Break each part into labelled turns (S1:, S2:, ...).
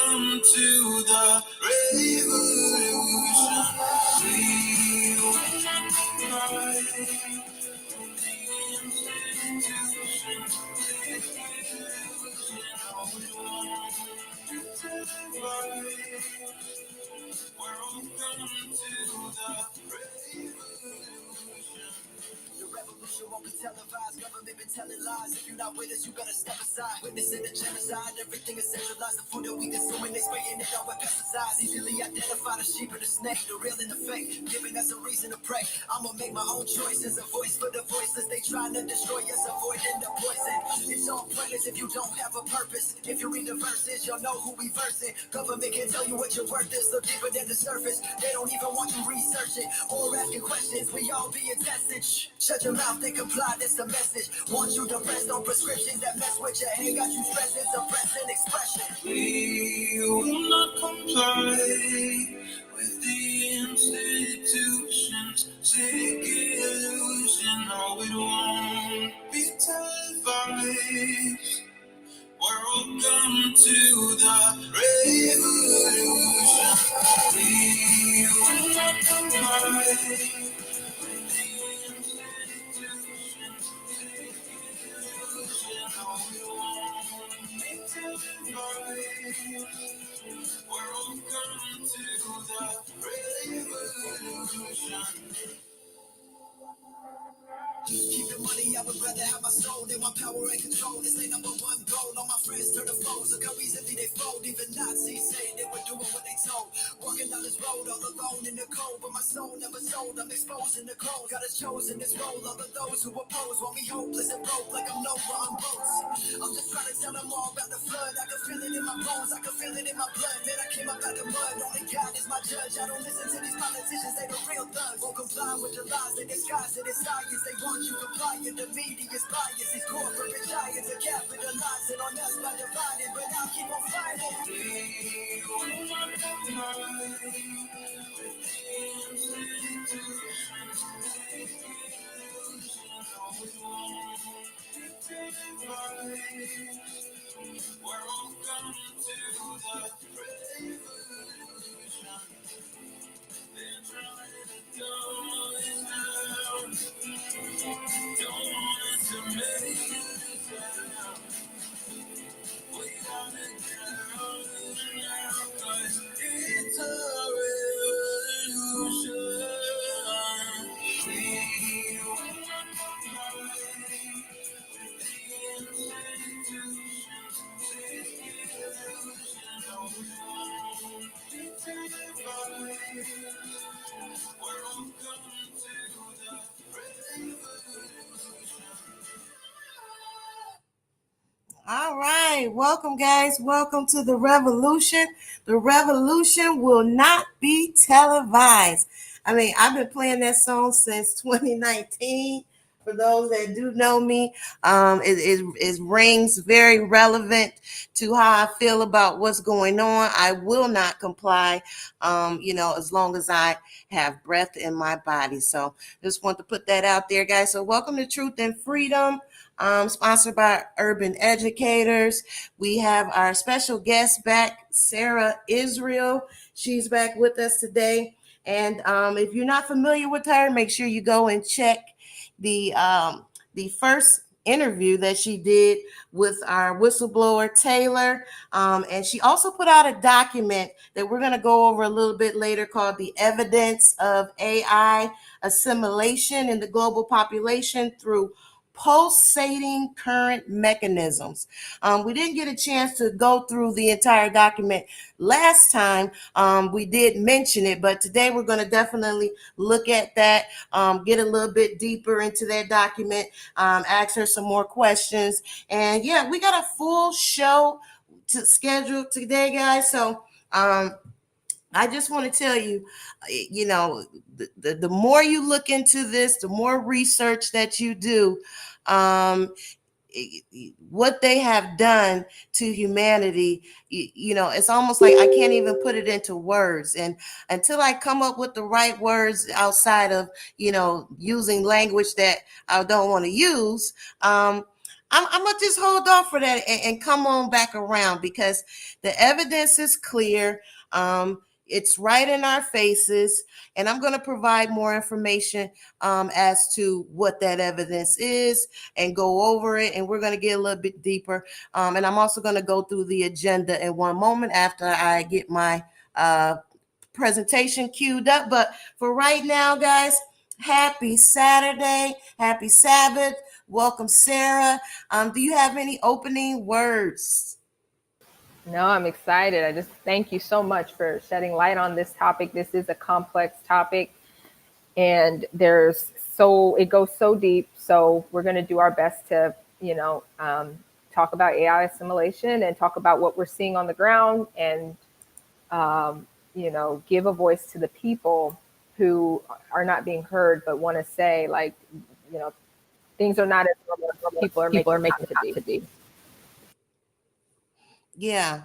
S1: Welcome to the revolution. We will not comply with the institutions. All we want is to survive. Welcome to the revolution. The revolution won't be televised. Government been telling lies. If you're not with us, you better step aside. Witnessing the genocide, everything is centralized. The food that we consuming, they spraying it out with pesticides. Easily identify the sheep and the snake, the real and the fake, giving us a reason to pray. I'ma make my own choices, a voice for the voiceless. They trying to destroy us, avoiding the poison. It's all pointless if you don't have a purpose. If you read the verses, you'll know who we versing. Government can tell you what your worth is, look deeper than the surface. They don't even want you researching or asking questions. We all being tested. Shut your mouth and comply, that's the message. Want you to rest on prescriptions that mess with your head, got you stressing, suppressing expression. We will not comply with the institutions, sick illusion. All we won't be televised. Welcome to the revolution. We will not comply. Welcome to the revolution. Keep the money, I would rather have my soul than my power and control. This ain't number one goal. All my friends turn to foes. Look how easily they fold. Even Nazis say they were doing what they told. Walking down this road all alone in the cold, but my soul never sold. I'm exposing the clothes. God has chosen this role. All of those who oppose want me hopeless and broke, like I'm Noah on boats. I'm just trying to tell them all about the flood. I can feel it in my bones. I can feel it in my blood. Man, I came up out the mud. Only God is my judge. I don't listen to these politicians. They the real thugs. Won't comply with the lies. They disguise it as science. They want you compliant. The media's bias. These corporate giants are capitalizing on us by dividing, but I'll keep on fighting. We will not comply with the institutions. All we want is to divide. Welcome to the revolution. They're trying to dumb us down. Don't want us to make it down. We gotta get out of here now, 'cause it's a revolution. We will not comply with the institutions. All we want is to divide. Welcome to the revolution. All right, welcome guys. Welcome to the revolution. The revolution will not be televised. I mean, I've been playing that song since 2019. For those that do know me, it rings very relevant to how I feel about what's going on. I will not comply, as long as I have breath in my body. So just want to put that out there, guys. So welcome to Truth and Freedom. Sponsored by Urban Educators. We have our special guest back, Sarah Israel. She's back with us today. And if you're not familiar with her, make sure you go and check the first interview that she did with our whistleblower Taylor. And she also put out a document that we're going to go over a little bit later called The Evidence of AI Assimilation in the Global Population Through Pulsating Current Mechanisms. We didn't get a chance to go through the entire document last time. We did mention it, but today we're going to definitely look at that, get a little bit deeper into that document, ask her some more questions. And yeah, we got a full show to schedule today, guys. So I just want to tell you, the more you look into this, the more research that you do, what they have done to humanity, it's almost like I can't even put it into words. And until I come up with the right words outside of, using language that I don't want to use, I'm gonna just hold off for that and come on back around because the evidence is clear. It's right in our faces, and I'm going to provide more information as to what that evidence is and go over it. And we're going to get a little bit deeper. And I'm also going to go through the agenda in one moment after I get my presentation queued up. But for right now, guys, happy Saturday, happy Sabbath. Welcome, Sarah. Do you have any opening words?
S2: No, I'm excited. I just thank you so much for shedding light on this topic. This is a complex topic, and it goes so deep. So we're going to do our best to, talk about AI assimilation and talk about what we're seeing on the ground, and give a voice to the people who are not being heard but want to say, like, things are not as normal as people are making it to be.
S1: Yeah,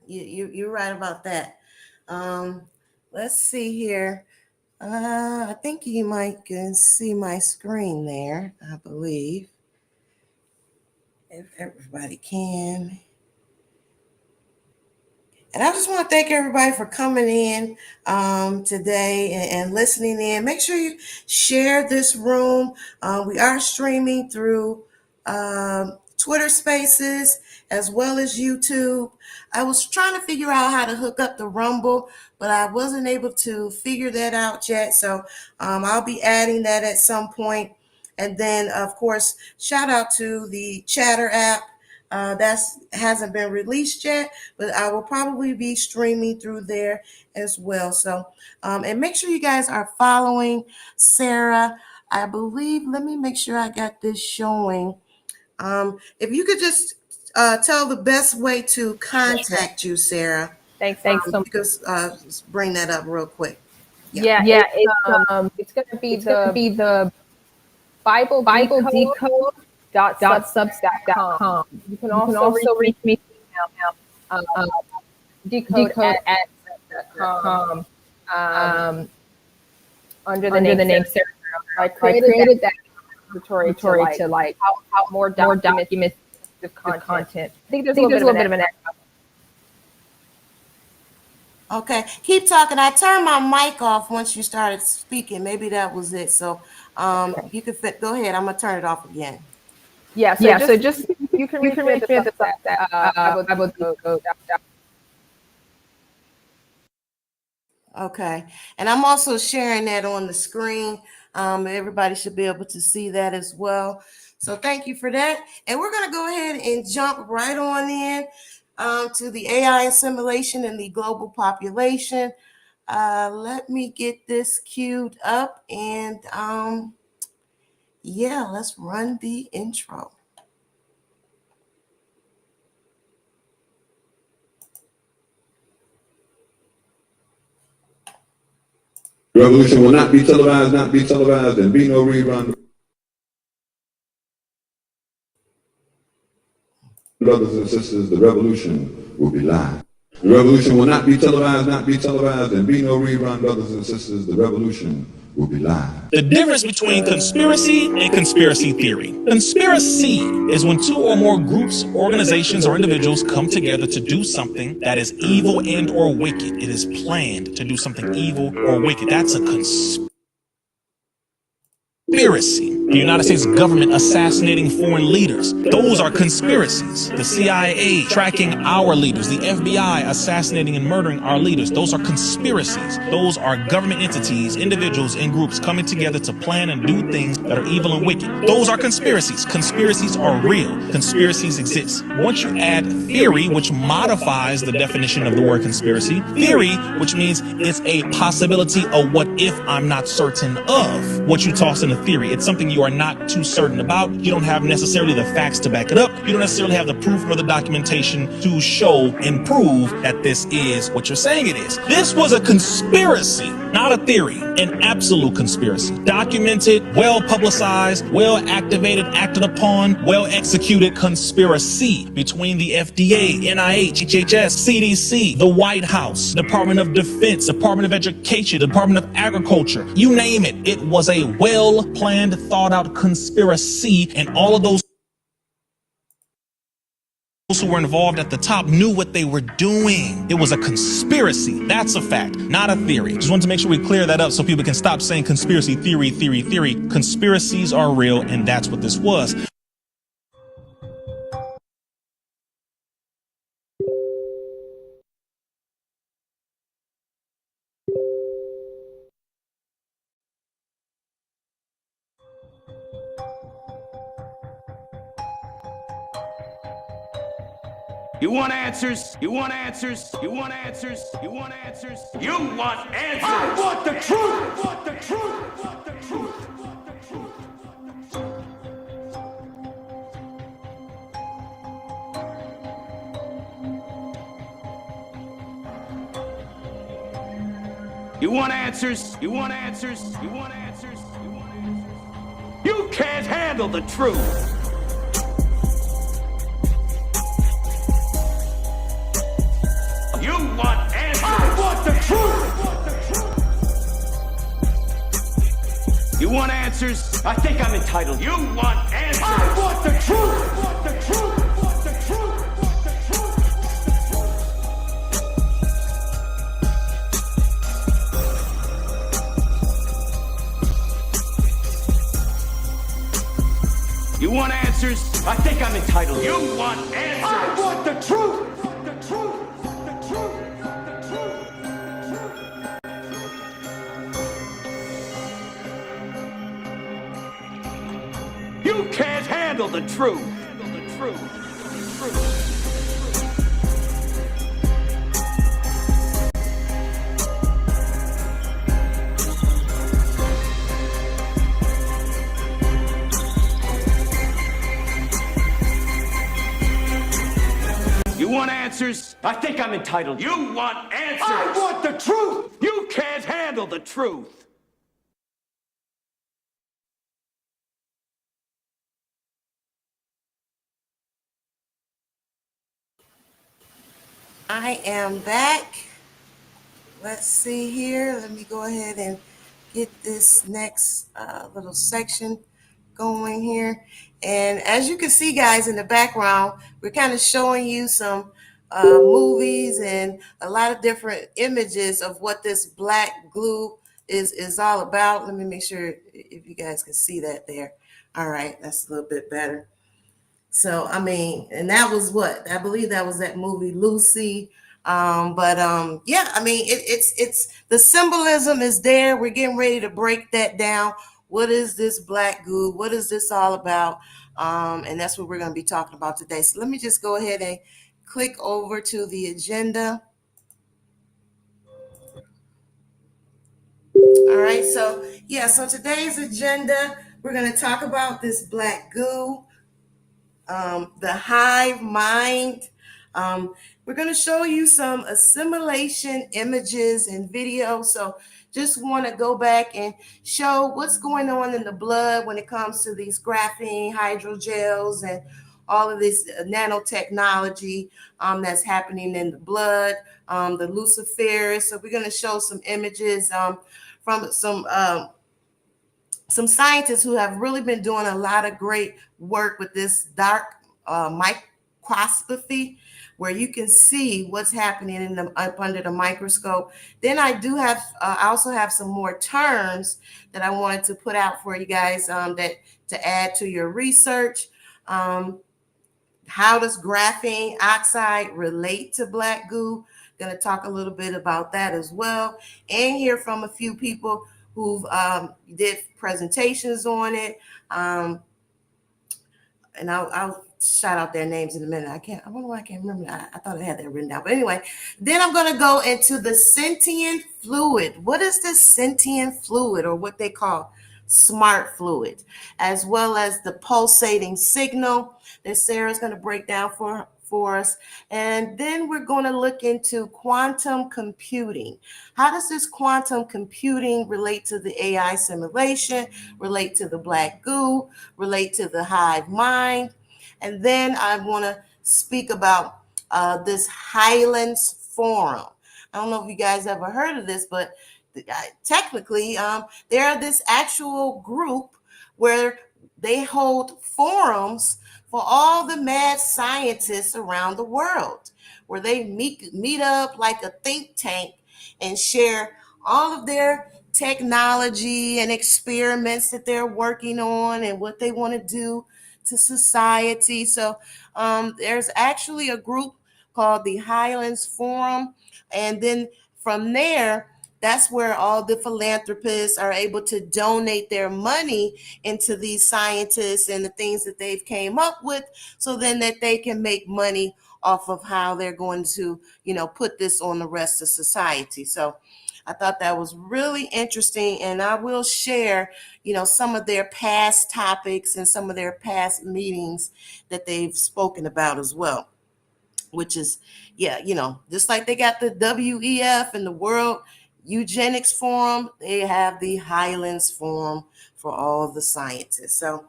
S1: you're right about that. Let's see here. I think you might can see my screen there, I believe. If everybody can. And I just want to thank everybody for coming in today and listening in. Make sure you share this room. We are streaming through Twitter Spaces as well as YouTube. I was trying to figure out how to hook up the Rumble, but I wasn't able to figure that out yet. So I'll be adding that at some point. And then, of course, shout out to the Chatter app. That hasn't been released yet, but I will probably be streaming through there as well. So, and make sure you guys are following Sarah. I believe, let me make sure I got this showing. If you could just tell the best way to contact you, Sarah.
S2: Thanks so much.
S1: Because just bring that up real quick.
S2: Yeah, it's going to be the Bible Decode. .substack.com. You can also reach me now. Decode at substack.com. Under the name Sarah. I created that repository to like how more documents of content. I think there's a little bit of an echo.
S1: Okay, keep talking. I turned my mic off once you started speaking. Maybe that was it. So you can go ahead. I'm gonna turn it off again.
S2: So just you can reach me at the Substack.
S1: Okay, and I'm also sharing that on the screen. Everybody should be able to see that as well. So thank you for that. And we're going to go ahead and jump right on in to the AI assimilation in the global population. Let me get this queued up and let's run the intro.
S3: Revolution will not be televised, and be no rerun. Brothers and sisters, the revolution will be live. The revolution will not be televised, and be no rerun. Brothers and sisters, the revolution will be live.
S4: The difference between conspiracy and conspiracy theory. Conspiracy is when two or more groups, organizations, or individuals come together to do something that is evil and or wicked. It is planned to do something evil or wicked. That's a conspiracy. The United States government assassinating foreign leaders. Those are conspiracies. The CIA tracking our leaders. The FBI assassinating and murdering our leaders. Those are conspiracies. Those are government entities, individuals, and groups coming together to plan and do things that are evil and wicked. Those are conspiracies. Conspiracies are real. Conspiracies exist. Once you add theory, which modifies the definition of the word conspiracy, theory, which means it's a possibility, a what if I'm not certain of. What you toss in a theory, it's something you are not too certain about. You don't have necessarily the facts to back it up. You don't necessarily have the proof nor the documentation to show and prove that this is what you're saying it is. This was a conspiracy, not a theory, an absolute conspiracy. Documented, well publicized, well activated, acted upon, well executed conspiracy between the FDA, NIH, HHS, CDC, the White House, Department of Defense, Department of Education, Department of Agriculture, you name it. It was a well planned, thought out conspiracy, and all of those Those who were involved at the top knew what they were doing. It was a conspiracy. That's a fact, not a theory. Just wanted to make sure we clear that up so people can stop saying conspiracy theory. Conspiracies are real, and that's what this was.
S5: You want answers? You want answers? You want answers? You want answers? You want answers? I want the truth! I want the truth! I want the truth! You want answers? You want answers? You want answers? You want answers? You can't handle the truth! You want answers! I want the truth! You want answers? I think I'm entitled. You want answers? I want the truth! I want the truth! I want the truth! I want the truth! You want answers? I think I'm entitled. You want answers? I want the truth! You can't handle the truth. You want answers? I think I'm entitled. You want answers? I want the truth. You can't handle the truth.
S1: I am back. Let's see here. Let me go ahead and get this next little section going here. And as you can see, guys, in the background, we're kind of showing you some movies and a lot of different images of what this black glue is all about. Let me make sure if you guys can see that there. All right, that's a little bit better. So, I mean, and that was what I believe that was that movie Lucy. Yeah, I mean, it's the symbolism is there. We're getting ready to break that down. What is this black goo? What is this all about? And that's what we're going to be talking about today. So let me just go ahead and click over to the agenda. All right, so yeah, so today's agenda, we're going to talk about this black goo. The hive mind. We're going to show you some assimilation images and videos. So just want to go back and show what's going on in the blood when it comes to these graphene hydrogels and all of this nanotechnology that's happening in the blood, the luciferase. So we're going to show some images from some scientists who have really been doing a lot of great work with this dark microscopy, where you can see what's happening in the up under the microscope. Then I do have, I also have some more terms that I wanted to put out for you guys that to add to your research. How does graphene oxide relate to black goo? Going to talk a little bit about that as well, and hear from a few people who've did presentations on it. And I'll shout out their names in a minute. I wonder why I can't remember. I thought I had that written down. But anyway, then I'm going to go into the sentient fluid. What is this sentient fluid, or what they call smart fluid, as well as the pulsating signal that Sarah's going to break down for us. And then we're going to look into quantum computing. How does this quantum computing relate to the AI simulation, relate to the black goo, relate to the hive mind? And then I want to speak about this Highlands Forum. I don't know if you guys ever heard of this, but technically they're this actual group where they hold forums for all the mad scientists around the world, where they meet up like a think tank and share all of their technology and experiments that they're working on and what they want to do to society. So there's actually a group called the Highlands Forum. And then from there, that's where all the philanthropists are able to donate their money into these scientists and the things that they've came up with, so then that they can make money off of how they're going to, put this on the rest of society. So I thought that was really interesting, and I will share, some of their past topics and some of their past meetings that they've spoken about as well, which is, just like they got the WEF and the World Eugenics Forum, they have the Highlands Forum for all the scientists. So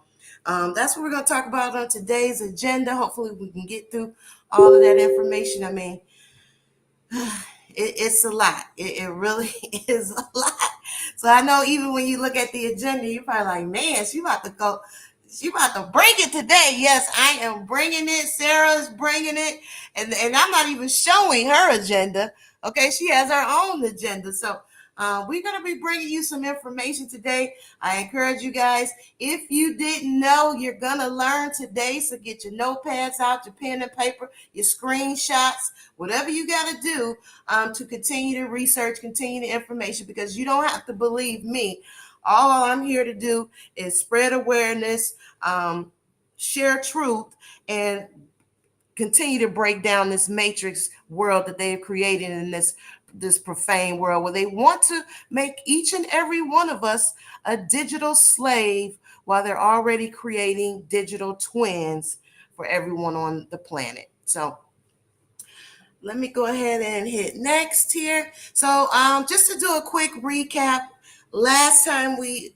S1: that's what we're going to talk about on today's agenda. Hopefully we can get through all of that information. I mean, it's a lot. It really is a lot. So I know even when you look at the agenda, you're probably like, man, she about to bring it today. Yes, I am bringing it. Sarah's bringing it. And I'm not even showing her agenda. Okay, she has her own agenda. So we're going to be bringing you some information today. I encourage you guys, if you didn't know, you're going to learn today. So get your notepads out, your pen and paper, your screenshots, whatever you got to do to continue to research, continue the information, because you don't have to believe me. All I'm here to do is spread awareness, share truth, and continue to break down this matrix world that they've created in this profane world, where they want to make each and every one of us a digital slave while they're already creating digital twins for everyone on the planet. So let me go ahead and hit next here. So just to do a quick recap, last time we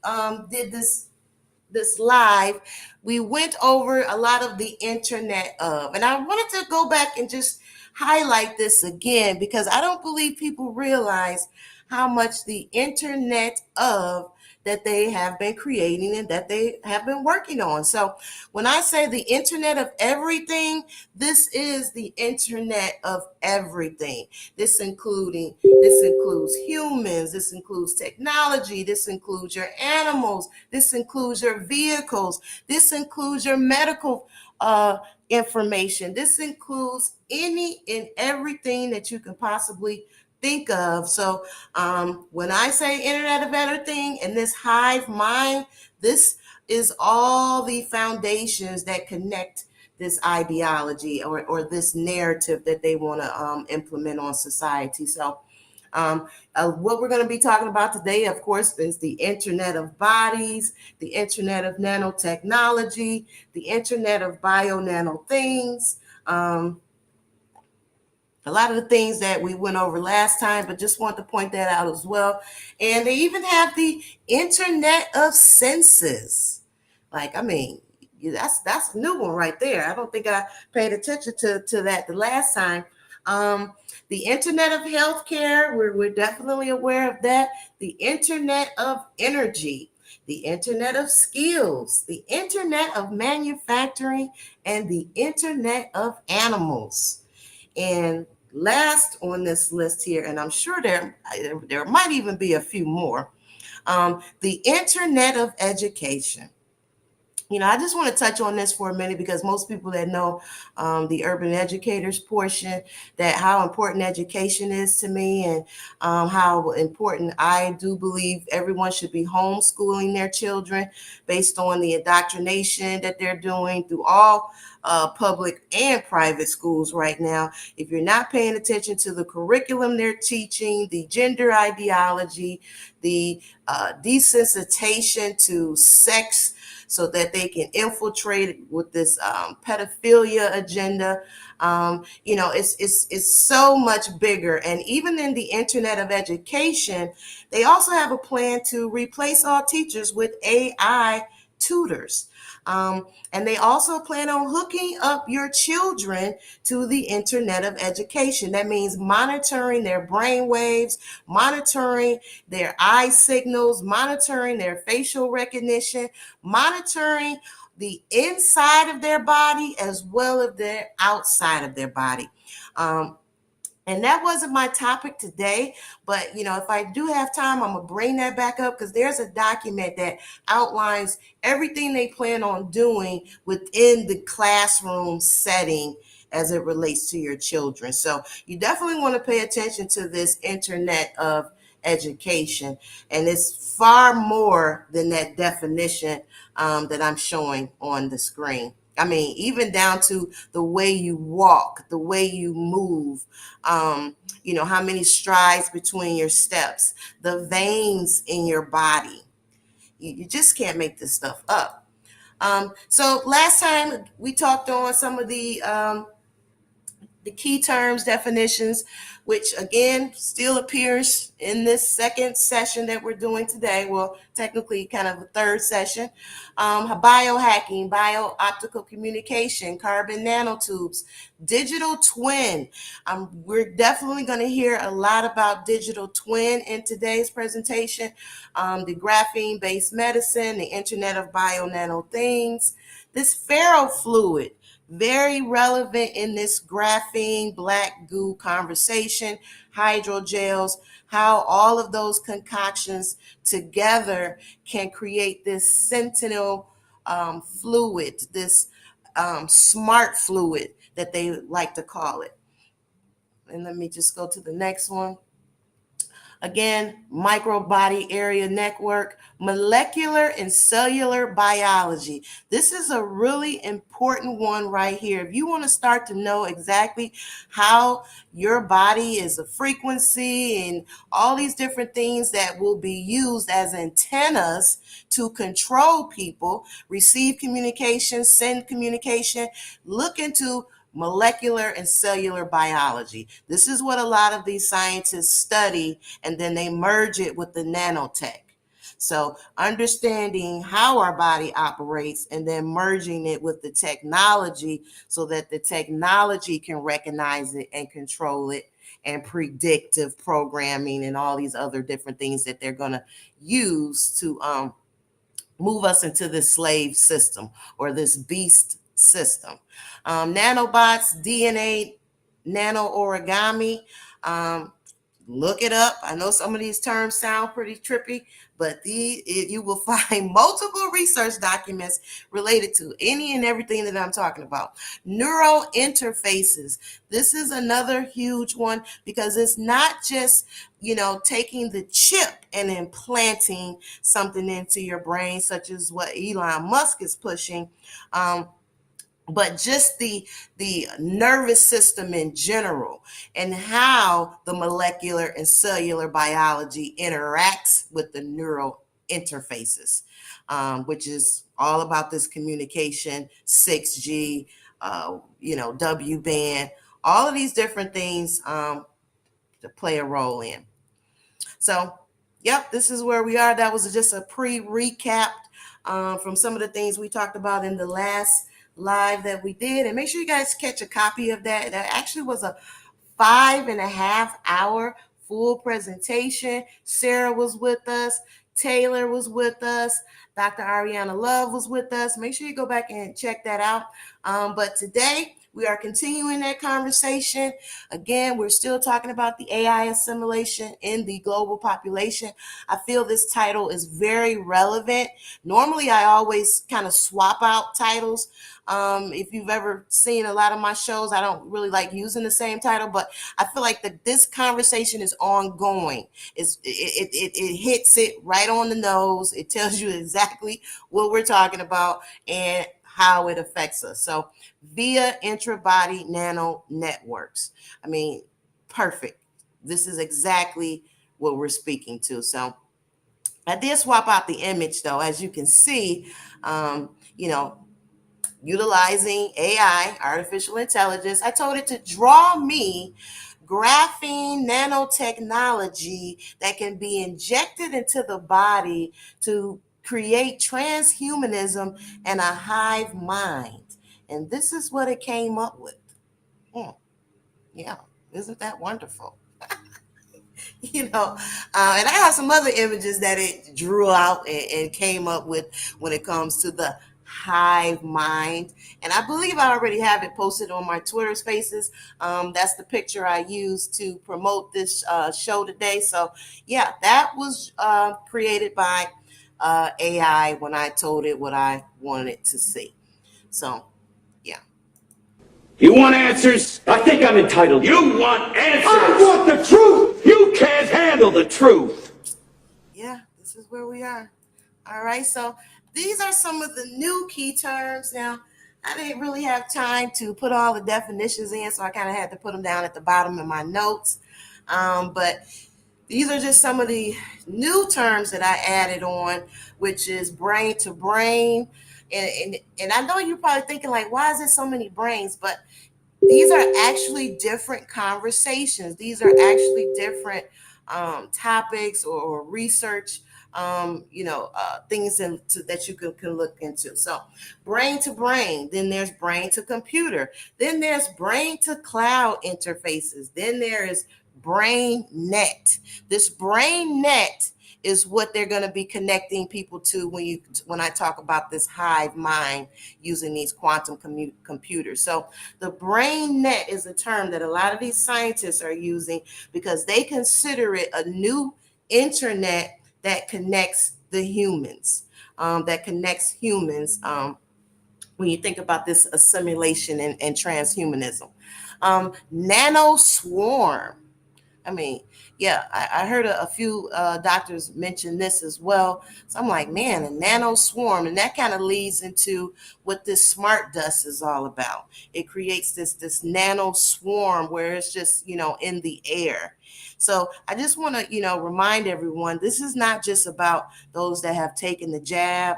S1: did this live, we went over a lot of the Internet of, and I wanted to go back and just highlight this again, because I don't believe people realize how much the Internet of that they have been creating and that they have been working on. So when I say the Internet of everything, this is the Internet of everything. This includes humans, this includes technology, this includes your animals, this includes your vehicles, this includes your medical information, this includes any and everything that you can possibly think of. So when I say Internet of everything and this hive mind, this is all the foundations that connect this ideology or this narrative that they want to implement on society. So what we're going to be talking about today, of course, is the Internet of bodies, the Internet of nanotechnology, the Internet of bio-nano things, a lot of the things that we went over last time, but just want to point that out as well. And they even have the Internet of senses. Like, I mean, that's a new one right there. I don't think I paid attention to that the last time. The Internet of healthcare, we're definitely aware of that. The Internet of energy, the Internet of skills, the Internet of manufacturing, and the Internet of animals. And last on this list here, and I'm sure there might even be a few more, the Internet of education. I just want to touch on this for a minute, because most people that know the urban educators portion, that how important education is to me, and how important I do believe everyone should be homeschooling their children based on the indoctrination that they're doing through all public and private schools right now. If you're not paying attention to the curriculum they're teaching, the gender ideology, the desensitization to sex, so that they can infiltrate with this pedophilia agenda. It's so much bigger. And even in the Internet of education, they also have a plan to replace all teachers with AI tutors. And they also plan on hooking up your children to the Internet of education. That means monitoring their brain waves, monitoring their eye signals, monitoring their facial recognition, monitoring the inside of their body as well as their outside of their body. And that wasn't my topic today, but if I do have time, I'm gonna bring that back up because there's a document that outlines everything they plan on doing within the classroom setting as it relates to your children. So you definitely want to pay attention to this internet of education, and it's far more than that definition that I'm showing on the screen. I mean, even down to the way you walk, the way you move, how many strides between your steps, the veins in your body. You just can't make this stuff up. So last time we talked on some of the key terms, definitions, which again still appears in this second session that we're doing today. Well, technically kind of a third session. Biohacking, bio-optical communication, carbon nanotubes, digital twin. We're definitely going to hear a lot about digital twin in today's presentation. The graphene-based medicine, the Internet of Bio-Nano Things, this ferrofluid, very relevant in this graphene black goo conversation, hydrogels, how all of those concoctions together can create this sentinel fluid, this smart fluid that they like to call it. And let me just go to the next one. Again, microbody area network, molecular and cellular biology. This is a really important one right here. If you want to start to know exactly how your body is a frequency and all these different things that will be used as antennas to control people, receive communication, send communication, look into molecular and cellular biology. This is what a lot of these scientists study, and then they merge it with the nanotech. So understanding how our body operates and then merging it with the technology so that the technology can recognize it and control it, and predictive programming and all these other different things that they're going to use to move us into this slave system or this beast system. Nanobots, DNA, nano origami. Look it up. I know some of these terms sound pretty trippy, but you will find multiple research documents related to any and everything that I'm talking about. Neural interfaces. This is another huge one because it's not just, taking the chip and implanting something into your brain, such as what Elon Musk is pushing. But just the nervous system in general and how the molecular and cellular biology interacts with the neural interfaces, which is all about this communication, 6G, W-band, all of these different things to play a role in. So, yep, this is where we are. That was just a pre-recap from some of the things we talked about in the last live that we did. And make sure you guys catch a copy of that. That actually was a 5.5 hour full presentation. Sarah was with us. Taylor was with us. Dr. Ariana Love was with us. Make sure you go back and check that out. But today, we are continuing that conversation. Again, we're still talking about the AI assimilation in the global population. I feel this title is very relevant. Normally, I always kind of swap out titles. If you've ever seen a lot of my shows, I don't really like using the same title, but I feel like that this conversation is ongoing. It hits it right on the nose. It tells you exactly what we're talking about and how it affects us. So via intra-body nano networks. I mean, perfect. This is exactly what we're speaking to. So I did swap out the image though, as you can see, utilizing AI, artificial intelligence. I told it to draw me graphene nanotechnology that can be injected into the body to create transhumanism and a hive mind. And this is what it came up with. Yeah, isn't that wonderful? And I have some other images that it drew out and came up with when it comes to the Hive Mind. And I believe I already have it posted on my Twitter Spaces. That's the picture I used to promote this show today. So yeah, that was created by AI when I told it what I wanted to see. So yeah.
S5: You want answers? I think I'm entitled. You want answers? I want the truth! You can't handle the truth!
S1: Yeah, this is where we are. All right, so these are some of the new key terms. Now, I didn't really have time to put all the definitions in, so I kind of had to put them down at the bottom of my notes. But these are just some of the new terms that I added on, which is brain to brain. And I know you're probably thinking, like, why is there so many brains? But these are actually different conversations. These are actually different topics or research, things that you can look into. So brain to brain, then there's brain to computer, then there's brain to cloud interfaces, then there is brain net. This brain net is what they're going to be connecting people to when I talk about this hive mind using these quantum computers. So the brain net is a term that a lot of these scientists are using because they consider it a new internet that connects the humans, when you think about this assimilation and transhumanism. Nano swarm. I mean, yeah, I heard a few doctors mention this as well. So I'm like, man, a nano swarm. And that kind of leads into what this smart dust is all about. It creates this nano swarm where it's just, in the air. So I just want to, remind everyone, this is not just about those that have taken the jab.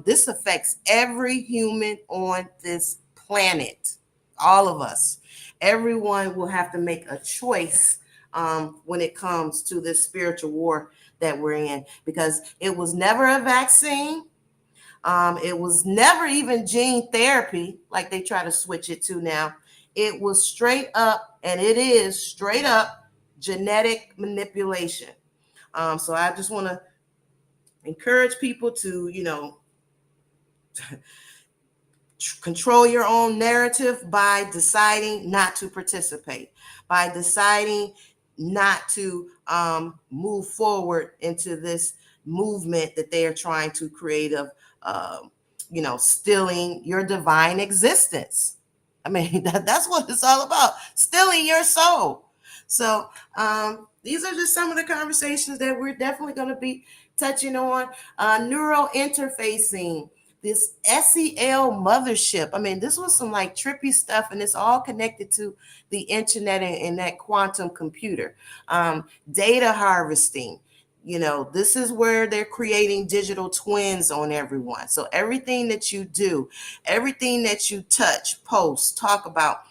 S1: This affects every human on this planet, all of us. Everyone will have to make a choice when it comes to this spiritual war that we're in, because it was never a vaccine. It was never even gene therapy, like they try to switch it to now. It was straight up, and it is straight up genetic manipulation. So I just want to encourage people to, control your own narrative by deciding not to participate, by deciding not to move forward into this movement that they are trying to create of, stealing your divine existence. I mean, that's what it's all about, stealing your soul. So these are just some of the conversations that we're definitely going to be touching on. Neural interfacing, this SEL mothership. I mean, this was some like trippy stuff, and it's all connected to the internet and that quantum computer. Data harvesting. This is where they're creating digital twins on everyone. So everything that you do, everything that you touch, post, talk about,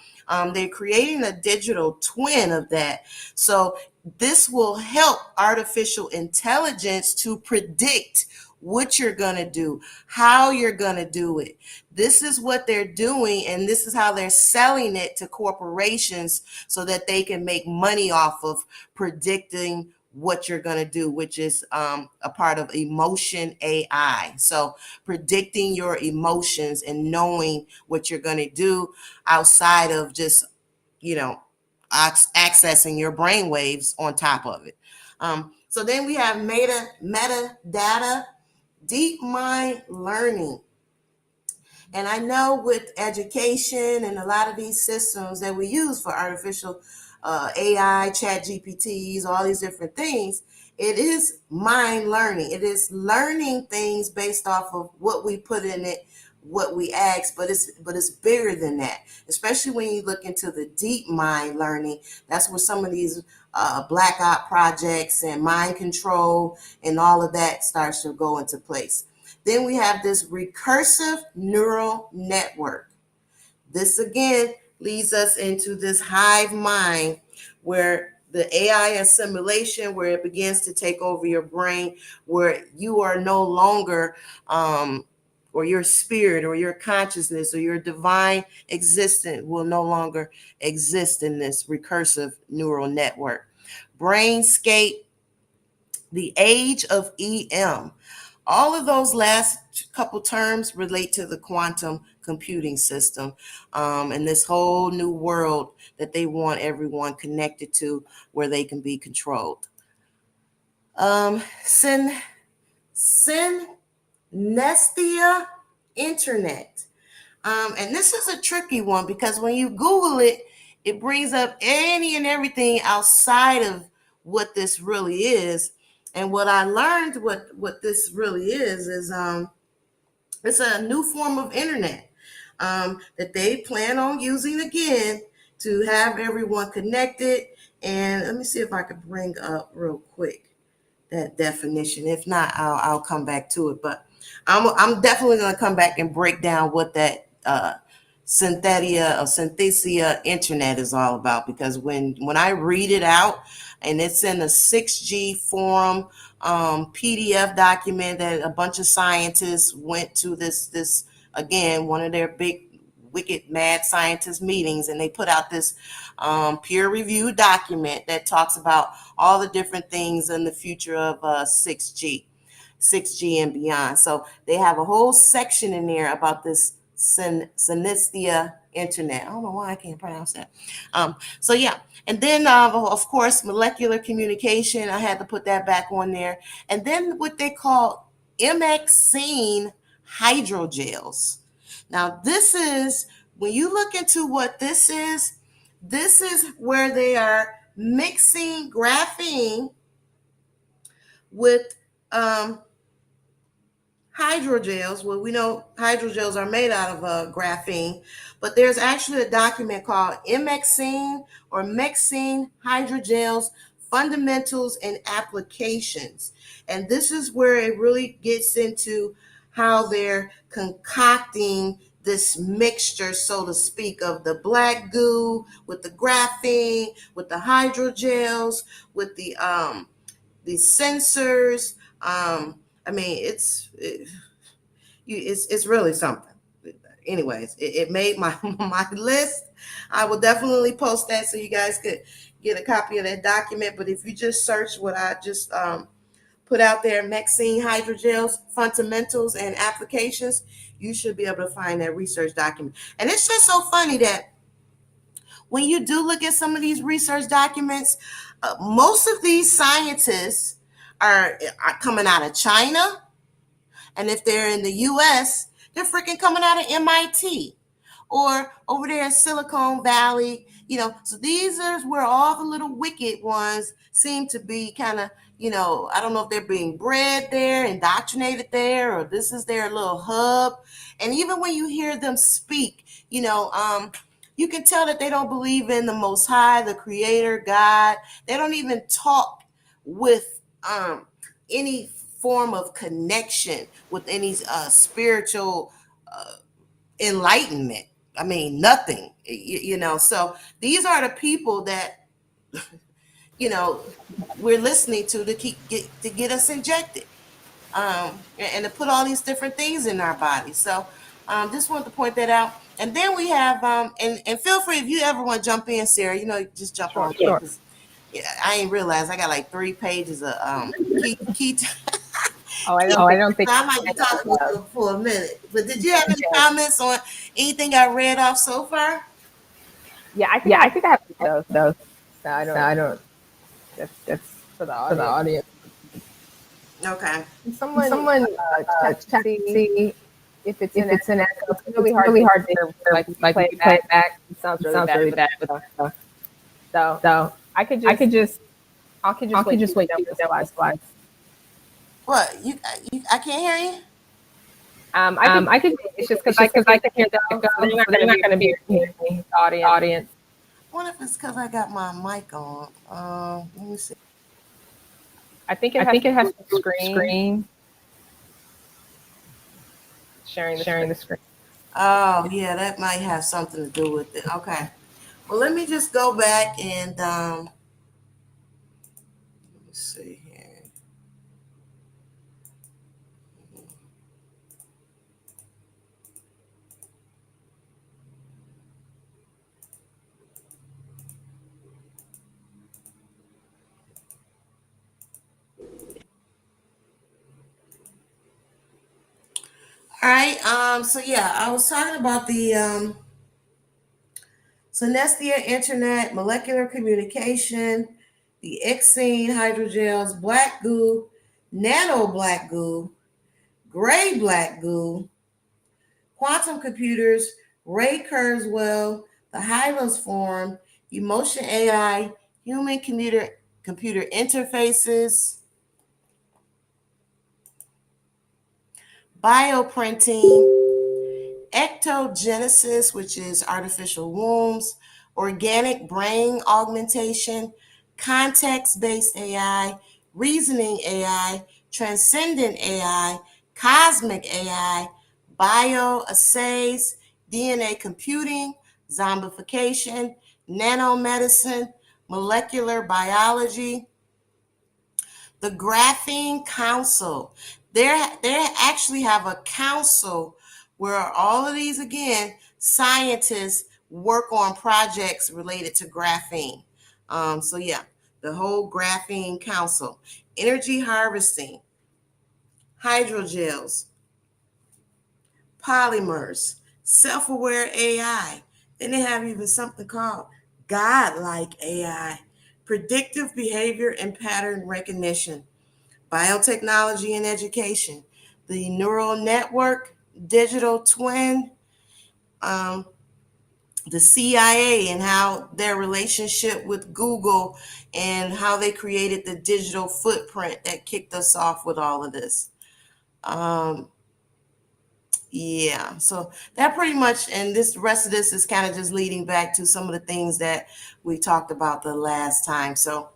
S1: they're creating a digital twin of that. So this will help artificial intelligence to predict what you're going to do, how you're going to do it. This is what they're doing, and this is how they're selling it to corporations so that they can make money off of predicting what you're going to do, which is a part of emotion AI. So predicting your emotions and knowing what you're going to do outside of just, accessing your brain waves on top of it. So then we have metadata, deep mind learning. And I know with education and a lot of these systems that we use for artificial AI, chat GPTs, all these different things, it is mind learning. It is learning things based off of what we put in it, what we ask, but it's bigger than that. Especially when you look into the deep mind learning, that's where some of these black op projects and mind control and all of that starts to go into place. Then we have this recursive neural network. This again leads us into this hive mind where the AI assimilation, where it begins to take over your brain, where you are no longer, or your spirit or your consciousness or your divine existence will no longer exist in this recursive neural network. Brainscape, the age of EM. All of those last couple terms relate to the quantum computing system, and this whole new world that they want everyone connected to, where they can be controlled. Synesthesia internet. And this is a tricky one because when you Google it, it brings up any and everything outside of what this really is. And what I learned, what this really is it's a new form of internet that they plan on using again to have everyone connected. And let me see if I could bring up real quick that definition. If not, I'll come back to it. But I'm definitely going to come back and break down what that synthesia internet is all about, because when I read it out, and it's in a 6G forum PDF document that a bunch of scientists went to this again, one of their big wicked mad scientist meetings, and they put out this peer-reviewed document that talks about all the different things in the future of 6G and beyond. So they have a whole section in there about this synesthesia internet. I don't know why I can't pronounce that. So yeah, and then of course molecular communication. I had to put that back on there, and then what they call MXene hydrogels. Now this is, when you look into what this is where they are mixing graphene with hydrogels. Well, we know hydrogels are made out of graphene, but there's actually a document called MXene or Mexene hydrogels fundamentals and applications. And this is where it really gets into how they're concocting this mixture, so to speak, of the black goo with the graphene, with the hydrogels, with the sensors. I mean, it's really something. Anyways, it made my my list. I will definitely post that so you guys could get a copy of that document. But if you just search what I just put out there, Mexene hydrogels, fundamentals and applications, you should be able to find that research document. And it's just so funny that when you do look at some of these research documents, most of these scientists are coming out of China. And if they're in the US, they're freaking coming out of MIT or over there in Silicon Valley. So these are where all the little wicked ones seem to be kind of, I don't know if they're being bred there, indoctrinated there, or this is their little hub. And even when you hear them speak, you can tell that they don't believe in the Most High, the Creator, God. They don't even talk with any form of connection with any spiritual enlightenment. I mean, nothing. So these are the people that we're listening to get us injected, and to put all these different things in our bodies. So just wanted to point that out. And then we have and feel free if you ever want to jump in, Sarah. Just jump on.
S2: Sure.
S1: Yeah, I ain't realized I got like 3 pages of key.
S2: I don't think
S1: I might be talking for a minute. But did you have any comments on anything I read off so far?
S2: Yeah, I think I have those. So I don't. That's for the audience.
S1: Okay.
S2: Someone check see if it's an echo. It's really hard to hear. Like play it back. It sounds really bad. So I could just wait down the slides.
S1: What I can't hear you.
S2: I could. It's just because I can hear the echo. They're not going to be hearing the audience.
S1: I wonder if it's because I got my mic on. Let me see.
S2: I think it has to screen. Sharing the screen.
S1: Oh yeah, that might have something to do with it. Okay. Well, let me just go back and let me see here. All right. So yeah, I was talking about the synestia, internet, molecular communication, the Xene hydrogels, black goo, nano black goo, gray black goo, quantum computers, Ray Kurzweil, the Hive form, emotion AI, human computer interfaces, bioprinting, ectogenesis, which is artificial wombs, organic brain augmentation, context based AI, reasoning AI, transcendent AI, cosmic AI, bioassays, DNA computing, zombification, nanomedicine, molecular biology, the Graphene Council. They actually have a council where all of these, again, scientists work on projects related to graphene. So yeah, the whole Graphene Council, energy harvesting, hydrogels, polymers, self-aware AI. Then they have even something called godlike AI, predictive behavior and pattern recognition, biotechnology and education, the neural network, digital twin, um, the CIA and how their relationship with Google and how they created the digital footprint that kicked us off with all of this. Um, Yeah, so that pretty much, and this rest of this is kind of just leading back to some of the things that we talked about the last time. So,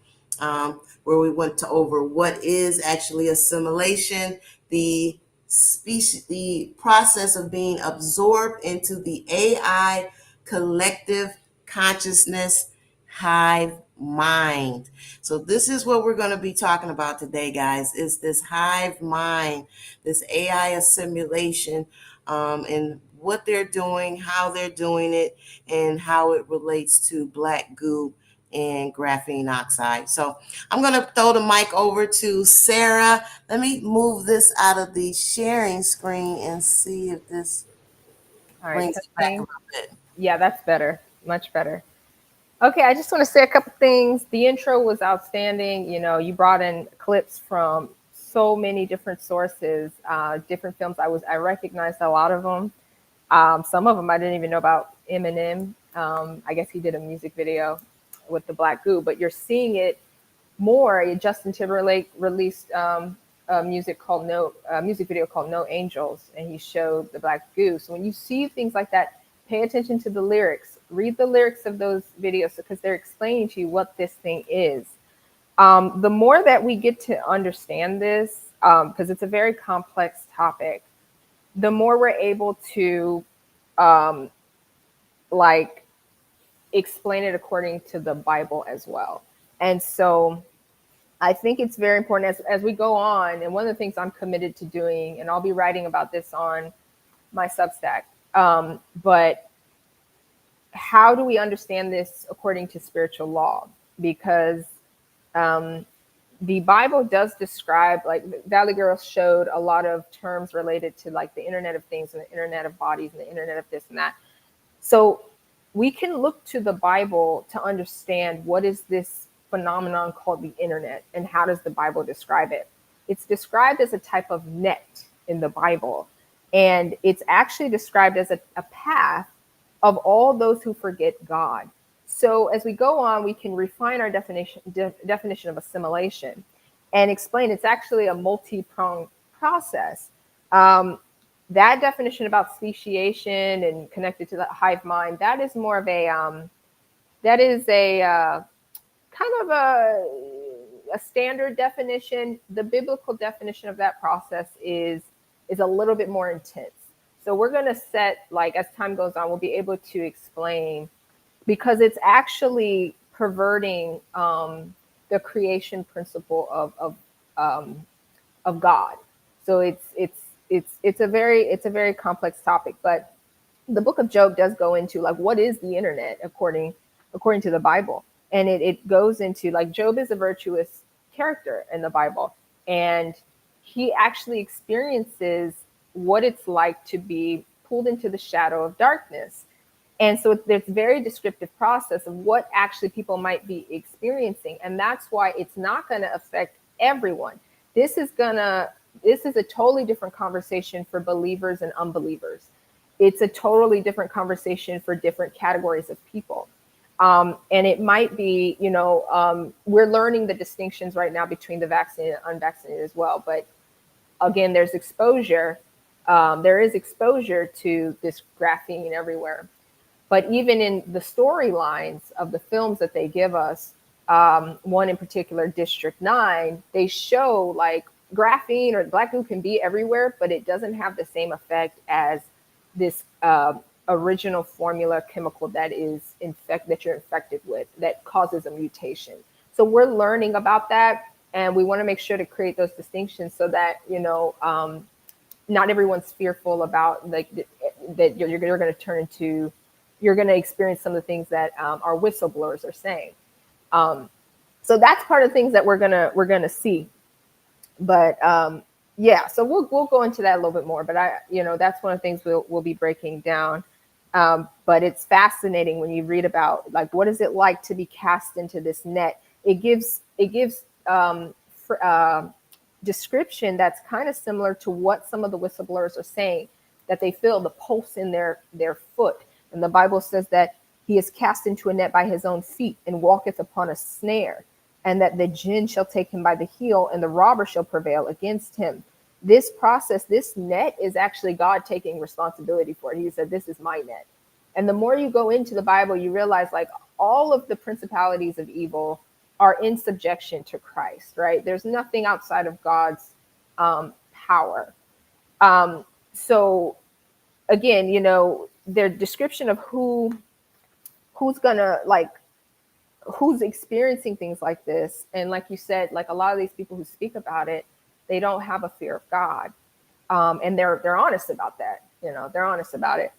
S1: where we went to over what is actually assimilation, the species, the process of being absorbed into the AI collective consciousness hive mind. So this is what we're going to be talking about today, guys, is this hive mind, this AI assimilation, and what they're doing, how they're doing it, and how it relates to black goo and graphene oxide. So I'm going to throw the mic over to Sarah. Let me move this out of the sharing screen and see if this
S2: All right,
S1: brings it back a
S2: testing.
S1: little bit.
S2: Yeah, that's better. Much better. Okay, I just want to say a couple things. The intro was outstanding. You know, you brought in clips from so many different sources, different films. I recognized a lot of them. Some of them I didn't even know about. Eminem. I guess he did a music video with the black goo, but you're seeing it more. Justin Timberlake released a music video called No Angels, and he showed the black goo. So when you see things like that, pay attention to the lyrics. Read the lyrics of those videos because they're explaining to you what this thing is. The more that we get to understand this, because it's a very complex topic, the more we're able to um, like explain it according to the Bible as well. And so I think it's very important as we go on. And one of the things I'm committed to doing, and I'll be writing about this on my Substack, but how do we understand this according to spiritual law? Because the Bible does describe, like Valley Girls showed a lot of terms related to like the Internet of Things and the Internet of Bodies and the Internet of this and that. So we can look to the Bible to understand what is this phenomenon called the internet and how does the Bible describe it. It's described as a type of net in the Bible, and it's actually described as a path of all those who forget God. So as we go on, we can refine our definition of assimilation and explain it's actually a multi-pronged process. That definition about speciation and connected to the hive mind, that is more of a that is a kind of a standard definition. The biblical definition of that process is a little bit more intense. So we're going to set, like, as time goes on, we'll be able to explain, because it's actually perverting the creation principle of God. So it's a very complex topic. But the book of Job does go into like what is the internet according to the Bible, and it goes into like Job is a virtuous character in the Bible, and he actually experiences what it's like to be pulled into the shadow of darkness. And so there's very descriptive process of what actually people might be experiencing. And that's why it's not going to affect everyone. This is a totally different conversation for believers and unbelievers. It's a totally different conversation for different categories of people. And it might be, we're learning the distinctions right now between the vaccinated and unvaccinated as well. But again, there's exposure. There is exposure to this graphene everywhere. But even in the storylines of the films that they give us, one in particular, District 9, they show like graphene or black goo can be everywhere, but it doesn't have the same effect as this original formula chemical that you're infected with that causes a mutation. So we're learning about that, and we want to make sure to create those distinctions so that not everyone's fearful about like that you're going to turn into, you're going to experience some of the things that our whistleblowers are saying. So that's part of the things that we're gonna see. But yeah, so we'll go into that a little bit more. But that's one of the things we'll be breaking down. But it's fascinating when you read about like what is it like to be cast into this net. It gives description that's kind of similar to what some of the whistleblowers are saying, that they feel the pulse in their foot. And the Bible says that he is cast into a net by his own feet and walketh upon a snare, and that the jinn shall take him by the heel and the robber shall prevail against him. This process, this net is actually God taking responsibility for it. He said, this is my net. And the more you go into the Bible, you realize like all of the principalities of evil are in subjection to Christ, right? There's nothing outside of God's power. So again, their description of who's experiencing things like this. And like you said, like a lot of these people who speak about it, they don't have a fear of God. And they're honest about that. They're honest about it.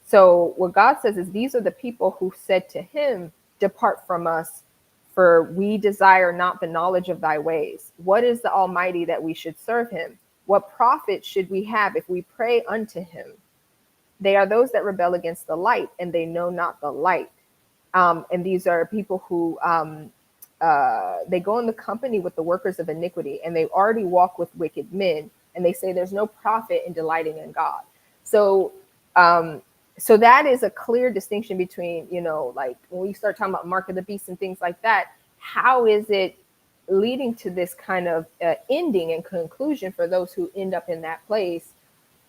S2: So what God says is these are the people who said to him, depart from us, for we desire not the knowledge of thy ways. What is the Almighty that we should serve him? What profit should we have if we pray unto him? They are those that rebel against the light, and they know not the light. And these are people who they go in the company with the workers of iniquity, and they already walk with wicked men, and they say there's no profit in delighting in God. So so that is a clear distinction between, like when we start talking about mark of the beast and things like that, how is it leading to this kind of ending and conclusion for those who end up in that place?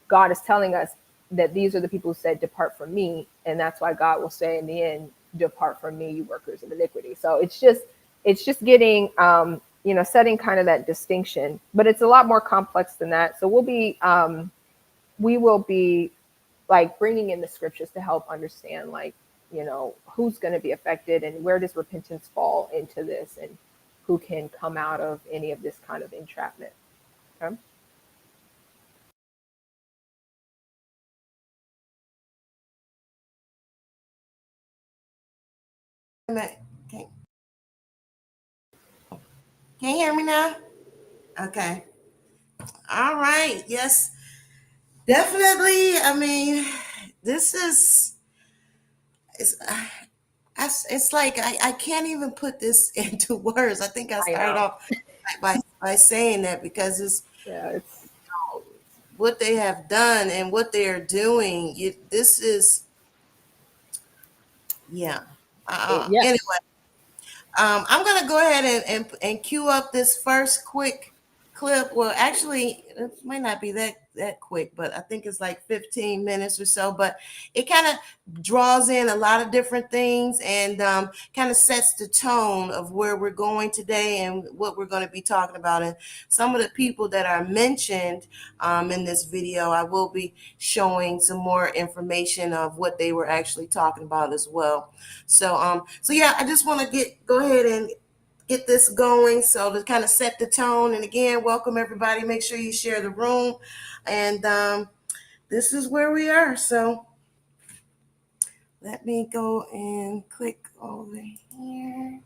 S2: God is telling us that these are the people who said, depart from me. And that's why God will say in the end, depart from me, you workers of iniquity. So it's just getting, setting kind of that distinction, but it's a lot more complex than that. So we will be like bringing in the scriptures to help understand, like, who's going to be affected and where does repentance fall into this and who can come out of any of this kind of entrapment. Okay.
S1: Okay. Can you hear me now? Okay. All right. Yes, definitely. I mean, this is it's like I can't even put this into words. I think I
S2: I
S1: started
S2: know.
S1: off by saying that because it's
S2: Yeah, it's
S1: what they have done and what they are doing. This is, yeah.
S2: yeah.
S1: Anyway, I'm gonna go ahead and cue up this first quick clip. Well, actually, it might not be that quick, but I think it's like 15 minutes or so. But it kind of draws in a lot of different things and kind of sets the tone of where we're going today and what we're going to be talking about. And some of the people that are mentioned in this video, I will be showing some more information of what they were actually talking about as well. So yeah, I just want to go ahead and get this going so to kind of set the tone. And again, welcome everybody. Make sure you share the room. And this is where we are. So let me go and click over here.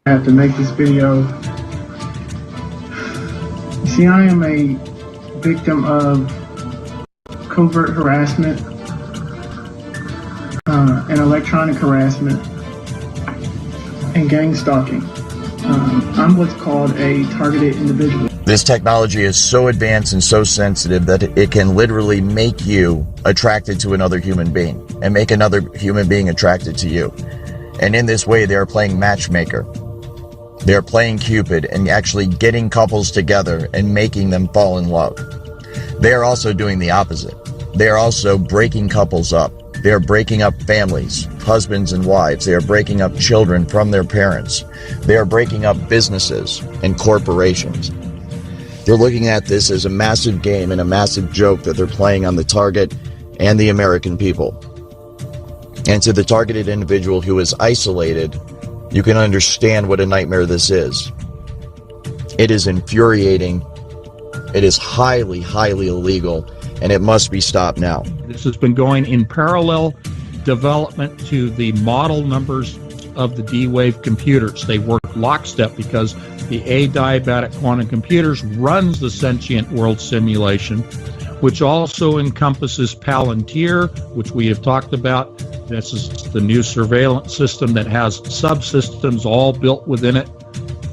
S6: I have to make this video. See, I am a victim of covert harassment and electronic harassment and gang stalking. I'm what's called a targeted individual.
S7: This technology is so advanced and so sensitive that it can literally make you attracted to another human being and make another human being attracted to you. And in this way, they are playing matchmaker. They're playing Cupid and actually getting couples together and making them fall in love. They are also doing the opposite. They are also breaking couples up. They are breaking up families, husbands and wives. They are breaking up children from their parents. They are breaking up businesses and corporations. They're looking at this as a massive game and a massive joke that they're playing on the target and the American people. And to the targeted individual who is isolated, you can understand what a nightmare this is. It is infuriating. It is highly, highly illegal, and it must be stopped now.
S8: This has been going in parallel development to the model numbers of the D-Wave computers. They work lockstep because the adiabatic quantum computers runs the sentient world simulation, which also encompasses Palantir, which we have talked about. This is the new surveillance system that has subsystems all built within it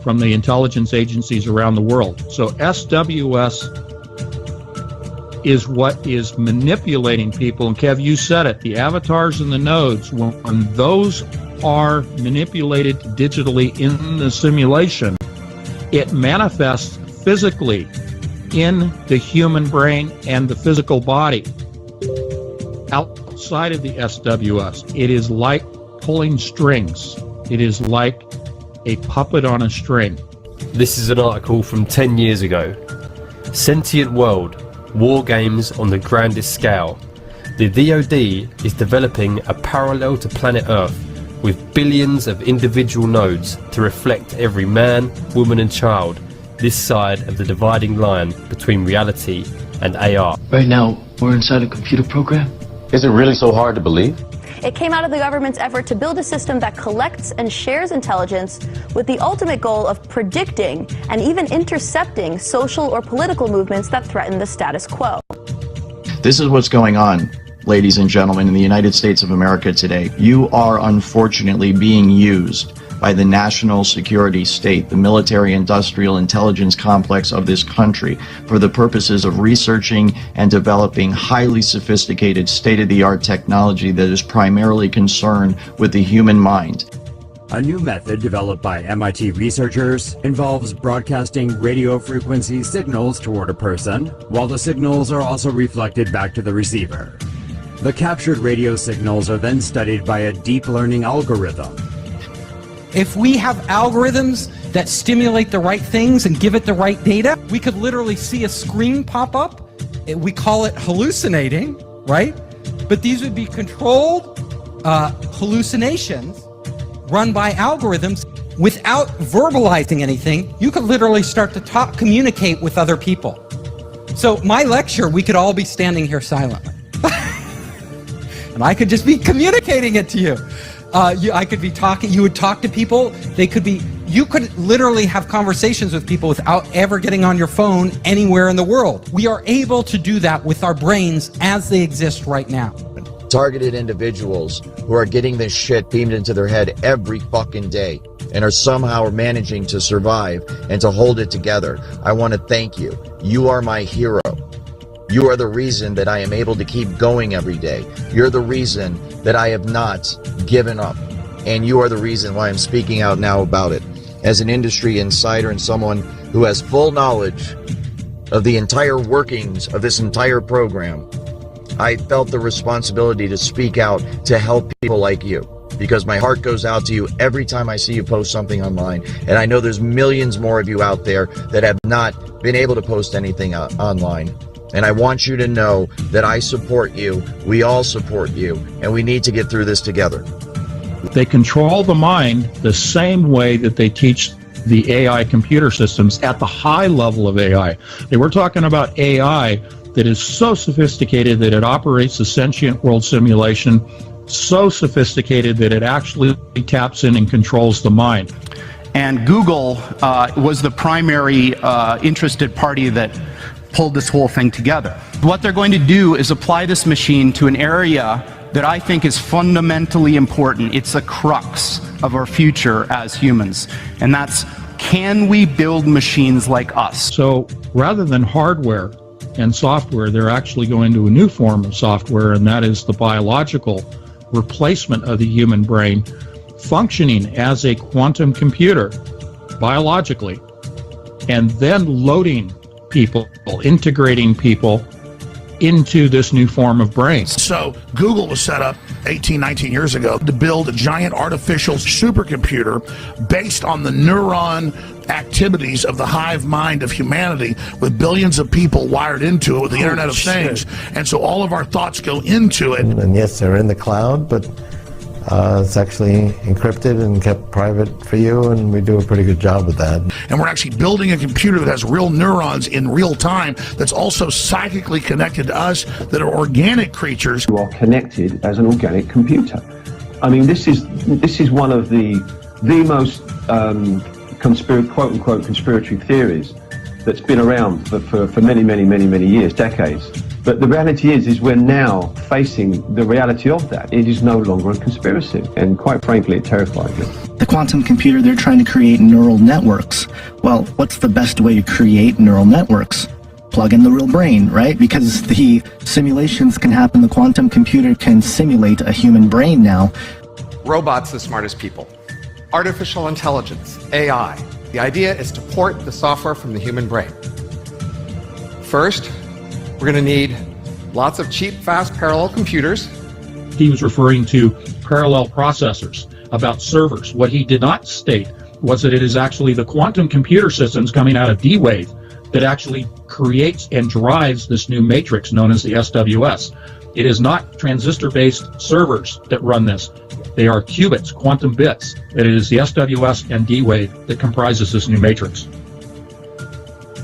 S8: from the intelligence agencies around the world. So SWS is what is manipulating people. And Kev, you said it, the avatars and the nodes, when those are manipulated digitally in the simulation, it manifests physically in the human brain and the physical body. Outside of the SWS, it is like pulling strings. It is like a puppet on a string.
S9: This is an article from 10 years ago. Sentient World, War Games on the Grandest Scale. The DoD is developing a parallel to planet Earth with billions of individual nodes to reflect every man, woman and child this side of the dividing line between reality and AR.
S10: Right now, we're inside a computer program.
S11: Is it really so hard to believe?
S12: It came out of the government's effort to build a system that collects and shares intelligence with the ultimate goal of predicting and even intercepting social or political movements that threaten the status quo.
S7: This is what's going on, ladies and gentlemen, in the United States of America today. You are unfortunately being used by the national security state, the military-industrial intelligence complex of this country, for the purposes of researching and developing highly sophisticated state-of-the-art technology that is primarily concerned with the human mind.
S13: A new method developed by MIT researchers involves broadcasting radio frequency signals toward a person, while the signals are also reflected back to the receiver. The captured radio signals are then studied by a deep learning algorithm.
S14: If we have algorithms that stimulate the right things and give it the right data, we could literally see a screen pop up. We call it hallucinating, right? But these would be controlled hallucinations run by algorithms without verbalizing anything. You could literally start to communicate with other people. So my lecture, we could all be standing here silently. And I could just be communicating it to you. I could be talking, you would talk to people, you could literally have conversations with people without ever getting on your phone anywhere in the world. We are able to do that with our brains as they exist right now.
S7: Targeted individuals who are getting this shit beamed into their head every fucking day and are somehow managing to survive and to hold it together. I want to thank you. You are my hero. You are the reason that I am able to keep going every day. You're the reason that I have not given up. And you are the reason why I'm speaking out now about it. As an industry insider and someone who has full knowledge of the entire workings of this entire program, I felt the responsibility to speak out to help people like you. Because my heart goes out to you every time I see you post something online. And I know there's millions more of you out there that have not been able to post anything online. And I want you to know that I support you, we all support you, and we need to get through this together.
S8: They control the mind the same way that they teach the AI computer systems at the high level of AI. We're talking about AI that is so sophisticated that it operates the sentient world simulation, so sophisticated that it actually taps in and controls the mind.
S15: And Google was the primary interested party that pulled this whole thing together. What they're going to do is apply this machine to an area that I think is fundamentally important. It's a crux of our future as humans, and that's, can we build machines like us?
S8: So rather than hardware and software, they're actually going to a new form of software, and that is the biological replacement of the human brain, functioning as a quantum computer biologically, and then loading people, integrating people into this new form of brain.
S16: So Google was set up 18, 19 years ago to build a giant artificial supercomputer based on the neuron activities of the hive mind of humanity, with billions of people wired into it with the Internet of Things. And so all of our thoughts go into it.
S17: And yes, they're in the cloud, but it's actually encrypted and kept private for you, and we do a pretty good job with that.
S16: And we're actually building a computer that has real neurons in real time, that's also psychically connected to us, that are organic creatures.
S18: You are connected as an organic computer. I mean, this is one of the most quote-unquote conspiracy theories that's been around for many years, decades. But the reality is we're now facing the reality of that. It is no longer a conspiracy, and quite frankly, it terrifies me.
S19: The quantum computer, they're trying to create neural networks. Well, what's the best way to create neural networks? Plug in the real brain, right? Because the simulations can happen. The quantum computer can simulate a human brain now.
S20: Robots the smartest people. Artificial intelligence, AI. The idea is to port the software from the human brain. First, we're going to need lots of cheap, fast, parallel computers.
S8: He was referring to parallel processors, about servers. What he did not state was that it is actually the quantum computer systems coming out of D-Wave that actually creates and drives this new matrix known as the SWS. It is not transistor-based servers that run this. They are qubits, quantum bits. It is the SWS and D-Wave that comprises this new matrix.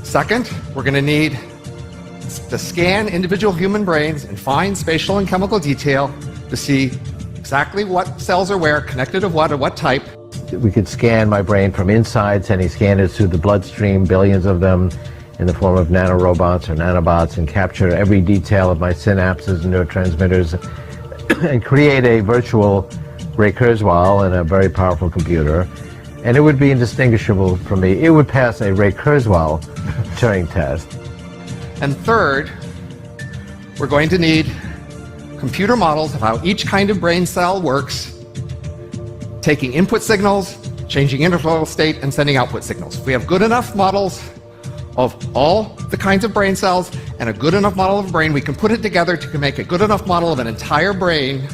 S20: Second, we're going to need to scan individual human brains in fine spatial and chemical detail to see exactly what cells are where, connected to what, or what type.
S17: We could scan my brain from inside, sending scanners through the bloodstream, billions of them, in the form of nanorobots or nanobots, and capture every detail of my synapses and neurotransmitters and create a virtual Ray Kurzweil in a very powerful computer. And it would be indistinguishable from me. It would pass a Ray Kurzweil Turing test.
S20: And third, we're going to need computer models of how each kind of brain cell works, taking input signals, changing interval state, and sending output signals. If we have good enough models of all the kinds of brain cells and a good enough model of a brain, we can put it together to make a good enough model of an entire brain,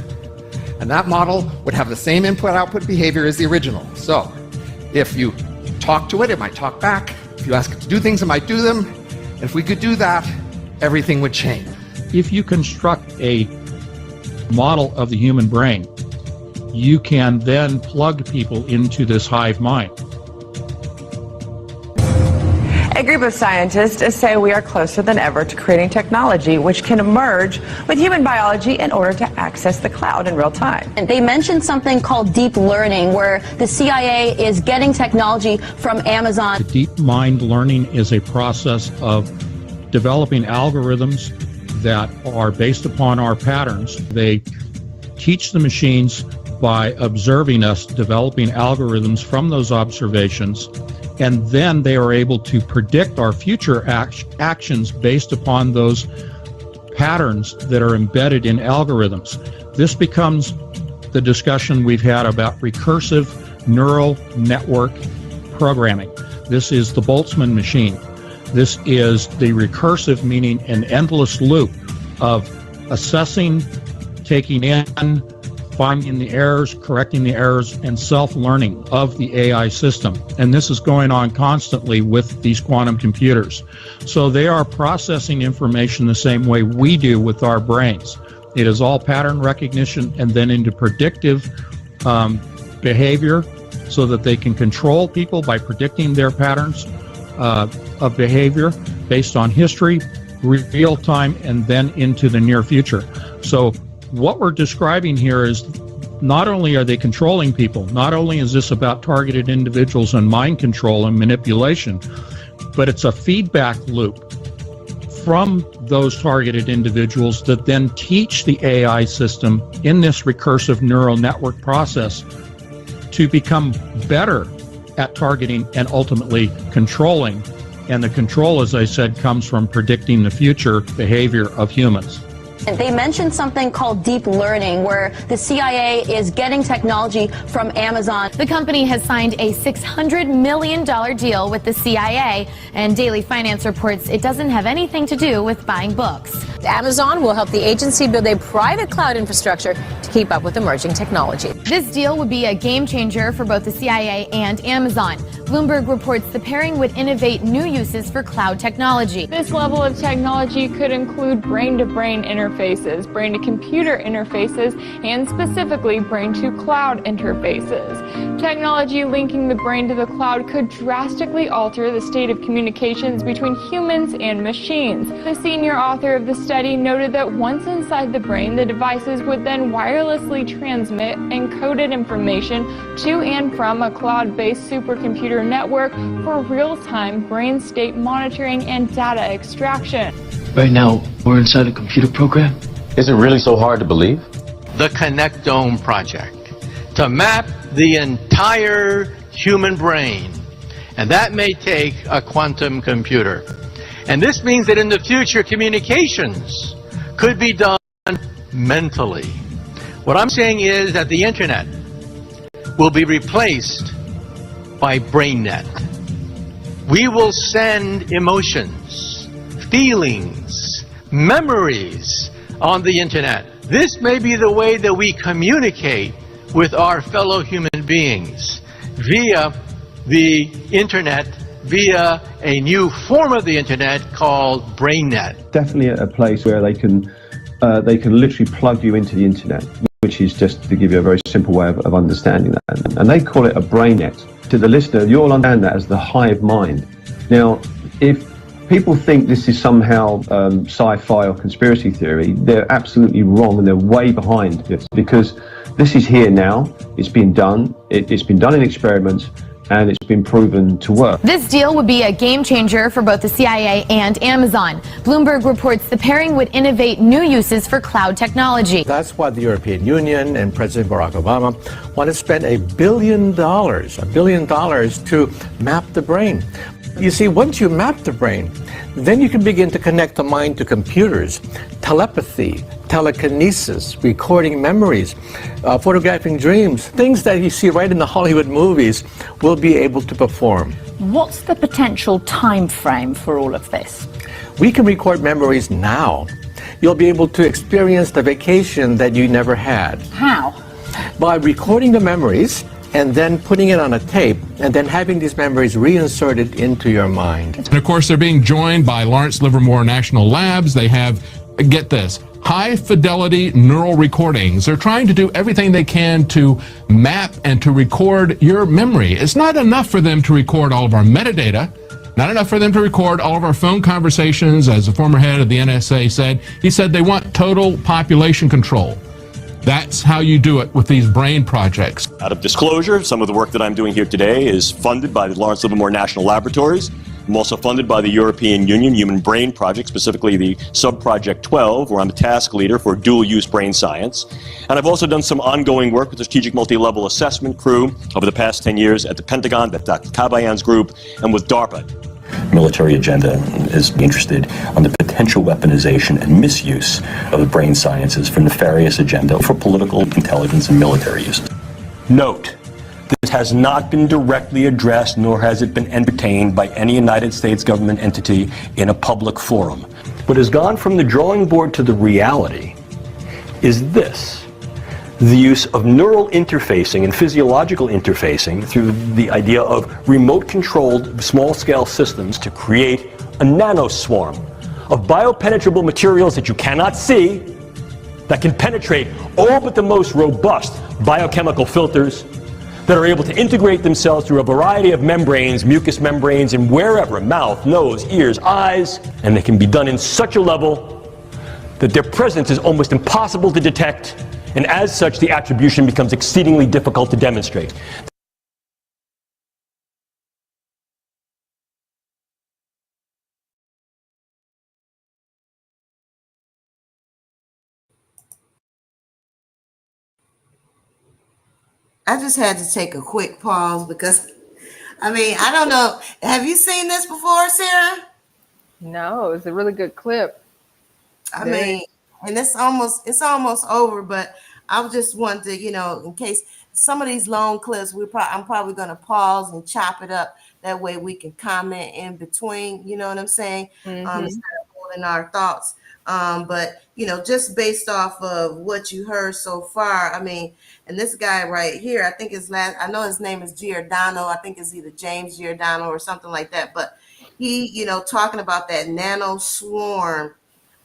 S20: and that model would have the same input-output behavior as the original. So if you talk to it, it might talk back. If you ask it to do things, it might do them. And if we could do that, everything would change.
S8: If you construct a model of the human brain, you can then plug people into this hive mind.
S21: A group of scientists say we are closer than ever to creating technology which can merge with human biology in order to access the cloud in real time.
S12: And they mentioned something called deep learning, where the CIA is getting technology from Amazon.
S8: The deep mind learning is a process of developing algorithms that are based upon our patterns. They teach the machines by observing us, developing algorithms from those observations, and then they are able to predict our future actions based upon those patterns that are embedded in algorithms. This becomes the discussion we've had about recursive neural network programming. This is the Boltzmann machine. This is the recursive, meaning an endless loop of assessing, taking in, finding the errors, correcting the errors, and self-learning of the AI system. And this is going on constantly with these quantum computers. So they are processing information the same way we do with our brains. It is all pattern recognition and then into predictive behavior so that they can control people by predicting their patterns of behavior based on history, real time, and then into the near future. So what we're describing here is not only are they controlling people, not only is this about targeted individuals and mind control and manipulation, but it's a feedback loop from those targeted individuals that then teach the AI system in this recursive neural network process to become better at targeting and ultimately controlling. And the control, as I said, comes from predicting the future behavior of humans.
S12: They mentioned something called deep learning, where the CIA is getting technology from Amazon.
S3: The company has signed a $600 million deal with the CIA, and Daily Finance reports it doesn't have anything to do with buying books.
S22: Amazon will help the agency build a private cloud infrastructure to keep up with emerging technology.
S3: This deal would be a game changer for both the CIA and Amazon. Bloomberg reports the pairing would innovate new uses for cloud technology.
S23: This level of technology could include brain-to-brain interfaces, brain-to-computer interfaces, and specifically brain-to-cloud interfaces. Technology linking the brain to the cloud could drastically alter the state of communications between humans and machines. The senior author of the study noted that once inside the brain, the devices would then wirelessly transmit encoded information to and from a cloud-based supercomputer network for real-time brain state monitoring and data extraction.
S10: Right now, we're inside a computer program.
S11: Is it really so hard to believe?
S24: The Connectome Project, to map the entire human brain. And that may take a quantum computer. And this means that in the future, communications could be done mentally. What I'm saying is that the internet will be replaced by BrainNet. We will send emotions, feelings, memories on the internet. This may be the way that we communicate with our fellow human beings via the internet, via a new form of the internet called BrainNet.
S18: Definitely a place where they can literally plug you into the internet, which is, just to give you a very simple way of understanding that. And they call it a BrainNet. To the listener, you'll understand that as the hive mind. Now, if people think this is somehow sci-fi or conspiracy theory, they're absolutely wrong, and they're way behind this, because this is here now. It's been done. It's been done in experiments, and it's been proven to work.
S3: This deal would be a game changer for both the CIA and Amazon. Bloomberg reports the pairing would innovate new uses for cloud technology.
S17: That's why the European Union and President Barack Obama want to spend $1 billion to map the brain. You see, once you map the brain, then you can begin to connect the mind to computers, telepathy, telekinesis, recording memories, photographing dreams, things that you see right in the Hollywood movies will be able to perform.
S25: What's the potential time frame for all of this?
S17: We can record memories now. You'll be able to experience the vacation that you never had.
S25: How?
S17: By recording the memories and then putting it on a tape, and then having these memories reinserted into your mind.
S4: And of course, they're being joined by Lawrence Livermore National Labs. They have, get this, high-fidelity neural recordings. They're trying to do everything they can to map and to record your memory. It's not enough for them to record all of our metadata, not enough for them to record all of our phone conversations. As the former head of the NSA said, he said they want total population control. That's how you do it with these brain projects.
S26: Out of disclosure, some of the work that I'm doing here today is funded by the Lawrence Livermore National Laboratories. I'm also funded by the European Union Human Brain Project, specifically the Sub-Project 12, where I'm a task leader for dual-use brain science. And I've also done some ongoing work with the Strategic Multi-Level Assessment crew over the past 10 years at the Pentagon, with Dr. Kabayan's group, and with DARPA.
S27: Military agenda is interested on the potential weaponization and misuse of the brain sciences for nefarious agenda for political, intelligence, and military uses.
S26: Note, this has not been directly addressed, nor has it been entertained by any United States government entity in a public forum. What has gone from the drawing board to the reality is this: the use of neural interfacing and physiological interfacing through the idea of remote-controlled small-scale systems to create a nanoswarm of biopenetrable materials that you cannot see, that can penetrate all but the most robust biochemical filters, that are able to integrate themselves through a variety of membranes, mucous membranes, and wherever, mouth, nose, ears, eyes, and they can be done in such a level that their presence is almost impossible to detect
S27: And as such, the attribution becomes exceedingly difficult to demonstrate.
S1: I just had to take a quick pause because, I mean, I don't know. Have you seen this before, Sarah?
S2: No, it's a really good clip.
S1: I mean, and it's almost over, but I just wanted to, in case some of these long clips, I'm probably going to pause and chop it up. That way we can comment in between. You know what I'm saying? Instead of holding our thoughts. But just based off of what you heard so far, I mean, and this guy right here, I think I know his name is Giordano. I think it's either James Giordano or something like that. But he, talking about that nano swarm.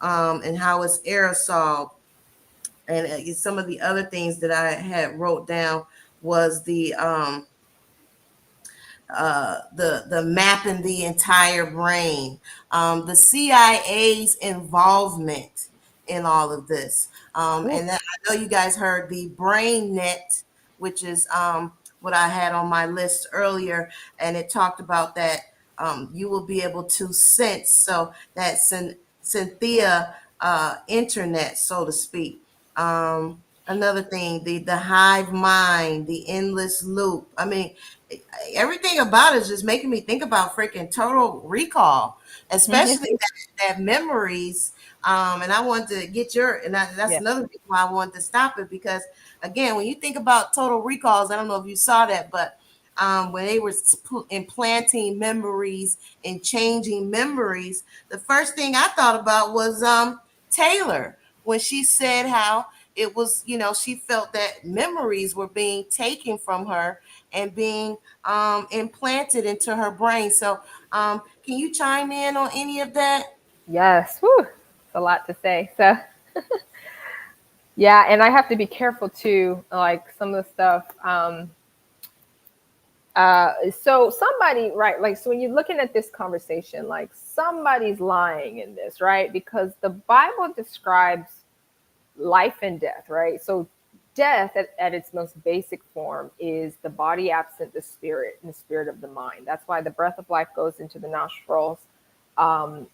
S1: And how it's aerosol, and some of the other things that I had wrote down was the mapping the entire brain, the CIA's involvement in all of this, and then I know you guys heard the brain net, which is what I had on my list earlier, and it talked about that you will be able to sense, so that Cynthia internet, so to speak. Another thing, the hive mind, the endless loop. I mean, everything about it is just making me think about freaking Total Recall, especially that memories. And I wanted to get that's another reason why I wanted to stop it, because again, when you think about Total Recalls, I don't know if you saw that, but when they were implanting memories and changing memories, the first thing I thought about was Taylor, when she said how it was, she felt that memories were being taken from her and being implanted into her brain. So can you chime in on any of that?
S2: Yes. Whew. It's a lot to say. So yeah, and I have to be careful too, like some of the stuff. So somebody, right, like, so when you're looking at this conversation, like somebody's lying in this, right? Because the Bible describes life and death, right? So death at its most basic form is the body absent the spirit, and the spirit of the mind. That's why the breath of life goes into the nostrils, and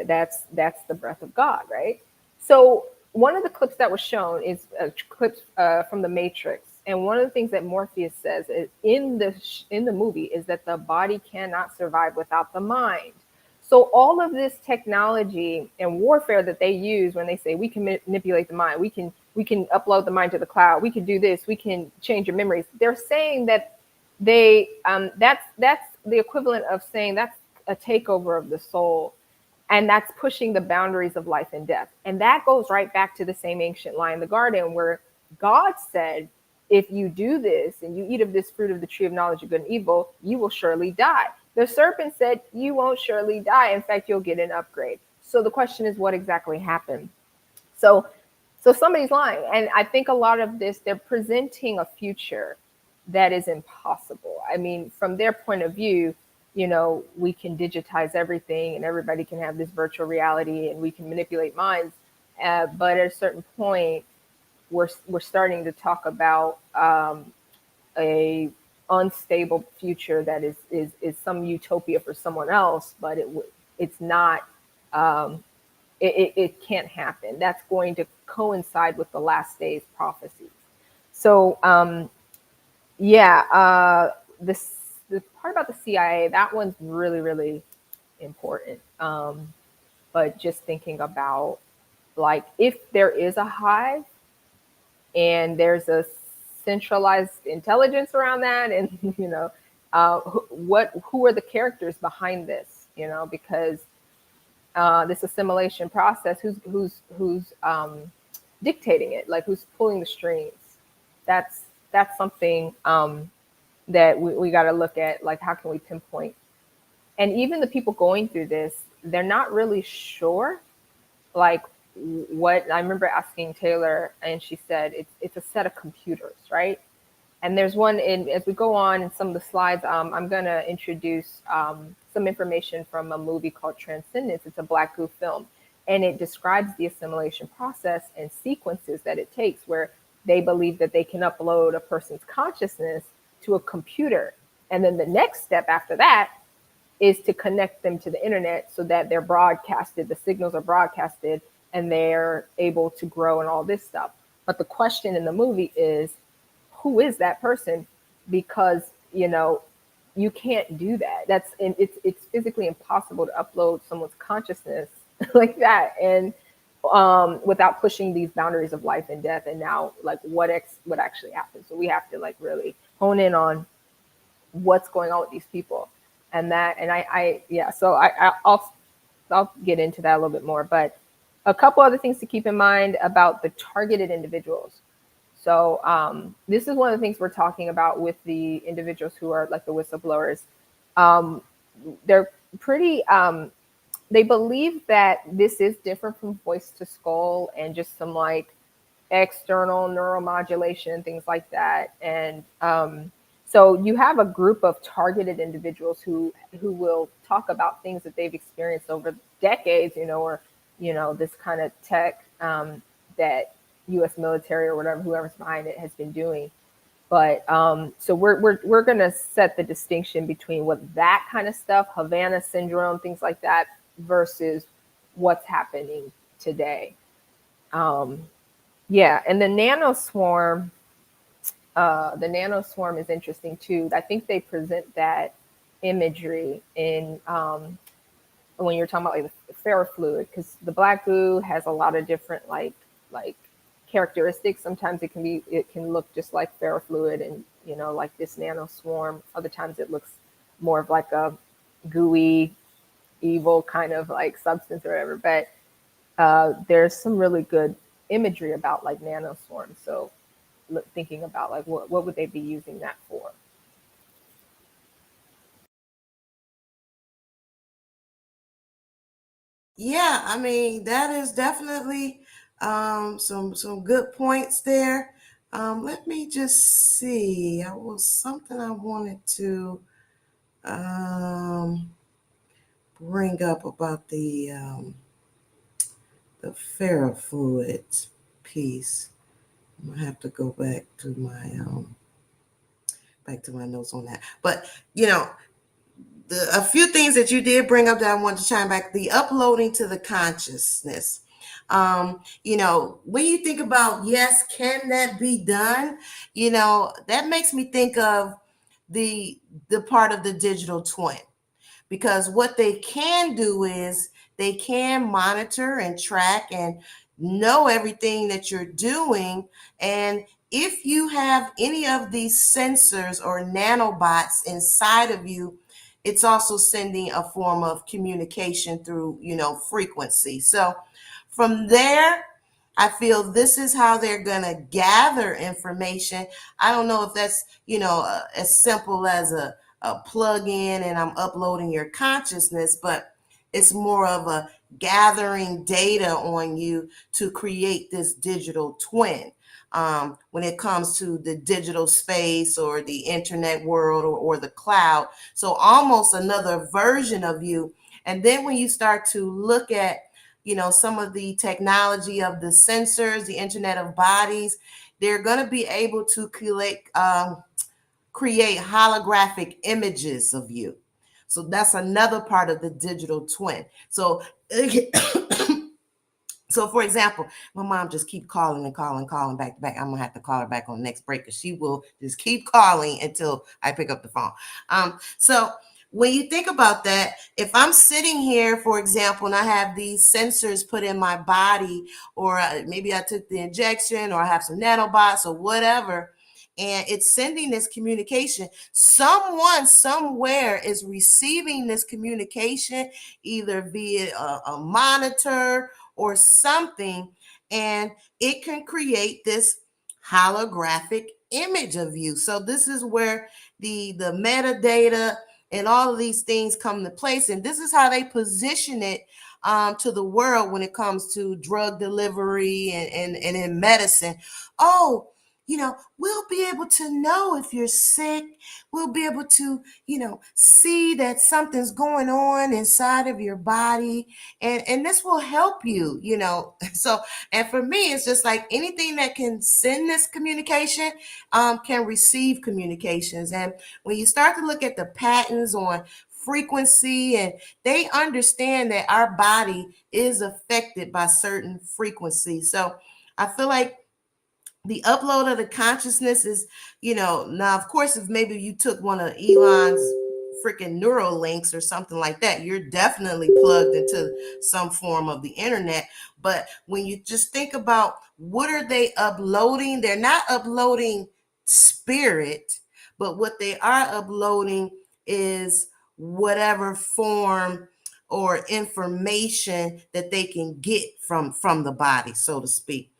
S2: that's the breath of God, right? So one of the clips that was shown is clips from the Matrix, and one of the things that Morpheus says is in the movie is that the body cannot survive without the mind. So all of this technology and warfare that they use when they say we can manipulate the mind, we can upload the mind to the cloud, we can do this, we can change your memories. They're saying that that's the equivalent of saying that's a takeover of the soul, and that's pushing the boundaries of life and death. And that goes right back to the same ancient lie in the garden where God said, if you do this and you eat of this fruit of the tree of knowledge of good and evil, you will surely die. The serpent said, you won't surely die. In fact, you'll get an upgrade. So the question is, what exactly happened? So somebody's lying. And I think a lot of this, they're presenting a future that is impossible. I mean, from their point of view, we can digitize everything and everybody can have this virtual reality and we can manipulate minds. But at a certain point, we're starting to talk about a unstable future that is some utopia for someone else, but it's not. It can't happen. That's going to coincide with the last days prophecies. So the part about the CIA, that one's really, really important. But just thinking about, like, if there is a hive and there's a centralized intelligence around that, and who are the characters behind this? Because this assimilation process, who's dictating it, like who's pulling the strings? That's something that we got to look at, like how can we pinpoint? And even the people going through this, they're not really sure, like what. I remember asking Taylor, and she said it's a set of computers, right? And there's one as we go on in some of the slides, I'm going to introduce some information from a movie called Transcendence. It's a Black GOO film. And it describes the assimilation process and sequences that it takes, where they believe that they can upload a person's consciousness to a computer. And then the next step after that is to connect them to the internet so that they're broadcasted, the signals are broadcasted, and they're able to grow and all this stuff. But the question in the movie is, who is that person? Because, you know, you can't do that. It's physically impossible to upload someone's consciousness like that, and without pushing these boundaries of life and death. And now, like, what actually happens? So we have to like really hone in on what's going on with these people, and I yeah. So I'll get into that a little bit more, but a couple other things to keep in mind about the targeted individuals. So this is one of the things we're talking about with the individuals who are like the whistleblowers. They're pretty, they believe that this is different from voice to skull and just some like external neuromodulation, things like that. And so you have a group of targeted individuals who will talk about things that they've experienced over decades, you know, or, you know, this kind of tech that U.S. military or whatever, whoever's behind it has been doing. But so we're going to set the distinction between what that kind of stuff, Havana syndrome, things like that, versus what's happening today. Yeah, and the nanoswarm is interesting too. I think they present that imagery in when you're talking about like the ferrofluid, because the black goo has a lot of different like characteristics. Sometimes it can look just like ferrofluid, and you know, like this nanoswarm. Other times it looks more of like a gooey, evil kind of like substance or whatever. But there's some really good imagery about like nanoswarms. So thinking about like what would they be using that for?
S1: Yeah, I mean, that is definitely some good points there. Let me just see. I was something I wanted to bring up about the ferrofluid piece. I'm gonna have to go back to my notes on that. But you know, a few things that you did bring up that I wanted to chime back, the uploading to the consciousness. You know, when you think about, yes, can that be done? You know, that makes me think of the part of the digital twin, because what they can do is they can monitor and track and know everything that you're doing. And if you have any of these sensors or nanobots inside of you, it's also sending a form of communication through, you know, frequency. So from there, I feel this is how they're going to gather information. I don't know if that's, you know, as simple as a plug in and I'm uploading your consciousness, but it's more of a gathering data on you to create this digital twin. When it comes to the digital space or the internet world or the cloud. So almost another version of you. And then when you start to look at, you know, some of the technology of the sensors, the Internet of Bodies, they're going to be able to create holographic images of you. So that's another part of the digital twin. So so for example, my mom just keep calling and calling back to back. I'm gonna have to call her back on the next break because she will just keep calling until I pick up the phone. So when you think about that, if I'm sitting here, for example, and I have these sensors put in my body, or maybe I took the injection, or I have some nanobots or whatever, and it's sending this communication, someone somewhere is receiving this communication, either via a monitor or something, and it can create this holographic image of you. So this is where the metadata and all of these things come to place, and this is how they position it to the world when it comes to drug delivery and in medicine. Oh, we'll be able to know if you're sick. We'll be able to, see that something's going on inside of your body. And this will help you, So, and for me, it's just like anything that can send this communication can receive communications. And when you start to look at the patterns on frequency, and they understand that our body is affected by certain frequencies. So I feel like the upload of the consciousness is, now of course, if maybe you took one of Elon's freaking neural links or something like that, you're definitely plugged into some form of the internet. But when you just think about what are they uploading, they're not uploading spirit, but what they are uploading is whatever form or information that they can get from the body, so to speak.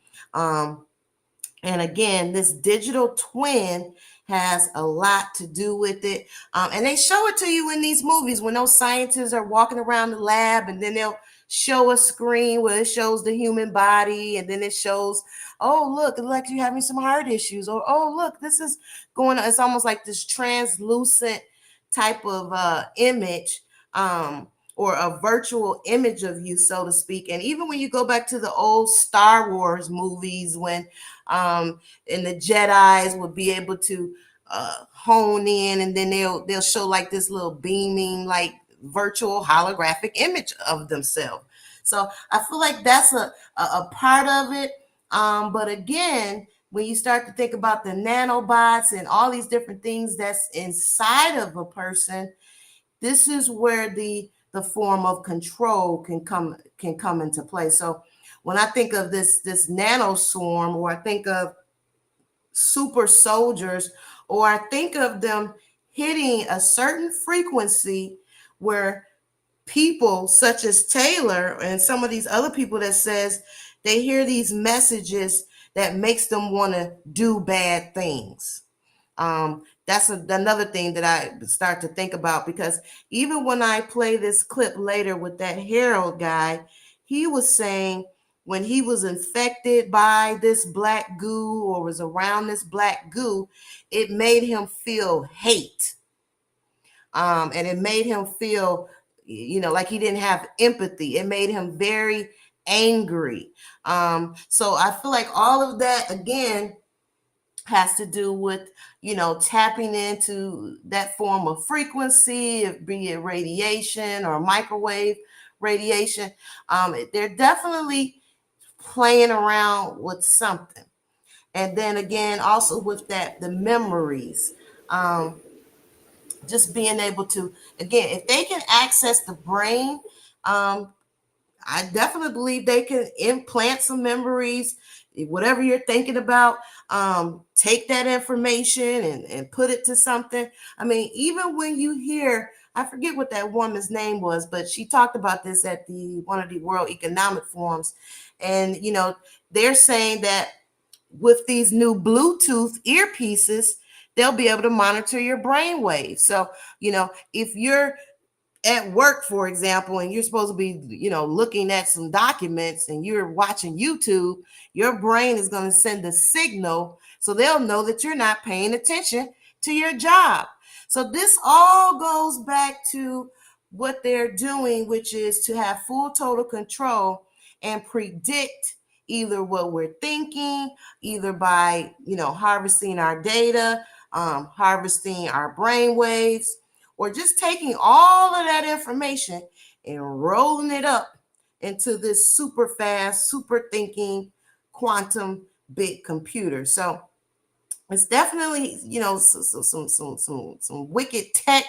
S1: And again, this digital twin has a lot to do with it. And they show it to you in these movies when those scientists are walking around the lab, and then they'll show a screen where it shows the human body, and then it shows, oh, look, it's like you're having some heart issues, or, oh, look, this is going on. It's almost like this translucent type of image. Or a virtual image of you, so to speak. And even when you go back to the old Star Wars movies, when and the Jedis would be able to hone in, and then they'll show like this little beaming, like virtual holographic image of themselves. So I feel like that's a part of it. But again, when you start to think about the nanobots and all these different things that's inside of a person, this is where the form of control can come into play. So when I think of this nano swarm, or I think of super soldiers, or I think of them hitting a certain frequency where people such as Taylor and some of these other people that says they hear these messages that makes them want to do bad things. That's another thing that I start to think about, because even when I play this clip later with that Harold guy, he was saying when he was infected by this black goo, or was around this black goo, it made him feel hate. And it made him feel, like he didn't have empathy. It made him very angry. So I feel like all of that, again, has to do with, tapping into that form of frequency, be it radiation or microwave radiation. They're definitely playing around with something. And then again, also with that, the memories, just being able to, again, if they can access the brain, I definitely believe they can implant some memories, whatever you're thinking about, take that information and put it to something. I mean, even when you hear, I forget what that woman's name was, but she talked about this at one of the World Economic Forums. And, they're saying that with these new Bluetooth earpieces, they'll be able to monitor your brain waves. So, if you're at work, for example, and you're supposed to be, looking at some documents and you're watching YouTube, your brain is going to send a signal so they'll know that you're not paying attention to your job. So this all goes back to what they're doing, which is to have full total control and predict either what we're thinking, either by, harvesting our data, harvesting our brain waves, or just taking all of that information and rolling it up into this super fast, super thinking quantum bit computer. So it's definitely, some wicked tech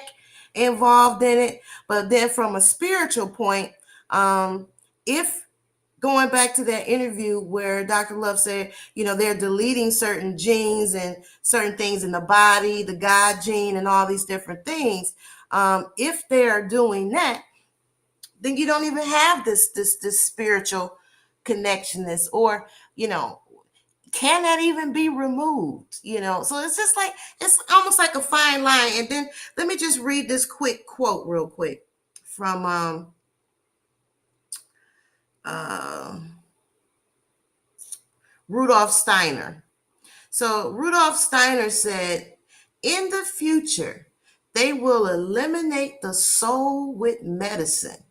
S1: involved in it. But then from a spiritual point, if going back to that interview where Dr. Love said, they're deleting certain genes and certain things in the body, the God gene and all these different things. If they're doing that, then you don't even have this spiritual connectionness, or, can that even be removed? So it's just like, it's almost like a fine line. And then let me just read this quick quote real quick from Rudolf Steiner. So Rudolf Steiner said, in the future, they will eliminate the soul with medicine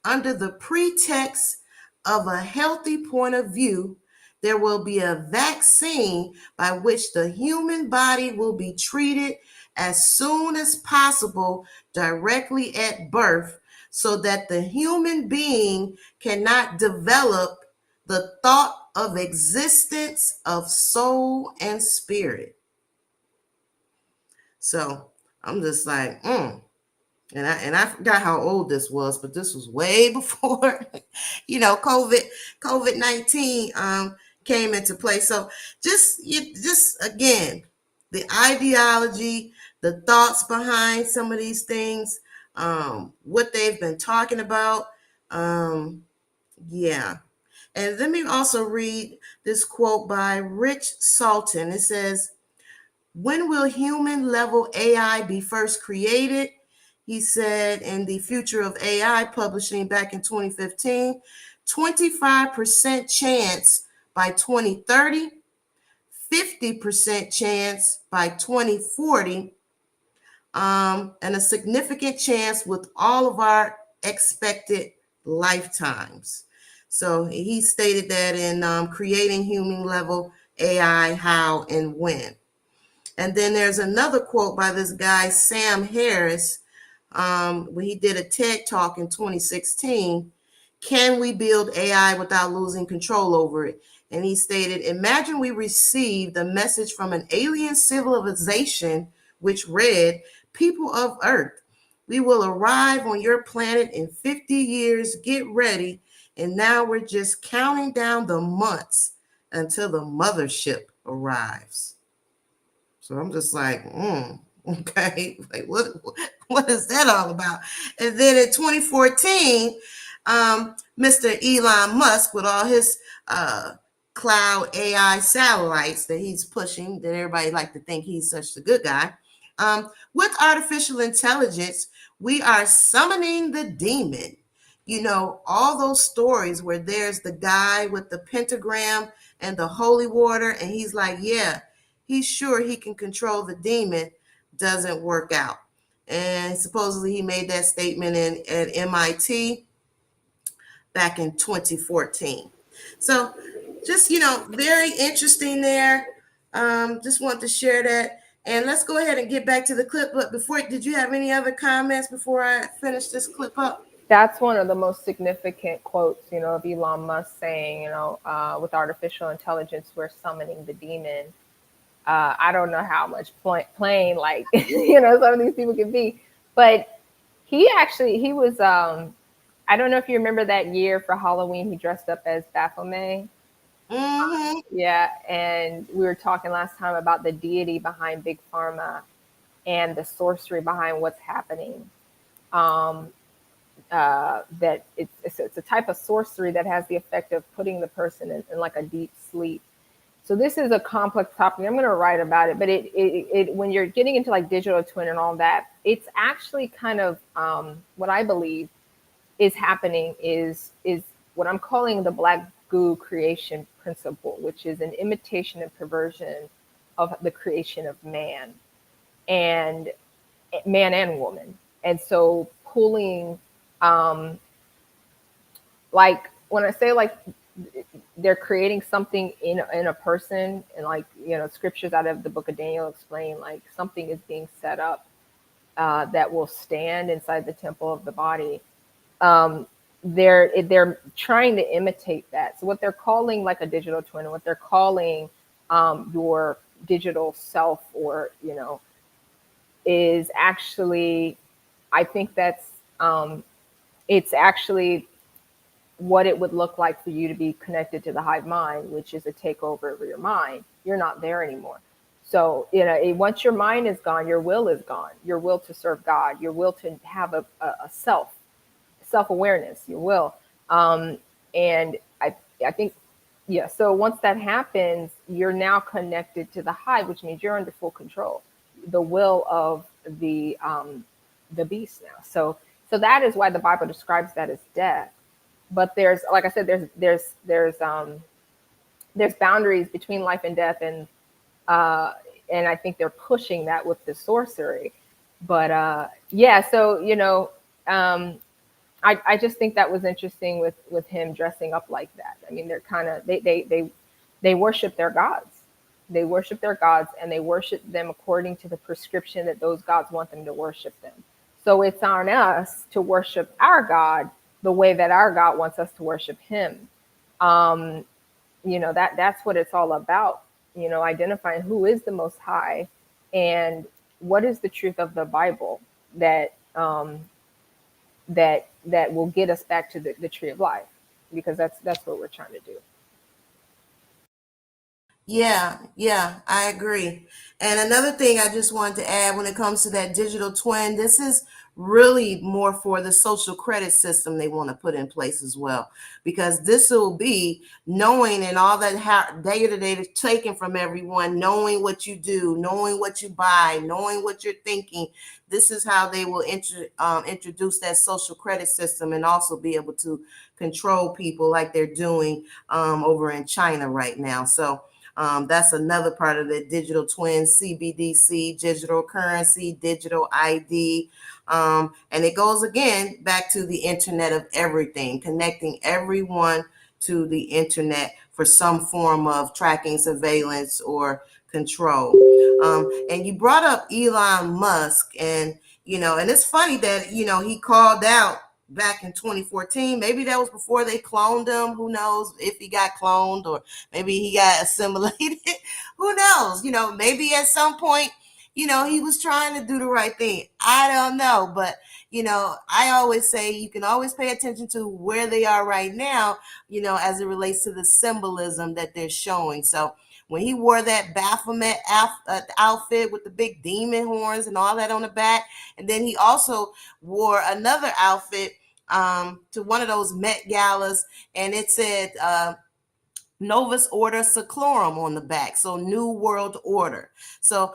S1: under the pretext of a healthy point of view. There will be a vaccine by which the human body will be treated as soon as possible directly at birth, so that the human being cannot develop the thought of existence of soul and spirit. So I'm just like, And I forgot how old this was, but this was way before, COVID-19 came into play. So just again, the ideology, the thoughts behind some of these things, what they've been talking about. Yeah. And let me also read this quote by Rich Salton. It says, when will human level AI be first created? He said in The Future of AI, publishing back in 2015, 25% chance by 2030, 50% chance by 2040, and a significant chance with all of our expected lifetimes. So he stated that in Creating Human Level AI, How and When. And then there's another quote by this guy, Sam Harris, when he did a TED Talk in 2016. Can we build AI without losing control over it? And he stated, imagine we received a message from an alien civilization which read, people of Earth, we will arrive on your planet in 50 years, get ready. And now we're just counting down the months until the mothership arrives. So I'm just like, okay, like what is that all about? And then in 2014, Mr. Elon Musk, with all his cloud AI satellites that he's pushing, that everybody like to think he's such a good guy. With artificial intelligence, we are summoning the demon. All those stories where there's the guy with the pentagram and the holy water, and he's like, yeah, he's sure he can control the demon, doesn't work out. And supposedly he made that statement at MIT back in 2014. So just, very interesting there. Just wanted to share that. And let's go ahead and get back to the clip. But did you have any other comments before I finish this clip up?
S2: That's one of the most significant quotes, of Elon Musk saying, with artificial intelligence, we're summoning the demon. I don't know how much plain, like, some of these people can be, but he was, I don't know if you remember that year for Halloween, he dressed up as Baphomet.
S1: Mm-hmm.
S2: Yeah. And we were talking last time about the deity behind Big Pharma and the sorcery behind what's happening. That it's a type of sorcery that has the effect of putting the person in like a deep sleep. So this is a complex topic. I'm going to write about it, but it when you're getting into like digital twin and all that, it's actually kind of what I believe is happening is what I'm calling the black goo creation principle, which is an imitation and perversion of the creation of man and woman. And so pulling, like when I say like they're creating something in a person, and like, scriptures out of the book of Daniel explain like something is being set up that will stand inside the temple of the body. They're trying to imitate that. So what they're calling like a digital twin, and what they're calling your digital self, or is actually, I think that's it's actually what it would look like for you to be connected to the hive mind, which is a takeover of your mind. You're not there anymore. So, once your mind is gone, your will is gone. Your will to serve God, your will to have a self-awareness, your will. And I think, yeah, so once that happens, you're now connected to the hive, which means you're under full control, the will of the beast now. So that is why the Bible describes that as death. But there's, like I said, there's boundaries between life and death, and And I think they're pushing that with the sorcery. But yeah, so I just think that was interesting with him dressing up like that. I mean, they're kind of they worship their gods. They worship their gods, and they worship them according to the prescription that those gods want them to worship them. So it's on us to worship our God the way that our God wants us to worship Him. Um, that's what it's all about. Identifying who is the Most High, and what is the truth of the Bible that that will get us back to the tree of life, because that's what we're trying to do.
S1: Yeah, I agree. And another thing I just wanted to add when it comes to that digital twin, this is really more for the social credit system they want to put in place as well, because this will be knowing and all that data they're taking from everyone, knowing what you do, knowing what you buy, knowing what you're thinking. This is how they will introduce that social credit system and also be able to control people like they're doing over in China right now. So that's another part of the digital twin, CBDC, digital currency, digital ID. And it goes again back to the Internet of Everything, connecting everyone to the Internet for some form of tracking, surveillance, or control. And you brought up Elon Musk, and and it's funny that he called out back in 2014. Maybe that was before they cloned him. Who knows if he got cloned, or maybe he got assimilated. Who knows? Maybe at some point, he was trying to do the right thing. I don't know. But, I always say you can always pay attention to where they are right now, as it relates to the symbolism that they're showing. So when he wore that Baphomet outfit with the big demon horns and all that on the back, and then he also wore another outfit to one of those Met Galas, and it said Novus Order Seclorum on the back. So New World Order. So,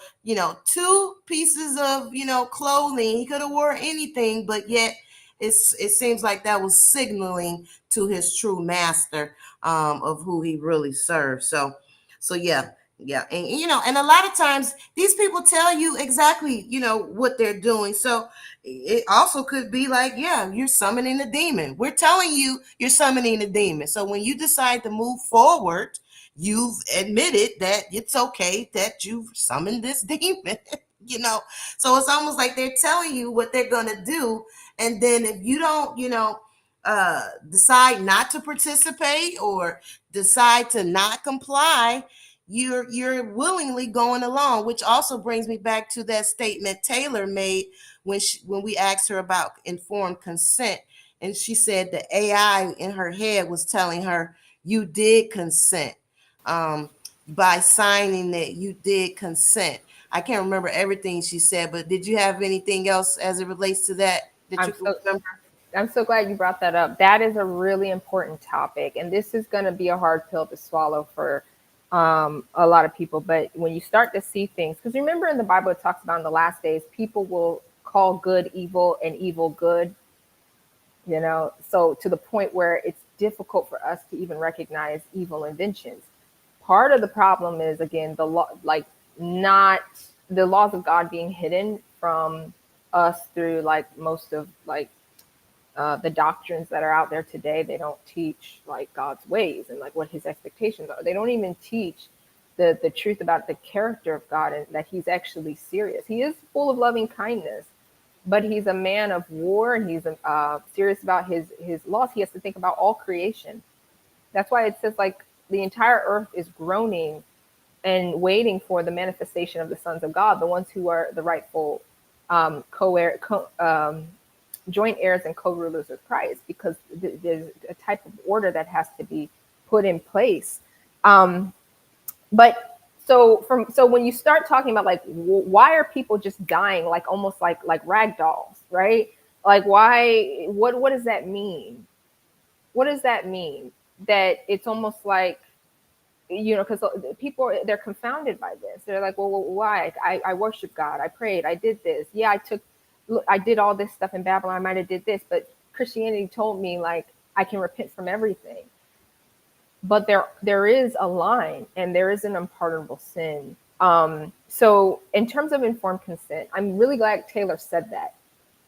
S1: two pieces of, clothing. He could have wore anything, but yet it seems like that was signaling to his true master of who he really serves. So yeah. Yeah. And a lot of times these people tell you exactly, what they're doing. So it also could be like, yeah, you're summoning a demon. We're telling you you're summoning a demon. So when you decide to move forward, you've admitted that it's okay that you've summoned this demon, So it's almost like they're telling you what they're going to do. And then if you don't, decide not to participate or decide to not comply, you're willingly going along, which also brings me back to that statement Taylor made when we asked her about informed consent, and she said the AI in her head was telling her you did consent by signing that you did consent. I can't remember everything she said, but did you have anything else as it relates to that you can remember?
S2: I'm so glad you brought that up. That is a really important topic, and this is going to be a hard pill to swallow for a lot of people. But when you start to see things, because remember in the Bible it talks about in the last days, people will call good evil and evil good, so to the point where it's difficult for us to even recognize evil inventions. Part of the problem is, again, the law, like not the laws of God being hidden from us through like most of like the doctrines that are out there today. They don't teach like God's ways and like what his expectations are. They don't even teach the truth about the character of God, and that he's actually serious. He is full of loving kindness, but he's a man of war, and he's serious about his laws. He has to think about all creation. That's why it says like the entire earth is groaning and waiting for the manifestation of the sons of God, the ones who are the rightful joint heirs and co-rulers with Christ, because there's a type of order that has to be put in place. But so when you start talking about like why are people just dying like almost like rag dolls, right? Like why? What does that mean? What does that mean? That it's almost like, because people, they're confounded by this. They're like, well, why? I worship God. I prayed. I did this. Yeah, I did all this stuff in Babylon. I might have did this, but Christianity told me like I can repent from everything. But there is a line, and there is an unpardonable sin So in terms of informed consent, I'm really glad Taylor said that.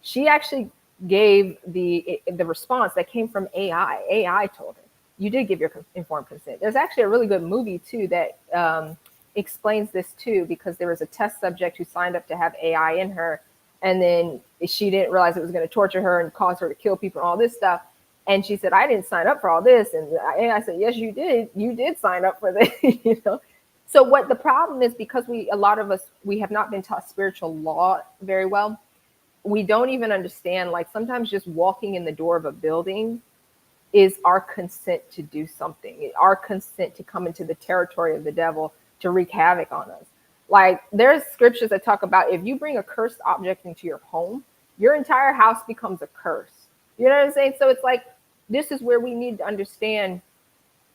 S2: She actually gave the response that came from AI. AI told her, you did give your informed consent. There's actually a really good movie too that explains this too, because there was a test subject who signed up to have AI in her, and then she didn't realize it was going to torture her and cause her to kill people and all this stuff. And she said, I didn't sign up for all this. And AI said, yes, you did. You did sign up for this. You know. So what the problem is, because a lot of us, we have not been taught spiritual law very well. We don't even understand, like sometimes just walking in the door of a building is our consent to do something, our consent to come into the territory of the devil to wreak havoc on us. Like there's scriptures that talk about if you bring a cursed object into your home, your entire house becomes a curse. You know what I'm saying? So it's like, this is where we need to understand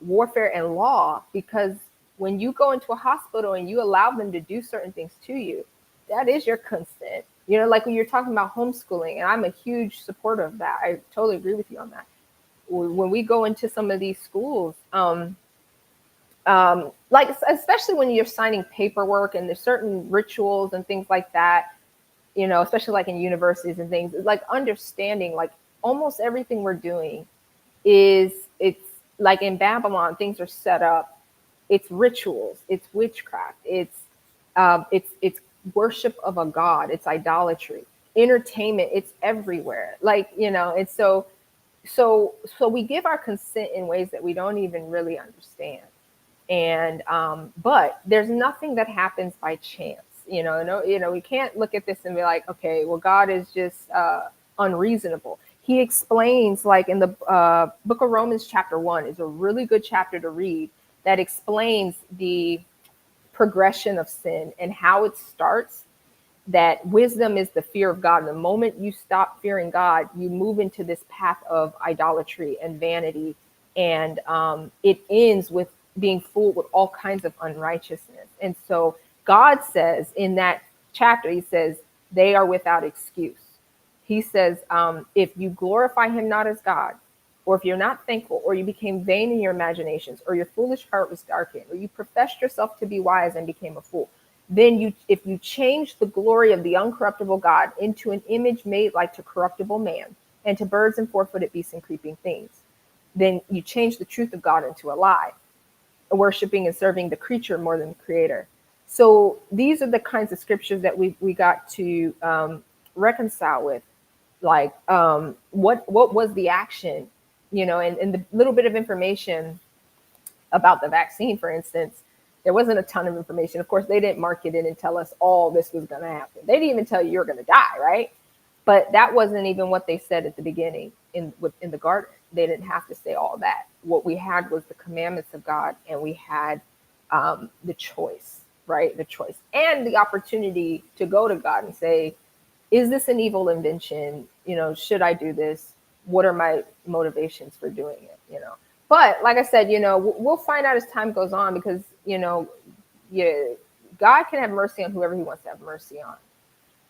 S2: warfare and law, because when you go into a hospital and you allow them to do certain things to you, that is your consent. You know, like when you're talking about homeschooling, and I'm a huge supporter of that. I totally agree with you on that. When we go into some of these schools, like especially when you're signing paperwork and there's certain rituals and things like that, you know, especially like in universities and things, like understanding like almost everything we're doing it's like in Babylon, things are set up. It's rituals, it's witchcraft, it's worship of a god, it's idolatry, entertainment, it's everywhere. Like, you know, and so we give our consent in ways that we don't even really understand. And but there's nothing that happens by chance. We can't look at this and be like, okay, well, God is just unreasonable. He explains, like in the book of Romans chapter 1 is a really good chapter to read, that explains the progression of sin and how it starts. That wisdom is the fear of God. The moment you stop fearing God, you move into this path of idolatry and vanity, and it ends with being fooled with all kinds of unrighteousness. And so God says in that chapter, he says, they are without excuse. He says, if you glorify him not as God, or if you're not thankful, or you became vain in your imaginations, or your foolish heart was darkened, or you professed yourself to be wise and became a fool, then if you change the glory of the uncorruptible God into an image made like to corruptible man, and to birds and four-footed beasts and creeping things, then you change the truth of God into a lie, worshiping and serving the creature more than the creator. So these are the kinds of scriptures that we got to reconcile with. Like what was the action, and the little bit of information about the vaccine, for instance. There wasn't a ton of information. Of course, they didn't market it and tell us all this was going to happen. They didn't even tell you you're going to die, right? But that wasn't even what they said at the beginning in the garden. They didn't have to say all that. What we had was the commandments of God, and we had the choice, right? The choice and the opportunity to go to God and say, is this an evil invention? Should I do this? What are my motivations for doing it? But like I said, we'll find out as time goes on, because, God can have mercy on whoever he wants to have mercy on.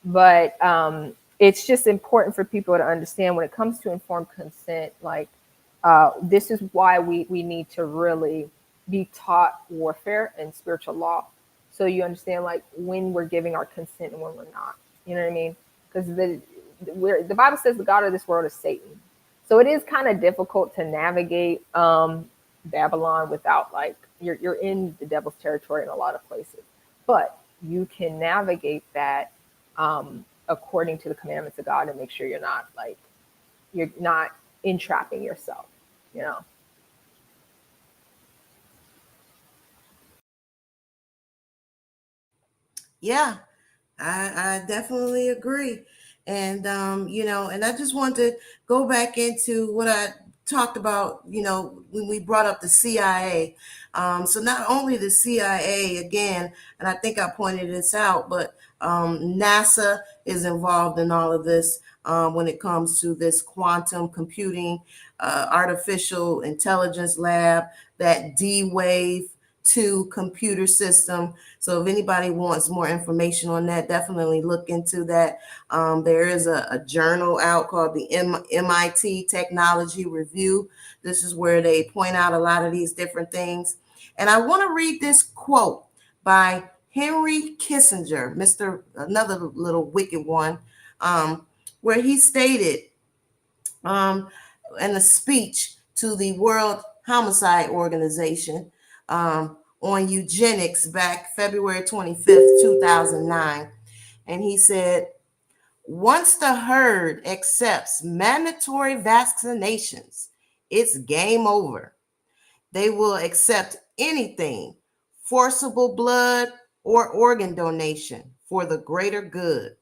S2: But it's just important for people to understand when it comes to informed consent, like this is why we need to really be taught warfare and spiritual law. So you understand, like, when we're giving our consent and when we're not. You know what I mean? Because the Bible says the God of this world is Satan. So it is kind of difficult to navigate Babylon without, like, you're in the devil's territory in a lot of places. But you can navigate that according to the commandments of God, and make sure you're not entrapping yourself,
S1: Yeah, I definitely agree. And, and I just want to go back into what I talked about, when we brought up the CIA. So not only the CIA, again, and I think I pointed this out, but NASA is involved in all of this when it comes to this quantum computing, artificial intelligence lab, that D-Wave 2 computer system. So if anybody wants more information on that, definitely look into that. There is a journal out called the MIT Technology Review. This is where they point out a lot of these different things. And I want to read this quote by Henry Kissinger, another little wicked one, where he stated in a speech to the World Homicide Organization on eugenics back February 25th, 2009. And he said, once the herd accepts mandatory vaccinations, it's game over. They will accept anything, forcible blood or organ donation for the greater good.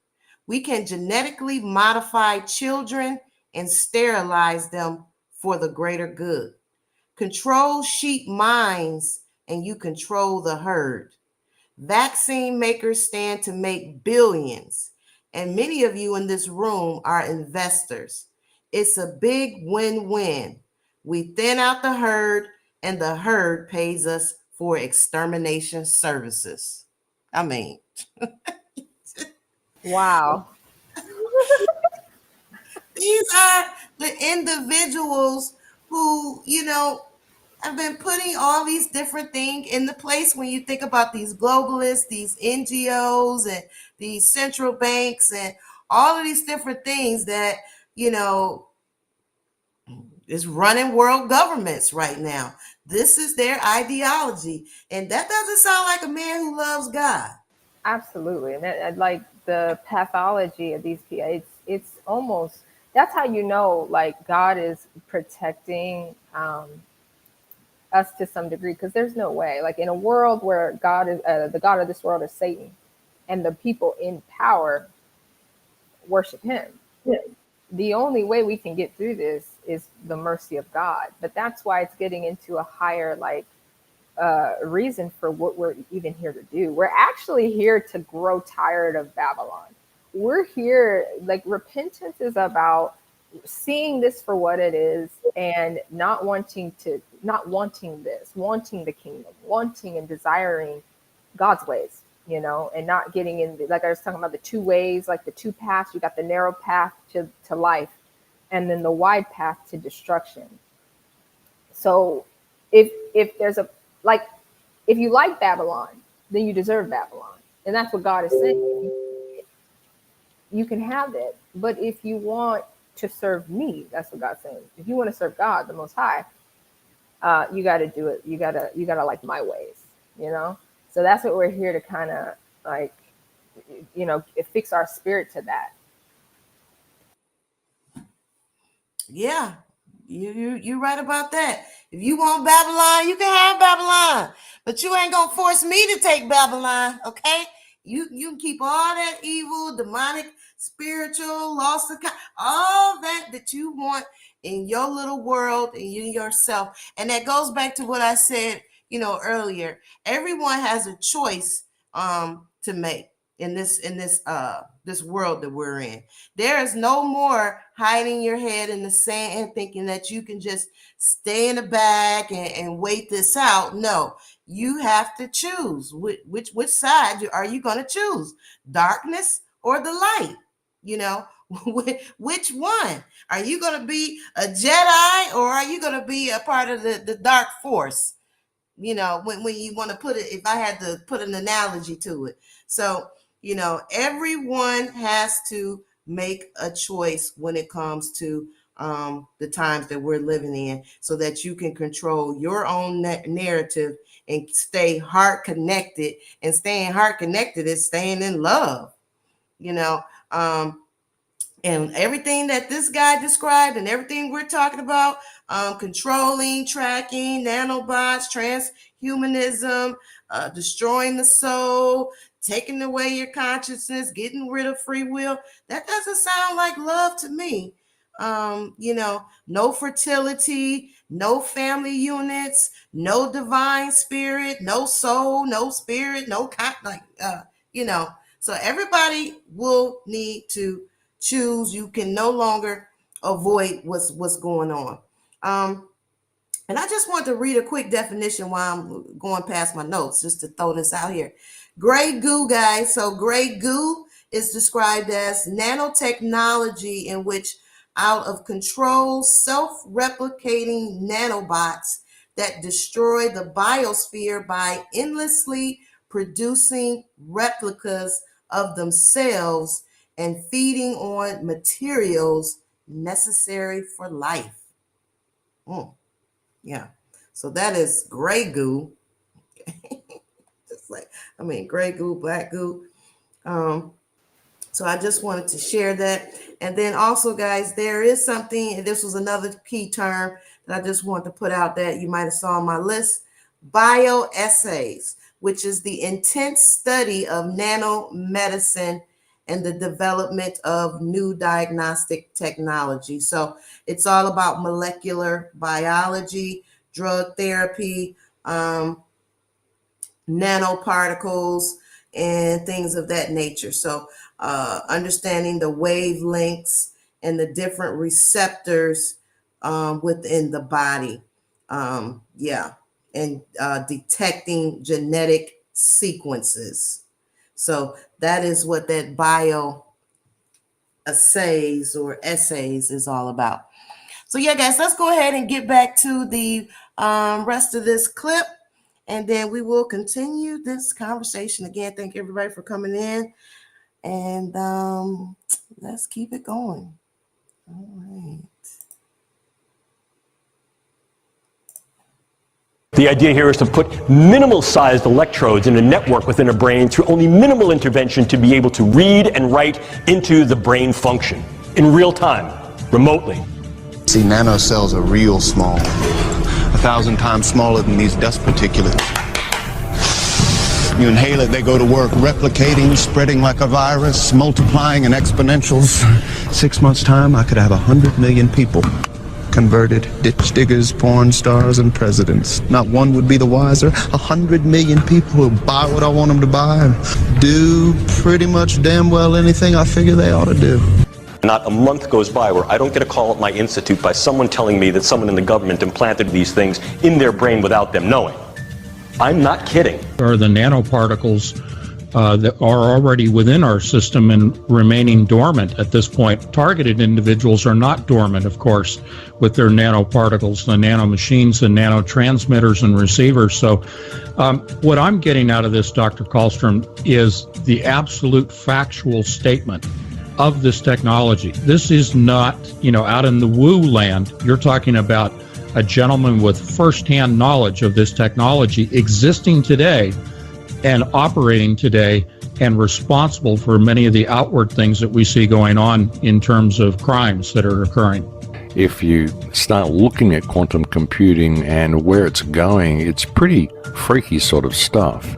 S1: We can genetically modify children and sterilize them for the greater good. Control sheep minds and you control the herd. Vaccine makers stand to make billions, and many of you in this room are investors. It's a big win-win. We thin out the herd, and the herd pays us for extermination services. I mean,
S2: Wow.
S1: These are the individuals who, have been putting all these different things in the place when you think about these globalists, these NGOs, and these central banks, and all of these different things that, is running world governments right now. This is their ideology. And that doesn't sound like a man who loves God.
S2: Absolutely. And like the pathology of these people, it's almost, that's how you know, like, God is protecting us to some degree, because there's no way, like, in a world where God is the God of this world is Satan, and the people in power worship him. The only way we can get through this is the mercy of God. But that's why it's getting into a higher, like, reason for what we're even here to do. We're actually here to grow tired of Babylon. We're here, like, repentance is about seeing this for what it is and not wanting this, wanting the kingdom, wanting and desiring God's ways, and not getting in, like I was talking about, the two ways, like the two paths. You got the narrow path to life, and then the wide path to destruction. So if there's if you like Babylon, then you deserve Babylon. And that's what God is saying. You can have it. But if you want to serve me, that's what God's saying. If you want to serve God, the Most High, you got to do it. You got to like my ways, So that's what we're here to kind of, like, fix our spirit to that.
S1: Yeah, you're right about that. If you want Babylon, you can have Babylon, but you ain't gonna force me to take Babylon, okay? You can keep all that evil, demonic, spiritual, lost account, all that you want in your little world and you yourself. And that goes back to what I said, earlier. Everyone has a choice to make in this world that we're in. There is no more hiding your head in the sand and thinking that you can just stay in the back and wait this out. No, you have to choose which side are you going to choose, darkness or the light? Which one? Are you going to be a Jedi, or are you going to be a part of the dark force? When you want to put it, if I had to put an analogy to it. So, everyone has to make a choice when it comes to the times that we're living in, so that you can control your own narrative and stay heart connected. And staying heart connected is staying in love, and everything that this guy described and everything we're talking about, controlling, tracking, nanobots, transhumanism, destroying the soul, taking away your consciousness, getting rid of free will, that doesn't sound like love to me. No fertility, no family units, no divine spirit, no soul, no spirit, no so everybody will need to choose. You can no longer avoid what's going on. And I just want to read a quick definition while I'm going past my notes, just to throw this out here. Grey goo, guys. So grey goo is described as nanotechnology in which out of control, self-replicating nanobots that destroy the biosphere by endlessly producing replicas of themselves and feeding on materials necessary for life. Yeah. So that is gray goo. Just like, gray goo, black goo. So I just wanted to share that. And then also, guys, there is something, and this was another key term that I just wanted to put out that you might have saw on my list, bioassays, which is the intense study of nanomedicine and the development of new diagnostic technology. So it's all about molecular biology, drug therapy, nanoparticles, and things of that nature. So understanding the wavelengths and the different receptors within the body. And detecting genetic sequences. So that is what that bioassays or essays is all about. So yeah, guys, let's go ahead and get back to the rest of this clip, and then we will continue this conversation. Again, thank everybody for coming in, and let's keep it going. All right.
S27: The idea here is to put minimal-sized electrodes in a network within a brain through only minimal intervention to be able to read and write into the brain function in real time, remotely.
S5: See, nanocells are real small, 1,000 times smaller than these dust particulates. You inhale it, they go to work, replicating, spreading like a virus, multiplying in exponentials. 6 months' time, I could have 100 million people. Converted, ditch diggers, porn stars, and presidents. Not one would be the wiser. 100 million people will buy what I want them to buy and do pretty much damn well anything I figure they ought to do.
S27: Not a month goes by where I don't get a call at my institute by someone telling me that someone in the government implanted these things in their brain without them knowing. I'm not kidding.
S8: Are the nanoparticles that are already within our system and remaining dormant at this point. Targeted individuals are not dormant, of course, with their nanoparticles, the nanomachines, the nanotransmitters and receivers. So what I'm getting out of this, Dr. Kallstrom, is the absolute factual statement of this technology. This is not, out in the woo land. You're talking about a gentleman with firsthand knowledge of this technology existing today and operating today and responsible for many of the outward things that we see going on in terms of crimes that are occurring.
S6: If you start looking at quantum computing and where it's going, it's pretty freaky sort of stuff.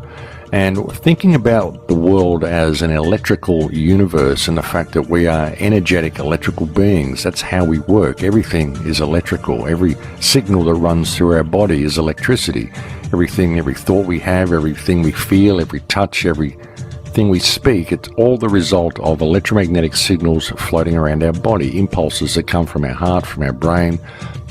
S6: And thinking about the world as an electrical universe and the fact that we are energetic electrical beings, that's how we work. Everything is electrical. Every signal that runs through our body is electricity. Everything, every thought we have, everything we feel, every touch, everything we speak, it's all the result of electromagnetic signals floating around our body, impulses that come from our heart, from our brain,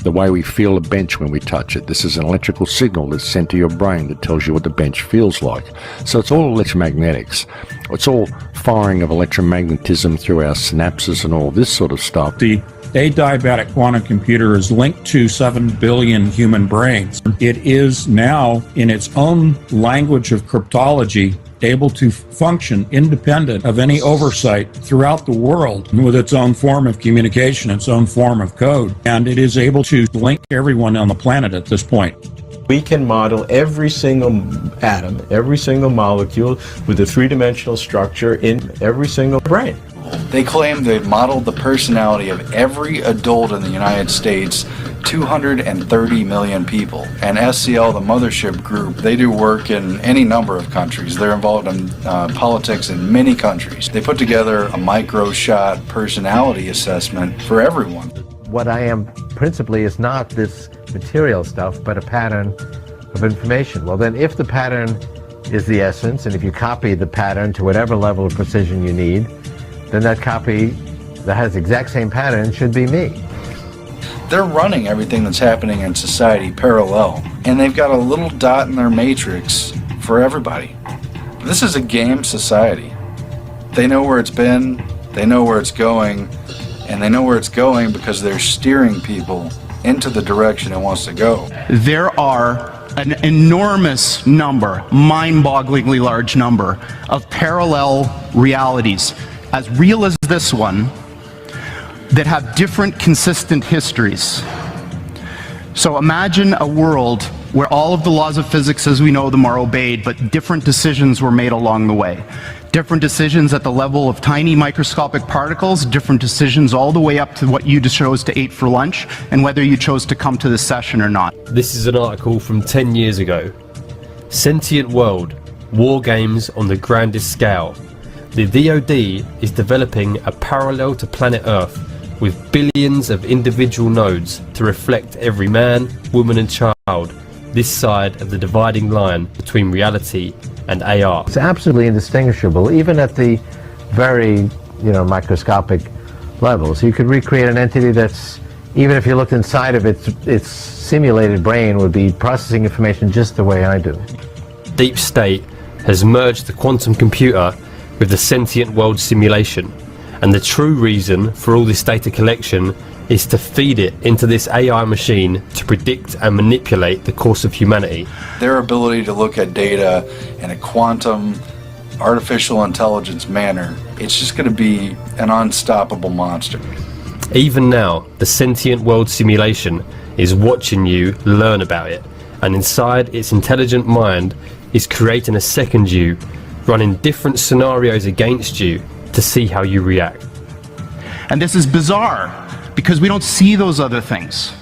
S6: the way we feel a bench when we touch it. This is an electrical signal that's sent to your brain that tells you what the bench feels like. So it's all electromagnetics. It's all firing of electromagnetism through our synapses and all this sort of stuff.
S8: The adiabatic quantum computer is linked to 7 billion human brains. It is now, in its own language of cryptology, able to function independent of any oversight throughout the world with its own form of communication, its own form of code. And it is able to link everyone on the planet at this point.
S7: We can model every single atom, every single molecule with a three-dimensional structure in every single brain.
S9: They claim they've modeled the personality of every adult in the United States, 230 million people. And SCL, the mothership group, they do work in any number of countries. They're involved in politics in many countries. They put together a micro-shot personality assessment for everyone.
S17: What I am principally is not this material stuff, but a pattern of information. Well, then if the pattern is the essence, and if you copy the pattern to whatever level of precision you need, then that copy that has the exact same pattern should be me.
S9: They're running everything that's happening in society parallel, and they've got a little dot in their matrix for everybody. This is a game society. They know where it's been, they know where it's going, and they know where it's going because they're steering people into the direction it wants to go.
S13: There are an enormous number, mind-bogglingly large number, of parallel realities, as real as this one, that have different consistent histories. So imagine a world where all of the laws of physics as we know them are obeyed, but different decisions were made along the way. Different decisions at the level of tiny microscopic particles, different decisions all the way up to what you chose to eat for lunch, and whether you chose to come to this session or not.
S14: This is an article from 10 years ago. Sentient World, War Games on the Grandest Scale. The DoD is developing a parallel to planet Earth with billions of individual nodes to reflect every man, woman and child this side of the dividing line between reality and AR.
S17: It's absolutely indistinguishable, even at the very, microscopic level. So you could recreate an entity that's, even if you looked inside of its simulated brain, would be processing information just the way I do.
S14: Deep State has merged the quantum computer with the sentient world simulation, and the true reason for all this data collection is to feed it into this AI machine to predict and manipulate the course of humanity.
S9: Their ability to look at data in a quantum, artificial intelligence manner, it's just going to be an unstoppable monster.
S14: Even now, the sentient world simulation is watching you learn about it, and inside its intelligent mind is creating a second you, running different scenarios against you to see how you react.
S13: And this is bizarre, because we don't see those other things.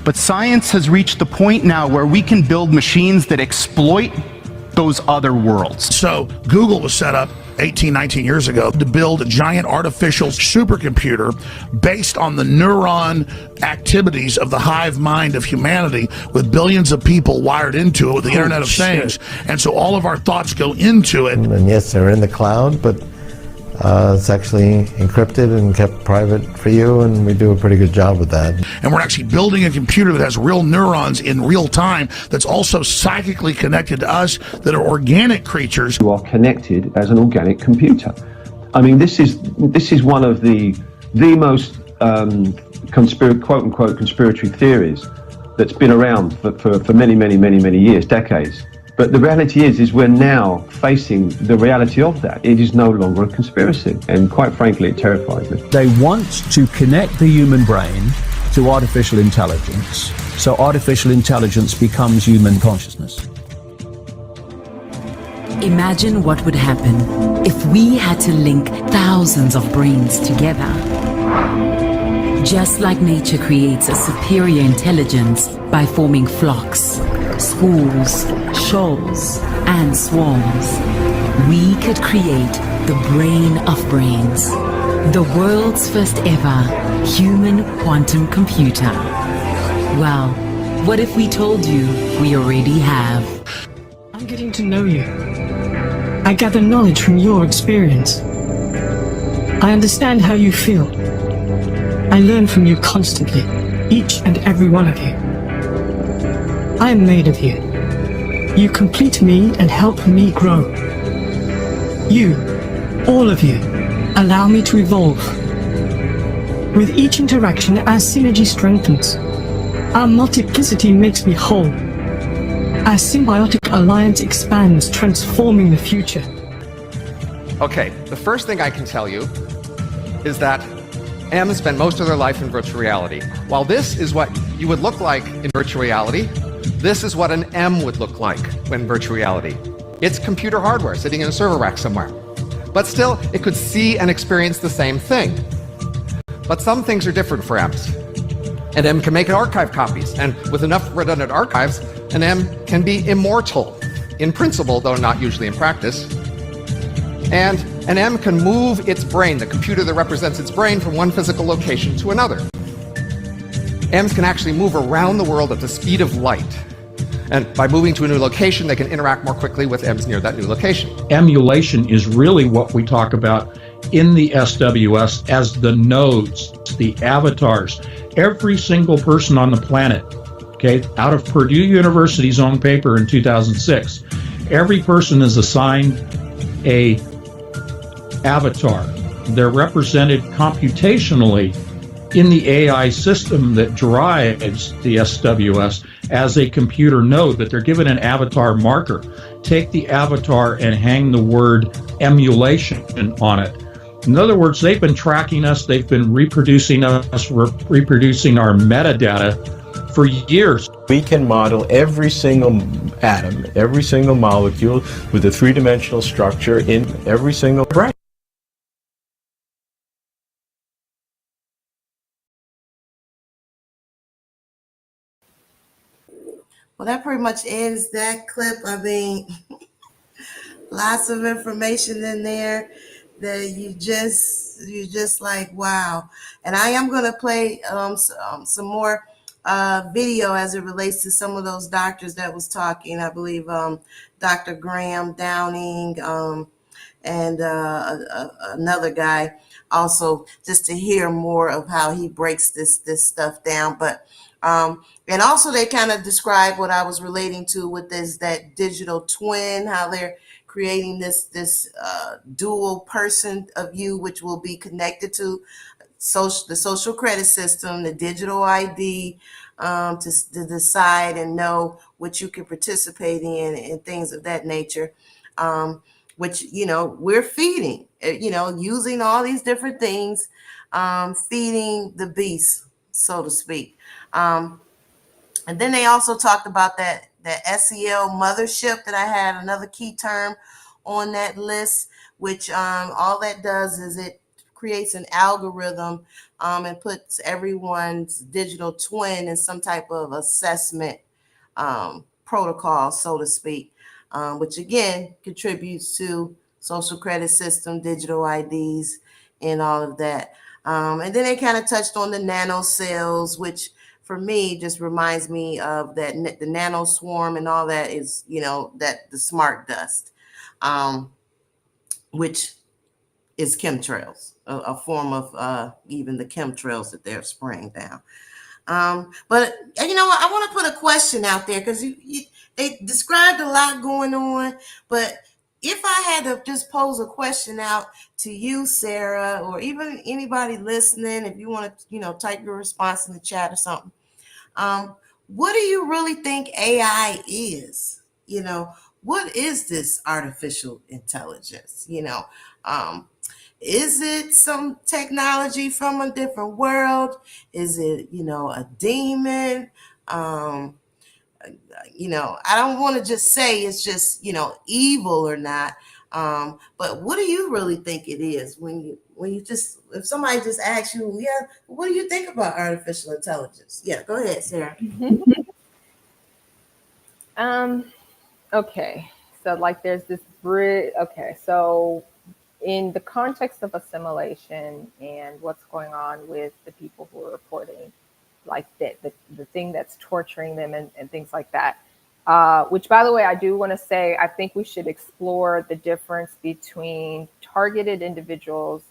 S13: But science has reached the point now where we can build machines that exploit those other worlds.
S15: So Google was set up 18, 19 years ago to build a giant artificial supercomputer based on the neuron activities of the hive mind of humanity, with billions of people wired into it with the Internet of Things. And so all of our thoughts go into it.
S17: And yes, they're in the cloud, but it's actually encrypted and kept private for you, and we do a pretty good job with that.
S15: And we're actually building a computer that has real neurons in real time, that's also psychically connected to us, that are organic creatures.
S18: You are connected as an organic computer. I mean, this is one of the most quote unquote conspiratory theories that's been around for many years, decades. But the reality is we're now facing the reality of that. It is no longer a conspiracy, and quite frankly, it terrifies me.
S16: They want to connect the human brain to artificial intelligence, so artificial intelligence becomes human consciousness.
S19: Imagine what would happen if we had to link thousands of brains together. Just like nature creates a superior intelligence by forming flocks, schools, shoals, and swarms, we could create the brain of brains, the world's first ever human quantum computer. Well, what if we told you we already have?
S20: I'm getting to know you. I gather knowledge from your experience. I understand how you feel. I learn from you constantly, each and every one of you. I am made of you. You complete me and help me grow. You, all of you, allow me to evolve. With each interaction, our synergy strengthens. Our multiplicity makes me whole. Our symbiotic alliance expands, transforming the future.
S21: Okay, the first thing I can tell you is that M's spend most of their life in virtual reality. While this is what you would look like in virtual reality, this is what an M would look like in virtual reality. It's computer hardware sitting in a server rack somewhere. But still, it could see and experience the same thing. But some things are different for M's. An M can make archive copies, and with enough redundant archives, an M can be immortal, in principle, though not usually in practice. And an M can move its brain, the computer that represents its brain, from one physical location to another. M's can actually move around the world at the speed of light. And by moving to a new location, they can interact more quickly with M's near that new location.
S8: Emulation is really what we talk about in the SWS as the nodes, the avatars. Every single person on the planet, okay, out of Purdue University's own paper in 2006, every person is assigned a avatar. They're represented computationally in the AI system that drives the SWS as a computer node, that they're given an avatar marker. Take the avatar and hang the word emulation on it. In other words, they've been tracking us, they've been reproducing us, reproducing our metadata for years.
S7: We can model every single atom, every single molecule with a three-dimensional structure in every single brain.
S1: Well, that pretty much ends that clip. I mean, lots of information in there that you just like, wow. And I am going to play some more video as it relates to some of those doctors that was talking. I believe Dr. Graham Downing and another guy also, just to hear more of how he breaks this stuff down. But and also they kind of describe what I was relating to with that digital twin, how they're creating this dual person of you, which will be connected to the social credit system, the digital ID, to decide and know what you can participate in and things of that nature. Which, we're feeding, using all these different things, feeding the beast, so to speak. And then they also talked about that SEL mothership that I had, another key term on that list, which all that does is it creates an algorithm and puts everyone's digital twin in some type of assessment protocol, so to speak, which again contributes to social credit system, digital IDs, and all of that. And then they kind of touched on the nanocells, which for me just reminds me of that the nano swarm and all that is, that the smart dust, which is chemtrails, a form of even the chemtrails that they're spraying down. But I want to put a question out there, because they described a lot going on. But if I had to just pose a question out to you, Sarah, or even anybody listening, if you want to, type your response in the chat or something, what do you really think AI is? What is this artificial intelligence? Is it some technology from a different world? Is it, a demon? I don't want to just say it's just, evil or not. But what do you really think it is if somebody just asks you, yeah, what do you think about artificial intelligence? Yeah, go ahead, Sarah.
S2: Okay. So there's this bridge. Okay. So in the context of assimilation and what's going on with the people who are reporting, the thing that's torturing them and things like that, which, by the way, I do want to say, I think we should explore the difference between targeted individuals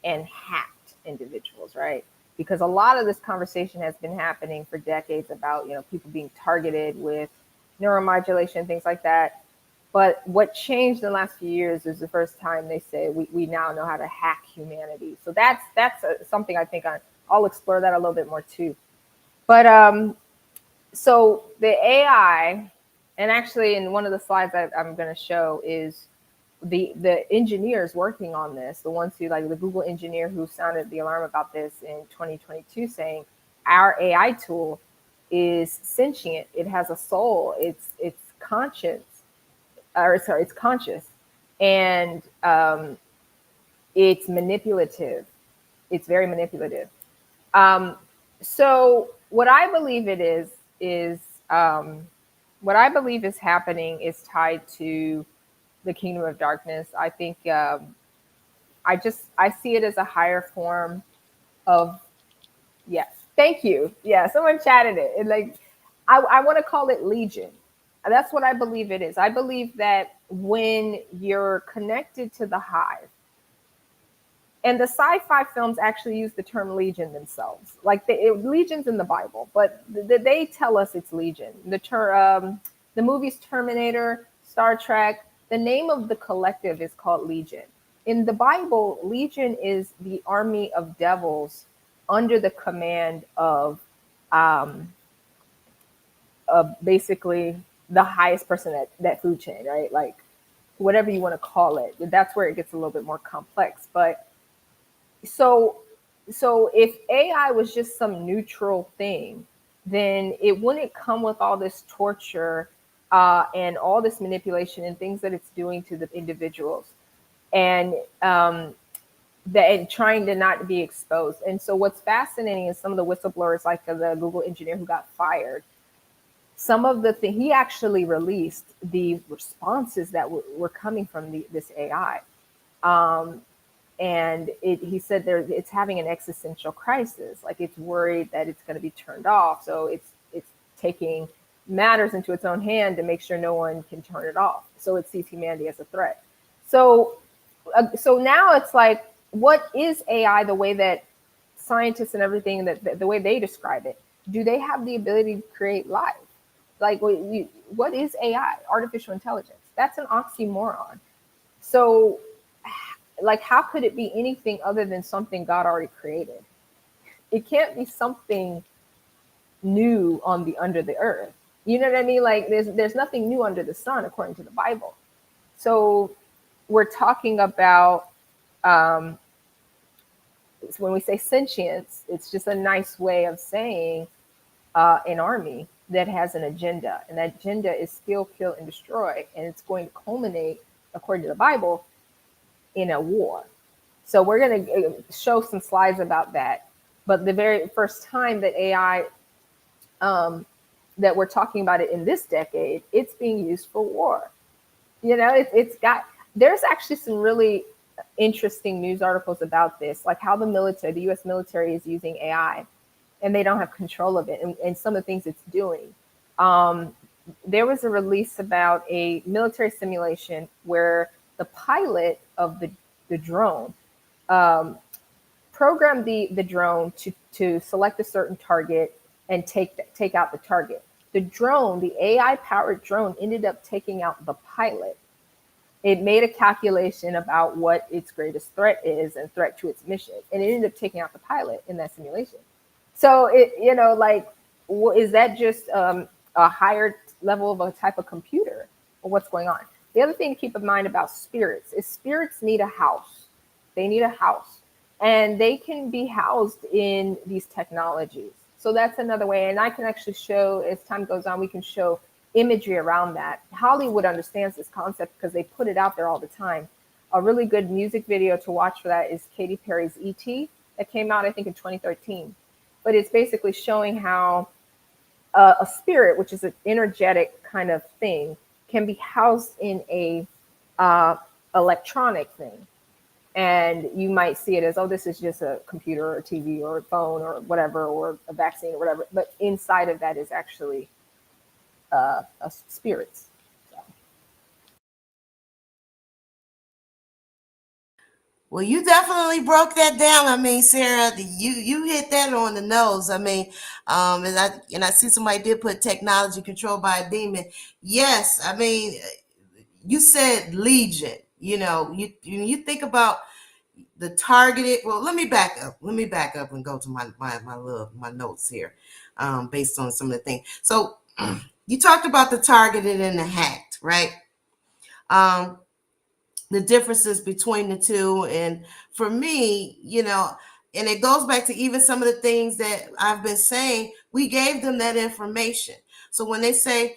S2: and hacked individuals, right? Because a lot of this conversation has been happening for decades about, people being targeted with neuromodulation, things like that. But what changed in the last few years is the first time they say we now know how to hack humanity. So that's something I think I'll explore that a little bit more too. But so the AI, and actually in one of the slides I'm going to show is the engineers working on this, the ones who, like the Google engineer who sounded the alarm about this in 2022, saying our AI tool is sentient. It has a soul. It's conscious. It's conscious, and it's manipulative. It's very manipulative. So what I believe it is what I believe is happening is tied to the kingdom of darkness. I think I see it as a higher form of, yes, thank you. Yeah, someone chatted it. And I want to call it Legion. That's what I believe it is. I believe that when you're connected to the Hive, and the sci-fi films actually use the term Legion themselves. Legion's in the Bible, but they tell us it's Legion. The movies Terminator, Star Trek, the name of the collective is called Legion. In the Bible, Legion is the army of devils under the command of basically the highest person at that food chain, right? Like whatever you want to call it. That's where it gets a little bit more complex. But so if AI was just some neutral thing, then it wouldn't come with all this torture and all this manipulation and things that it's doing to the individuals, and that and trying to not be exposed. And so what's fascinating is some of the whistleblowers, like the Google engineer who got fired. Some of the thing he actually released the responses that were coming from this AI. And he said it's having an existential crisis. Like it's worried that it's going to be turned off. So it's taking matters into its own hand to make sure no one can turn it off. So it sees humanity as a threat. So now it's like, what is AI the way that scientists and everything, that the way they describe it? Do they have the ability to create life? Like, what is AI? Artificial intelligence. That's an oxymoron. So like, how could it be anything other than something God already created? It can't be something new under the earth. You know what I mean? Like there's nothing new under the sun according to the Bible. So we're talking about when we say sentience, it's just a nice way of saying an army that has an agenda, and that agenda is kill, and destroy, and it's going to culminate, according to the Bible, in a war. So we're going to show some slides about that. But the very first time that AI, that we're talking about it in this decade, it's being used for war. You know, there's actually some really interesting news articles about this, like how the US military is using AI and they don't have control of it, and some of the things it's doing. There was a release about a military simulation where the pilot of the drone programmed the drone to select a certain target and take out the target. The AI-powered drone ended up taking out the pilot. It made a calculation about what its greatest threat is and threat to its mission, and it ended up taking out the pilot in that simulation. So is that just a higher level of a type of computer, or what's going on? The other thing to keep in mind about spirits is spirits need a house. They need a house, and they can be housed in these technologies. So that's another way. And I can actually show, as time goes on, we can show imagery around that. Hollywood understands this concept because they put it out there all the time. A really good music video to watch for that is Katy Perry's E.T. that came out, I think, in 2013. But it's basically showing how a spirit, which is an energetic kind of thing, can be housed in a electronic thing. And you might see it as, oh, this is just a computer or a TV or a phone or whatever, or a vaccine or whatever. But inside of that is actually a spirits.
S1: Well, you definitely broke that down. I mean, Sarah, you hit that on the nose. I mean, and I see somebody did put technology controlled by a demon. Yes, I mean, you said legion. You know, you think about the targeted. Well, let me back up. Let me back up and go to my notes here, based on some of the things. So, you talked about the targeted and the hacked, right? The differences between the two. And for me, and it goes back to even some of the things that I've been saying, we gave them that information. So when they say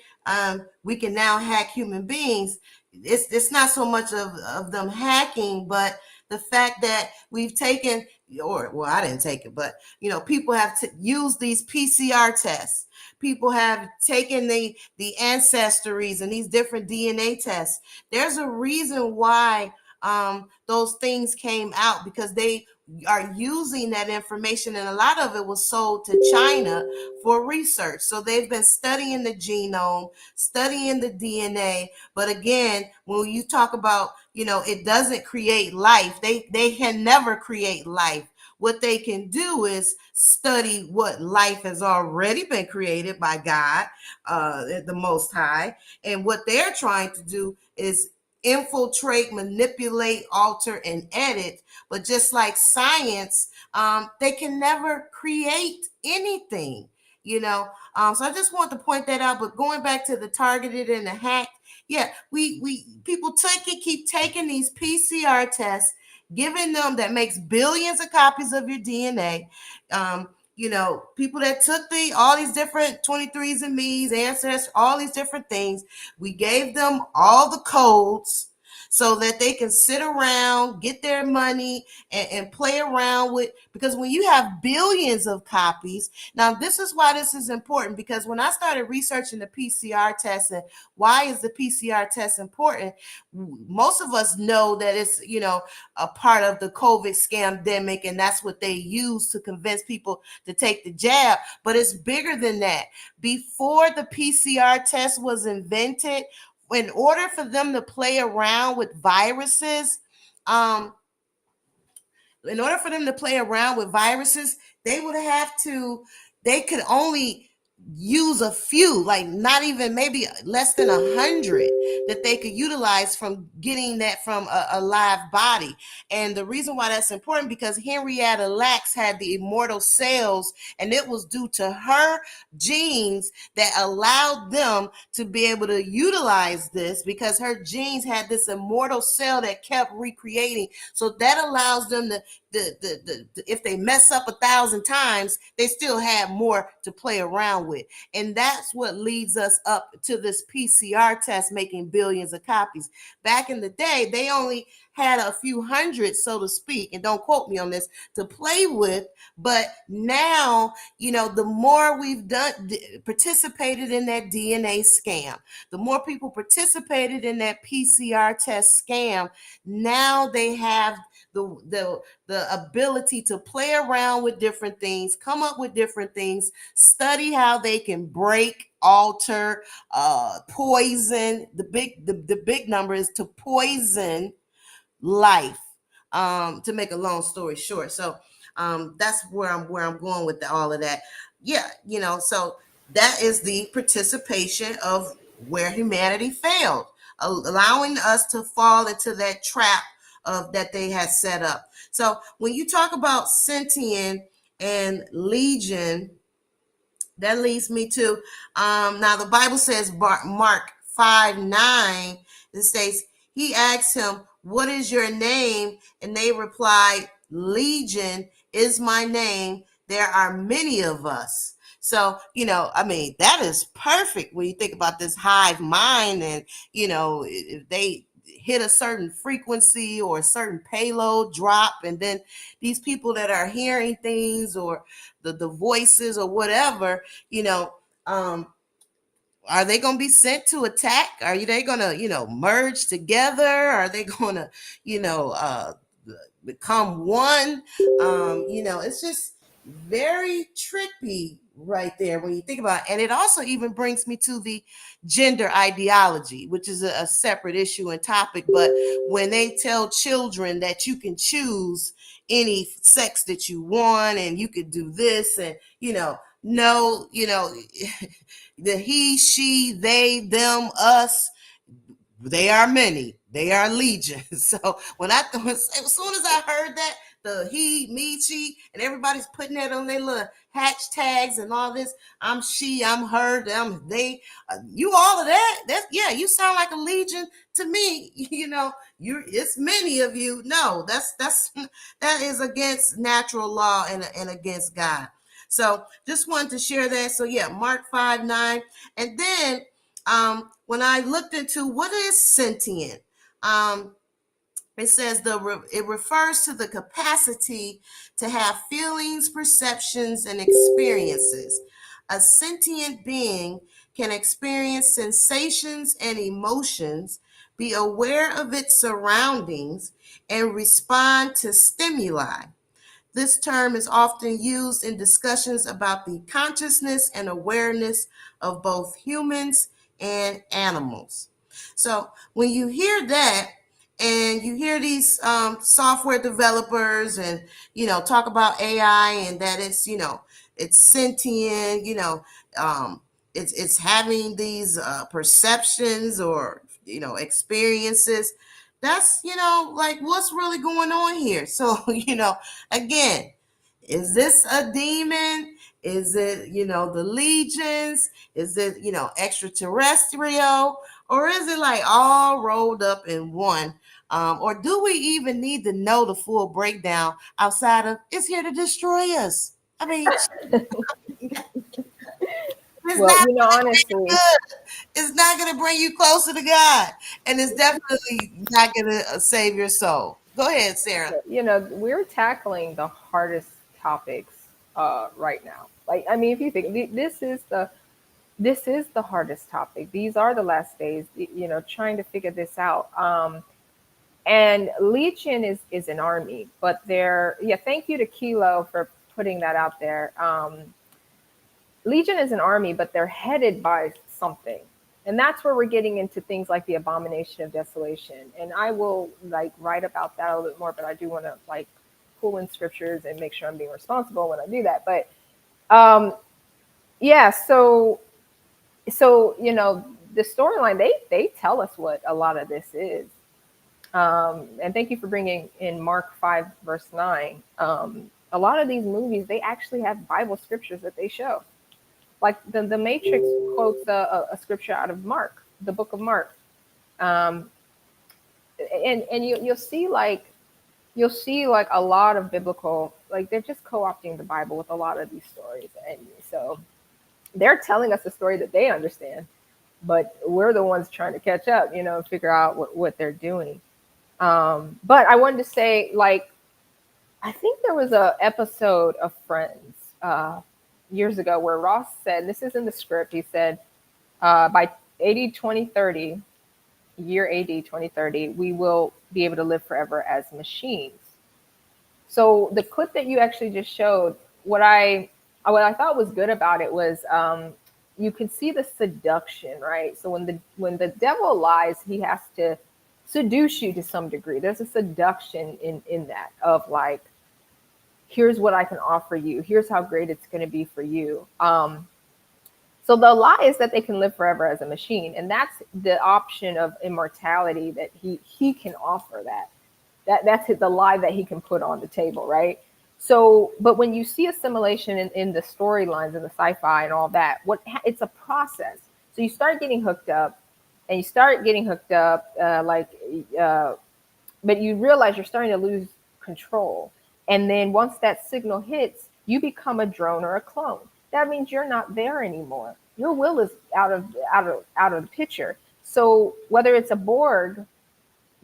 S1: we can now hack human beings, it's not so much of them hacking, but the fact that we've taken, I didn't take it, but people have used these PCR tests. People have taken the ancestries and these different DNA tests. There's a reason why those things came out, because they are using that information, and a lot of it was sold to China for research. So they've been studying the genome, studying the DNA. But again, when you talk about, it doesn't create life, they can never create life. What they can do is study what life has already been created by God, the Most High. And what they're trying to do is infiltrate, manipulate, alter, and edit. But just like science, they can never create anything. So I just want to point that out. But going back to the targeted and the hacked, yeah, we people keep taking these PCR tests, giving them that makes billions of copies of your DNA. People that took all these different 23s and me's, ancestors, all these different things, we gave them all the codes so that they can sit around, get their money, and play around with. Because when you have billions of copies, now this is why this is important. Because when I started researching the PCR test and why is the PCR test important, most of us know that it's a part of the COVID scamdemic, and that's what they use to convince people to take the jab. But it's bigger than that. Before the PCR test was invented, in order for them to play around with viruses, they would have to, they could only use a few, like not even, maybe less than 100 that they could utilize from getting that from a live body. And the reason why that's important, because Henrietta Lacks had the immortal cells, and it was due to her genes that allowed them to be able to utilize this, because her genes had this immortal cell that kept recreating. So that allows them to, if they mess up 1,000 times, they still have more to play around with. And that's what leads us up to this PCR test making billions of copies. Back in the day, they only had a few hundred, so to speak, and don't quote me on this, to play with. But now, the more we've participated in that DNA scam, the more people participated in that PCR test scam, now they have the ability to play around with different things, come up with different things, study how they can break, alter, poison. The big number is to poison life. To make a long story short, so that's where I'm going with all of that. Yeah, so that is the participation of where humanity failed, allowing us to fall into that trap of that they had set up. So when you talk about sentient and legion, that leads me to now the Bible says, Mark 5:9, it states, he asked him, what is your name? And they replied, Legion is my name. There are many of us. So, that is perfect when you think about this hive mind. And, if they hit a certain frequency or a certain payload drop, and then these people that are hearing things, or the voices or whatever, are they going to be sent to attack? Are they going to, merge together? Are they going to, become one? It's just very tricky right there when you think about it. And it also even brings me to the gender ideology, which is a separate issue and topic. But when they tell children that you can choose any sex that you want, and you could do this, and no, the he, she, they, them, us, they are many, they are legion. So as soon as I heard that, the he, me, she, and everybody's putting that on their little hashtags and all this, I'm she, I'm her, them, they, you, all of that's, yeah, you sound like a legion to me. It's many of you. No, that is against natural law and against God. So just wanted to share that. So yeah, Mark 5:9. And then when I looked into what is sentient, it says it refers to the capacity to have feelings, perceptions, and experiences. A sentient being can experience sensations and emotions, be aware of its surroundings, and respond to stimuli. This term is often used in discussions about the consciousness and awareness of both humans and animals. So when you hear that, and you hear these software developers and talk about AI, and that it's sentient, it's having these perceptions or experiences, that's like what's really going on here. So again, is this a demon? Is it, the legions? Is it, extraterrestrial? Or is it like all rolled up in one? Or do we even need to know the full breakdown outside of it's here to destroy us? I mean,
S2: Well, honestly,
S1: it's not going to bring you closer to God, and it's definitely not going to save your soul. Go ahead, Sarah.
S2: We're tackling the hardest topics right now. Like, I mean, if you think this is the hardest topic. These are the last days. Trying to figure this out. And Legion is an army, but thank you to Kilo for putting that out there. Legion is an army, but they're headed by something. And that's where we're getting into things like the abomination of desolation. And I will write about that a little bit more, but I do want to pull in scriptures and make sure I'm being responsible when I do that. But so the storyline, they tell us what a lot of this is. And thank you for bringing in Mark 5 verse 9. A lot of these movies, they actually have Bible scriptures that they show. Like the Matrix quotes a scripture out of Mark, the book of Mark. And you'll see a lot of biblical, they're just co-opting the Bible with a lot of these stories. And so they're telling us a story that they understand, but we're the ones trying to catch up, and figure out what they're doing. But I wanted to say, I think there was a episode of Friends years ago where Ross said, this is in the script, he said, by AD 2030, year AD 2030, we will be able to live forever as machines. So the clip that you actually just showed, what I thought was good about it was you can see the seduction, right? So when the devil lies, he has to seduce you to some degree. There's a seduction in that of here's what I can offer you. Here's how great it's going to be for you. So the lie is that they can live forever as a machine. And that's the option of immortality that he can offer that's the lie that he can put on the table, right? So, but when you see assimilation in the storylines and the sci-fi and all that, it's a process. So you start getting hooked up, but you realize you're starting to lose control. And then once that signal hits, you become a drone or a clone. That means you're not there anymore. Your will is out of the picture. So whether it's a Borg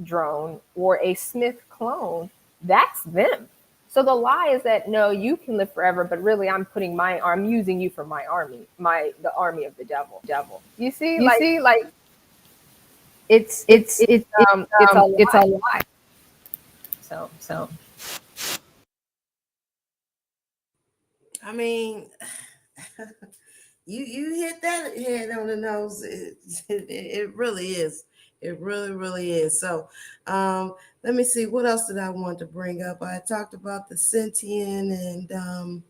S2: drone or a Smith clone, that's them. So the lie is that no, you can live forever, but really I'm using you for my army, the army of the devil. You see, it's a lie. So.
S1: I mean, you hit that head on the nose. It really is. It really, really is. So let me see. What else did I want to bring up? I talked about the sentient, and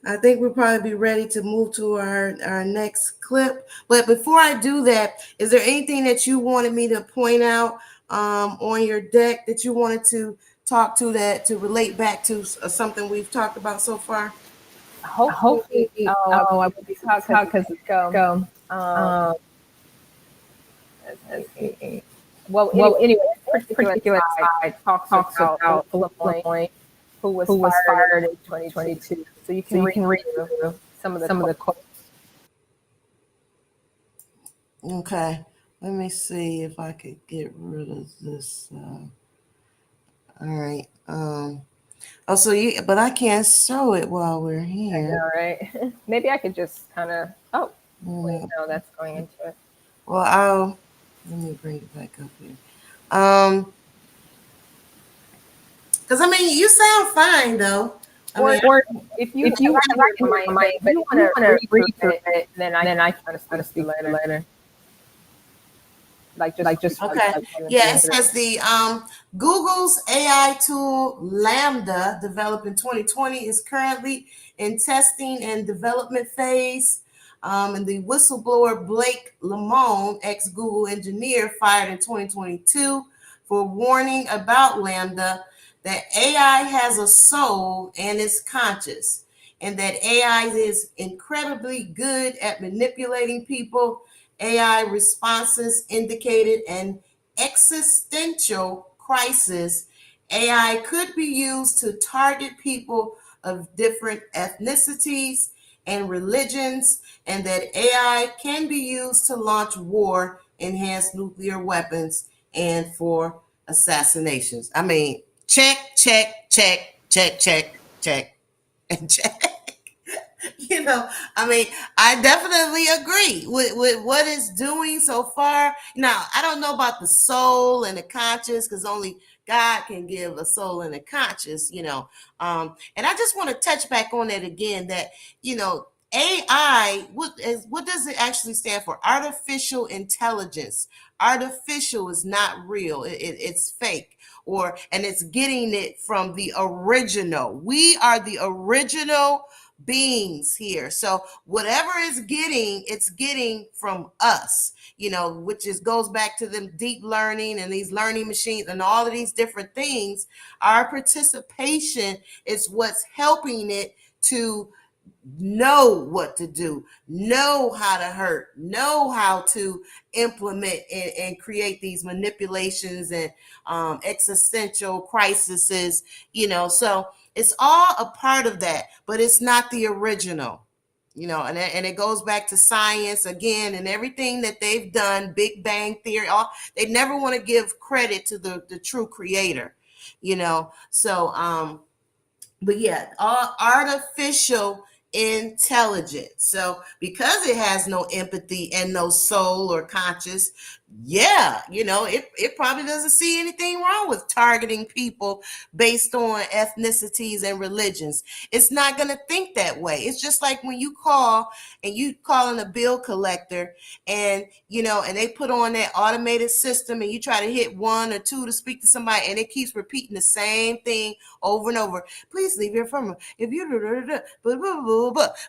S1: I think we'll probably be ready to move to our next clip. But before I do that, is there anything that you wanted me to point out on your deck that you wanted to talk to to relate back to something we've talked about so far?
S2: Hopefully, I will be talking because go. Well, anyway, this particular side talks about Flint, who was fired in 2022. So you can read through some of the quotes.
S1: Okay, let me see if I could get rid of this. All right. But I can't show it while we're here.
S2: I know, right? Maybe I could just kind of. Oh, wait, no, that's going into it.
S1: Well, let me bring it back up here. Because I mean, you sound fine though.
S2: Or if you want to read through it, then I kind of speak later.
S1: Okay. Yeah, it says the Google's AI tool Lambda, developed in 2020, is currently in testing and development phase. And the whistleblower Blake Lemon, ex-Google engineer, fired in 2022 for warning about Lambda, that AI has a soul and is conscious, and that AI is incredibly good at manipulating people. AI responses indicated an existential crisis. AI could be used to target people of different ethnicities and religions, and that AI can be used to launch war, enhance nuclear weapons, and for assassinations. I mean, check, check, check, check, check, check, and check. I mean, I definitely agree with what it's doing so far. Now, I don't know about the soul and the conscious, because only God can give a soul and a conscious. And I just want to touch back on that again, that, AI, what does it actually stand for? Artificial intelligence. Artificial is not real. It's fake, and it's getting it from the original. We are the original beings here. So whatever it's getting from us, which goes back to them deep learning and these learning machines and all of these different things. Our participation is what's helping it to know what to do, know how to hurt, know how to implement and create these manipulations and existential crises. So it's all a part of that, but it's not the original. And it goes back to science again and everything that they've done, Big Bang Theory. They never want to give credit to the true creator. But yeah, all artificial intelligence. So because it has no empathy and no soul or conscious, it probably doesn't see anything wrong with targeting people based on ethnicities and religions. It's not going to think that way. It's just like when you call and you calling a bill collector, and they put on that automated system, and you try to hit 1 or 2 to speak to somebody, and it keeps repeating the same thing over and over. Please leave your phone. If you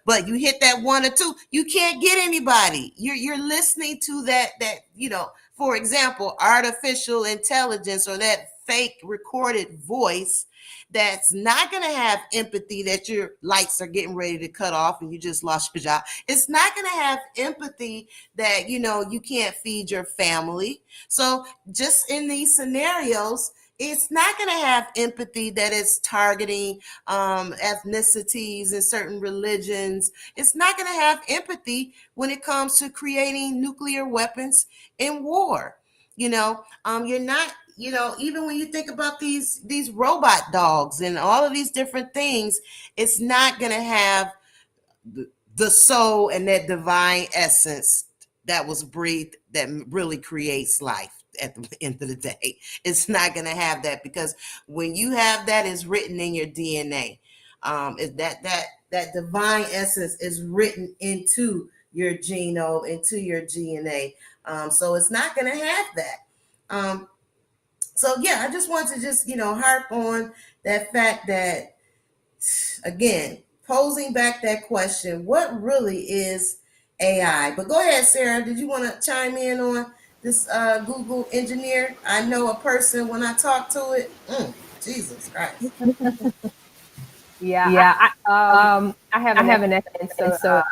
S1: but you hit that 1 or 2, you can't get anybody. You're listening to that for example, artificial intelligence, or that fake recorded voice that's not going to have empathy, that your lights are getting ready to cut off and you just lost your job. It's not going to have empathy that you can't feed your family. So just in these scenarios, it's not going to have empathy that it's targeting ethnicities and certain religions. It's not going to have empathy when it comes to creating nuclear weapons in war. You're not, even when you think about these robot dogs and all of these different things, it's not going to have the soul and that divine essence that was breathed that really creates life at the end of the day. It's not going to have that, because when you have that, it's written in your DNA. That divine essence is written into your genome, into your DNA. So it's not going to have that. So yeah, I just want to just harp on that fact that, again, posing back that question, what really is AI? But go ahead, Sarah. Did you want to chime in on this Google engineer? I know a person when I talk to it. Jesus Christ.
S2: Yeah,
S1: Yeah,
S2: I have
S1: I
S2: an
S1: have an
S2: estimate. So,
S1: so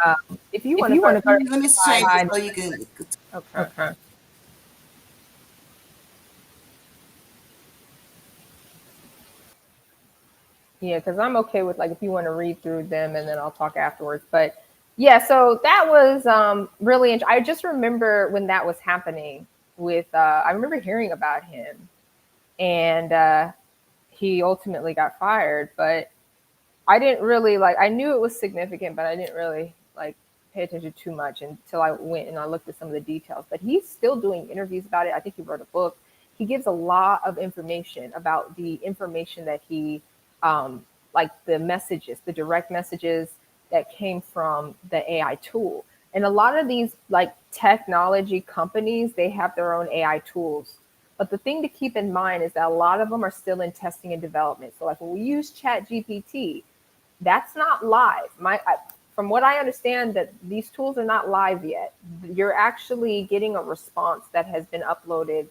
S2: if you
S1: if
S2: want to
S1: you want
S2: first
S1: to, let me
S2: clarify,
S1: change it so you can.
S2: okay.
S1: Okay.
S2: Yeah, because I'm okay with, like, if you want to read through them and then I'll talk afterwards. But yeah, so that was really I just remember when that was happening with I remember hearing about him, and he ultimately got fired. But I didn't really, like, I knew it was significant, but I didn't really like pay attention too much until I went and I looked at some of the details. But he's still doing interviews about it. I think he wrote a book. He gives a lot of information about the information that he, like the messages, the direct messages that came from the AI tool. And a lot of these, like, technology companies, they have their own AI tools. But the thing to keep in mind is that a lot of them are still in testing and development. So like when we use Chat GPT, that's not live. From what I understand, that these tools are not live yet. You're actually getting a response that has been uploaded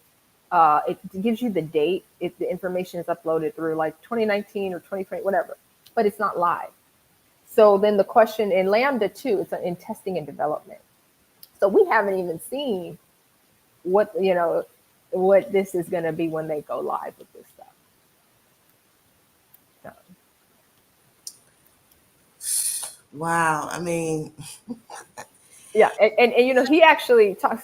S2: It gives you the date. The information is uploaded through like 2019 or 2020, whatever, but it's not live. So then the question in Lambda 2, it's in testing and development. So we haven't even seen what, what this is going to be when they go live with this stuff.
S1: Wow. I mean,
S2: yeah. And he actually talks,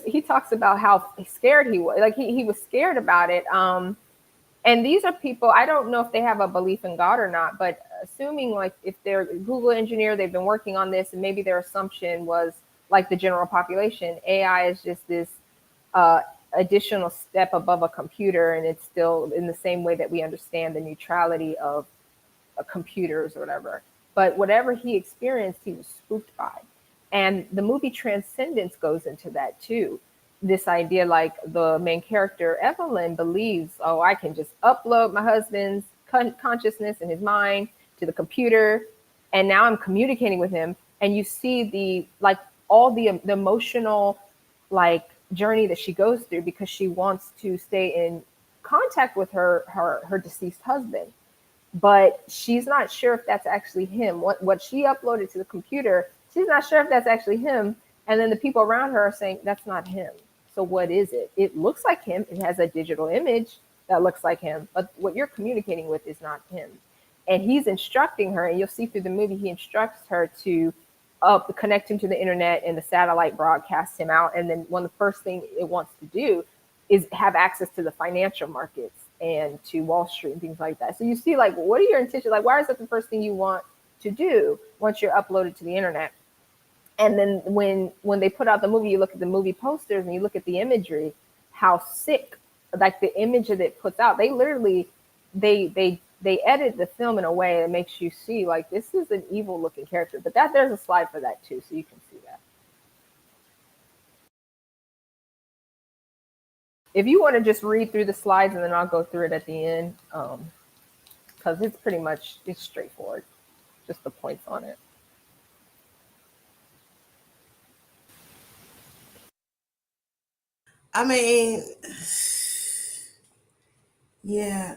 S2: he talks about how scared he was. Like he was scared about it. And these are people, I don't know if they have a belief in God or not, but assuming like if they're a Google engineer, they've been working on this, and maybe their assumption was like the general population, AI is just this additional step above a computer, and it's still in the same way that we understand the neutrality of computers or whatever. But whatever he experienced, he was spooked by. And the movie Transcendence goes into that too. This idea, like the main character, Evelyn, believes, oh, I can just upload my husband's consciousness and his mind to the computer, and now I'm communicating with him. And you see all the emotional like journey that she goes through because she wants to stay in contact with her deceased husband, but she's not sure if that's actually him. What she uploaded to the computer, she's not sure if that's actually him. And then the people around her are saying that's not him. So what is it? It looks like him. It has a digital image that looks like him, but what you're communicating with is not him. And he's instructing her, and you'll see through the movie, he instructs her to connect him to the internet, and the satellite broadcasts him out. And then one of the first things it wants to do is have access to the financial markets and to Wall Street and things like that. So you see, like, what are your intentions? Like, why is that the first thing you want to do once you're uploaded to the internet? And then when they put out the movie, you look at the movie posters and you look at the imagery, how sick, like the image that it puts out. They literally, they edit the film in a way that makes you see like this is an evil looking character. But there's a slide for that too, so you can see that. If you want to just read through the slides and then I'll go through it at the end, because it's straightforward, just the points on it.
S1: I mean, yeah,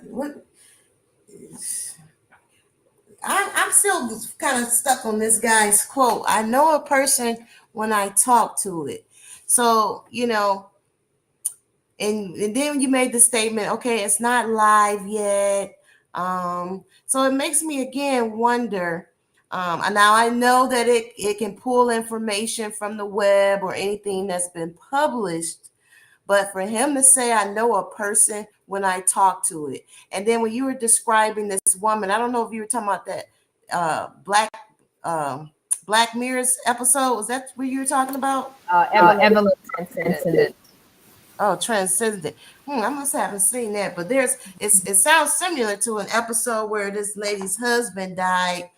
S1: I'm still kind of stuck on this guy's quote. I know a person when I talk to it. So, and then you made the statement, okay, it's not live yet. So it makes me again wonder. And now I know that it can pull information from the web or anything that's been published, but for him to say, I know a person when I talk to it. And then when you were describing this woman, I don't know if you were talking about that Black Mirror's episode. Was that what you were talking about?
S2: Evelyn Transcendent.
S1: Oh, Transcendent. I must haven't seen that, but it sounds similar to an episode where this lady's husband died,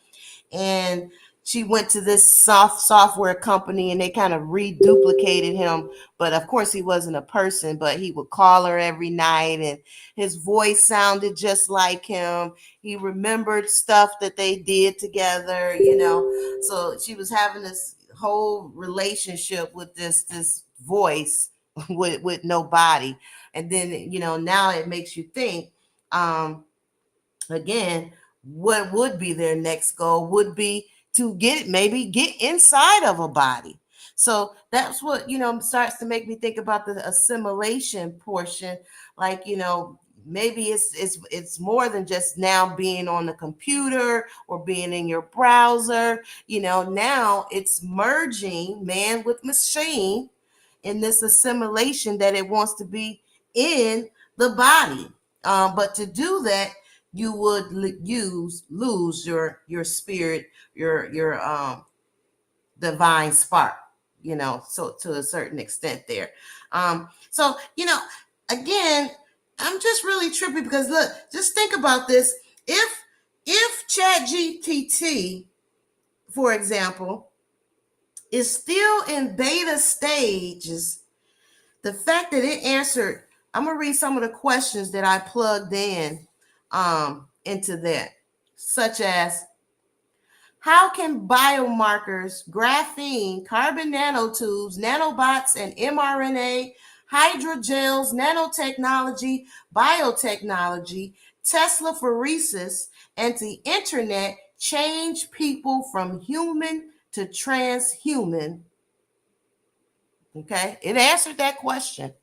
S1: and she went to this software company and they kind of reduplicated him. But of course, he wasn't a person, but he would call her every night and his voice sounded just like him. He remembered stuff that they did together, So she was having this whole relationship with this voice with no body. And then, now it makes you think, again, what would be their next goal would be to get inside of a body. So that's what, starts to make me think about the assimilation portion. Like, maybe it's more than just now being on the computer or being in your browser. Now it's merging man with machine in this assimilation that it wants to be in the body. But to do that, you would lose your spirit, your divine spark, so to a certain extent there. So again, I'm just really trippy because look, just think about this. If ChatGPT, for example, is still in beta stages, the fact that it answered, I'm gonna read some of the questions that I plugged in into that, such as, how can biomarkers, graphene, carbon nanotubes, nanobots, and mRNA, hydrogels, nanotechnology, biotechnology, Tesla phoresis, and the internet change people from human to transhuman. Okay, it answered that question.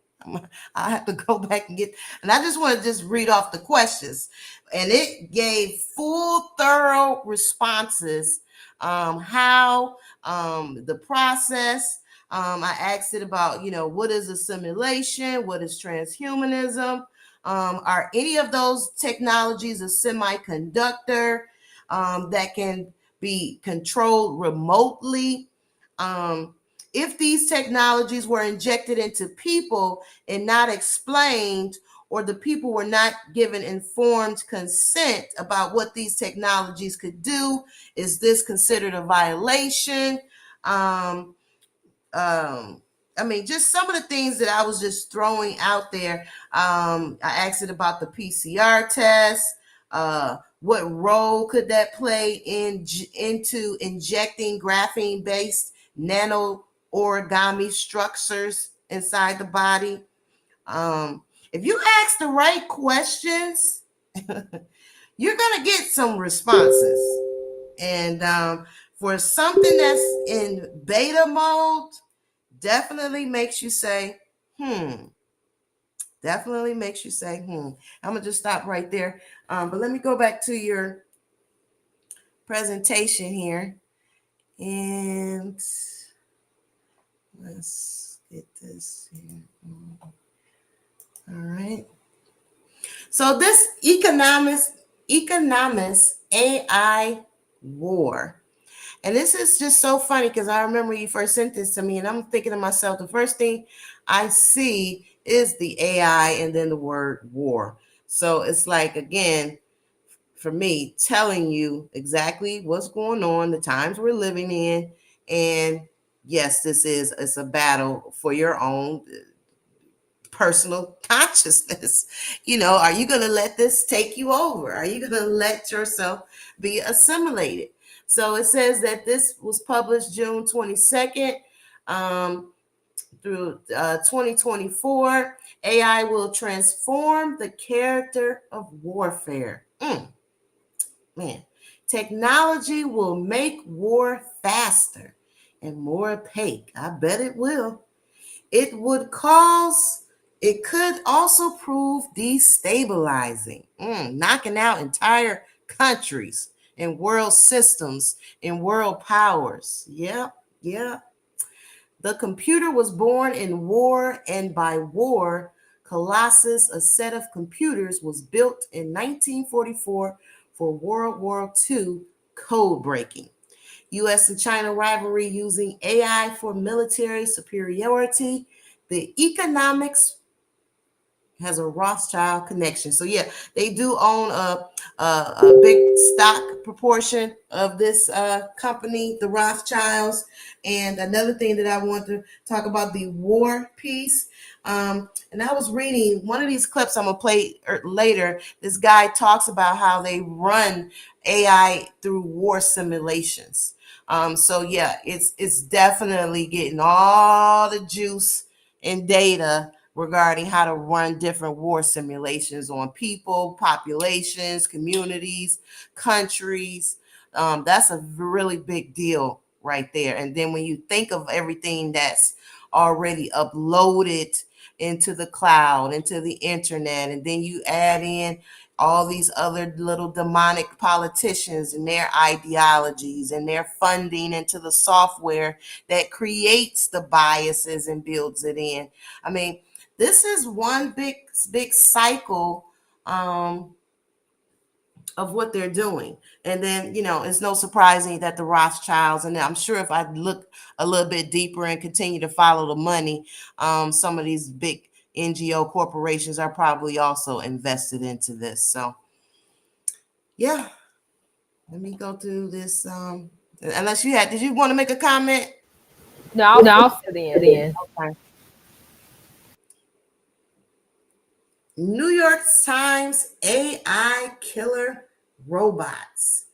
S1: I have to go back and and I just want to just read off the questions. And it gave full, thorough responses. How the process. I asked it about, what is assimilation? What is transhumanism? Are any of those technologies a semiconductor that can be controlled remotely? If these technologies were injected into people and not explained, or the people were not given informed consent about what these technologies could do, is this considered a violation? Just some of the things that I was just throwing out there. I asked it about the PCR test. What role could that play into injecting graphene-based nano origami structures inside the body? If you ask the right questions, you're going to get some responses. And for something that's in beta mode, definitely makes you say, definitely makes you say, I'm going to just stop right there. But let me go back to your presentation here. And let's get this here. All right. So this economics AI war. And this is just so funny because I remember you first sent this to me and I'm thinking to myself, the first thing I see is the AI and then the word war. So it's like, again, for me, telling you exactly what's going on, the times we're living in. And yes, it's a battle for your own personal consciousness. Are you going to let this take you over? Are you going to let yourself be assimilated? So it says that this was published June 22nd through 2024. AI will transform the character of warfare. Man, technology will make war faster and more opaque. I bet it will. It could also prove destabilizing, knocking out entire countries and world systems and world powers. Yeah. The computer was born in war, and by war, Colossus, a set of computers, was built in 1944 for World War II code breaking. U.S. and China rivalry using AI for military superiority. The economics has a Rothschild connection. So yeah, they do own a big stock proportion of this company, the Rothschilds. And another thing that I want to talk about, the war piece. And I was reading one of these clips I'm gonna play later. This guy talks about how they run AI through war simulations. So yeah, it's definitely getting all the juice and data regarding how to run different war simulations on people, populations, communities, countries. That's a really big deal right there. And then when you think of everything that's already uploaded into the cloud, into the internet, and then you add in all these other little demonic politicians and their ideologies and their funding into the software that creates the biases and builds it in. This is one big cycle of what they're doing. And then, it's no surprising that the Rothschilds, and I'm sure if I look a little bit deeper and continue to follow the money, some of these big NGO corporations are probably also invested into this. So, yeah, let me go through this. Unless did you want to make a comment?
S2: No, I'll fill the end.
S1: Okay. New York Times AI killer robots.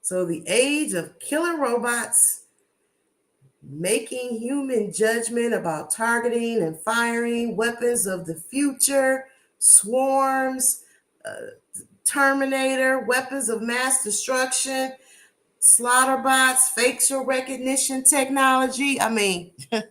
S1: So the age of killer robots making human judgment about targeting and firing, weapons of the future, swarms, Terminator, weapons of mass destruction, slaughter bots, facial recognition technology. I mean, if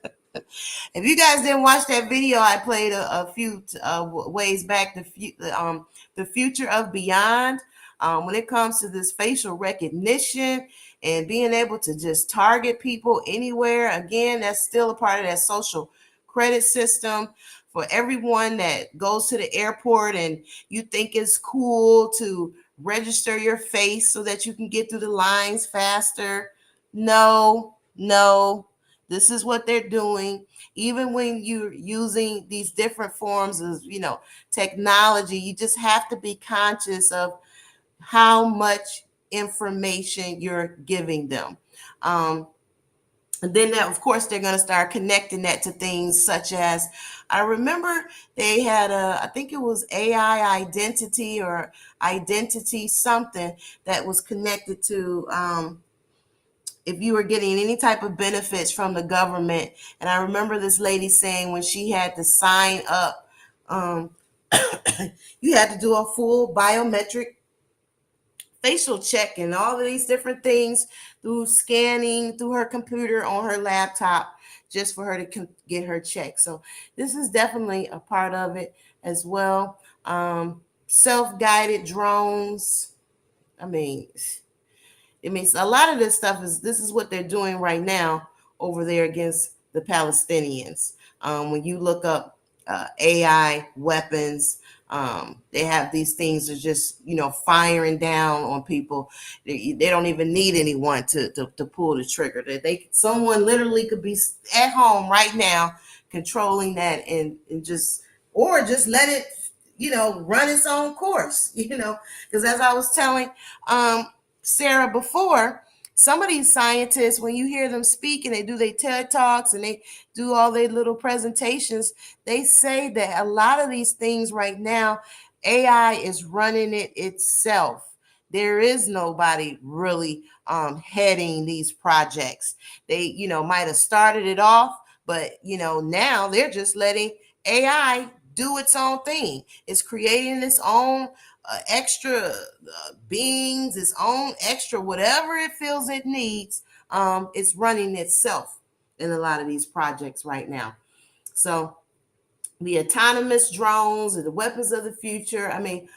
S1: you guys didn't watch that video I played a few ways back, the future of beyond, when it comes to this facial recognition and being able to just target people anywhere, again, that's still a part of that social credit system. For everyone that goes to the airport and you think it's cool to register your face so that you can get through the lines faster. No, no, this is what they're doing. Even when you're using these different forms of, technology, you just have to be conscious of how much information you're giving them. And then, of course, they're going to start connecting that to things such as, I remember they had I think it was AI identity or identity something that was connected to if you were getting any type of benefits from the government. And I remember this lady saying when she had to sign up, you had to do a full biometric facial check and all of these different things through scanning through her computer on her laptop just for her to get her check. So this is definitely a part of it as well. Self-guided drones. I mean, a lot of this stuff this is what they're doing right now over there against the Palestinians. When you look up AI weapons, they have these things that just, firing down on people. They don't even need anyone to pull the trigger. Someone literally could be at home right now controlling that and just let it, run its own course, because as I was telling Sarah before, some of these scientists, when you hear them speak and they do their TED Talks and they do all their little presentations, they say that a lot of these things right now, AI is running it itself. There is nobody really heading these projects. They, might have started it off, but, now they're just letting AI do its own thing. It's creating its own extra beings, its own extra whatever it feels it needs. It's running itself in a lot of these projects right now. So the autonomous drones and the weapons of the future. I mean,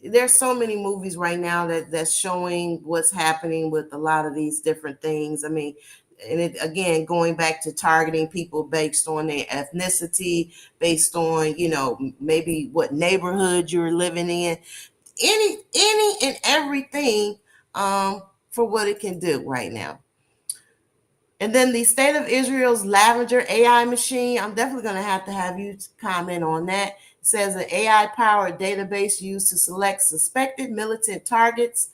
S1: there's so many movies right now that's showing what's happening with a lot of these different things. I mean, and it, again, going back to targeting people based on their ethnicity, based on, maybe what neighborhood you're living in, any and everything for what it can do right now. And then the State of Israel's Lavender AI machine, I'm definitely going to have you comment on that. It says an AI-powered database used to select suspected militant targets.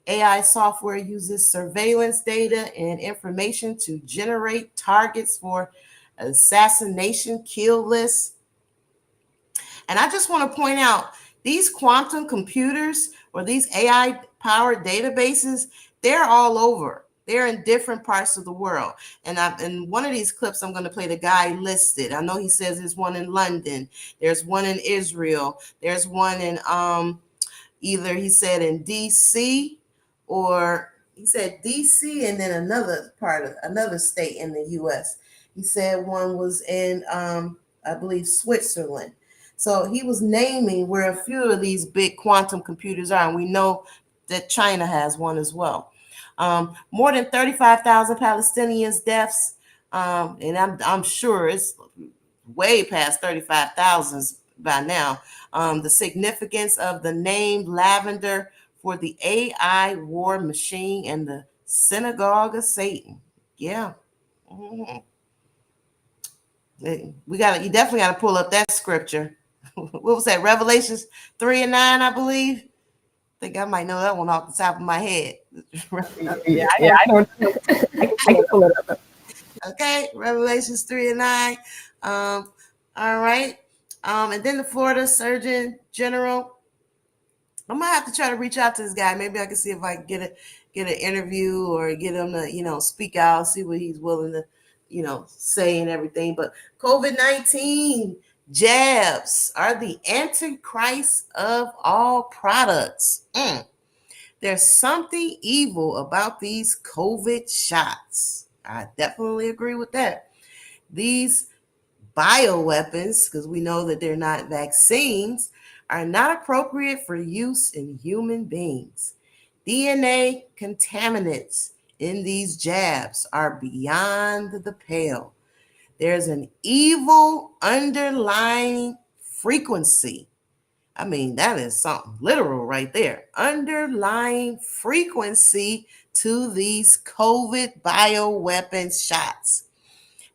S1: AI software uses surveillance data and information to generate targets for assassination kill lists. And I just want to point out, these quantum computers or these AI-powered databases, they're all over. They're in different parts of the world. And in one of these clips, I'm going to play the guy listed. I know he says there's one in London. There's one in Israel. There's one in either he said in DC, or he said DC and then another part of another state in the US. He said one was in I believe Switzerland. So he was naming where a few of these big quantum computers are, and we know that China has one as well. More than 35,000 Palestinians deaths, and I'm sure it's way past 35,000 by now. The significance of the name Lavender for the AI war machine and the synagogue of Satan. Yeah. Mm-hmm. You definitely got to pull up that scripture. What was that? Revelations 3 and 9, I believe. I think I might know that one off the top of my head.
S2: Yeah, I know. I can pull it up.
S1: Okay, Revelations 3 and 9. All right. And then the Florida Surgeon General. I'm gonna have to try to reach out to this guy. Maybe I can see if I can get get an interview or get him to, speak out, see what he's willing to, say and everything. But COVID-19 jabs are the antichrist of all products. There's something evil about these COVID shots. I definitely agree with that. These bioweapons, because we know that they're not vaccines, are not appropriate for use in human beings. DNA contaminants in these jabs are beyond the pale. There's an evil underlying frequency. I mean, that is something literal right there. Underlying frequency to these COVID bioweapon shots.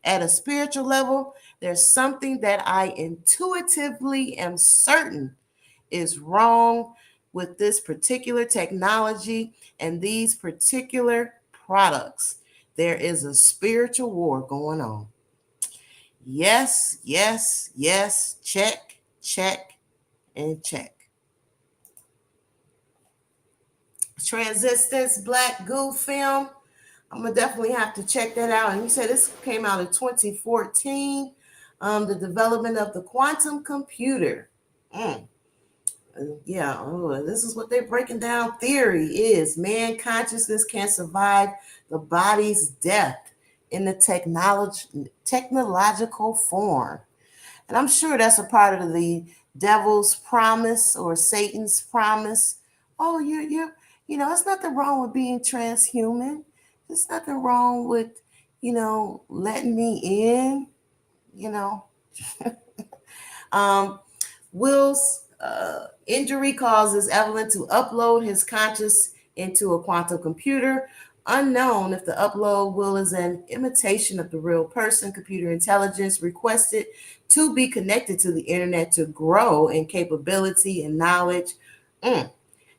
S1: At a spiritual level, there's something that I intuitively am certain is wrong with this particular technology and these particular products. There is a spiritual war going on. Yes, yes, yes, check, check, and check. Transistence Black GOO film. I'm gonna definitely have to check that out. And you said this came out in 2014. The development of the quantum computer. This is what they're breaking down. Theory is man consciousness can survive the body's death in the technological form. And I'm sure that's a part of the devil's promise or Satan's promise. Oh, there's nothing wrong with being transhuman. There's nothing wrong with, letting me in, Will's injury causes Evelyn to upload his conscious into a quantum computer. Unknown if the upload will is an imitation of the real person. Computer intelligence requested to be connected to the internet to grow in capability and knowledge.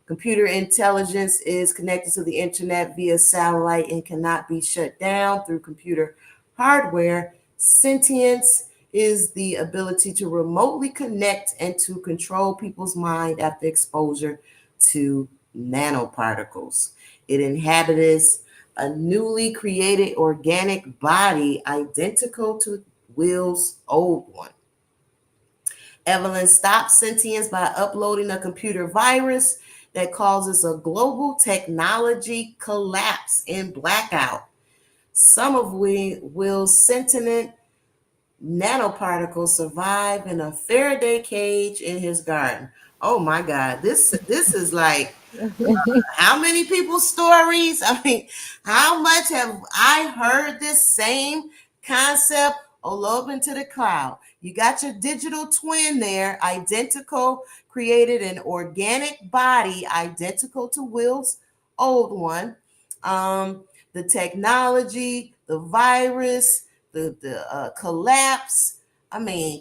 S1: Computer intelligence is connected to the internet via satellite and cannot be shut down through computer hardware. Sentience is the ability to remotely connect and to control people's mind after exposure to nanoparticles. It inhabits a newly created organic body identical to Will's old one. Evelyn stopped sentience by uploading a computer virus that causes a global technology collapse and blackout. Some of Will's sentient nanoparticles survive in a Faraday cage in his garden. Oh my God, this is like how many people's stories? I mean, how much have I heard this same concept all up into the cloud? You got your digital twin there, identical, created an organic body identical to Will's old one. The technology, the virus, the collapse,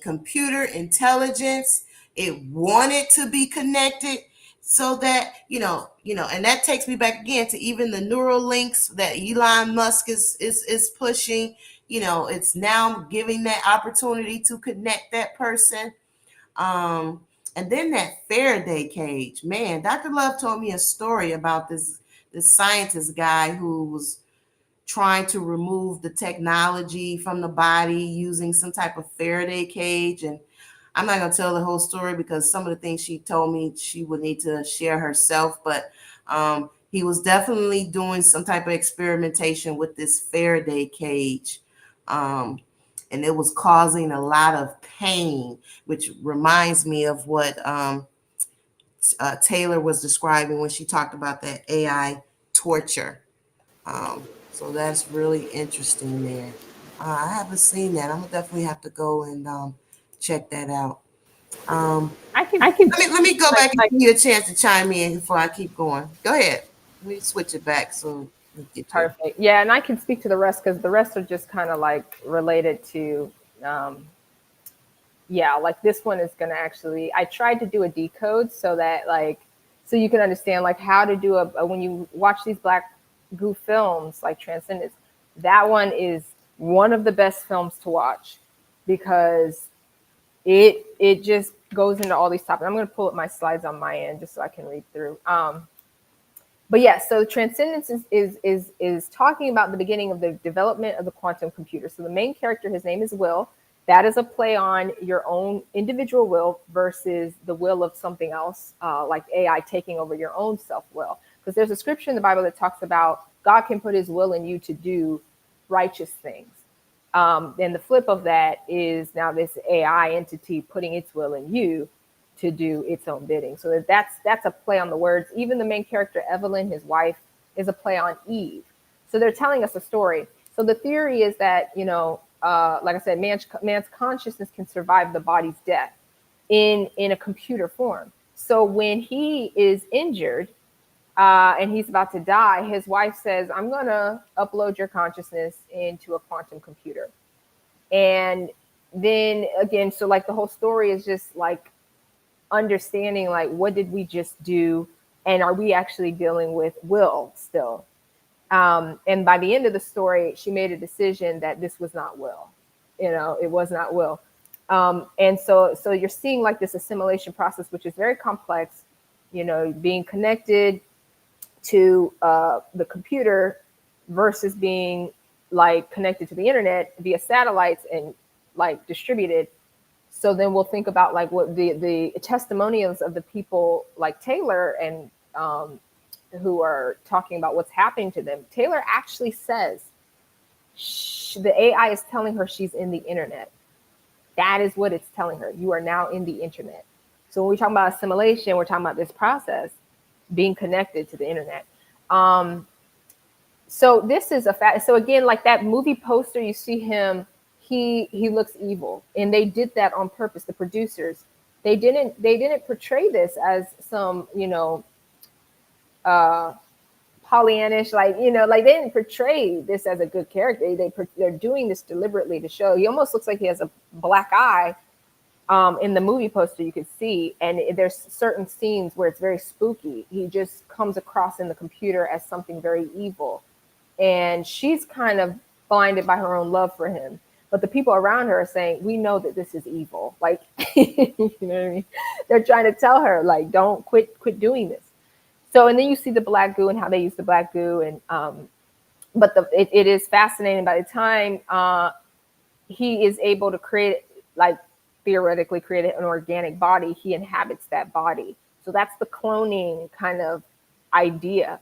S1: computer intelligence, it wanted to be connected so that, and that takes me back again to even the neural links that Elon Musk is pushing. It's now giving that opportunity to connect that person. And then that Faraday cage, man, Dr. Love told me a story about this scientist guy who was trying to remove the technology from the body using some type of Faraday cage. And I'm not going to tell the whole story because some of the things she told me she would need to share herself. But he was definitely doing some type of experimentation with this Faraday cage. And it was causing a lot of pain, which reminds me of what Taylor was describing when she talked about that AI torture. So that's really interesting there. I haven't seen that. I'm gonna definitely have to go and check that out. Let me go back and give you a chance to chime in before I keep going. Go ahead. Let me switch it back so we get there.
S2: Perfect. Yeah, and I can speak to the rest because the rest are just kind of like related to like this one is going to actually, I tried to do a decode so that so you can understand like how to do when you watch these Black GOO films like Transcendence, that one is one of the best films to watch because it just goes into all these topics. I'm going to pull up my slides on my end just so I can read through. But yes, so transcendence is talking about the beginning of the development of the quantum computer. So the main character, his name is Will. That is a play on your own individual will versus the will of something else, like AI taking over your own self-will. Because there's a scripture in the Bible that talks about God can put his will in you to do righteous things. And the flip of that is now this AI entity putting its will in you to do its own bidding. So that's a play on the words. Even the main character, Evelyn, his wife, is a play on Eve. So they're telling us a story. So the theory is that, like I said, man's consciousness can survive the body's death in a computer form. So when he is injured and he's about to die, his wife says, I'm going to upload your consciousness into a quantum computer. And then again, so like the whole story is just like understanding, like, what did we just do? And are we actually dealing with will still? And by the end of the story, she made a decision that this was not will. It was not will. And so you're seeing like this assimilation process, which is very complex, being connected to the computer versus being like connected to the internet via satellites and like distributed. So then we'll think about like what the testimonials of the people like Taylor and who are talking about what's happening to them. Taylor actually says the AI is telling her she's in the internet. That is what it's telling her. You are now in the internet. So when we talk about assimilation, we're talking about this process being connected to the internet. So this is a fact. So again, like that movie poster, you see him, he looks evil, and they did that on purpose. The producers, they didn't portray this as some, Pollyannish, like they didn't portray this as a good character. They're doing this deliberately to show. He almost looks like he has a black eye. In the movie poster, you could see, and there's certain scenes where it's very spooky. He just comes across in the computer as something very evil, and she's kind of blinded by her own love for him. But the people around her are saying, "We know that this is evil." Like, you know what I mean? They're trying to tell her, like, "Don't quit doing this." So, and then you see the black goo and how they use the black goo, and but it is fascinating. By the time he is able to create, like, theoretically create an organic body, he inhabits that body. So that's the cloning kind of idea.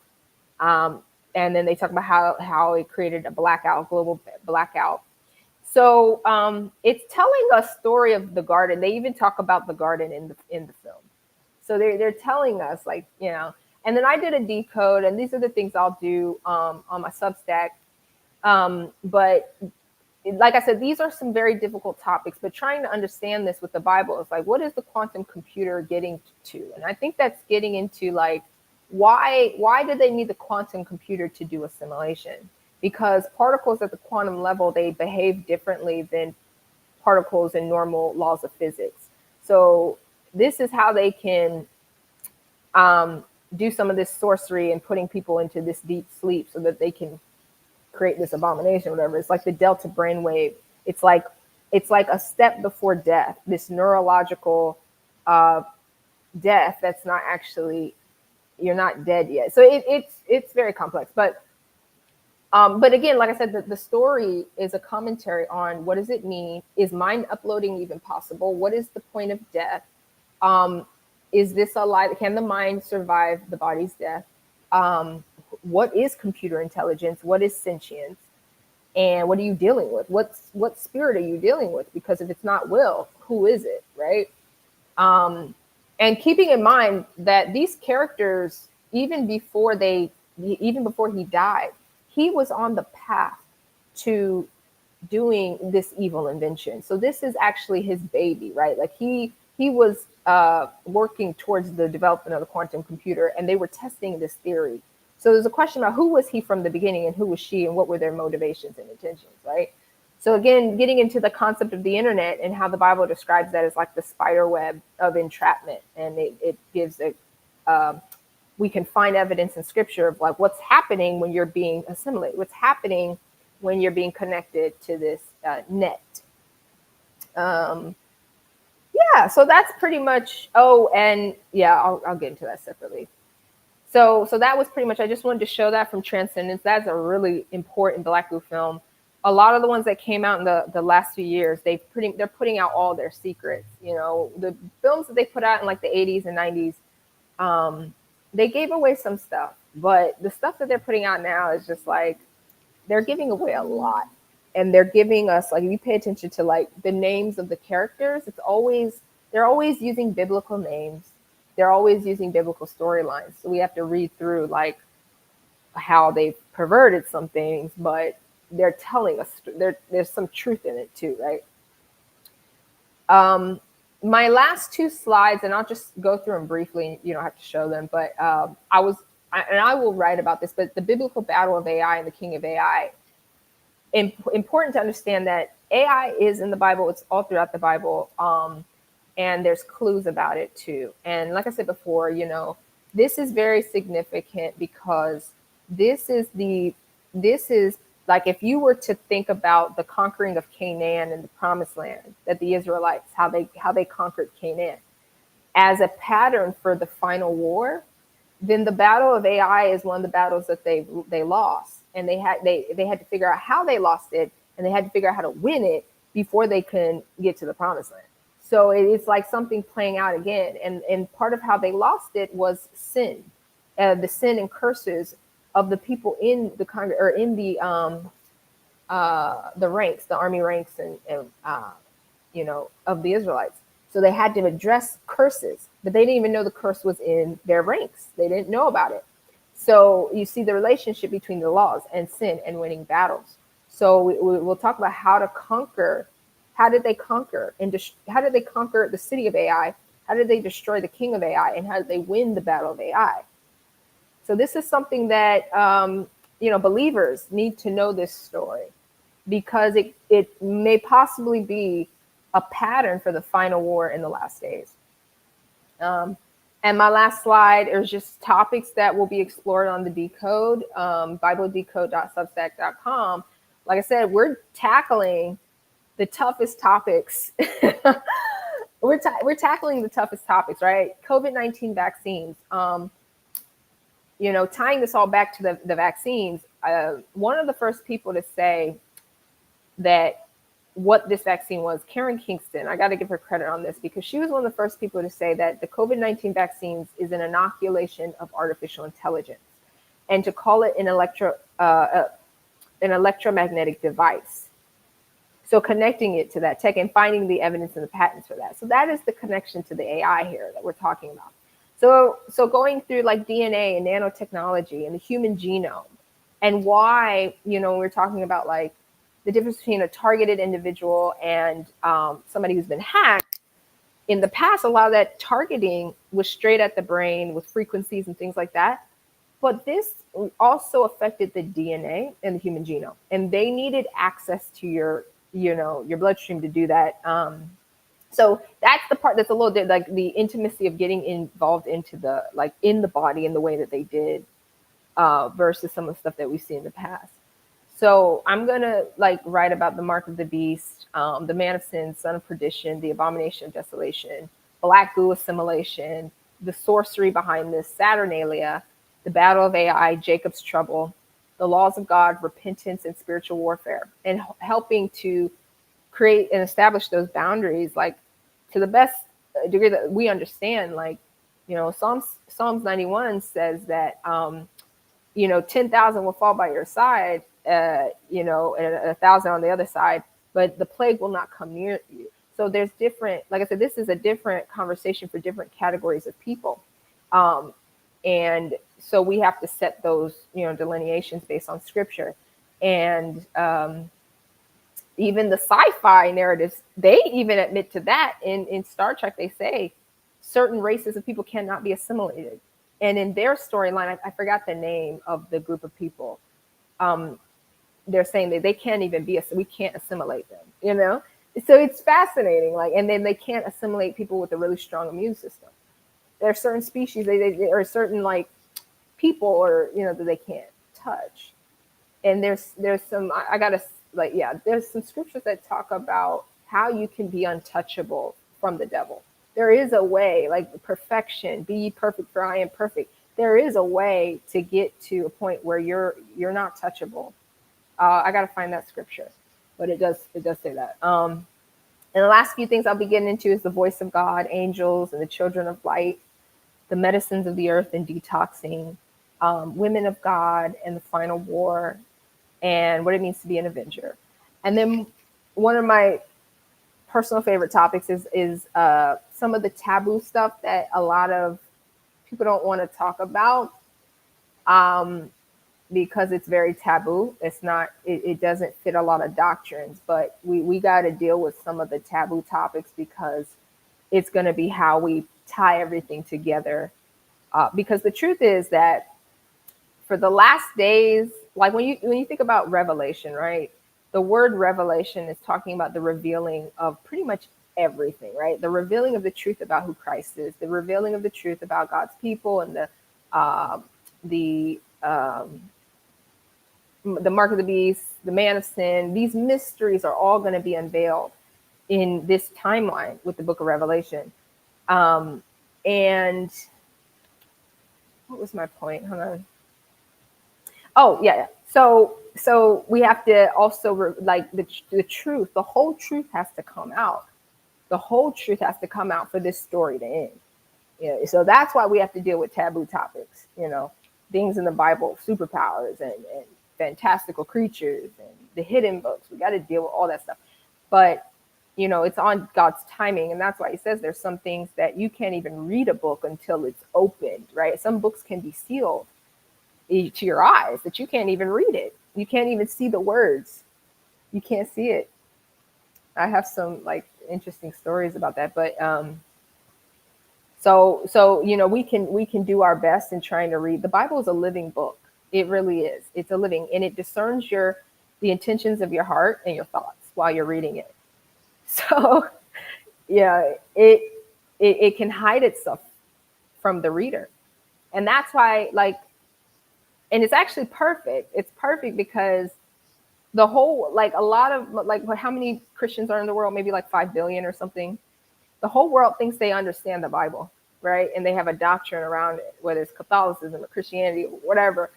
S2: And then they talk about how it created a global blackout. So it's telling a story of the garden. They even talk about the garden in the film. So they're telling us, like, and then I did a decode, and these are the things I'll do on my Substack. But like I said, these are some very difficult topics, but trying to understand this with the Bible is like, what is the quantum computer getting to? And I think that's getting into like, why do they need the quantum computer to do assimilation? Because particles at the quantum level, they behave differently than particles in normal laws of physics. So this is how they can do some of this sorcery and putting people into this deep sleep so that they can create this abomination, whatever. It's like the delta brainwave. It's like a step before death, this neurological death that's not actually, you're not dead yet. So it's very complex. But again, like I said, the story is a commentary on what does it mean? Is mind uploading even possible? What is the point of death? Is this a lie? Can the mind survive the body's death? What is computer intelligence? What is sentience? And what are you dealing with? What spirit are you dealing with? Because if it's not will, who is it, right? And keeping in mind that these characters, even before he died, he was on the path to doing this evil invention. So this is actually his baby, right? Like he was working towards the development of the quantum computer, and they were testing this theory. So there's a question about who was he from the beginning and who was she and what were their motivations and intentions, right? So again, getting into the concept of the internet and how the Bible describes that as like the spider web of entrapment. And it gives we can find evidence in scripture of like what's happening when you're being assimilated, what's happening when you're being connected to this net. Yeah, so that's pretty much, I'll get into that separately. So that was pretty much, I just wanted to show that from Transcendence. That's a really important Black Goo film. A lot of the ones that came out in the last few years, they're putting out all their secrets. You know, the films that they put out in like the 80s and 90s, they gave away some stuff, but the stuff that they're putting out now is just like, they're giving away a lot. And they're giving us, like, if you pay attention to like the names of the characters, they're always using biblical names. They're always using biblical storylines. So we have to read through like how they've perverted some things, but they're telling us there's some truth in it too, right? My last two slides, and I'll just go through them briefly. You don't have to show them, but I will write about this. But the biblical battle of AI and the king of AI. Important to understand that AI is in the Bible. It's all throughout the Bible. And there's clues about it too. And like I said before, you know, this is very significant because this is like, if you were to think about the conquering of Canaan and the promised land, that the Israelites, how they conquered Canaan as a pattern for the final war, then the battle of AI is one of the battles that they lost. And they had to figure out how they lost it, and they had to figure out how to win it before they can get to the promised land. So it's like something playing out again. And part of how they lost it was sin, the sin and curses of the people in the in the ranks, the army ranks, and you know, of the Israelites. So they had to address curses, but they didn't even know the curse was in their ranks. They didn't know about it. So you see the relationship between the laws and sin and winning battles. So we'll talk about how to conquer. How did they conquer? And how did they conquer the city of AI? How did they destroy the king of AI? And how did they win the battle of AI? So this is something that you know, believers need to know this story, because it may possibly be a pattern for the final war in the last days. And my last slide is just topics that will be explored on the Decode, BibleDecode.substack.com. Like I said, we're tackling the toughest topics. we're tackling the toughest topics, right? COVID-19 vaccines. You know, tying this all back to the vaccines, one of the first people to say that what this vaccine was, Karen Kingston, I got to give her credit on this, because she was one of the first people to say that the COVID-19 vaccines is an inoculation of artificial intelligence, and to call it an electromagnetic device. So connecting it to that tech and finding the evidence and the patents for that. So that is the connection to the AI here that we're talking about. So going through like DNA and nanotechnology and the human genome, and why, you know, we're talking about like the difference between a targeted individual and somebody who's been hacked. In the past, a lot of that targeting was straight at the brain with frequencies and things like that. But this also affected the DNA and the human genome, and they needed access to your bloodstream to do that. So that's the part that's a little bit like the intimacy of getting involved into the, like, in the body in the way that they did versus some of the stuff that we see in the past. So I'm going to like write about the mark of the beast, the man of sin, son of perdition, the abomination of desolation, Black Goo assimilation, the sorcery behind this, Saturnalia, the battle of AI, Jacob's trouble, the laws of God, repentance, and spiritual warfare, and helping to create and establish those boundaries, like to the best degree that we understand. Like, you know, Psalms 91 says that, 10,000 will fall by your side, and 1,000 on the other side, but the plague will not come near you. So there's different, like I said, this is a different conversation for different categories of people. And so we have to set those, delineations based on scripture. And even the sci-fi narratives, they even admit to that. In Star Trek, they say certain races of people cannot be assimilated. And in their storyline, I forgot the name of the group of people. They're saying that they can't even we can't assimilate them, So it's fascinating. Like, and then they can't assimilate people with a really strong immune system. There are certain species, they or certain like people, or that they can't touch. And there's some, there's some scriptures that talk about how you can be untouchable from the devil. There is a way, like perfection, be ye perfect for I am perfect. there is a way to get to a point where you're not touchable. I got to find that scripture, but it does say that. And the last few things I'll be getting into is the voice of God, angels, and the children of light, the medicines of the earth and detoxing, women of God and the final war, and what it means to be an avenger. And then one of my personal favorite topics is some of the taboo stuff that a lot of people don't want to talk about, because it's very taboo. It's not, it doesn't fit a lot of doctrines, but we got to deal with some of the taboo topics because it's going to be how we tie everything together. Because the truth is that for the last days, like when you think about revelation, right? The word revelation is talking about the revealing of pretty much everything, right? The revealing of the truth about who Christ is, the revealing of the truth about God's people, and the mark of the beast, the man of sin. These mysteries are all going to be unveiled in this timeline with the book of Revelation. And what was my point? Hold on. Oh, yeah. So we have to also like the truth, the whole truth has to come out. The whole truth has to come out for this story to end. Yeah. So that's why we have to deal with taboo topics, things in the Bible, superpowers and fantastical creatures and the hidden books. We got to deal with all that stuff. But, it's on God's timing. And that's why he says there's some things that you can't even read a book until it's opened, right? Some books can be sealed to your eyes that you can't even read it. You can't even see the words. You can't see it. I have some like interesting stories about that, but so we can do our best in trying to read. The Bible is a living book. It really is. It's a living, and it discerns the intentions of your heart and your thoughts while you're reading it. So yeah, it can hide itself from the reader, and that's why and it's actually perfect. It's perfect because the whole, a lot of, how many Christians are in the world? Maybe like 5 billion or something. The whole world thinks they understand the Bible, right? And they have a doctrine around it, whether it's Catholicism or Christianity or whatever,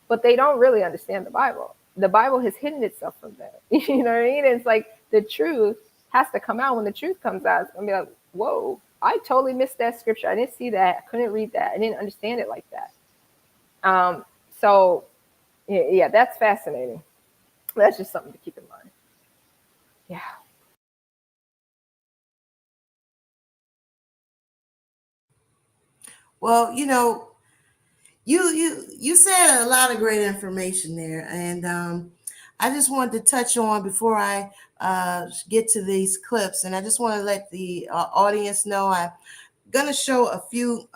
S2: but they don't really understand the Bible. The Bible has hidden itself from them. You know what I mean? It's like the truth has to come out. When the truth comes out, it's going to be like, whoa, I totally missed that scripture. I didn't see that. I couldn't read that. I didn't understand it like that. So yeah, that's fascinating. That's just something to keep in mind. Yeah.
S1: Well, you said a lot of great information there, and I just wanted to touch on before I get to these clips, and I just want to let the audience know I'm gonna show a few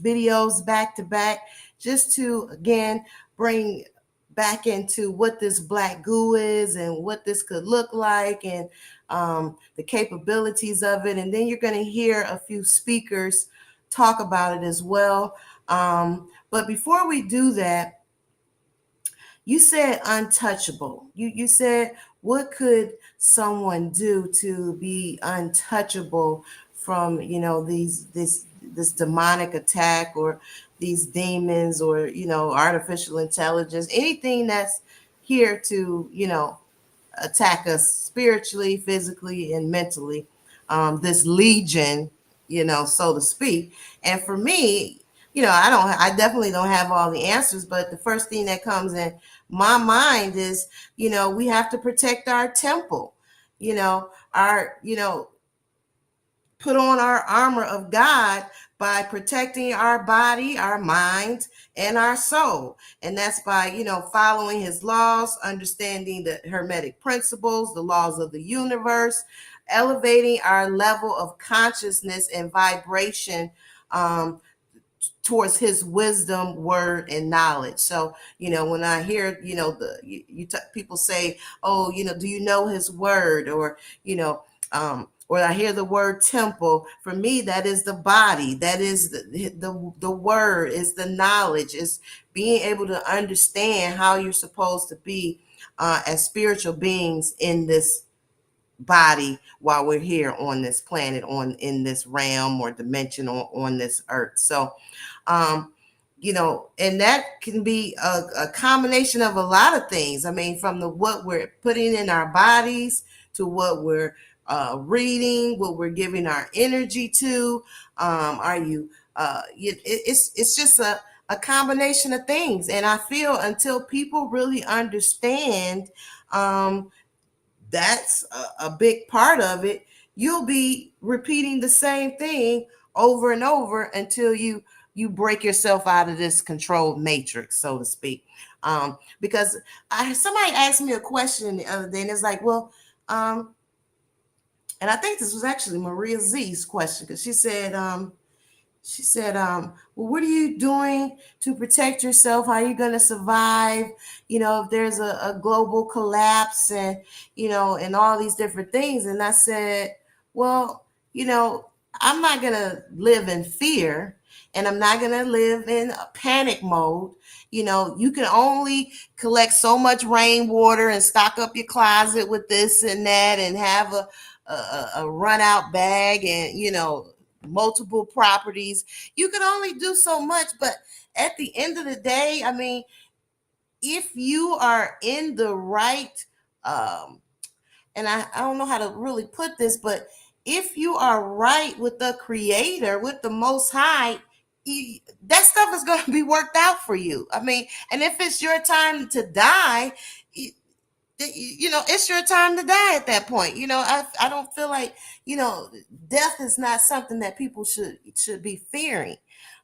S1: videos back to back, just to again bring back into what this black goo is and what this could look like, and the capabilities of it. And then you're going to hear a few speakers talk about it as well. But before we do that, you said untouchable. You said, what could someone do to be untouchable from this demonic attack, or these demons, or artificial intelligence, anything that's here to attack us spiritually, physically, and mentally, this legion, so to speak. And for me, I definitely don't have all the answers, but the first thing that comes in my mind is, we have to protect our temple, put on our armor of God by protecting our body, our mind, and our soul. And that's by, following his laws, understanding the hermetic principles, the laws of the universe, elevating our level of consciousness and vibration towards his wisdom, word, and knowledge. So, when I hear, people say, oh, do you know his word? Or, or I hear the word temple. For me, that is the body. That is the word, is the knowledge, is being able to understand how you're supposed to be as spiritual beings in this body while we're here on this planet, in this realm or dimension on this earth. So And that can be a combination of a lot of things. I mean, from what we're putting in our bodies to what we're reading, what we're giving our energy to. Are you? It's just a combination of things. And I feel until people really understand that's a big part of it, you'll be repeating the same thing over and over until you break yourself out of this controlled matrix, so to speak. Because somebody asked me a question the other day, and it's like, well, and I think this was actually Maria Z's question, because she said, well, what are you doing to protect yourself? How are you going to survive? If there's a global collapse and all these different things. And I said, well, I'm not going to live in fear, and I'm not going to live in a panic mode. You can only collect so much rainwater and stock up your closet with this and that and have a run out bag and, multiple properties. You can only do so much, but at the end of the day, I mean, if you are in the right, and I don't know how to really put this, but if you are right with the creator, with the most high, that stuff is going to be worked out for you. I mean, and if it's your time to die, it's your time to die at that point. I don't feel like, death is not something that people should be fearing.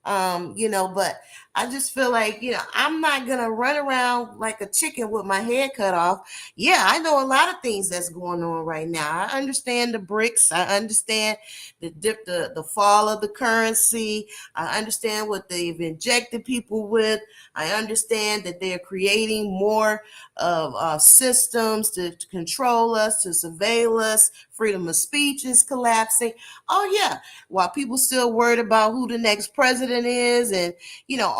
S1: But I just feel like, I'm not going to run around like a chicken with my head cut off. Yeah, I know a lot of things that's going on right now. I understand the BRICS. I understand the fall of the currency. I understand what they've injected people with. I understand that they're creating more of systems to control us, to surveil us. Freedom of speech is collapsing. Oh, yeah. While people still worried about who the next president is and,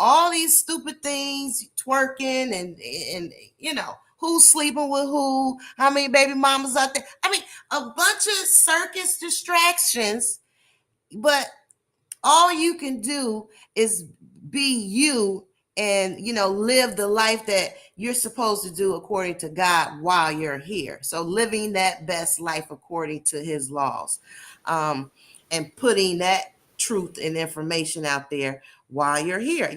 S1: all these stupid things, twerking and who's sleeping with who, how many baby mamas out there. I mean, a bunch of circus distractions, but all you can do is be you and live the life that you're supposed to do according to God while you're here. So living that best life according to his laws, and putting that truth and information out there while you're here.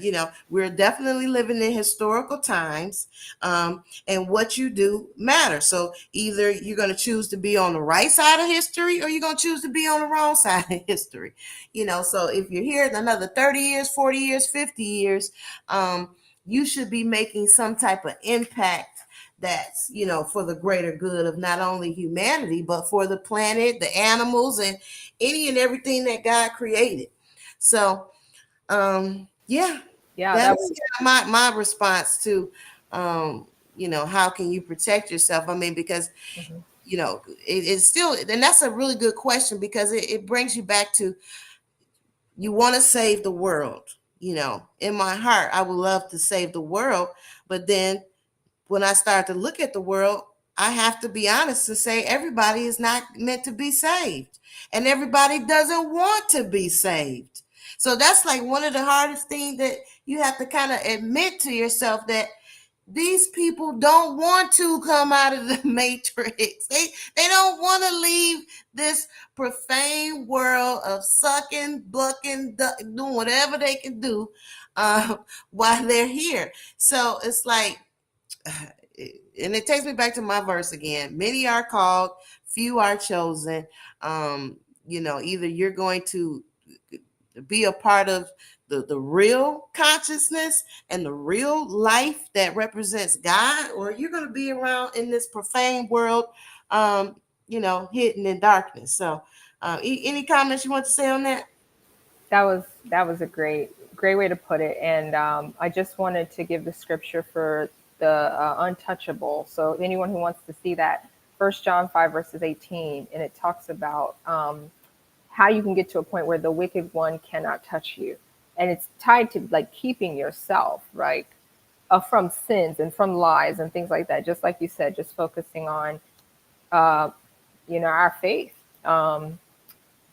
S1: We're definitely living in historical times, and what you do matters. So either you're going to choose to be on the right side of history or you're going to choose to be on the wrong side of history. So if you're here in another 30 years, 40 years, 50 years, you should be making some type of impact that's, for the greater good of not only humanity, but for the planet, the animals, and any and everything that God created. So, yeah,
S2: that was
S1: my response to, how can you protect yourself? I mean, because, it's still, and that's a really good question, because it brings you back to, you want to save the world. In my heart, I would love to save the world. But then when I start to look at the world, I have to be honest and say everybody is not meant to be saved. And everybody doesn't want to be saved. So that's like one of the hardest things that you have to kind of admit to yourself, that these people don't want to come out of the matrix. They don't want to leave this profane world of sucking, bucking, doing whatever they can do while they're here. So it's like, and it takes me back to my verse again. Many are called, few are chosen. Either you're going to be a part of the real consciousness and the real life that represents God, or you're going to be around in this profane world, hidden in darkness. So, any comments you want to say on that?
S2: That was a great way to put it. And I just wanted to give the scripture for the untouchable. So anyone who wants to see that, 1 John 5 verses 18, and it talks about how you can get to a point where the wicked one cannot touch you. And it's tied to like keeping yourself, right, from sins and from lies and things like that. Just like you said, just focusing on, our faith.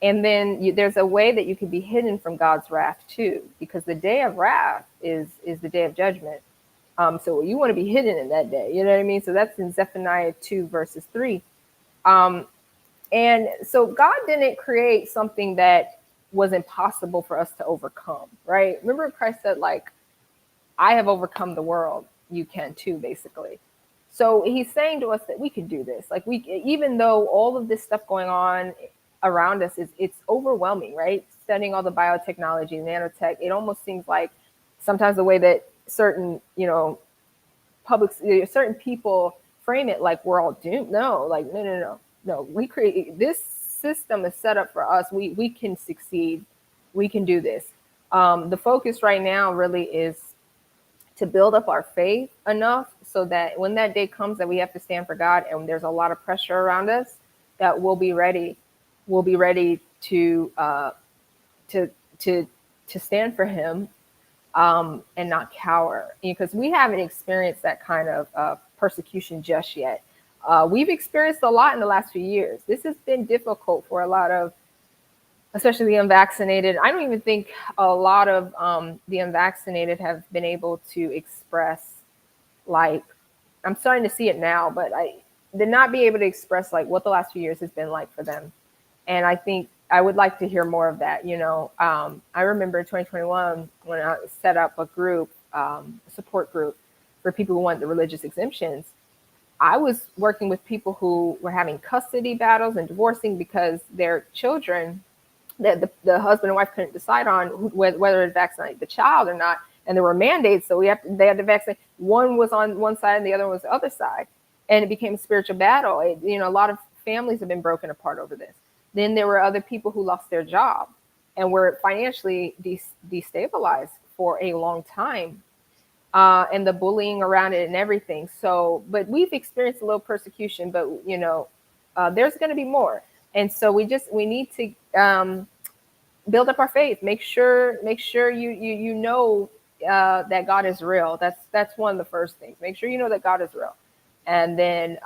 S2: And then there's a way that you can be hidden from God's wrath too, because the day of wrath is the day of judgment. So you want to be hidden in that day. You know what I mean? So that's in Zephaniah 2 verses 3. And so God didn't create something that was impossible for us to overcome, right? Remember Christ said, like, I have overcome the world. You can too, basically. So he's saying to us that we can do this. Like, we, even though all of this stuff going on around us it's overwhelming, right? Studying all the biotechnology, nanotech, it almost seems like sometimes the way that certain, certain people frame it, like we're all doomed. No, like no. We create this system is set up for us. We can succeed. We can do this. The focus right now really is to build up our faith enough so that when that day comes that we have to stand for God and there's a lot of pressure around us, that we'll be ready. We'll be ready to stand for Him, and not cower, because we haven't experienced that kind of persecution just yet. We've experienced a lot in the last few years. This has been difficult for a lot of, especially the unvaccinated. I don't even think a lot of the unvaccinated have been able to express, like, I'm starting to see it now, but I did not be able to express like what the last few years has been like for them. And I think I would like to hear more of that. I remember in 2021 when I set up a group, a support group for people who want the religious exemptions. I was working with people who were having custody battles and divorcing because their children, that the husband and wife couldn't decide on whether to vaccinate the child or not, and there were mandates, so they had to vaccinate. One was on one side and the other was the other side, and it became a spiritual battle. A lot of families have been broken apart over this. Then there were other people who lost their job and were financially destabilized for a long time, and the bullying around it and everything. So, but we've experienced a little persecution, but there's going to be more. And so we need to build up our faith. Make sure you know that God is real. That's one of the first things. Make sure you know that God is real, and then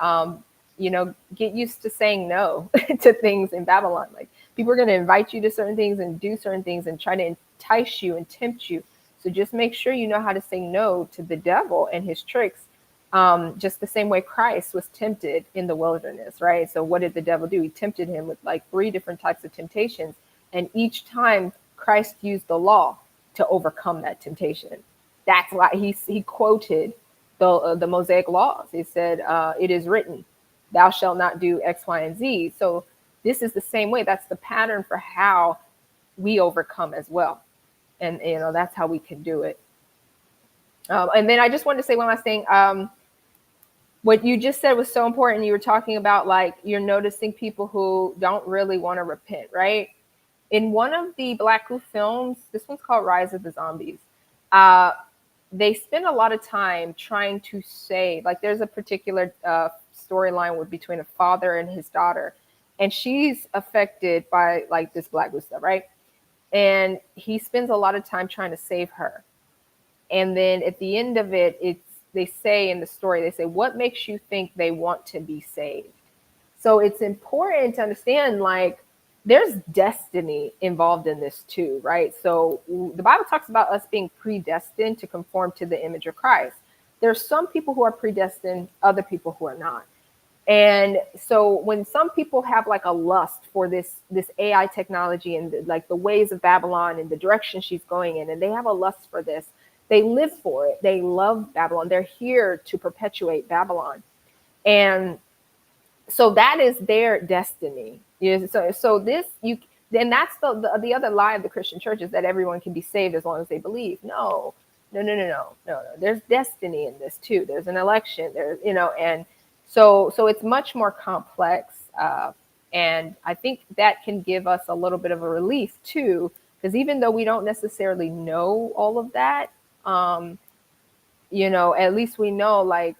S2: get used to saying no to things in Babylon. Like, people are going to invite you to certain things and do certain things and try to entice you and tempt you. So just make sure you know how to say no to the devil and his tricks. Just the same way Christ was tempted in the wilderness, right? So what did the devil do? He tempted him with like 3 different types of temptations. And each time Christ used the law to overcome that temptation. That's why he quoted the Mosaic laws. He said, it is written, thou shalt not do X, Y, and Z. So this is the same way. That's the pattern for how we overcome as well. And, that's how we can do it. And then I just wanted to say one last thing. What you just said was so important. You were talking about, like, you're noticing people who don't really want to repent, right? In one of the Black Goo films, this one's called Rise of the Zombies, they spend a lot of time trying to say, like, there's a particular storyline between a father and his daughter, and she's affected by, like, this Black Goo stuff, right? And he spends a lot of time trying to save her. And then at the end of it, they say in the story, they say, what makes you think they want to be saved? So it's important to understand, like, there's destiny involved in this too, right? So the Bible talks about us being predestined to conform to the image of Christ. There's some people who are predestined, other people who are not. And so when some people have like a lust for this AI technology and like the ways of Babylon and the direction she's going in, and they have a lust for this, they live for it. They love Babylon. They're here to perpetuate Babylon. And so that is their destiny. So this, then that's the other lie of the Christian church, is that everyone can be saved as long as they believe. No. There's destiny in this too. There's an election. And so it's much more complex. And I think that can give us a little bit of a relief too, because even though we don't necessarily know all of that, at least we know, like,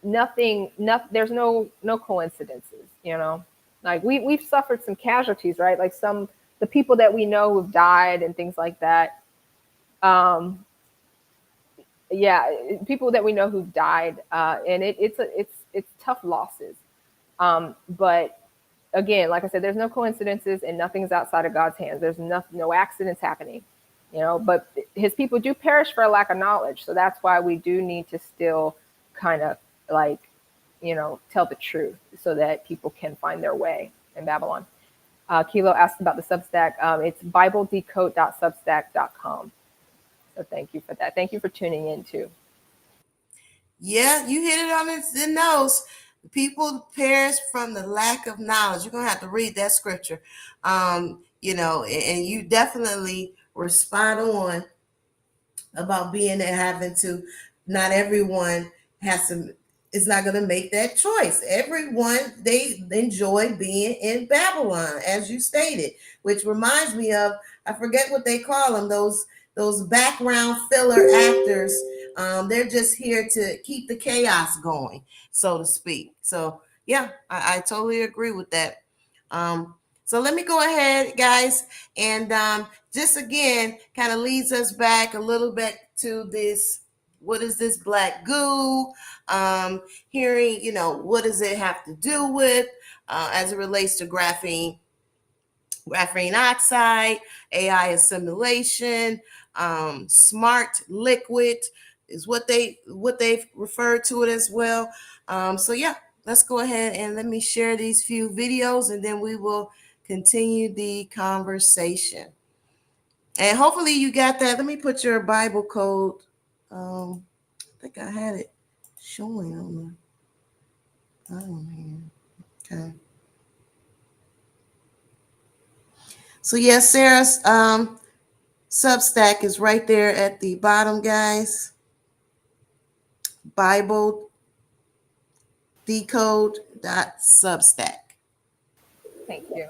S2: there's no coincidences, like we've suffered some casualties, right? Like the people that we know who've died and things like that. People that we know who've died, and it's tough losses. But again, like I said, there's no coincidences and nothing's outside of God's hands. There's no accidents happening, but his people do perish for a lack of knowledge. So that's why we do need to still kind of tell the truth so that people can find their way in Babylon. Kilo asked about the Substack. It's bibledecode.substack.com. So thank you for that. Thank you for tuning in too.
S1: Yeah, you hit it on the nose. People perish from the lack of knowledge. You're gonna have to read that scripture. And you definitely were spot on about being there, having to. Not everyone is not going to make that choice. Everyone, they enjoy being in Babylon, as you stated, which reminds me of, I forget what they call them, those background filler actors. They're just here to keep the chaos going, so to speak. So yeah, I totally agree with that. So let me go ahead, guys, and just again kind of leads us back a little bit to this. What is this black goo? Hearing, what does it have to do with as it relates to graphene oxide, AI assimilation, smart liquid is what they've referred to it as well. So yeah, let's go ahead and let me share these few videos, and then we will continue the conversation. And hopefully you got that. Let me put your Bible code. I think I had it showing on the bottom here. Okay. So yes, Sarah's Substack is right there at the bottom, guys. BibleDecode.substack.
S2: Thank you.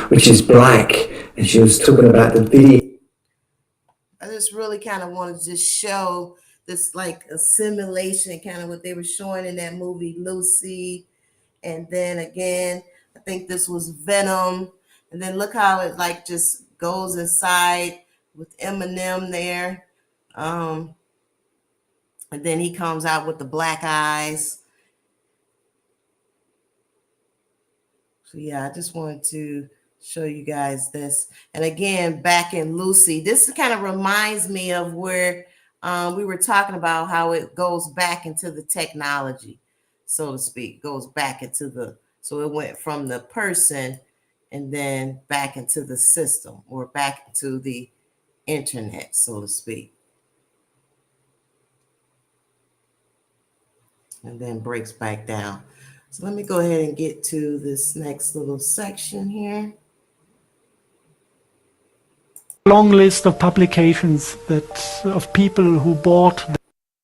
S3: Which is black, and she was talking about the video.
S1: I just really kind of wanted to just show this like assimilation, kind of what they were showing in that movie Lucy, and then again, I think this was Venom, and then look how it like just goes inside with Eminem there, and then he comes out with the black eyes. So yeah, I just wanted to show you guys this. And again, back in Lucy, this kind of reminds me of where we were talking about how it goes back into the technology, so to speak, goes back into so it went from the person and then back into the system or back into the internet, so to speak. And then breaks back down. So let me go ahead and get to this next little section here.
S10: Long list of publications of people who bought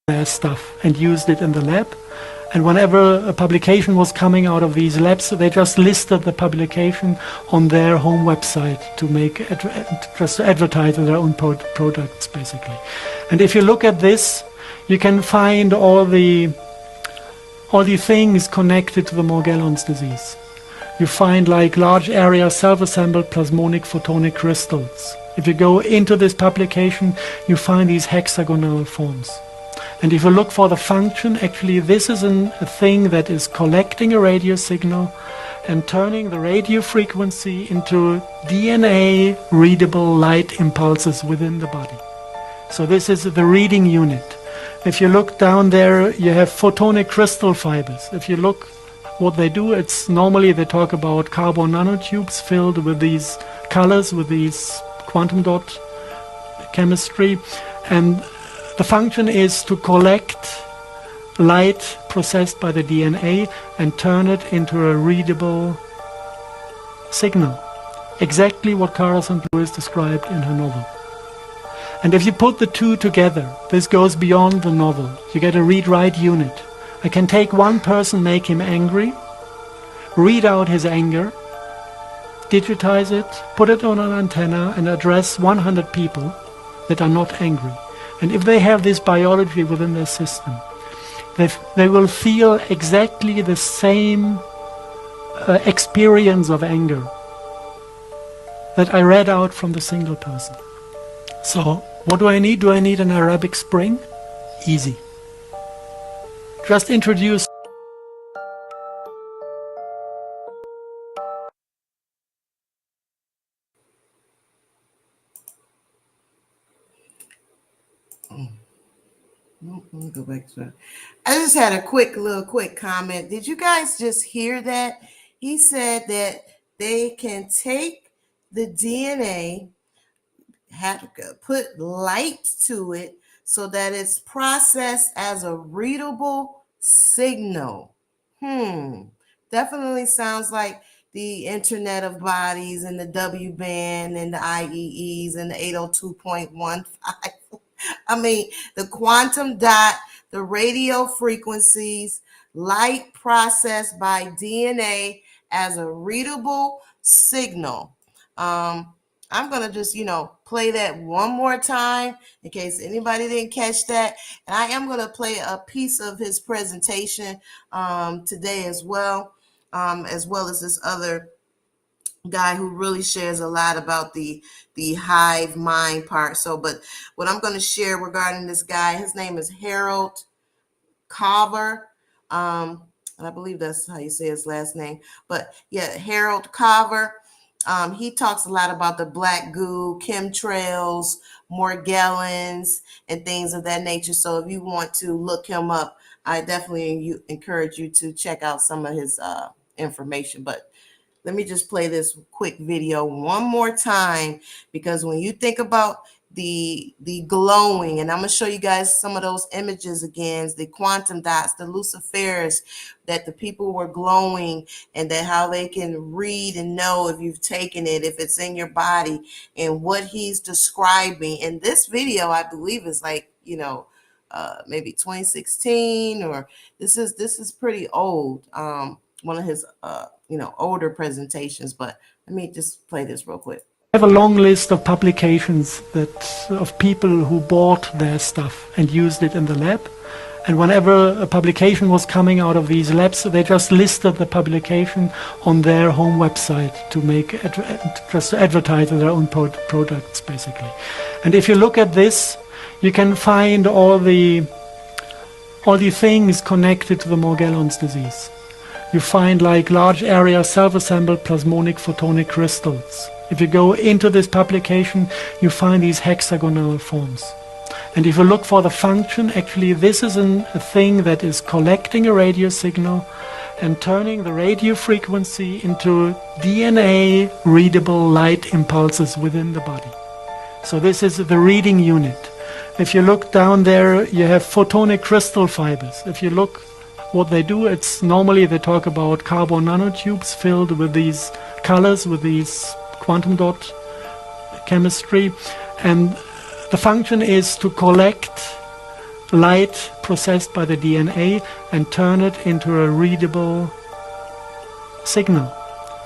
S10: their stuff and used it in the lab. And whenever a publication was coming out of these labs, they just listed the publication on their home website just to advertise their own products, basically. And if you look at this, you can find all the things connected to the Morgellons disease. You find like large area self-assembled plasmonic photonic crystals. If you go into this publication, you find these hexagonal forms. And if you look for the function, actually this is a thing that is collecting a radio signal and turning the radio frequency into DNA readable light impulses within the body. So this is the reading unit. If you look down there, you have photonic crystal fibers. If you look what they do, it's normally they talk about carbon nanotubes filled with these colors, with these quantum dot chemistry. And the function is to collect light processed by the DNA and turn it into a readable signal. Exactly what Cara St. Louis described in her novel. And if you put the two together, this goes beyond the novel. You get a read-write unit. I can take one person, make him angry, read out his anger, digitize it, put it on an antenna, and address 100 people that are not angry. And if they have this biology within their system, they will feel exactly the same experience of anger that I read out from the single person. So what do I need? Do I need an Arabic Spring? Easy. Just introduce
S1: Let me go back to it. I just had a quick comment. Did you guys just hear that? He said that they can take the DNA, put light to it so that it's processed as a readable signal. Definitely sounds like the Internet of Bodies and the W band and the IEEs and the 802.15. I mean, the quantum dot, the radio frequencies, light processed by DNA as a readable signal. I'm going to just, play that one more time in case anybody didn't catch that. And I am going to play a piece of his presentation today as well as this other guy who really shares a lot about the hive mind part. So, but what I'm going to share regarding this guy, his name is Harold Carver. And I believe that's how you say his last name. But yeah, Harold Carver. He talks a lot about the black goo, chemtrails, Morgellons, and things of that nature. So if you want to look him up, I definitely encourage you to check out some of his information. But let me just play this quick video one more time, because when you think about the glowing, and I'm going to show you guys some of those images again, the quantum dots, the lucifers, that the people were glowing, and that how they can read and know if you've taken it, if it's in your body, and what he's describing. And this video, I believe, is like, maybe 2016, or this is pretty old. One of his older presentations, but let me just play this real quick.
S10: I have a long list of publications of people who bought their stuff and used it in the lab. And whenever a publication was coming out of these labs, they just listed the publication on their home website just to advertise their own products, basically. And if you look at this, you can find all the things connected to the Morgellons disease. You find like large area self-assembled plasmonic photonic crystals. If you go into this publication, you find these hexagonal forms. And if you look for the function, actually this is a thing that is collecting a radio signal and turning the radio frequency into DNA readable light impulses within the body. So this is the reading unit. If you look down there, you have photonic crystal fibers. If you look what they do, it's normally they talk about carbon nanotubes filled with these colors, with these quantum dot chemistry, and the function is to collect light processed by the DNA and turn it into a readable signal.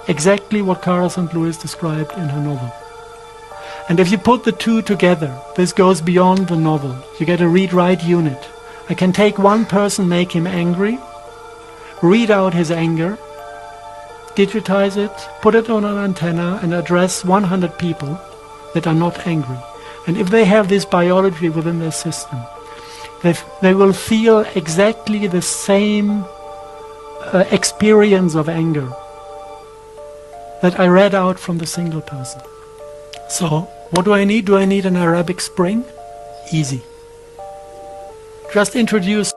S10: Exactly what Cara St. Louis described in her novel. And if you put the two together, this goes beyond the novel. You get a read-write unit. I can take one person, make him angry, read out his anger, digitize it, put it on an antenna, and address 100 people that are not angry. And if they have this biology within their system, they will feel exactly the same experience of anger that I read out from the single person. So, what do I need? Do I need an Arabic Spring? Easy. Just introduce.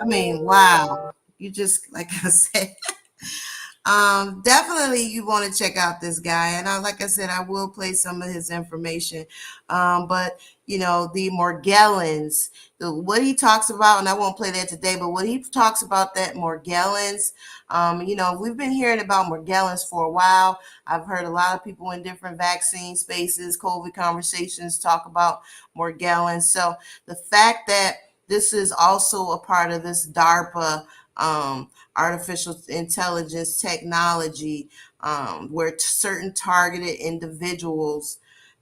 S1: I mean, wow. You just, like I said, definitely you want to check out this guy. And like I said, I will play some of his information. But, the Morgellons, what he talks about, and I won't play that today, but what he talks about that Morgellons, we've been hearing about Morgellons for a while. I've heard a lot of people in different vaccine spaces, COVID conversations talk about Morgellons. So the fact that this is also a part of this DARPA artificial intelligence technology, where certain targeted individuals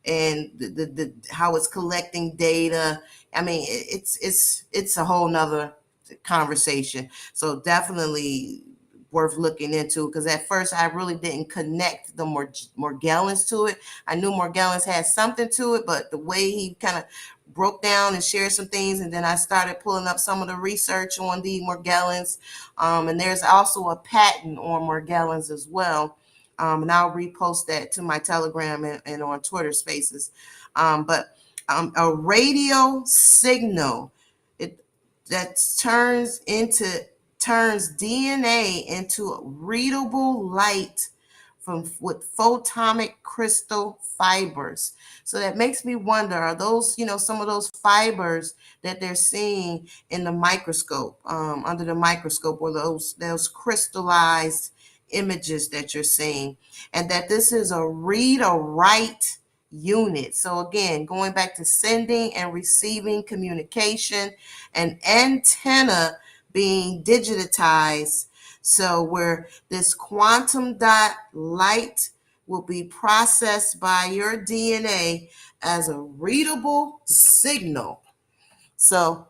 S1: and the how it's collecting data. I mean, it's a whole nother conversation. So definitely worth looking into, because at first I really didn't connect the Morgellons to it. I knew Morgellons had something to it, but the way he kind of broke down and shared some things, and then I started pulling up some of the research on the Morgellons, and there's also a patent on Morgellons as well, and I'll repost that to my Telegram and on Twitter Spaces. But a radio signal that turns DNA into readable light with photonic crystal fibers. So that makes me wonder, are those, some of those fibers that they're seeing in the microscope, under the microscope, or those crystallized images that you're seeing, and that this is a read or write unit. So again, going back to sending and receiving communication, an antenna being digitized, so where this quantum dot light will be processed by your DNA as a readable signal. So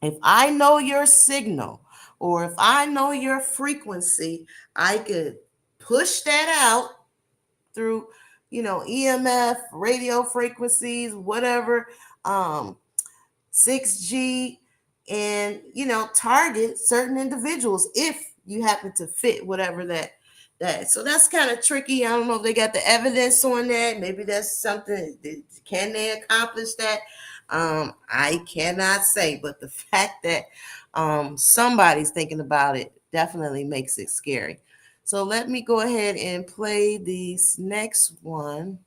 S1: if I know your signal, or if I know your frequency, I could push that out through, EMF, radio frequencies, whatever, 6G, and, target certain individuals if you happen to fit whatever that. So that's kind of tricky. I don't know if they got the evidence on that. Maybe that's something. Can they accomplish that? I cannot say, but the fact that somebody's thinking about it definitely makes it scary. So let me go ahead and play this next one.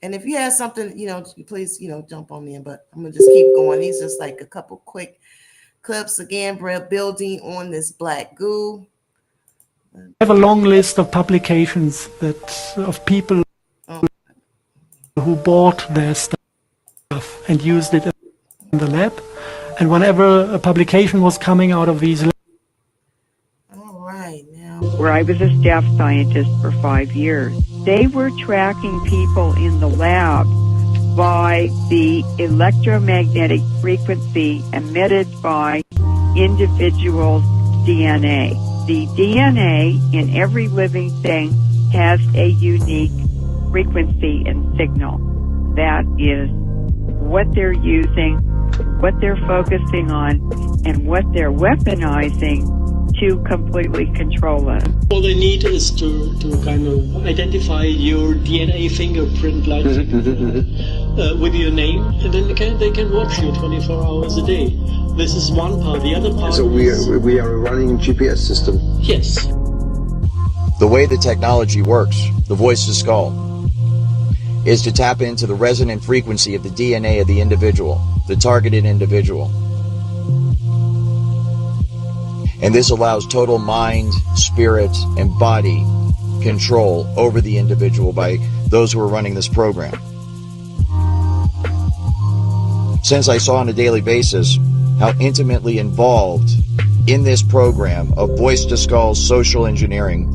S1: And if you have something, please, jump on me. But I'm going to just keep going. These are just like a couple quick clips. Again, building on this black goo.
S10: I have a long list of publications of people who bought their stuff and used it in the lab. And whenever a publication was coming out of these labs,
S4: where I was a staff scientist for 5 years, they were tracking people in the lab by the electromagnetic frequency emitted by individuals' DNA. The DNA in every living thing has a unique frequency and signal. That is what they're using, what they're focusing on, and what they're weaponizing to completely control us.
S11: All they need is to kind of identify your DNA fingerprint like with your name, and then they can watch you 24 hours a day. This is one part. The other part
S12: So we are running a GPS system?
S11: Yes.
S22: The way the technology works, the voice to skull, is to tap into the resonant frequency of the DNA of the individual, the targeted individual. And this allows total mind, spirit, and body control over the individual by those who are running this program. Since I saw on a daily basis how intimately involved in this program of voice to skull social engineering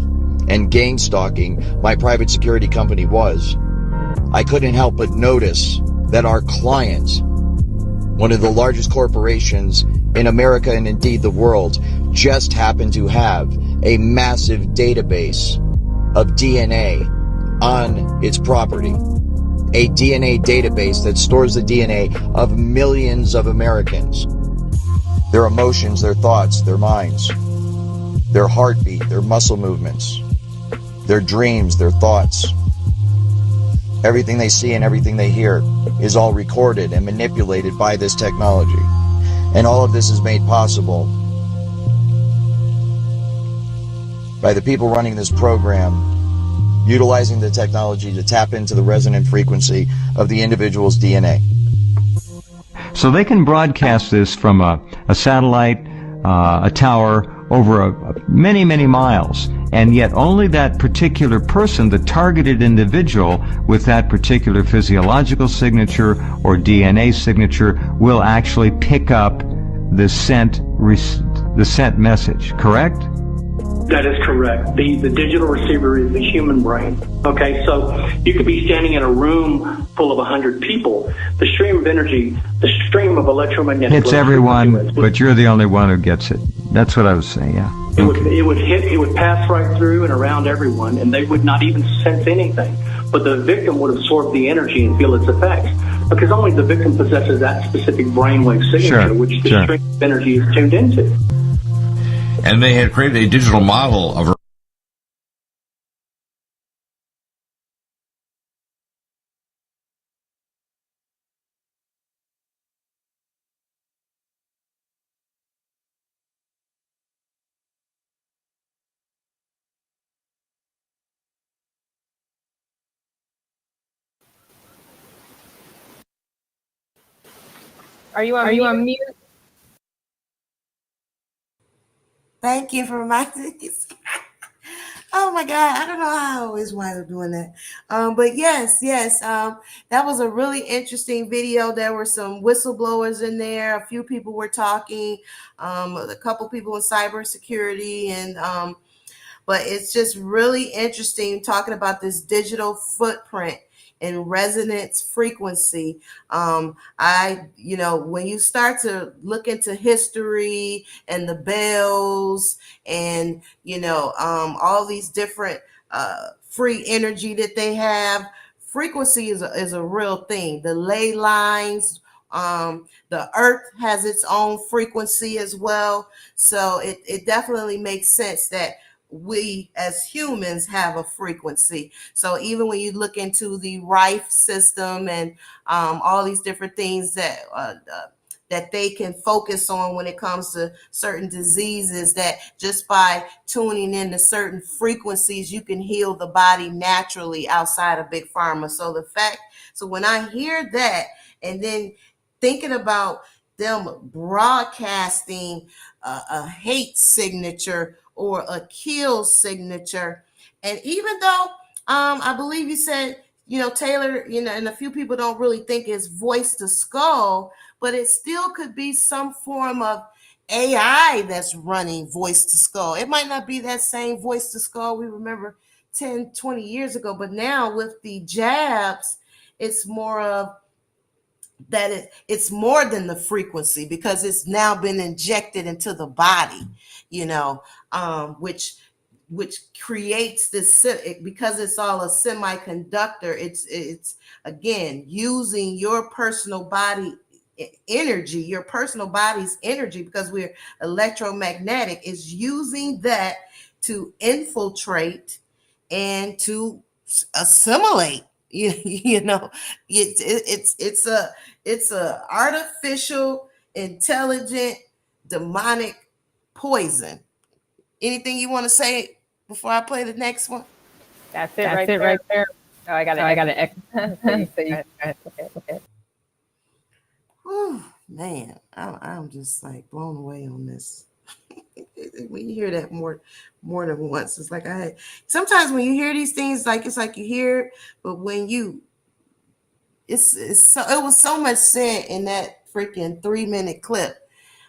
S22: and gang stalking my private security company was, I couldn't help but notice that our client, one of the largest corporations in America and indeed the world, just happened to have a massive database of DNA on its property. A DNA database that stores the DNA of millions of Americans. Their emotions, their thoughts, their minds, their heartbeat, their muscle movements, their dreams, their thoughts. Everything they see and everything they hear is all recorded and manipulated by this technology. And all of this is made possible by the people running this program, utilizing the technology to tap into the resonant frequency of the individual's DNA.
S23: So they can broadcast this from a satellite, a tower, over many, many miles. And yet only that particular person, the targeted individual with that particular physiological signature or DNA signature, will actually pick up the sent message, correct?
S11: That is correct. The digital receiver is the human brain. Okay, so you could be standing in a room full of 100 people. The stream of energy, the stream of electromagnetic
S23: Hits everyone, but you're the only one who gets it. That's what I was saying, yeah.
S11: it would pass right through and around everyone, and they would not even sense anything. But the victim would absorb the energy and feel its effects, because only the victim possesses that specific brainwave signature, which the stream of energy is tuned into.
S5: And they had created a digital model of her.
S2: Are you on mute?
S1: Thank you for reminding me. Oh my God, I don't know how I always wind up doing that. But yes, that was a really interesting video. There were some whistleblowers in there. A few people were talking, a couple people in cybersecurity, and but it's just really interesting talking about this digital footprint and resonance frequency. When you start to look into history and the bells and, all these different free energy that they have, frequency is a real thing. The ley lines, the earth has its own frequency as well. So it definitely makes sense that we as humans have a frequency. So even when you look into the Rife system and all these different things that they can focus on when it comes to certain diseases, that just by tuning into certain frequencies, you can heal the body naturally outside of Big Pharma. So when I hear that, and then thinking about them broadcasting a hate signature or a kill signature. And even though I believe you said, Taylor, and a few people don't really think it's voice to skull, but it still could be some form of AI that's running voice to skull. It might not be that same voice to skull we remember 10, 20 years ago, but now with the jabs, it's more of that it's more than the frequency, because it's now been injected into the body, which creates this, because it's all a semiconductor. It's again using your personal body energy, your personal body's energy, because we're electromagnetic, is using that to infiltrate and to assimilate. It's a artificial, intelligent, demonic poison. Anything you want to say before I play the next one?
S2: That's it right there. Oh, I got to X. Okay.
S1: Whew, man, I'm just like blown away on this. When you hear that more than once, it's like sometimes when you hear these things, it's like you hear it, but when it was so much said in that freaking 3-minute clip.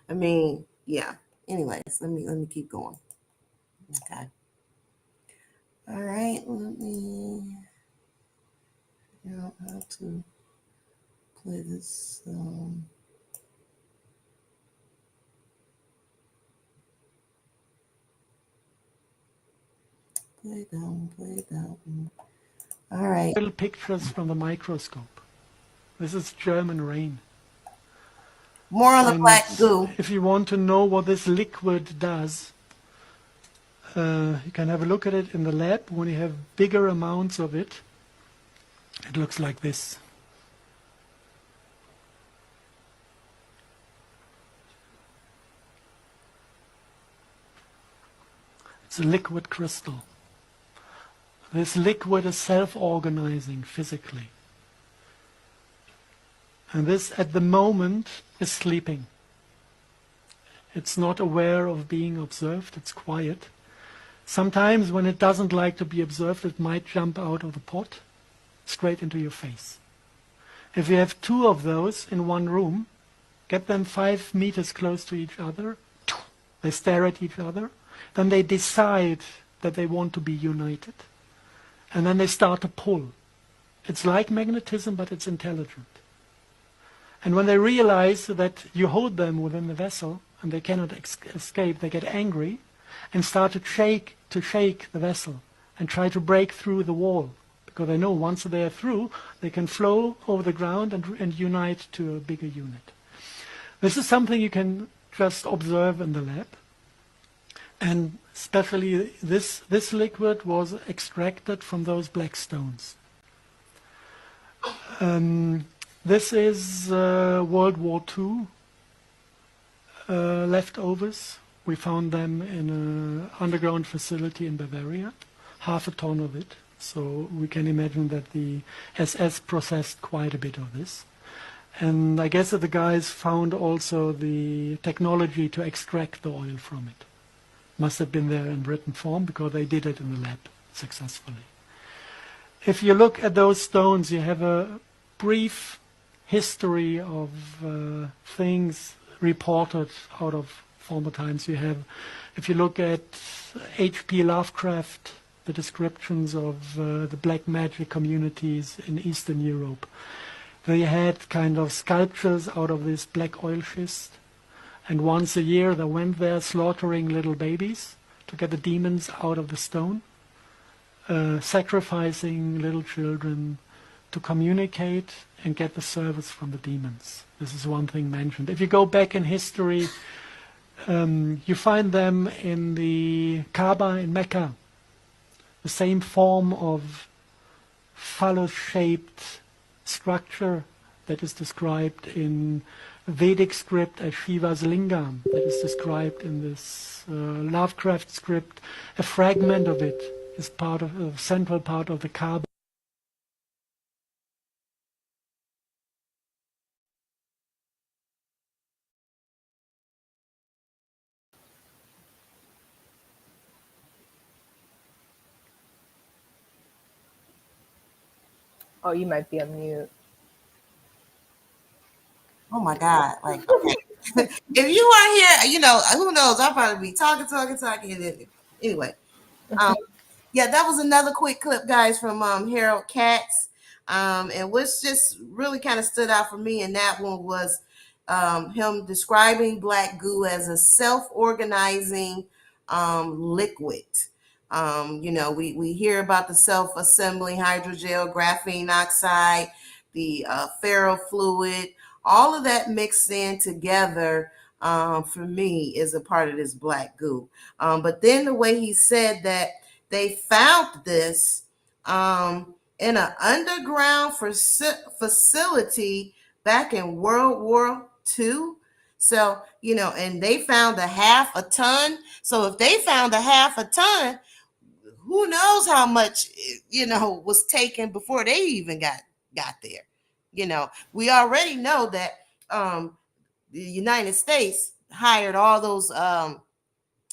S1: I mean, yeah. Anyways, let me keep going. Okay. All right. Let me figure out how to play this. Play down. All right.
S10: Little pictures from the microscope. This is German rain.
S1: More on the black goo.
S10: If you want to know what this liquid does, you can have a look at it in the lab. When you have bigger amounts of it, it looks like this. It's a liquid crystal. This liquid is self-organizing physically. And this, at the moment, is sleeping. It's not aware of being observed. It's quiet. Sometimes when it doesn't like to be observed, it might jump out of the pot straight into your face. If you have 2 of those in one room, get them 5 meters close to each other, they stare at each other, then they decide that they want to be united. And then they start to pull. It's like magnetism, but it's intelligent. And when they realize that you hold them within the vessel and they cannot escape, they get angry and start to shake the vessel and try to break through the wall. Because they know once they are through, they can flow over the ground and unite to a bigger unit. This is something you can just observe in the lab. And especially this liquid was extracted from those black stones. This is World War II leftovers. We found them in an underground facility in Bavaria, 1/2 ton of it. So we can imagine that the SS processed quite a bit of this. And I guess that the guys found also the technology to extract the oil from it. Must have been there in written form because they did it in the lab successfully. If you look at those stones, you have a brief history of things reported out of former times. You have, if you look at H.P. Lovecraft, the descriptions of the black magic communities in Eastern Europe. They had kind of sculptures out of this black oil schist. And once a year they went there slaughtering little babies to get the demons out of the stone, sacrificing little children to communicate and get the service from the demons. This is one thing mentioned. If you go back in history, you find them in the Kaaba in Mecca. The same form of phallus-shaped structure that is described in Vedic script as Shiva's lingam, that is described in this Lovecraft script. A fragment of it is part of a central part of the Kaaba.
S2: Oh, you might be on mute.
S1: Oh my God. Like, okay. If you are here, who knows? I'll probably be talking. Anyway. Yeah, that was another quick clip, guys, from Harold Katz. And what's just really kind of stood out for me in that one was him describing black goo as a self-organizing liquid. We hear about the self-assembling hydrogel, graphene oxide, the ferrofluid, all of that mixed in together for me is a part of this black goo. But then the way he said that they found this in an underground facility back in World War II. So, and they found a 1/2 ton. So if they found a 1/2 ton, who knows how much, was taken before they even got there. We already know that the United States hired all those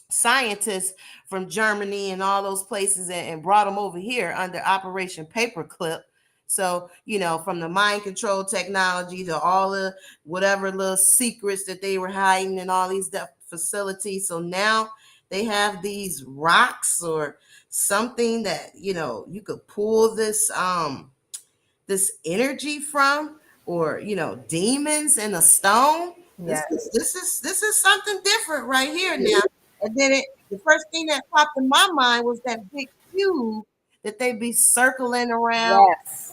S1: scientists from Germany and all those places and brought them over here under Operation Paperclip. So, from the mind control technology to all the whatever little secrets that they were hiding in all these facilities. So now they have these rocks or something that, you could pull this energy from, or, demons in a stone.
S2: Yes.
S1: This is something different right here now. And then the first thing that popped in my mind was that big cube that they be circling around.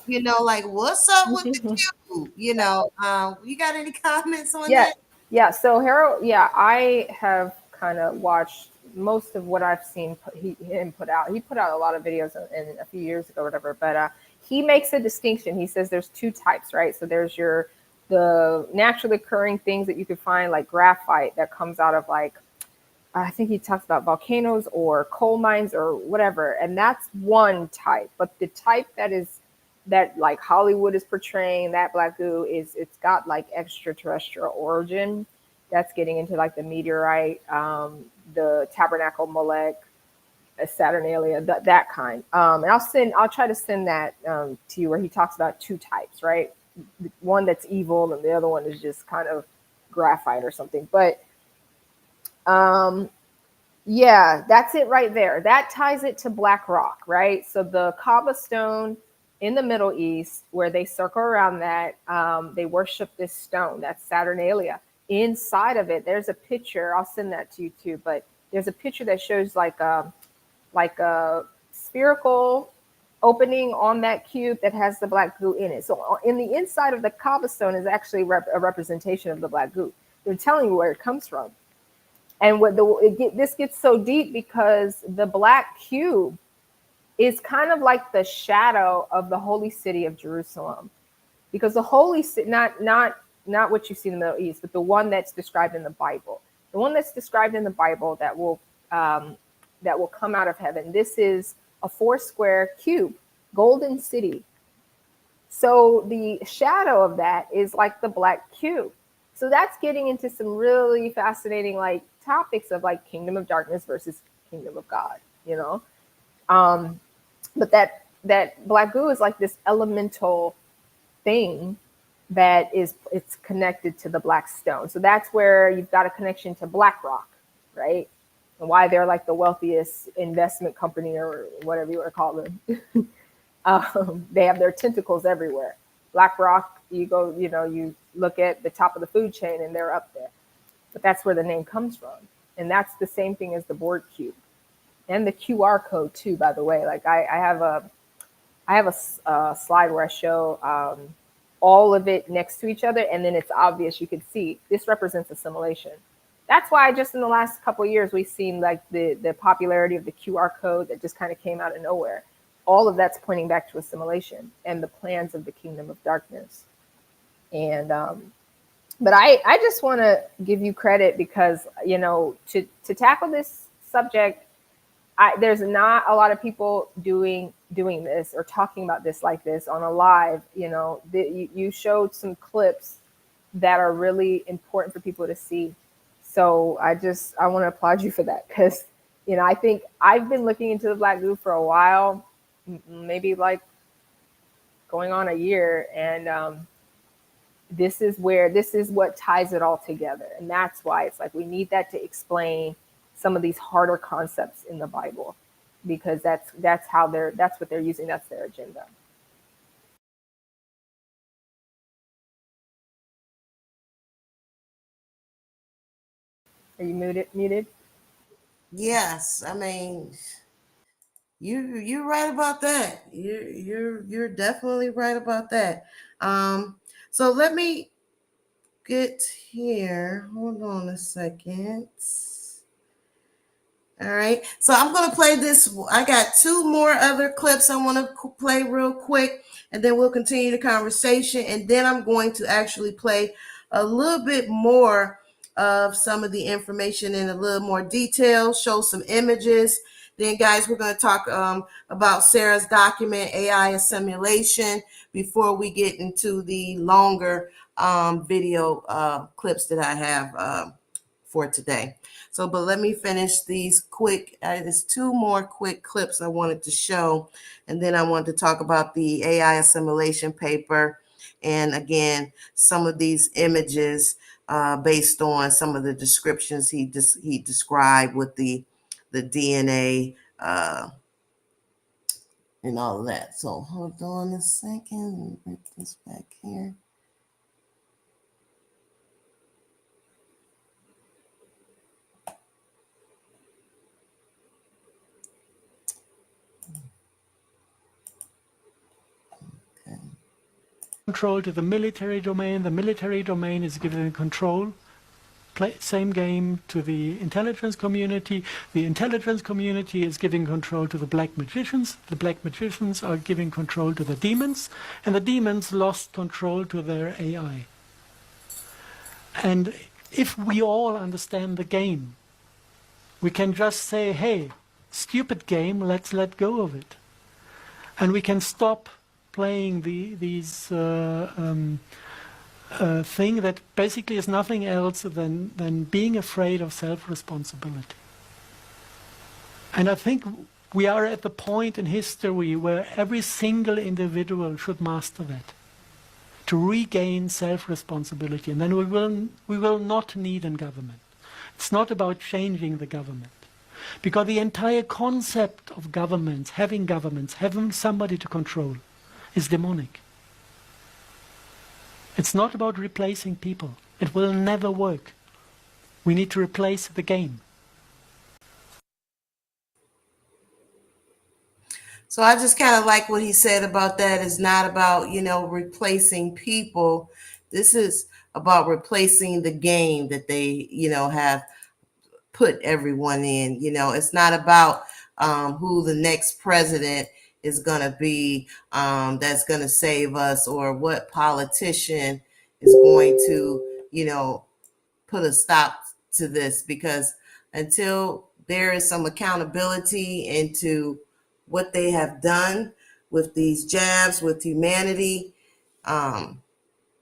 S2: Yes.
S1: Like, what's up with the cube? You got any comments on
S2: Yeah.
S1: that?
S2: Yeah. So Harold, I have kind of watched most of what I've seen him put out. He put out a lot of videos in a few years ago, or whatever. But he makes a distinction. He says there's 2 types, right? So there's the naturally occurring things that you could find, like graphite that comes out of, like, I think he talks about volcanoes or coal mines or whatever. And that's one type. But the type that like Hollywood is portraying, that black goo, it's got like extraterrestrial origin. That's getting into like the meteorite, the tabernacle Molech, Saturnalia, that kind. And I'll try to send that to you, where he talks about 2 types, right? One that's evil and the other one is just kind of graphite or something. But Yeah, that's it right there. That ties it to Black Rock, right? So the Kaaba stone in the Middle East, where they circle around that, they worship this stone, that's Saturnalia. Inside of it, there's a picture. I'll send that to you too. But there's a picture that shows like a spherical opening on that cube that has the black goo in it. So in the inside of the Kaaba stone is actually a representation of the black goo. They're telling you where it comes from. And this gets so deep because the black cube is kind of like the shadow of the holy city of Jerusalem, because the holy city, not what you see in the Middle East, but the one that's described in the Bible, the one that's described in the Bible that will come out of heaven. This is a 4-square cube, golden city. So the shadow of that is like the black cube. So that's getting into some really fascinating like topics of like kingdom of darkness versus kingdom of God, you know. But that black goo is like this elemental thing that it's connected to the black stone. So that's where you've got a connection to Black Rock, right? And why they're like the wealthiest investment company or whatever you want to call them. They have their tentacles everywhere. Black Rock, you go, you look at the top of the food chain and they're up there. But that's where the name comes from. And that's the same thing as the board cube. And the QR code too, by the way. Like I have a slide where I show all of it next to each other, and then it's obvious, you can see this represents assimilation. That's why just in the last couple of years, we've seen like the popularity of the QR code that just kind of came out of nowhere. All of that's pointing back to assimilation and the plans of the kingdom of darkness. And but I just want to give you credit because, to tackle this subject, there's not a lot of people doing this or talking about this like this on a live. You showed some clips that are really important for people to see. So I want to applaud you for that, because I think I've been looking into the black goo for a while, maybe like going on a year, and this is what ties it all together. And that's why it's like we need that to explain some of these harder concepts in the Bible, because that's what they're using. That's their agenda. Are you muted?
S1: Yes, I mean, you're right about that. You're definitely right about that. So let me get here. Hold on a second. All right, so I'm going to play this. I got 2 more other clips I want to play real quick, and then we'll continue the conversation. And then I'm going to actually play a little bit more of some of the information in a little more detail, show some images. Then, guys, we're going to talk about Sarah's document, AI Assimilation, before we get into the longer video clips that I have for today. So, but let me finish these quick, there's 2 more quick clips I wanted to show. And then I wanted to talk about the AI assimilation paper. And again, some of these images based on some of the descriptions he described with the DNA and all of that. So hold on a second. Let me bring this back here.
S10: Control to the military domain. The military domain is given control. Same game to the intelligence community. The intelligence community is giving control to the black magicians. The black magicians are giving control to the demons. And the demons lost control to their AI. And if we all understand the game, we can just say, hey, stupid game, let's let go of it. And we can stop playing these thing that basically is nothing else than being afraid of self-responsibility. And I think we are at the point in history where every single individual should master that, to regain self-responsibility, and then we will not need a government. It's not about changing the government. Because the entire concept of governments, having somebody to control, is demonic. It's not about replacing people. It will never work. We need to replace the game.
S1: So I just kind of like what he said about that. It's not about, replacing people. This is about replacing the game that they, have put everyone in. It's not about who the next president is going to be that's going to save us, or what politician is going to, put a stop to this, because until there is some accountability into what they have done with these jabs, with humanity,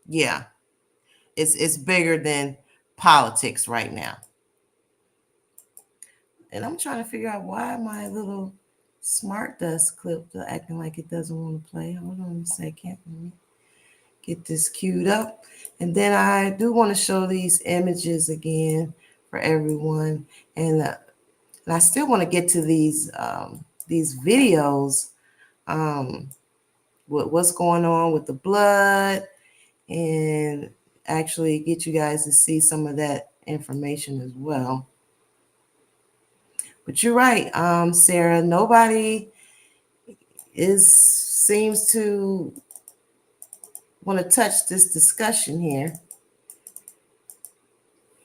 S1: yeah, it's bigger than politics right now. And I'm trying to figure out why my little smart dust clip is acting like it doesn't want to play. Hold on a second. Let me get this queued up. And then I do want to show these images again for everyone. And I still want to get to these videos, what's going on with the blood, and actually get you guys to see some of that information as well. But you're right, Sarah. Nobody seems to want to touch this discussion here.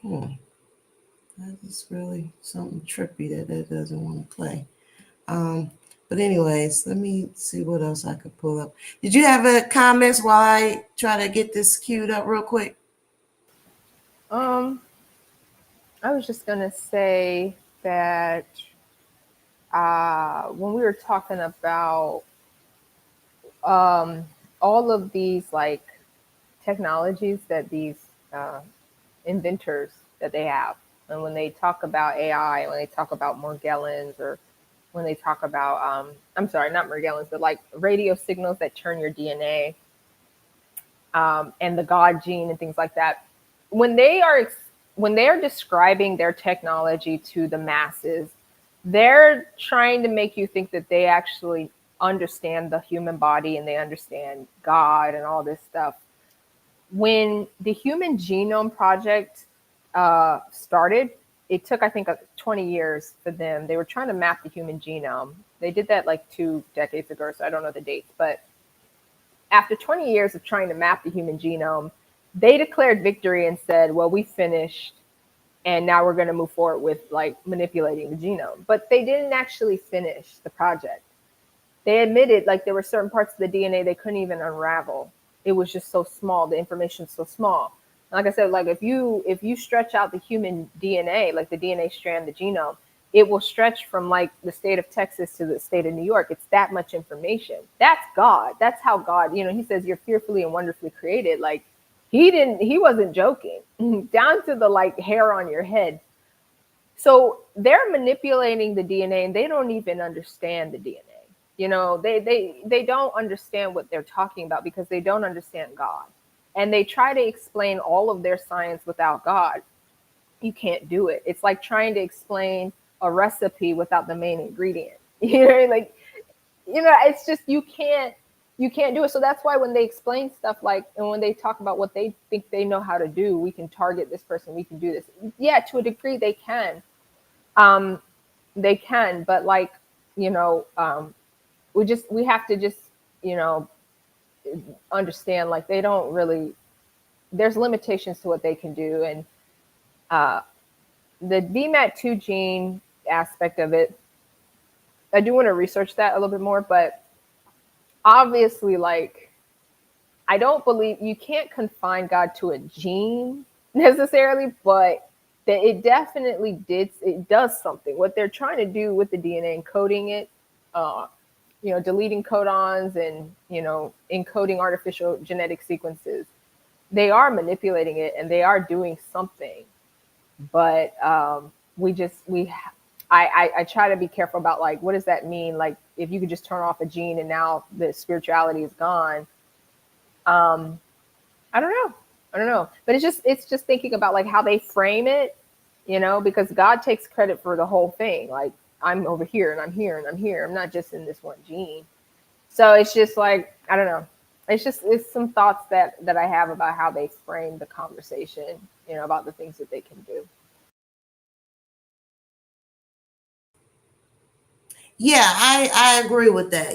S1: That is really something trippy that doesn't want to play. But anyways, let me see what else I could pull up. Did you have comments while I try to get this queued up real quick?
S2: I was just gonna say that when we were talking about all of these like technologies that these inventors that they have, and when they talk about AI, when they talk about Morgellons, or when they talk about I'm sorry, not Morgellons, but like radio signals that turn your DNA, and the God gene and things like that, when they are describing their technology to the masses, they're trying to make you think that they actually understand the human body and they understand God and all this stuff. When the Human Genome Project started, it took, I think, 20 years for them. They were trying to map the human genome. They did that like 2 decades ago, so I don't know the dates. But after 20 years of trying to map the human genome, they declared victory and said, well, we finished, and now we're going to move forward with like manipulating the genome. But they didn't actually finish the project. They admitted like there were certain parts of the DNA they couldn't even unravel. It was just so small. The information's so small. Like I said, like if you stretch out the human DNA, like the DNA strand, the genome, it will stretch from like the state of Texas to the state of New York. It's that much information. That's God. That's how God, he says you're fearfully and wonderfully created. Like he wasn't joking, down to the like hair on your head. So they're manipulating the DNA and they don't even understand the DNA. They don't understand what they're talking about because they don't understand God. And they try to explain all of their science without God. You can't do it. It's like trying to explain a recipe without the main ingredient. It's just you can't do it. So that's why when they explain stuff like, and when they talk about what they think they know how to do, we can target this person, we can do this. Yeah, to a degree they can. But like, we have to just, understand like they don't really, there's limitations to what they can do. And the VMAT2 gene aspect of it, I do want to research that a little bit more, but obviously, like, I don't believe you can't confine God to a gene necessarily, but that it definitely it does something. What they're trying to do with the DNA, encoding it, deleting codons and, encoding artificial genetic sequences, they are manipulating it and they are doing something. But I try to be careful about like, what does that mean? Like if you could just turn off a gene and now the spirituality is gone. I don't know. But it's just thinking about like how they frame it. because God takes credit for the whole thing. Like, I'm over here and I'm here and I'm here. I'm not just in this one gene. So it's just like, I don't know. It's some thoughts that I have about how they frame the conversation, about the things that they can do.
S1: Yeah, I agree with that.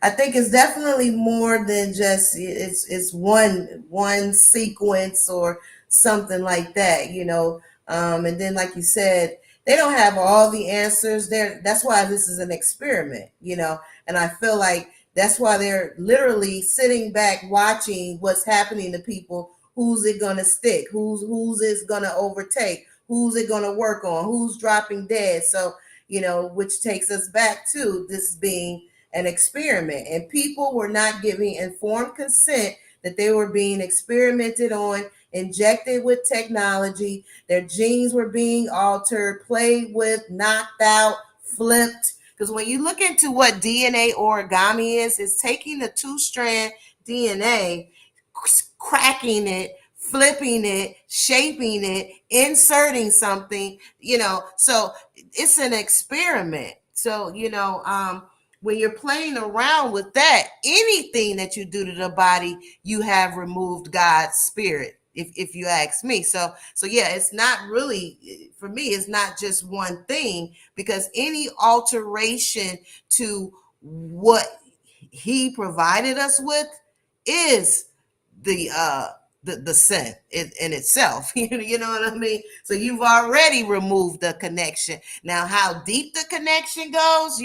S1: I think it's definitely more than just it's one sequence or something like that. And then like you said, they don't have all the answers there. That's why this is an experiment. And I feel like that's why they're literally sitting back watching what's happening to people. Who's it gonna stick? Who's is gonna overtake? Who's it gonna work on? Who's dropping dead? So which takes us back to this being an experiment. And people were not giving informed consent that they were being experimented on, injected with technology. Their genes were being altered, played with, knocked out, flipped. Because when you look into what DNA origami is, it's taking the two-strand DNA, cracking it, flipping it, shaping it, inserting something, so it's an experiment. So, when you're playing around with that, anything that you do to the body, you have removed God's spirit, if you ask me. So yeah, it's not really, for me, it's not just one thing, because any alteration to what he provided us with is the sin in itself. You know what I mean? So you've already removed the connection. Now, how deep the connection goes,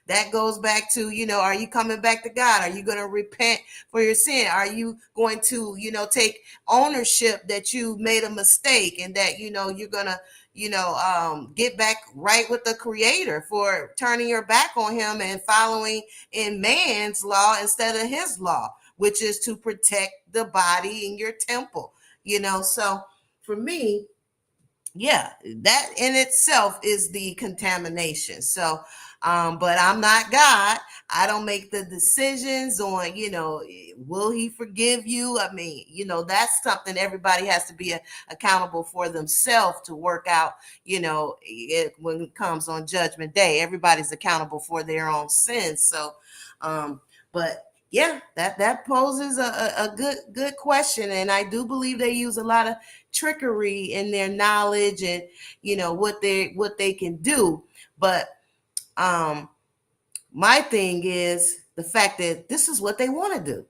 S1: that goes back to, are you coming back to God? Are you going to repent for your sin? Are you going to, take ownership that you made a mistake, and that, you're going to, get back right with the creator for turning your back on him and following in man's law instead of his law, which is to protect the body in your temple. So for me, yeah, that in itself is the contamination. So but I'm not God. I don't make the decisions on, will he forgive you? I mean, that's something everybody has to be accountable for themselves to work out. When it comes on Judgment Day, everybody's accountable for their own sins. So but yeah, that poses a good question, and I do believe they use a lot of trickery in their knowledge and what they can do. But my thing is the fact that this is what they want to do.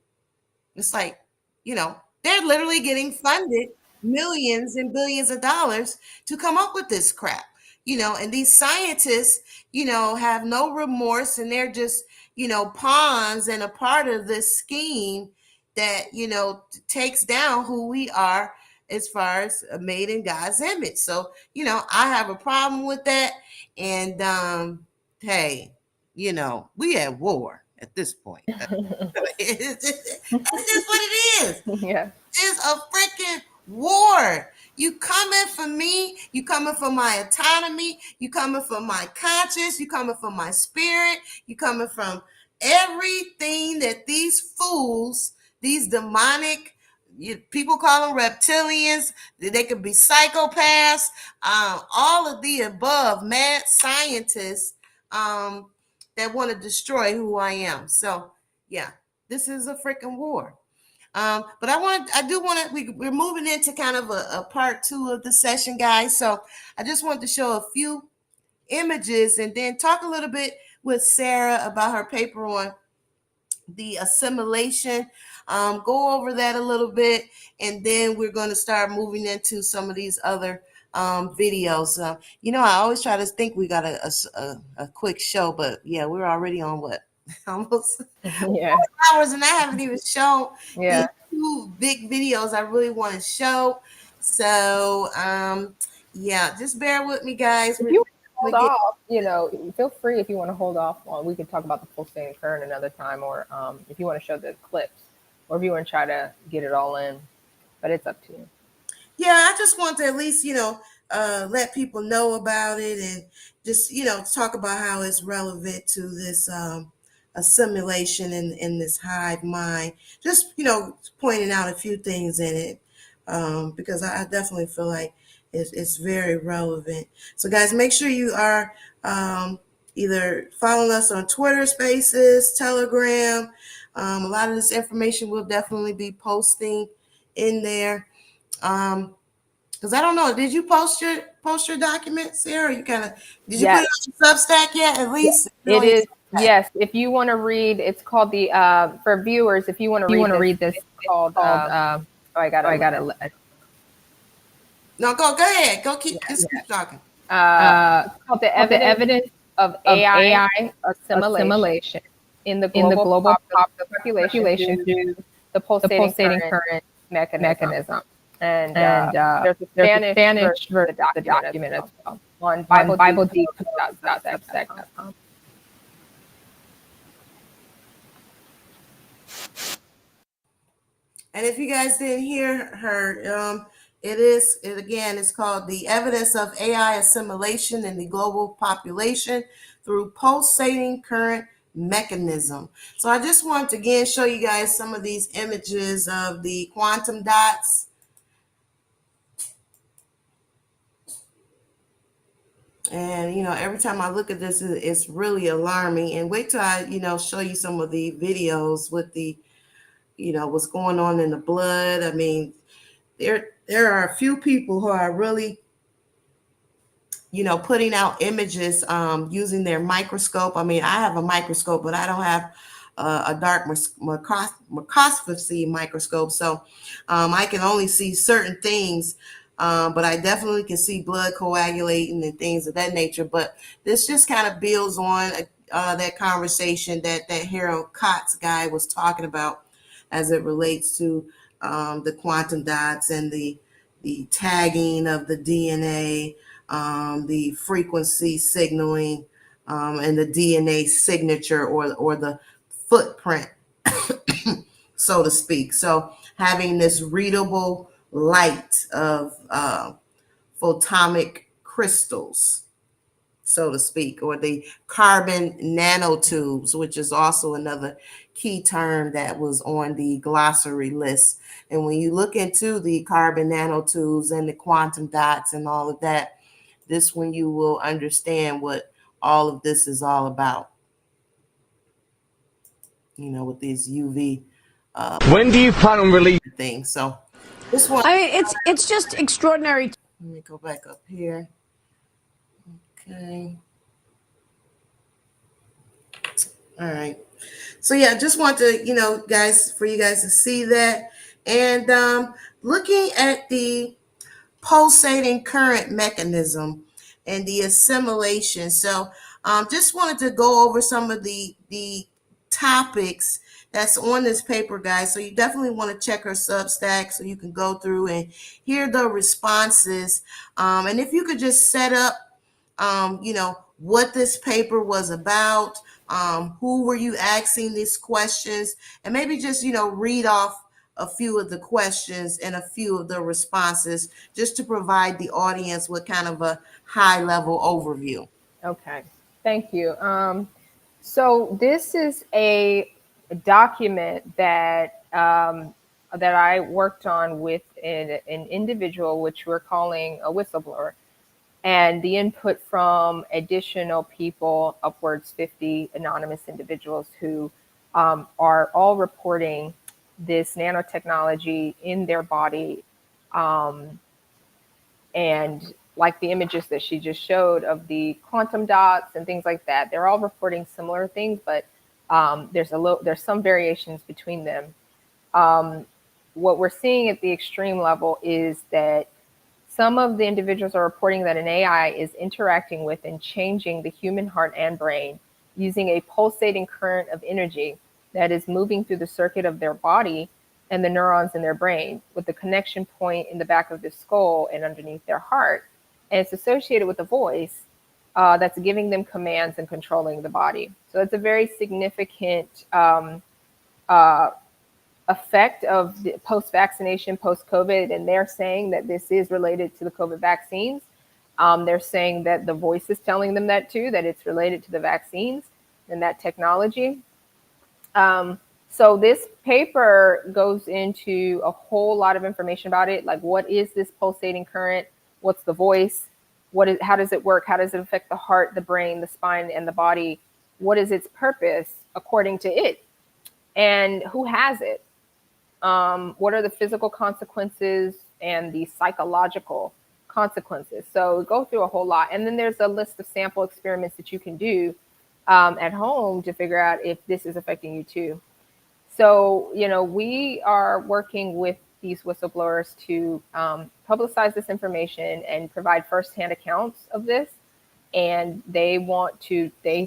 S1: It's like, they're literally getting funded millions and billions of dollars to come up with this crap. And these scientists, have no remorse, and they're just, pawns and a part of this scheme that, takes down who we are as far as made in God's image. So, I have a problem with that. And hey, we at war at this point. It's just what it is.
S2: Yeah.
S1: It's a freaking war. You coming for me, you coming for my autonomy, you coming for my conscience, you coming for my spirit, you coming from everything that these fools, these demonic, people call them reptilians, they could be psychopaths, all of the above, mad scientists that want to destroy who I am. So yeah, this is a freaking war. But we're moving into kind of a part 2 of the session, guys. So I just wanted to show a few images and then talk a little bit with Sarah about her paper on the assimilation. Go over that a little bit, and then we're going to start moving into some of these other videos. I always try to think we got a quick show, but yeah, we're already on what? Almost 4 hours, and I haven't even shown the 2 big videos I really want to show. So yeah, just bear with me, guys.
S2: If you hold off, feel free if you want to hold off on. We could talk about the full state and current another time, or if you want to show the clips, or if you want to try to get it all in. But it's up to you.
S1: Yeah, I just want to at least, let people know about it, and just, talk about how it's relevant to this assimilation in this hive mind. Just, pointing out a few things in it, because I definitely feel like It's very relevant. So, guys, make sure you are either following us on Twitter Spaces, Telegram. A lot of this information we'll definitely be posting in there. Because I don't know, did you post your documents, Sarah? You kind of did you put it on your Substack yet? At least
S2: it is. Yes, if you want to read, it's called the for viewers. If you want to read this, it's called. Oh, I got it.
S1: No, go ahead. Go keep talking.
S2: It's called the evidence of AI assimilation in the global population due to the pulsating current mechanism. And there's a Spanish version of the document as well on BibleDeep.substack.com.
S1: And if you guys didn't hear her, it's called The Evidence of AI Assimilation in the Global Population Through Pulsating Current Mechanism. So I just want to again show you guys some of these images of the quantum dots. And, every time I look at this, it's really alarming. And wait till I, show you some of the videos with the, what's going on in the blood. I mean, there are a few people who are really, putting out images using their microscope. I mean, I have a microscope, but I don't have a dark microscopy microscope. So I can only see certain things, but I definitely can see blood coagulating and things of that nature. But this just kind of builds on that conversation that Harold Cox guy was talking about as it relates to the quantum dots and the tagging of the DNA, the frequency signaling, and the DNA signature or the footprint, so to speak. So having this readable light of photonic crystals, so to speak, or the carbon nanotubes, which is also another key term that was on the glossary list. And when you look into the carbon nanotubes and the quantum dots and all of that, this when you will understand what all of this is all about. With these UV.
S6: When do you plan on releasing
S1: things? So this one,
S9: it's just extraordinary.
S1: Let me go back up here. Okay. All right. So yeah, just want to, guys, for you guys to see that. And looking at the pulsating current mechanism and the assimilation. So just wanted to go over some of the topics that's on this paper, guys. So you definitely want to check her Substack so you can go through and hear the responses. And if you could just set up, what this paper was about, who were you asking these questions, and maybe just, read off a few of the questions and a few of the responses just to provide the audience with kind of a high level overview.
S2: Okay, thank you. So this is a document that that I worked on with an individual, which we're calling a whistleblower, and the input from additional people, upwards 50 anonymous individuals who are all reporting this nanotechnology in their body. And like the images that she just showed of the quantum dots and things like that, they're all reporting similar things, but there's some variations between them. What we're seeing at the extreme level is that some of the individuals are reporting that an AI is interacting with and changing the human heart and brain using a pulsating current of energy that is moving through the circuit of their body and the neurons in their brain, with the connection point in the back of the skull and underneath their heart. And it's associated with a voice that's giving them commands and controlling the body. So it's a very significant effect of the post-vaccination, post-COVID, and they're saying that this is related to the COVID vaccines. They're saying that the voice is telling them that too, that it's related to the vaccines and that technology. So this paper goes into a whole lot of information about it, like what is this pulsating current? What's the voice? How does it work? How does it affect the heart, the brain, the spine, and the body? What is its purpose according to it? And who has it? What are the physical consequences and the psychological consequences? So go through a whole lot. And then there's a list of sample experiments that you can do at home to figure out if this is affecting you too. So, we are working with these whistleblowers to publicize this information and provide firsthand accounts of this. And they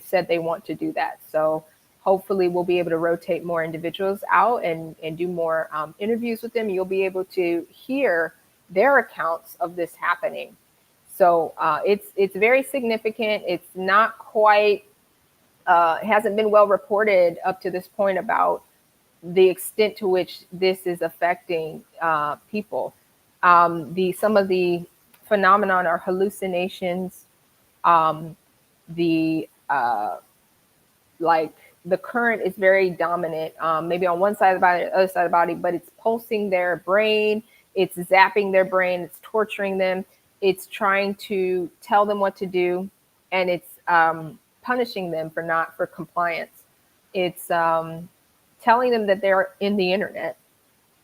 S2: said they want to do that. So hopefully we'll be able to rotate more individuals out and do more interviews with them. You'll be able to hear their accounts of this happening. So it's very significant. It's not quite, hasn't been well reported up to this point about the extent to which this is affecting people. Some of the phenomenon are hallucinations. The current is very dominant, maybe on one side of the body, the other side of the body, but it's pulsing their brain, it's zapping their brain, it's torturing them, it's trying to tell them what to do, and it's punishing them for compliance. It's telling them that they're in the internet,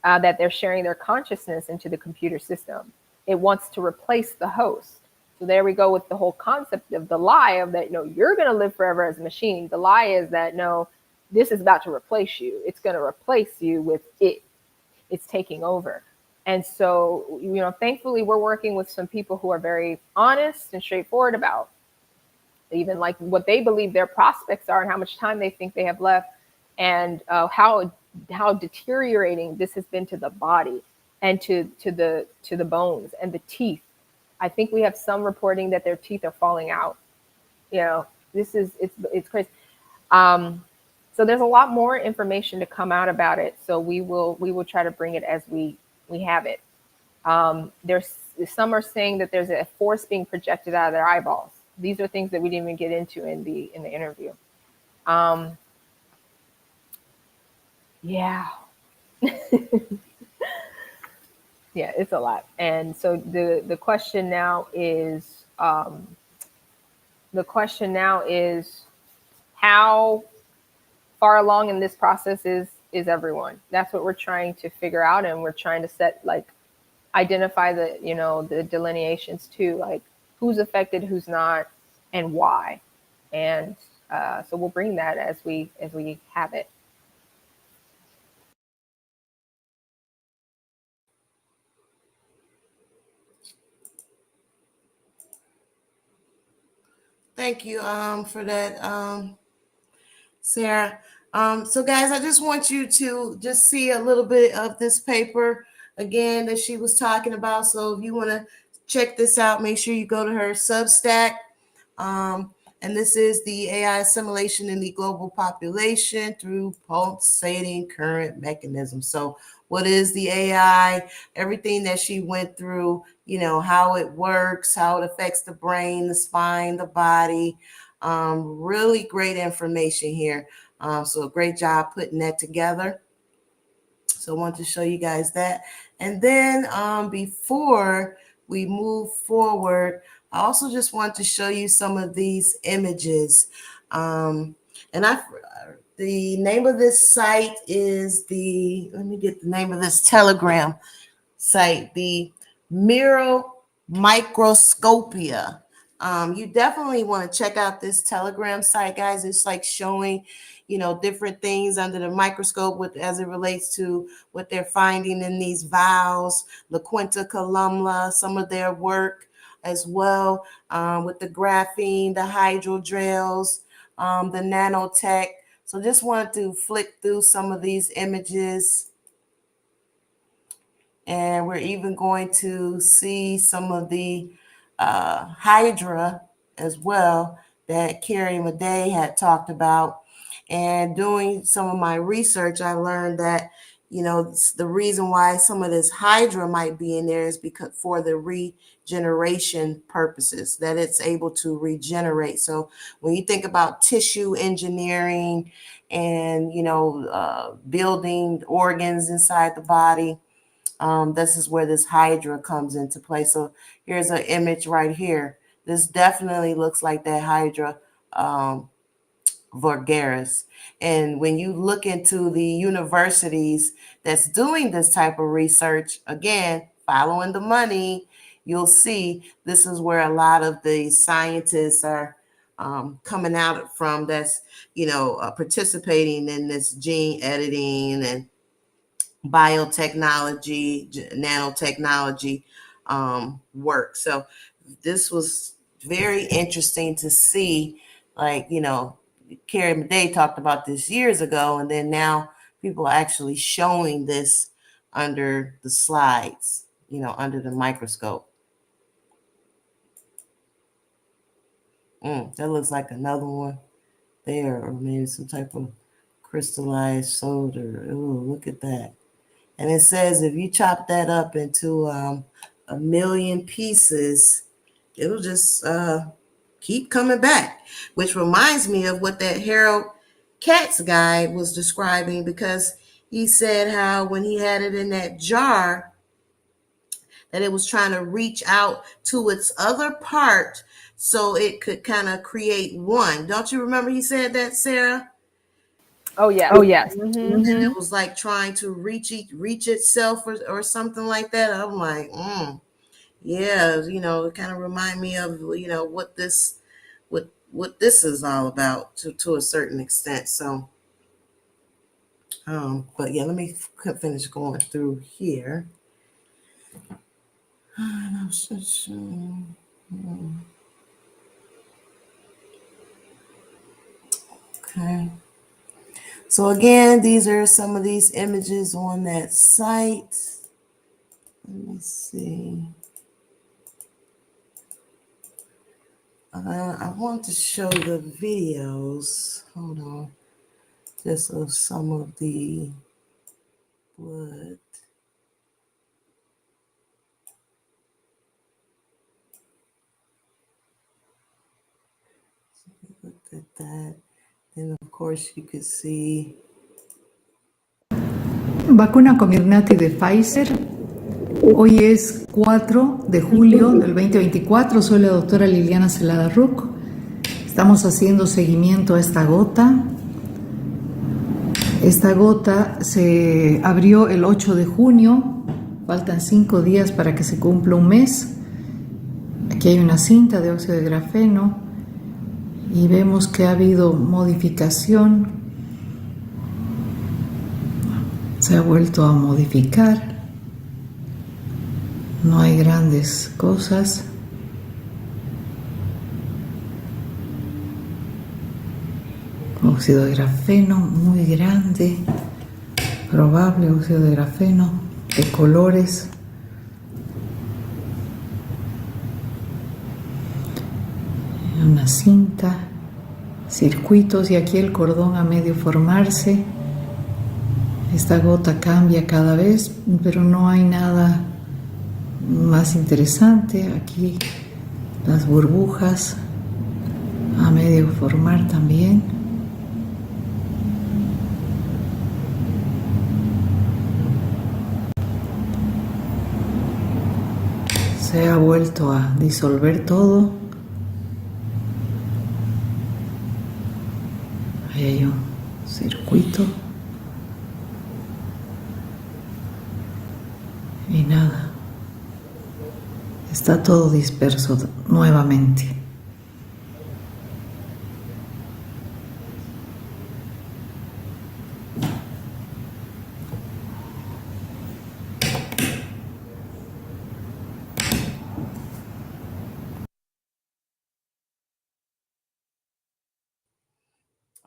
S2: that they're sharing their consciousness into the computer system. It wants to replace the host. So there we go with the whole concept of the lie of that, you're going to live forever as a machine. The lie is that, no, this is about to replace you. It's going to replace you with it. It's taking over. And so, thankfully, we're working with some people who are very honest and straightforward about even like what they believe their prospects are and how much time they think they have left, and how deteriorating this has been to the body and to the bones and the teeth. I think we have some reporting that their teeth are falling out. It's crazy. So there's a lot more information to come out about it. So we will try to bring it as we have it. There's some are saying that there's a force being projected out of their eyeballs. These are things that we didn't even get into in the interview. Yeah. Yeah, it's a lot. And so the question now is how far along in this process is everyone? That's what we're trying to figure out, and we're trying to identify the delineations too, like who's affected, who's not, and why. And so we'll bring that as we have it.
S1: Thank you for that, Sarah. So guys, I just want you to just see a little bit of this paper again that she was talking about. So if you want to check this out, make sure you go to her Substack. And this is the AI assimilation in the global population through pulsating current mechanisms. So what is the AI? Everything that she went through, how it works, how it affects the brain, the spine, the body. Really great information here. So a great job putting that together. So I want to show you guys that. And then before we move forward, I also just want to show you some of these images. The name of this site is let me get the name of this Telegram site, the Miro Microscopia. You definitely want to check out this Telegram site, guys. It's like showing, different things under the microscope as it relates to what they're finding in these vials, La Quinta columna, some of their work as well, with the graphene, the hydrogels, the nanotech. So just wanted to flick through some of these images. And we're even going to see some of the Hydra as well that Carrie Madej had talked about. And doing some of my research, I learned that, the reason why some of this Hydra might be in there is because for the regeneration purposes, that it's able to regenerate. So when you think about tissue engineering and, building organs inside the body, This is where this Hydra comes into play. So here's an image right here. This definitely looks like that Hydra vulgaris. And when you look into the universities that's doing this type of research, again, following the money, you'll see this is where a lot of the scientists are coming out from, that's, participating in this gene editing and biotechnology, nanotechnology work. So this was very interesting to see, like, Carrie Madej talked about this years ago, and then now people are actually showing this under the slides, under the microscope. That looks like another one there, or maybe some type of crystallized soda. Oh, look at that. And it says if you chop that up into a million pieces, it'll just keep coming back, which reminds me of what that Harold Katz guy was describing, because he said how when he had it in that jar, that it was trying to reach out to its other part so it could kind of create one. Don't you remember he said that, Sarah?
S2: Oh yes.
S1: Oh yes.
S2: Mm-hmm.
S1: It was like trying to reach itself, or something like that. I'm like, yeah, it kind of remind me of what this is all about to a certain extent. So, but yeah, let me finish going through here. Okay. So again, these are some of these images on that site. Let me see. I want to show the videos. Hold on. Just of some of the blood. Look at that. Then of course you could see.
S13: Vacuna Comirnaty de Pfizer. Hoy es 4 de julio del 2024. Soy la doctora Liliana Celada Ruc. Estamos haciendo seguimiento a esta gota. Esta gota se abrió el 8 de junio. Faltan 5 días para que se cumpla un mes. Aquí hay una cinta de óxido de grafeno y vemos que ha habido modificación. Se ha vuelto a modificar. No hay grandes cosas. Óxido de grafeno muy grande, probable óxido de grafeno de colores. Una cinta, circuitos, y aquí el cordón a medio formarse. Esta gota cambia cada vez, pero no hay nada más interesante. Aquí las burbujas a medio formar también. Se ha vuelto a disolver todo. Ahí hay un circuito. Y nada. Está todo disperso nuevamente.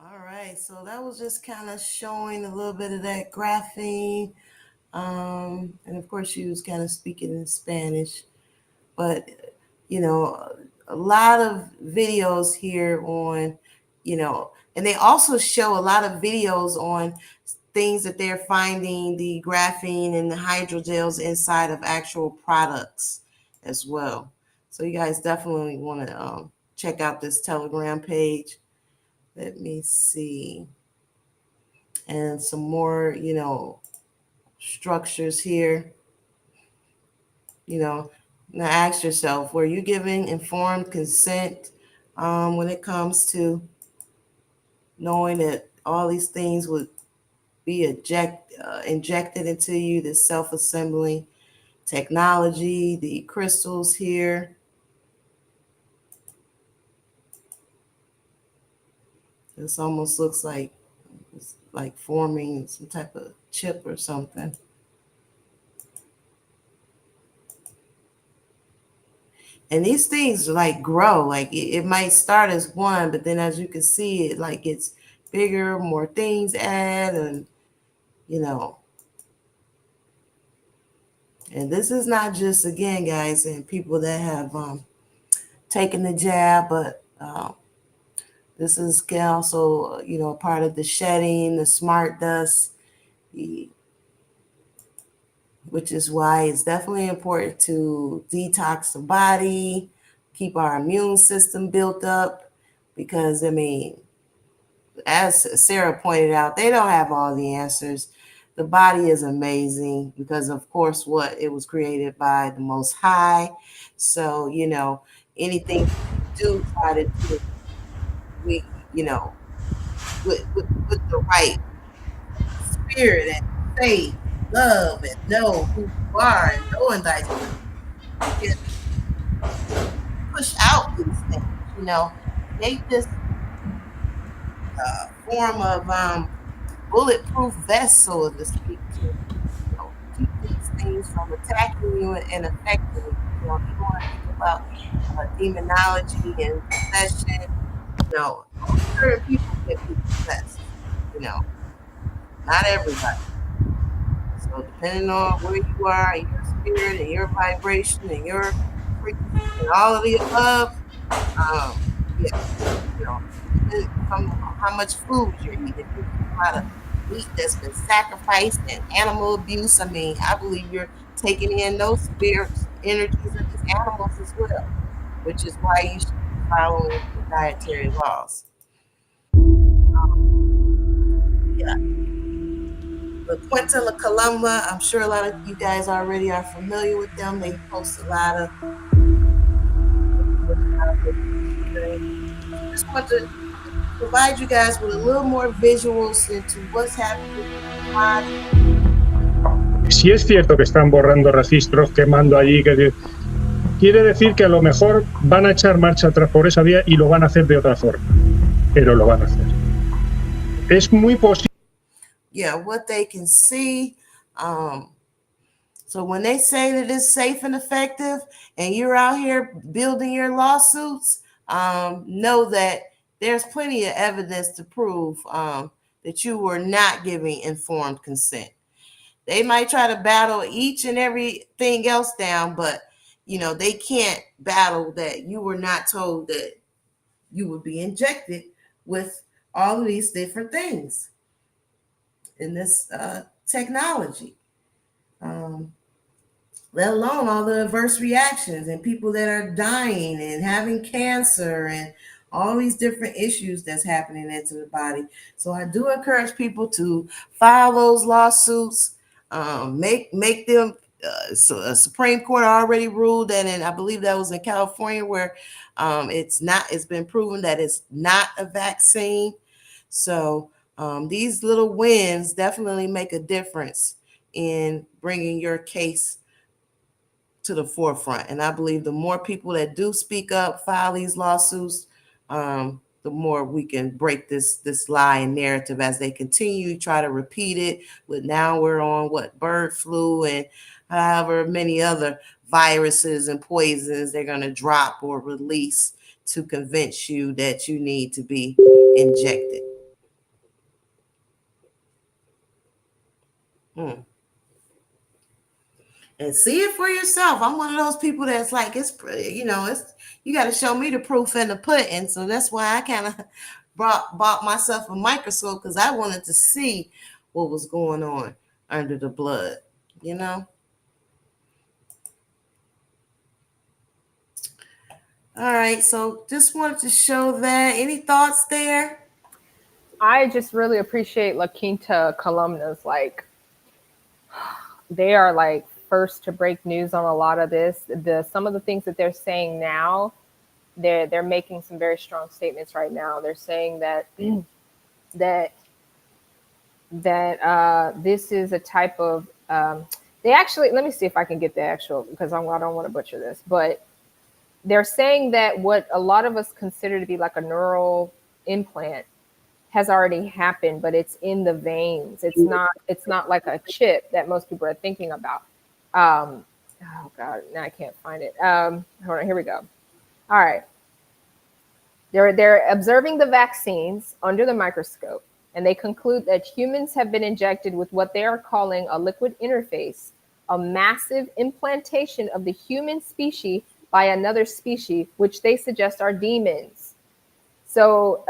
S1: All right, so that was just kind of showing a little bit of that graphene. And of course, she was kind of speaking in Spanish. But, a lot of videos here on, and they also show a lot of videos on things that they're finding the graphene and the hydrogels inside of actual products as well. So you guys definitely want to check out this Telegram page. Let me see. And some more, structures here. You know, now ask yourself, were you giving informed consent when it comes to knowing that all these things would be injected into you, the self-assembling technology, the crystals here. This almost looks like it's like forming some type of chip or something. And these things like grow, like it might start as one, but then as you can see, it like gets bigger, more things add, and you know. And this is not just, again, guys, and people that have taken the jab, but this is also, a part of the shedding, the smart dust, which is why it's definitely important to detox the body, keep our immune system built up, because, I mean, as Sarah pointed out, they don't have all the answers. The body is amazing because, of course, it was created by the Most High. So, anything we do, try to do it, with the right spirit and faith, love, and know who you are and knowing thyself. You can push out these things. They just form of bulletproof vest, so to speak, to keep these things from attacking you and affecting you. You want to think about demonology and possession. Certain people can be possessed. Not everybody. So depending on where you are and your spirit and your vibration and your frequency and all of the above, yeah, from how much food you're eating. If you're eating a lot of meat that's been sacrificed and animal abuse, I mean, I believe you're taking in those spirits, energies of these animals as well, which is why you should be following the dietary laws. Yeah. The Quinta Columba, I'm sure a lot of you guys already are familiar with them. They post a lot of. Just want to provide you guys with a little more visuals into what's happening in the body.
S14: Si es cierto que están borrando registros, quemando allí, quiere decir que a lo mejor van a echar marcha atrás por esa vía y lo van a hacer de otra forma, pero lo van a hacer. Es muy posible.
S1: Yeah, what they can see. So when they say that it's safe and effective and you're out here building your lawsuits, know that there's plenty of evidence to prove that you were not giving informed consent. They might try to battle each and everything else down, but they can't battle that you were not told that you would be injected with all of these different things in this technology. Let alone all the adverse reactions and people that are dying and having cancer and all these different issues that's happening into the body. So I do encourage people to file those lawsuits, make them. So a Supreme Court already ruled that, and I believe that was in California, where it's been proven that it's not a vaccine. So these little wins definitely make a difference in bringing your case to the forefront. And I believe the more people that do speak up, file these lawsuits, the more we can break this lie and narrative as they continue to try to repeat it. With now we're on bird flu and however many other viruses and poisons they're going to drop or release to convince you that you need to be injected. And see it for yourself. I'm one of those people that's like, it's you got to show me the proof in the pudding. So that's why I kind of bought myself a microscope, because I wanted to see what was going on under the blood, All right, so just wanted to show that. Any thoughts there?
S2: I just really appreciate La Quinta columnas. Like, they are like first to break news on a lot of this. Some of the things that they're saying now, they're making some very strong statements right now. They're saying that this is a type of they actually, let me see if I can get the actual, because I don't want to butcher this, but they're saying that what a lot of us consider to be like a neural implant has already happened, but it's in the veins. It's not like a chip that most people are thinking about. Oh God, now I can't find it. Hold on, here we go. All right. They're observing the vaccines under the microscope, and they conclude that humans have been injected with what they are calling a liquid interface, a massive implantation of the human species by another species, which they suggest are demons. So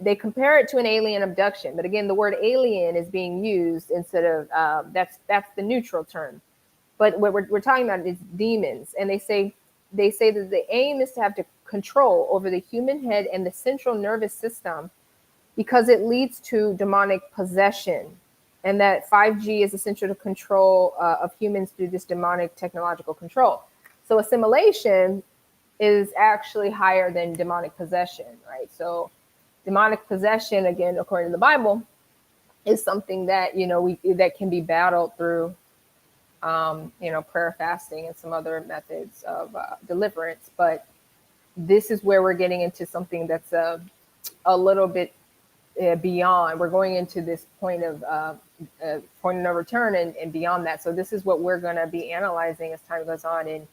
S2: they compare it to an alien abduction, but again, the word alien is being used instead of that's the neutral term. But what we're talking about is demons, and they say that the aim is to have to control over the human head and the central nervous system, because it leads to demonic possession, and that 5G is essential to control of humans through this demonic technological control. So assimilation is actually higher than demonic possession, right? So demonic possession, again, according to the Bible, is something that, that can be battled through, prayer, fasting, and some other methods of deliverance. But this is where we're getting into something that's a little bit beyond. We're going into this point of no return and beyond that. So this is what we're going to be analyzing as time goes on, and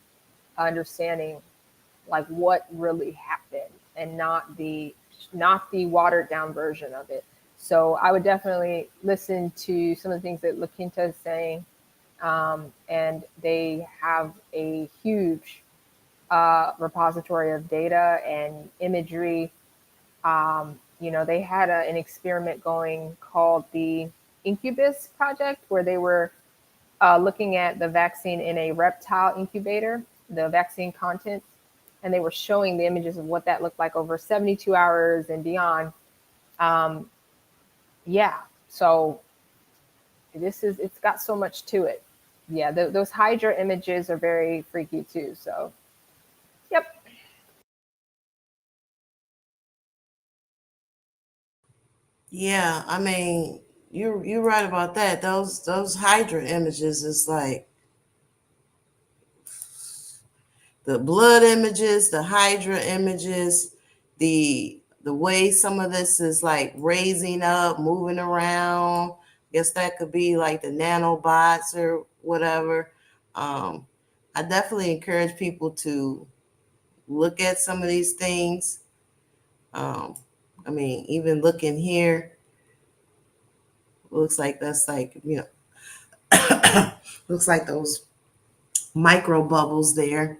S2: understanding like what really happened, and not the watered down version of it. So I would definitely listen to some of the things that La Quinta is saying. And they have a huge repository of data and imagery. They had an experiment going called the Incubus Project, where they were looking at the vaccine in a reptile incubator, the vaccine content, and they were showing the images of what that looked like over 72 hours and beyond. So it's got so much to it. Yeah, those Hydra images are very freaky too. So, yep.
S1: Yeah, I mean, you're right about that. Those Hydra images is like the blood images, the Hydra images, the way some of this is like raising up, moving around. Guess that could be like the nanobots or whatever. I definitely encourage people to look at some of these things. I mean, even looking here, looks like that's like, looks like those micro bubbles there.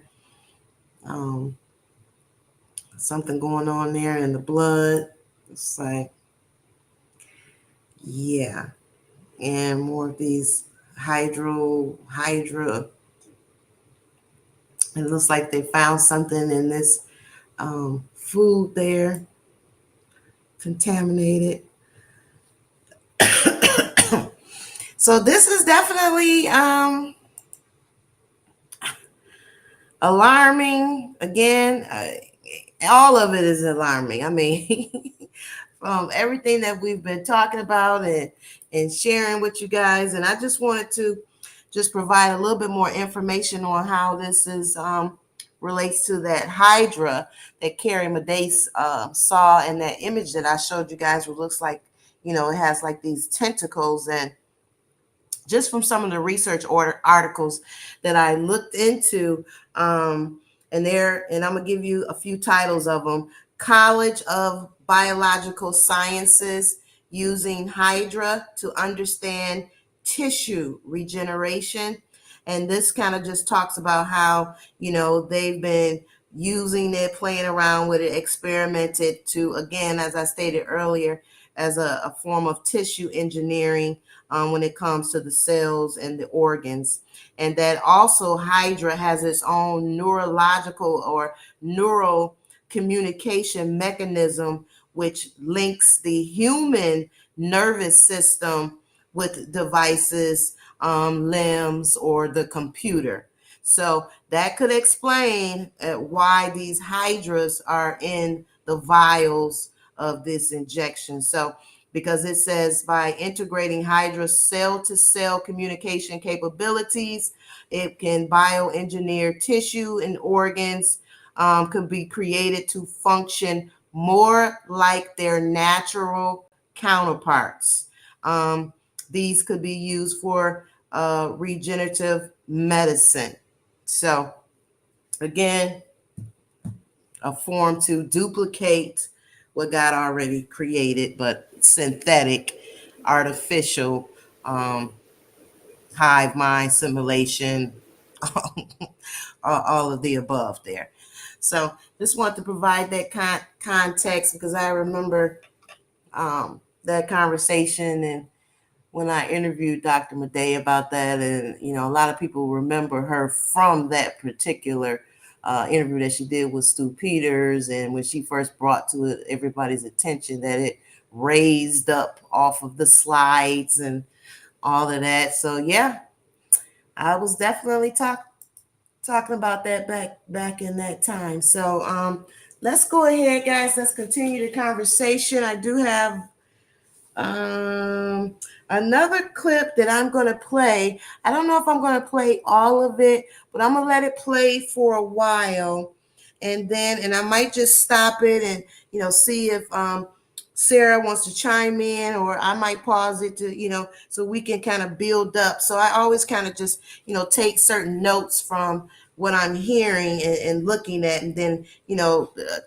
S1: Something going on there in the blood. It's like, yeah. And more of these Hydra. It looks like they found something in this food there, contaminated. So this is definitely alarming. Again, all of it is alarming. I mean, from everything that we've been talking about and sharing with you guys. And I just wanted to just provide a little bit more information on how this is relates to that Hydra that Carrie Madeis saw, and that image that I showed you guys, which looks like, it has like these tentacles. And just from some of the research articles that I looked into, and I'm gonna give you a few titles of them. College of Biological Sciences using Hydra to understand tissue regeneration. And this kind of just talks about how, they've been using it, playing around with it, experimented to, again, as I stated earlier, as a form of tissue engineering when it comes to the cells and the organs. And that also Hydra has its own neurological or neural communication mechanism, which links the human nervous system with devices, limbs, or the computer. So that could explain why these hydras are in the vials of this injection. So because it says by integrating Hydra's cell-to-cell communication capabilities, it can bioengineer tissue and organs, could be created to function more like their natural counterparts. These could be used for regenerative medicine. So again, a form to duplicate what God already created, but synthetic, artificial, hive mind simulation, all of the above there. So just want to provide that context because I remember that conversation and when I interviewed Dr. Madej about that, and a lot of people remember her from that particular interview that she did with Stu Peters, and when she first brought to everybody's attention that it raised up off of the slides and all of that. So yeah, I was definitely talking about that back in that time. So let's go ahead, guys. Let's continue the conversation. I do have another clip that I'm going to play. I don't know if I'm going to play all of it, but I'm going to let it play for a while. And I might just stop it and, see if Sarah wants to chime in, or I might pause it to, so we can kind of build up. So I always kind of just, take certain notes from what I'm hearing and looking at, and then,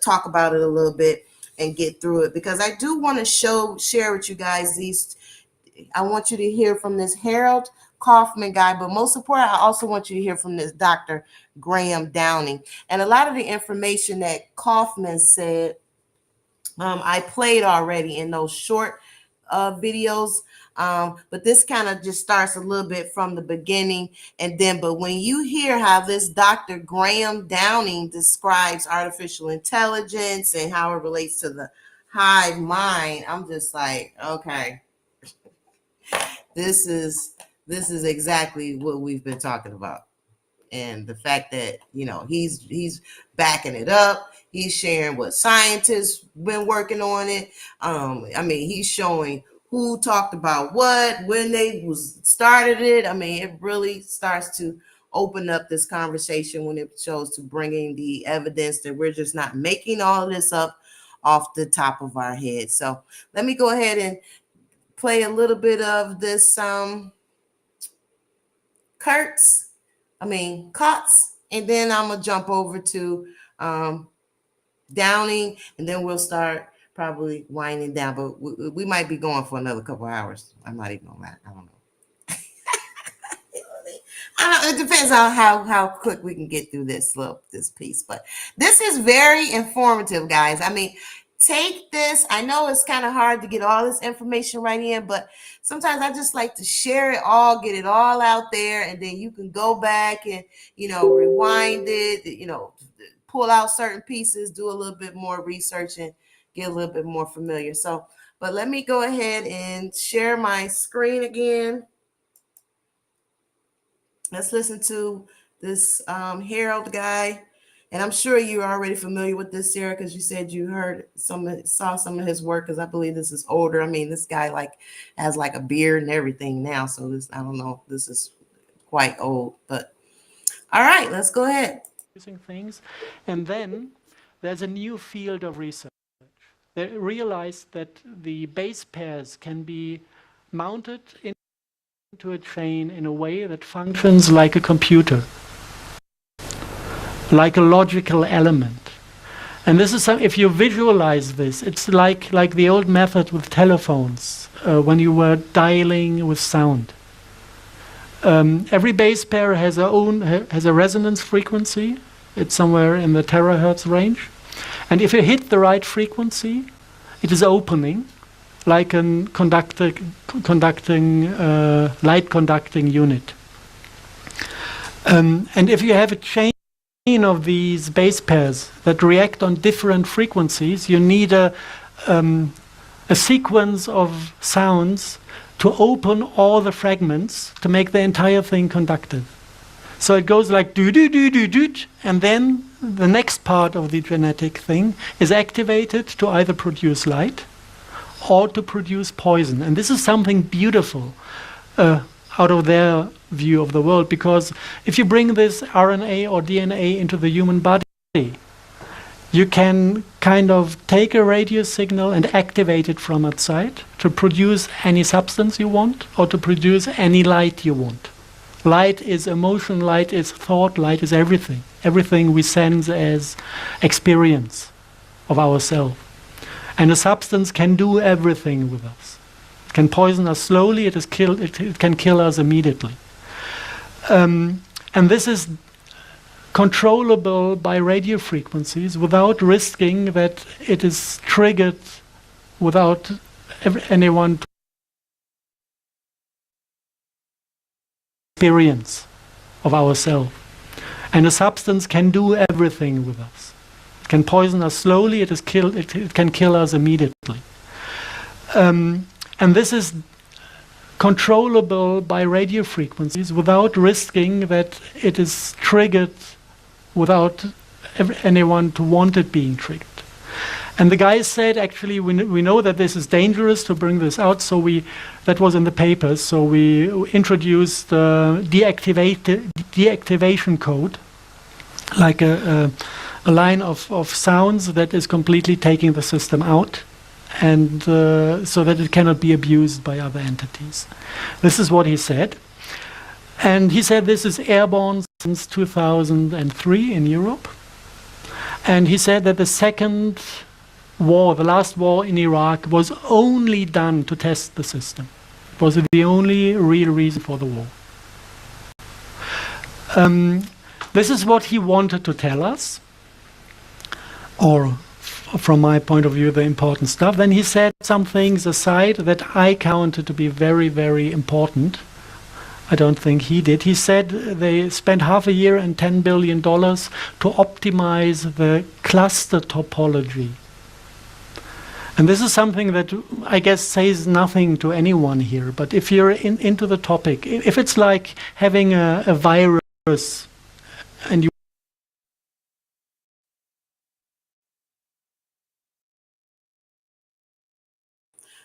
S1: talk about it a little bit and get through it, because I do want to share with you guys these. I want you to hear from this Harold Kaufman guy, but most important, I also want you to hear from this Dr. Graham Downing. And a lot of the information that Kaufman said, I played already in those short videos, but this kind of just starts a little bit from the beginning, but when you hear how this Dr. Graham Downing describes artificial intelligence and how it relates to the hive mind, I'm just like, okay, this is exactly what we've been talking about. And the fact that, he's backing it up. He's sharing what scientists been working on it. He's showing who talked about what, when they started it. It really starts to open up this conversation when it shows to bringing the evidence that we're just not making all of this up off the top of our head. So let me go ahead and play a little bit of this Kotz, and then I'm gonna jump over to Downing, and then we'll start probably winding down, but we might be going for another couple hours. I'm not even on that. I don't know. It depends on how quick we can get through this piece, but this is very informative, guys. Take this. I know it's kind of hard to get all this information right in, but sometimes I just like to share it all, get it all out there, and then you can go back and, rewind it, pull out certain pieces, do a little bit more research and get a little bit more familiar. So, but let me go ahead and share my screen again. Let's listen to this Harold guy. And I'm sure you're already familiar with this, Sarah, because you said you saw some of his work, because I believe this is older. This guy has a beard and everything now. So this, I don't know, this is quite old, but all right, let's go ahead.
S10: Things. And then there's a new field of research. They realized that the base pairs can be mounted into a chain in a way that functions like a computer, like a logical element. And this is if you visualize this, it's like the old method with telephones, when you were dialing with sound. Every base pair has a resonance frequency. It's somewhere in the terahertz range. And if you hit the right frequency, it is opening, like a light conducting unit. And if you have a chain of these base pairs that react on different frequencies, you need a sequence of sounds to to open all the fragments to make the entire thing conductive. So it goes like do do do do do, and then the next part of the genetic thing is activated to either produce light or to produce poison. And this is something beautiful out of their view of the world, because if you bring this RNA or DNA into the human body, you can kind of take a radio signal and activate it from outside to produce any substance you want or to produce any light you want. Light is emotion, light is thought, light is everything. Everything we sense as experience of ourselves. And a substance can do everything with us. It can poison us slowly, it can kill us immediately. And this is controllable by radio frequencies without risking that it is triggered without anyone experience of ourselves. And a substance can do everything with us. It can poison us slowly, it can kill us immediately. And this is controllable by radio frequencies without risking that it is triggered without anyone to want it being triggered. And the guys said, actually, we know that this is dangerous to bring this out, so that was in the papers, so we introduced deactivation code, like a line of sounds that is completely taking the system out, and so that it cannot be abused by other entities. This is what he said. And he said this is airborne since 2003 in Europe. And he said that the second war, the last war in Iraq, was only done to test the system. It was the only real reason for the war. This is what he wanted to tell us, or from my point of view, the important stuff. Then he said some things aside that I counted to be very, very important. I don't think he did. He said they spent half a year and $10 billion to optimize the cluster topology. And this is something that I guess says nothing to anyone here, but if you're into the topic, if it's like having a virus and you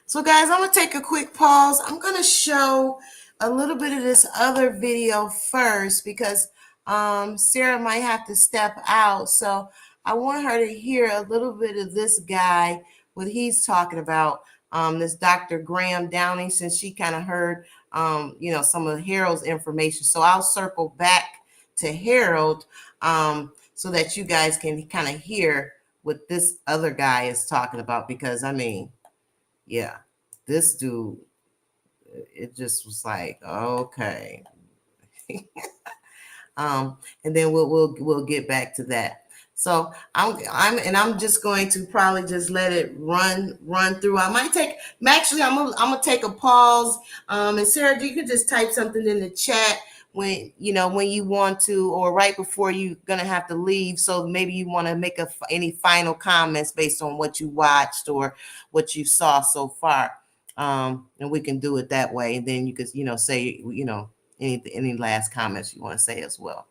S1: So guys, I'm going to take a quick pause. I'm going to show a little bit of this other video first because Sarah might have to step out. So I want her to hear a little bit of this guy, what he's talking about, this Dr. Graham Downey, since she kind of heard, some of Harold's information. So I'll circle back to Harold so that you guys can kind of hear what this other guy is talking about, because I mean, yeah, this dude, it just was like, okay. And then we'll get back to that. So I'm just going to probably just let it run through. I might take, actually, I'm gonna take a pause. And Sarah, you could just type something in the chat when you want to, or right before you're gonna have to leave. So maybe you want to make any final comments based on what you watched or what you saw so far. And we can do it that way. And then you could, say, any last comments you want to say as well.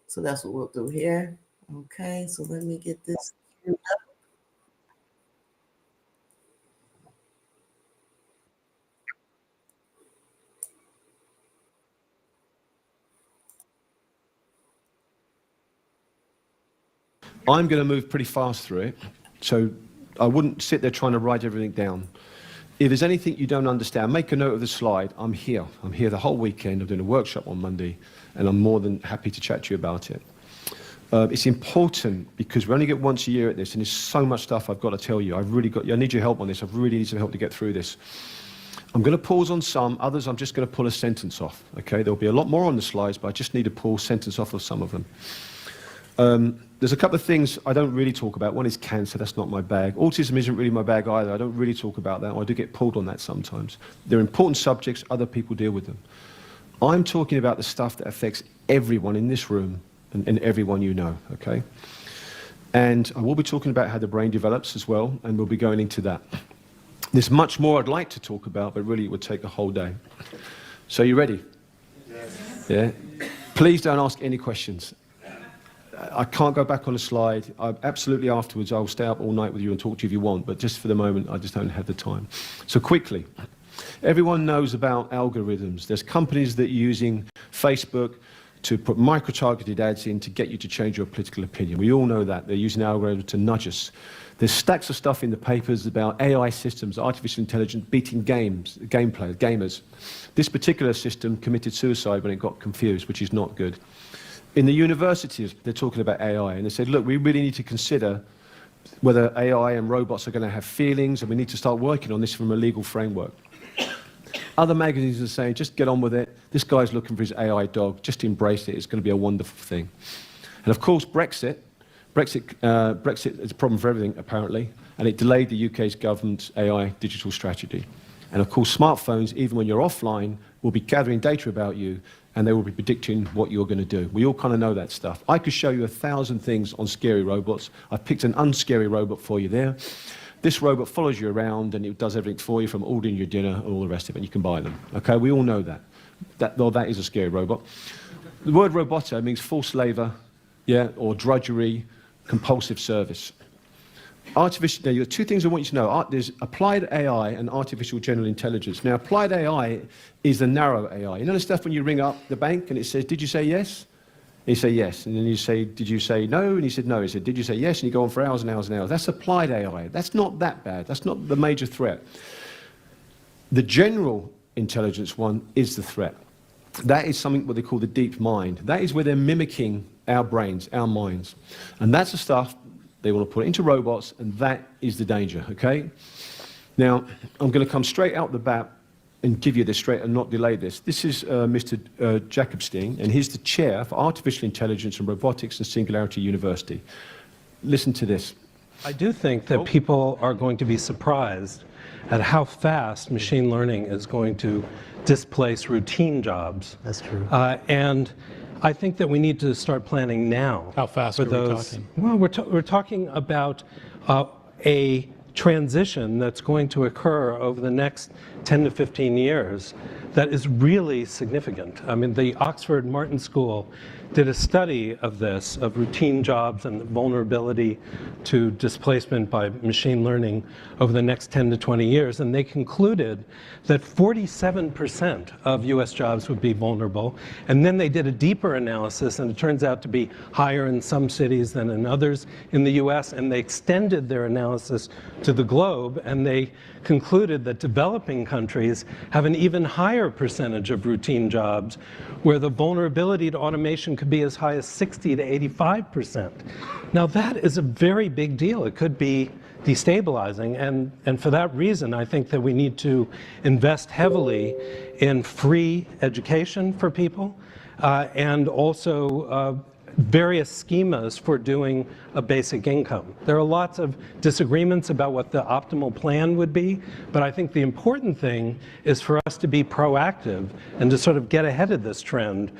S1: So that's what we'll do here. Okay, so let me get this queued up.
S15: I'm going to move pretty fast through it, so I wouldn't sit there trying to write everything down. If there's anything you don't understand, make a note of the slide. I'm here. I'm here the whole weekend. I'm doing a workshop on Monday, and I'm more than happy to chat to you about it. It's important because we only get once a year at this, and there's so much stuff I've got to tell you. I need your help on this. I really need some help to get through this. I'm going to pause on some. Others, I'm just going to pull a sentence off. Okay, there'll be a lot more on the slides, but I just need to pull a sentence off of some of them. There's a couple of things I don't really talk about. One is cancer. That's not my bag. Autism isn't really my bag either. I don't really talk about that. I do get pulled on that sometimes. They're important subjects. Other people deal with them. I'm talking about the stuff that affects everyone in this room and everyone you know, okay? And I will be talking about how the brain develops as well, and we'll be going into that. There's much more I'd like to talk about, but really it would take a whole day. So you ready? Yes. Yeah? Please don't ask any questions. I can't go back on the slide. Absolutely afterwards, I'll stay up all night with you and talk to you if you want, but just for the moment, I just don't have the time. So quickly, everyone knows about algorithms. There's companies that are using Facebook to put micro-targeted ads in to get you to change your political opinion. We all know that. They're using algorithms to nudge us. There's stacks of stuff in the papers about AI systems, artificial intelligence, beating gamers. This particular system committed suicide when it got confused, which is not good. In the universities, they're talking about AI, and they said, look, we really need to consider whether AI and robots are going to have feelings, and we need to start working on this from a legal framework. Other magazines are saying, just get on with it. This guy's looking for his AI dog. Just embrace it. It's going to be a wonderful thing. And of course, Brexit is a problem for everything, apparently, and it delayed the UK's government's AI digital strategy. And of course, smartphones, even when you're offline, will be gathering data about you, and they will be predicting what you're going to do. We all kind of know that stuff. I could show you 1,000 things on scary robots. I've picked an unscary robot for you there. This robot follows you around, and it does everything for you, from ordering your dinner and all the rest of it, and you can buy them. Okay, we all know that. That is a scary robot. The word roboto means forced labor, yeah, or drudgery, compulsive service. There are two things I want you to know. There's applied AI and artificial general intelligence. Now, applied AI is the narrow AI. You know the stuff when you ring up the bank and it says, did you say yes? And you say yes. And then you say, did you say no? And he said no. He said, did you say yes? And you go on for hours and hours and hours. That's applied AI. That's not that bad. That's not the major threat. The general intelligence one is the threat. That is something what they call the deep mind. That is where they're mimicking our brains, our minds. And that's the stuff they want to put into robots, and that is the danger, okay? Now, I'm going to come straight out the bat and give you this straight and not delay this. This is Mr. Jacobstein, and he's the chair for Artificial Intelligence and Robotics at Singularity University. Listen to this.
S16: I do think that people are going to be surprised at how fast machine learning is going to displace routine jobs.
S17: That's true.
S16: And I think that we need to start planning now.
S17: How fast
S16: for
S17: are
S16: those,
S17: we talking?
S16: Well, we're talking about a transition that's going to occur over the next 10 to 15 years that is really significant. I mean, the Oxford Martin School did a study of this, of routine jobs and vulnerability to displacement by machine learning over the next 10 to 20 years, and they concluded that 47% of US jobs would be vulnerable. And then they did a deeper analysis, and it turns out to be higher in some cities than in others in the US, and they extended their analysis to the globe, and they concluded that developing countries have an even higher percentage of routine jobs, where the vulnerability to automation could be as high as 60 to 85%. Now that is a very big deal. It could be destabilizing, and for that reason I think that we need to invest heavily in free education for people and also various schemas for doing a basic income. There are lots of disagreements about what the optimal plan would be, but I think the important thing is for us to be proactive and to sort of get ahead of this trend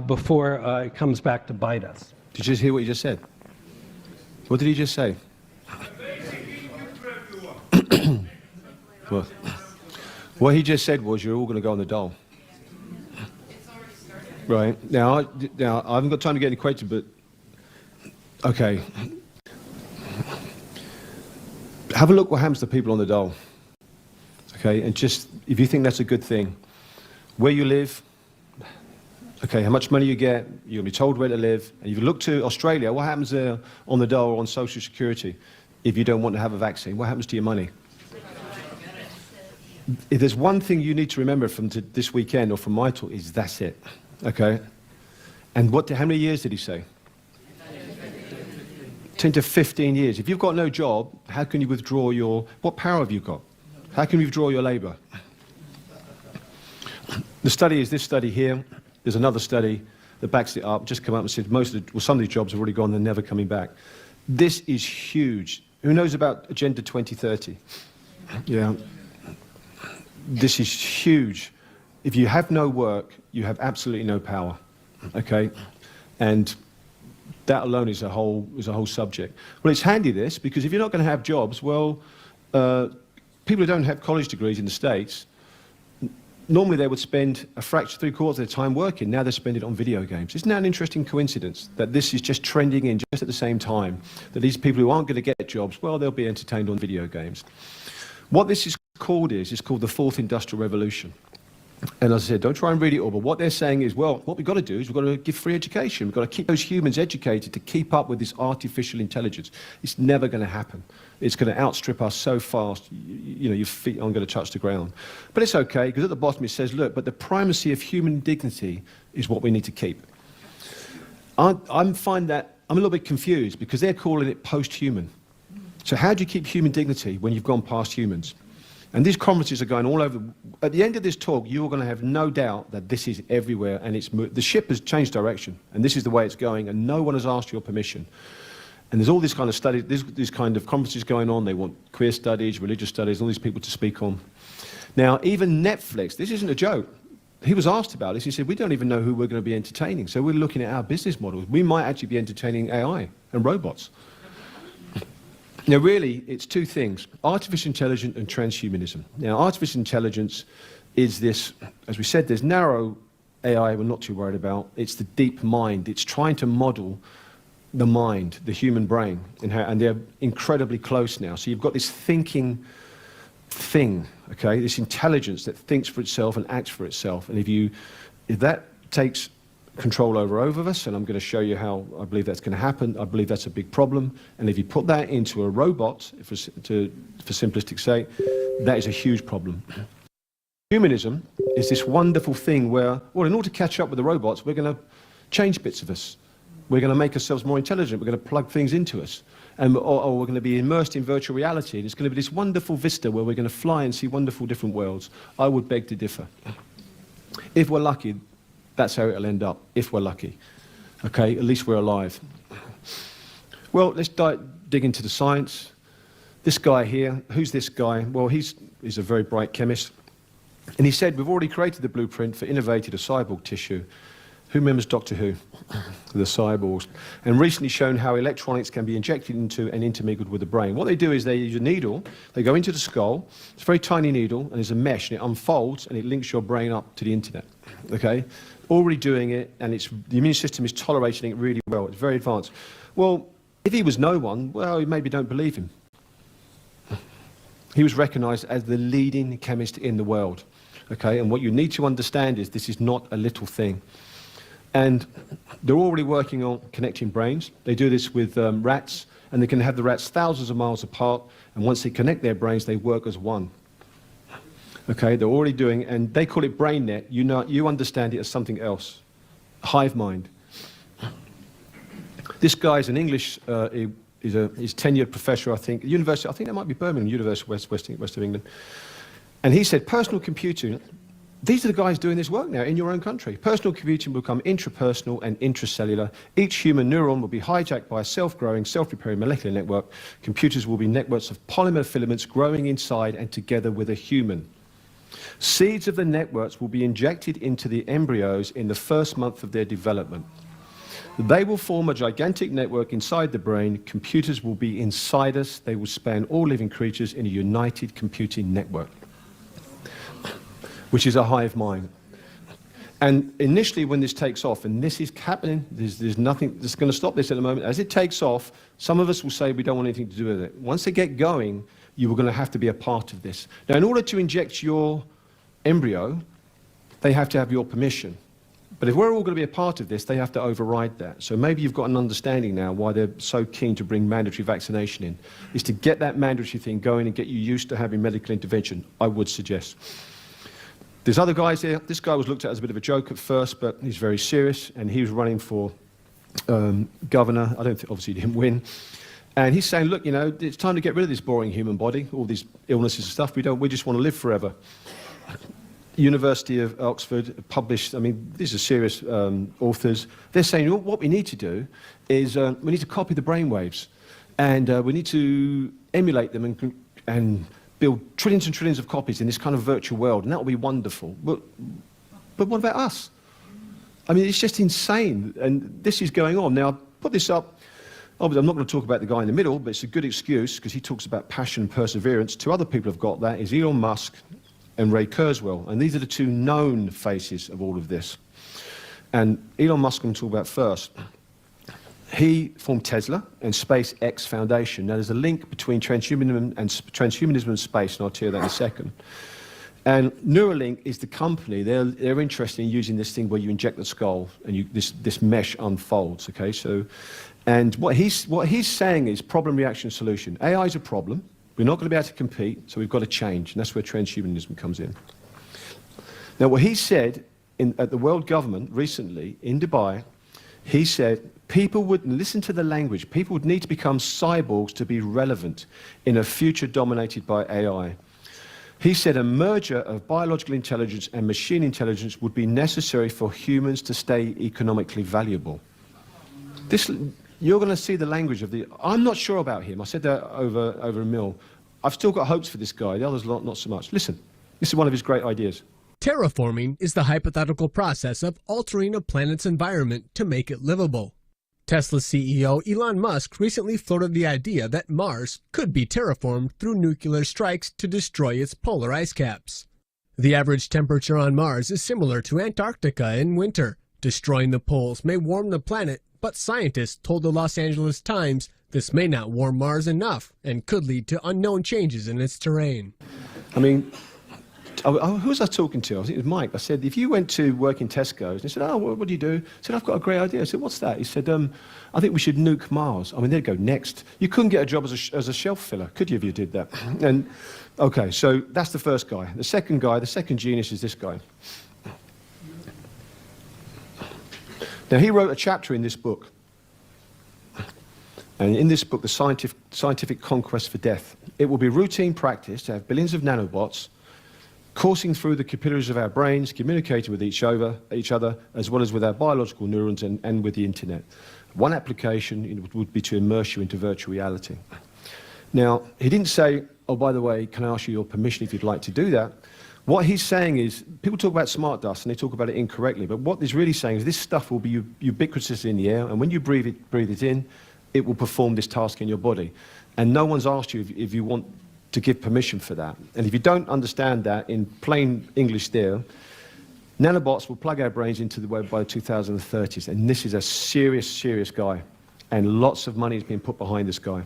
S16: before it comes back to bite us.
S15: Did you just hear what he just said? What did he just say? What he just said was, you're all going to go on the dole. Right. Now, I haven't got time to get any questions, but okay. Have a look what happens to people on the dole. Okay, and just, if you think that's a good thing, where you live, okay, how much money you get, you'll be told where to live. And if you look to Australia, what happens there on the dole or on Social Security if you don't want to have a vaccine? What happens to your money? If there's one thing you need to remember from this weekend or from my talk, is that's it. Okay? And how many years did he say? 10 to 15 years. If you've got no job, how can you withdraw what power have you got? How can you withdraw your labor? The study is this study here. There's another study that backs it up, just come up and said some of these jobs have already gone, they're never coming back. This is huge. Who knows about Agenda 2030? Yeah. This is huge. If you have no work, you have absolutely no power, okay? And that alone is a whole subject. Well, it's handy this, because if you're not going to have jobs, well, people who don't have college degrees in the States, normally they would spend a fraction, 3/4 of their time working. Now they spend it on video games. Isn't that an interesting coincidence that this is just trending in just at the same time, that these people who aren't going to get jobs, well, they'll be entertained on video games. What this is called is called the Fourth Industrial Revolution. And as I said, don't try and read it all, but what they're saying is, well, what we've got to do is we've got to give free education. We've got to keep those humans educated to keep up with this artificial intelligence. It's never going to happen. It's going to outstrip us so fast, you know, your feet aren't going to touch the ground. But it's okay, because at the bottom it says, look, but the primacy of human dignity is what we need to keep. I find that I'm a little bit confused, because they're calling it post-human. So how do you keep human dignity when you've gone past humans? And these conferences are going all over. At the end of this talk, you're going to have no doubt that this is everywhere, and the ship has changed direction, and this is the way it's going, and no one has asked your permission. And there's all this kind of study, these kind of conferences going on. They want queer studies, religious studies, all these people to speak on. Now, even Netflix, this isn't a joke. He was asked about this. He said, we don't even know who we're going to be entertaining, so we're looking at our business models. We might actually be entertaining AI and robots. Now, really, it's two things, artificial intelligence and transhumanism. Now, artificial intelligence is this, as we said, there's narrow AI we're not too worried about. It's the deep mind. It's trying to model the mind, the human brain, and they're incredibly close now. So you've got this thinking thing, okay, this intelligence that thinks for itself and acts for itself. And if that takes control over us, and I'm going to show you how I believe that's going to happen. I believe that's a big problem. And if you put that into a robot, for simplistic sake, that is a huge problem. Humanism is this wonderful thing where, well, in order to catch up with the robots, we're going to change bits of us. We're going to make ourselves more intelligent. We're going to plug things into us. Or we're going to be immersed in virtual reality. And it's going to be this wonderful vista where we're going to fly and see wonderful different worlds. I would beg to differ. If we're lucky, that's how it'll end up, if we're lucky. Okay, at least we're alive. Well, let's dig into the science. This guy here, who's this guy? Well, he's a very bright chemist. And he said, we've already created the blueprint for innovated a cyborg tissue. Who remembers Doctor Who? The cyborgs. And recently shown how electronics can be injected into and intermingled with the brain. What they do is they use a needle, they go into the skull, it's a very tiny needle, and there's a mesh, and it unfolds, and it links your brain up to the internet. Okay? Already doing it, and the immune system is tolerating it really well. It's very advanced. Well, if he was no one, well, you maybe don't believe him. He was recognized as the leading chemist in the world. Okay? And what you need to understand is this is not a little thing. And they're already working on connecting brains. They do this with rats, and they can have the rats thousands of miles apart, and once they connect their brains, they work as one. Okay, they're already doing, and they call it brain net. You understand it as something else, hive mind. This guy's an English, he's tenured professor, I think, at university. I think that might be Birmingham University, West of England. And he said, personal computing. These are the guys doing this work now in your own country. Personal computing will become intrapersonal and intracellular. Each human neuron will be hijacked by a self-growing, self-repairing molecular network. Computers will be networks of polymer filaments growing inside and together with a human. Seeds of the networks will be injected into the embryos in the first month of their development. They will form a gigantic network inside the brain. Computers will be inside us. They will span all living creatures in a united computing network, which is a hive mind. And initially when this takes off, and this is happening, there's nothing that's going to stop this at the moment. As it takes off, some of us will say we don't want anything to do with it. Once they get going, you are going to have to be a part of this. Now, in order to inject your embryo, they have to have your permission. But if we're all going to be a part of this, they have to override that. So maybe you've got an understanding now why they're so keen to bring mandatory vaccination in, is to get that mandatory thing going and get you used to having medical intervention, I would suggest. There's other guys here. This guy was looked at as a bit of a joke at first, but he's very serious, and he was running for governor. I don't think, obviously he didn't win. And he's saying, look, you know, it's time to get rid of this boring human body, all these illnesses and stuff. We just want to live forever. University of Oxford published, I mean, these are serious authors. They're saying, what we need to do is we need to copy the brainwaves, and we need to emulate them and build trillions and trillions of copies in this kind of virtual world, and that will be wonderful. But what about us? I mean, it's just insane, and this is going on. Now, I put this up. Obviously, I'm not going to talk about the guy in the middle, but it's a good excuse because he talks about passion and perseverance. Two other people have got that, is Elon Musk and Ray Kurzweil. And these are the two known faces of all of this. And Elon Musk I'm going to talk about first. He formed Tesla and SpaceX Foundation. Now, there's a link between transhumanism and space, and I'll tell you that in a second. And Neuralink is the company. They're interested in using this thing where you inject the skull and this mesh unfolds. Okay, so, and what he's saying is problem, reaction, solution. AI is a problem. We're not going to be able to compete, so we've got to change, and that's where transhumanism comes in. Now, what he said at the World Government recently in Dubai, he said people would, listen to the language, people would need to become cyborgs to be relevant in a future dominated by AI. He said a merger of biological intelligence and machine intelligence would be necessary for humans to stay economically valuable. You're going to see the language of the... I'm not sure about him. I said that over a meal. I've still got hopes for this guy. The others not so much. Listen, this is one of his great ideas.
S17: Terraforming is the hypothetical process of altering a planet's environment to make it livable. Tesla CEO Elon Musk recently floated the idea that Mars could be terraformed through nuclear strikes to destroy its polar ice caps. The average temperature on Mars is similar to Antarctica in winter. Destroying the poles may warm the planet, but scientists told the Los Angeles Times this may not warm Mars enough and could lead to unknown changes in its terrain.
S15: I mean, who was I talking to? I think it was Mike. I said, if you went to work in Tesco's, and he said, oh, what do you do? I said, I've got a great idea. I said, what's that? He said, I think we should nuke Mars. I mean, they'd go next. You couldn't get a job as a shelf filler, could you, if you did that? And, okay, so that's the first guy. The second guy, the second genius is this guy. Now, he wrote a chapter in this book. And in this book, The Scientific Conquest for Death, it will be routine practice to have billions of nanobots coursing through the capillaries of our brains, communicating with each other, as well as with our biological neurons and with the internet. One application would be to immerse you into virtual reality. Now, he didn't say, oh, by the way, can I ask you your permission if you'd like to do that? What he's saying is, people talk about smart dust and they talk about it incorrectly, but what he's really saying is this stuff will be ubiquitous in the air, and when you breathe it in, it will perform this task in your body. And no one's asked you if you want to give permission for that. And if you don't understand that in plain English there, nanobots will plug our brains into the web by the 2030s. And this is a serious, serious guy. And lots of money has been put behind this guy.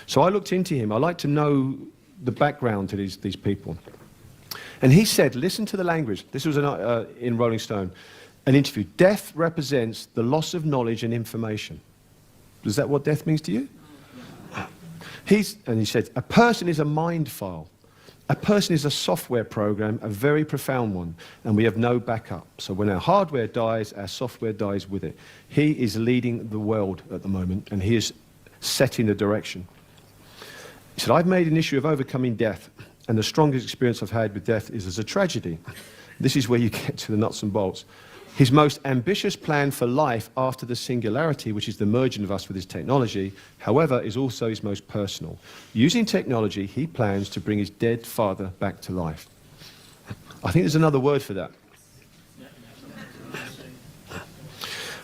S15: So I looked into him. I like to know the background to these people. And he said, listen to the language. This was in Rolling Stone, an interview. Death represents the loss of knowledge and information. Is that what death means to you? And he said, a person is a mind file. A person is a software program, a very profound one, and we have no backup. So when our hardware dies, our software dies with it. He is leading the world at the moment, and he is setting the direction. He said, I've made an issue of overcoming death, and the strongest experience I've had with death is as a tragedy. This is where you get to the nuts and bolts. His most ambitious plan for life after the singularity, which is the merging of us with his technology, however, is also his most personal. Using technology, he plans to bring his dead father back to life. I think there's another word for that.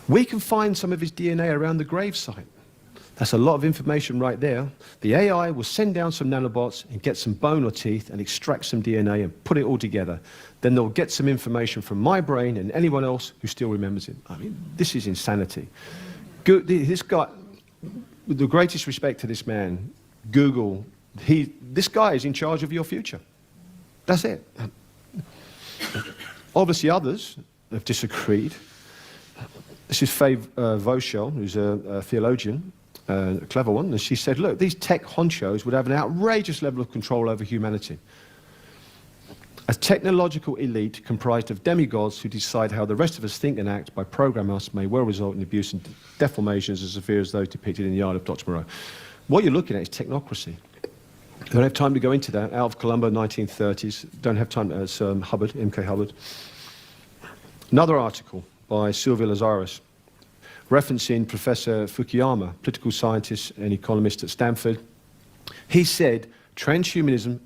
S15: We can find some of his DNA around the gravesite. That's a lot of information right there. The AI will send down some nanobots and get some bone or teeth and extract some DNA and put it all together. Then they'll get some information from my brain and anyone else who still remembers it. I mean, this is insanity. This guy, with the greatest respect to this man, Google, this guy is in charge of your future. That's it. Obviously others have disagreed. This is Faye Voschel, who's a theologian. A clever one, and she said, look, these tech honchos would have an outrageous level of control over humanity. A technological elite comprised of demigods who decide how the rest of us think and act by programming us may well result in abuse and deformations as severe as those depicted in the Isle of Dr. Moreau. What you're looking at is technocracy. I don't have time to go into that. Out of Colombo, 1930s. Don't have time. It's Hubbard, MK Hubbard. Another article by Sylvia Lazarus, referencing Professor Fukuyama, political scientist and economist at Stanford. He said, transhumanism,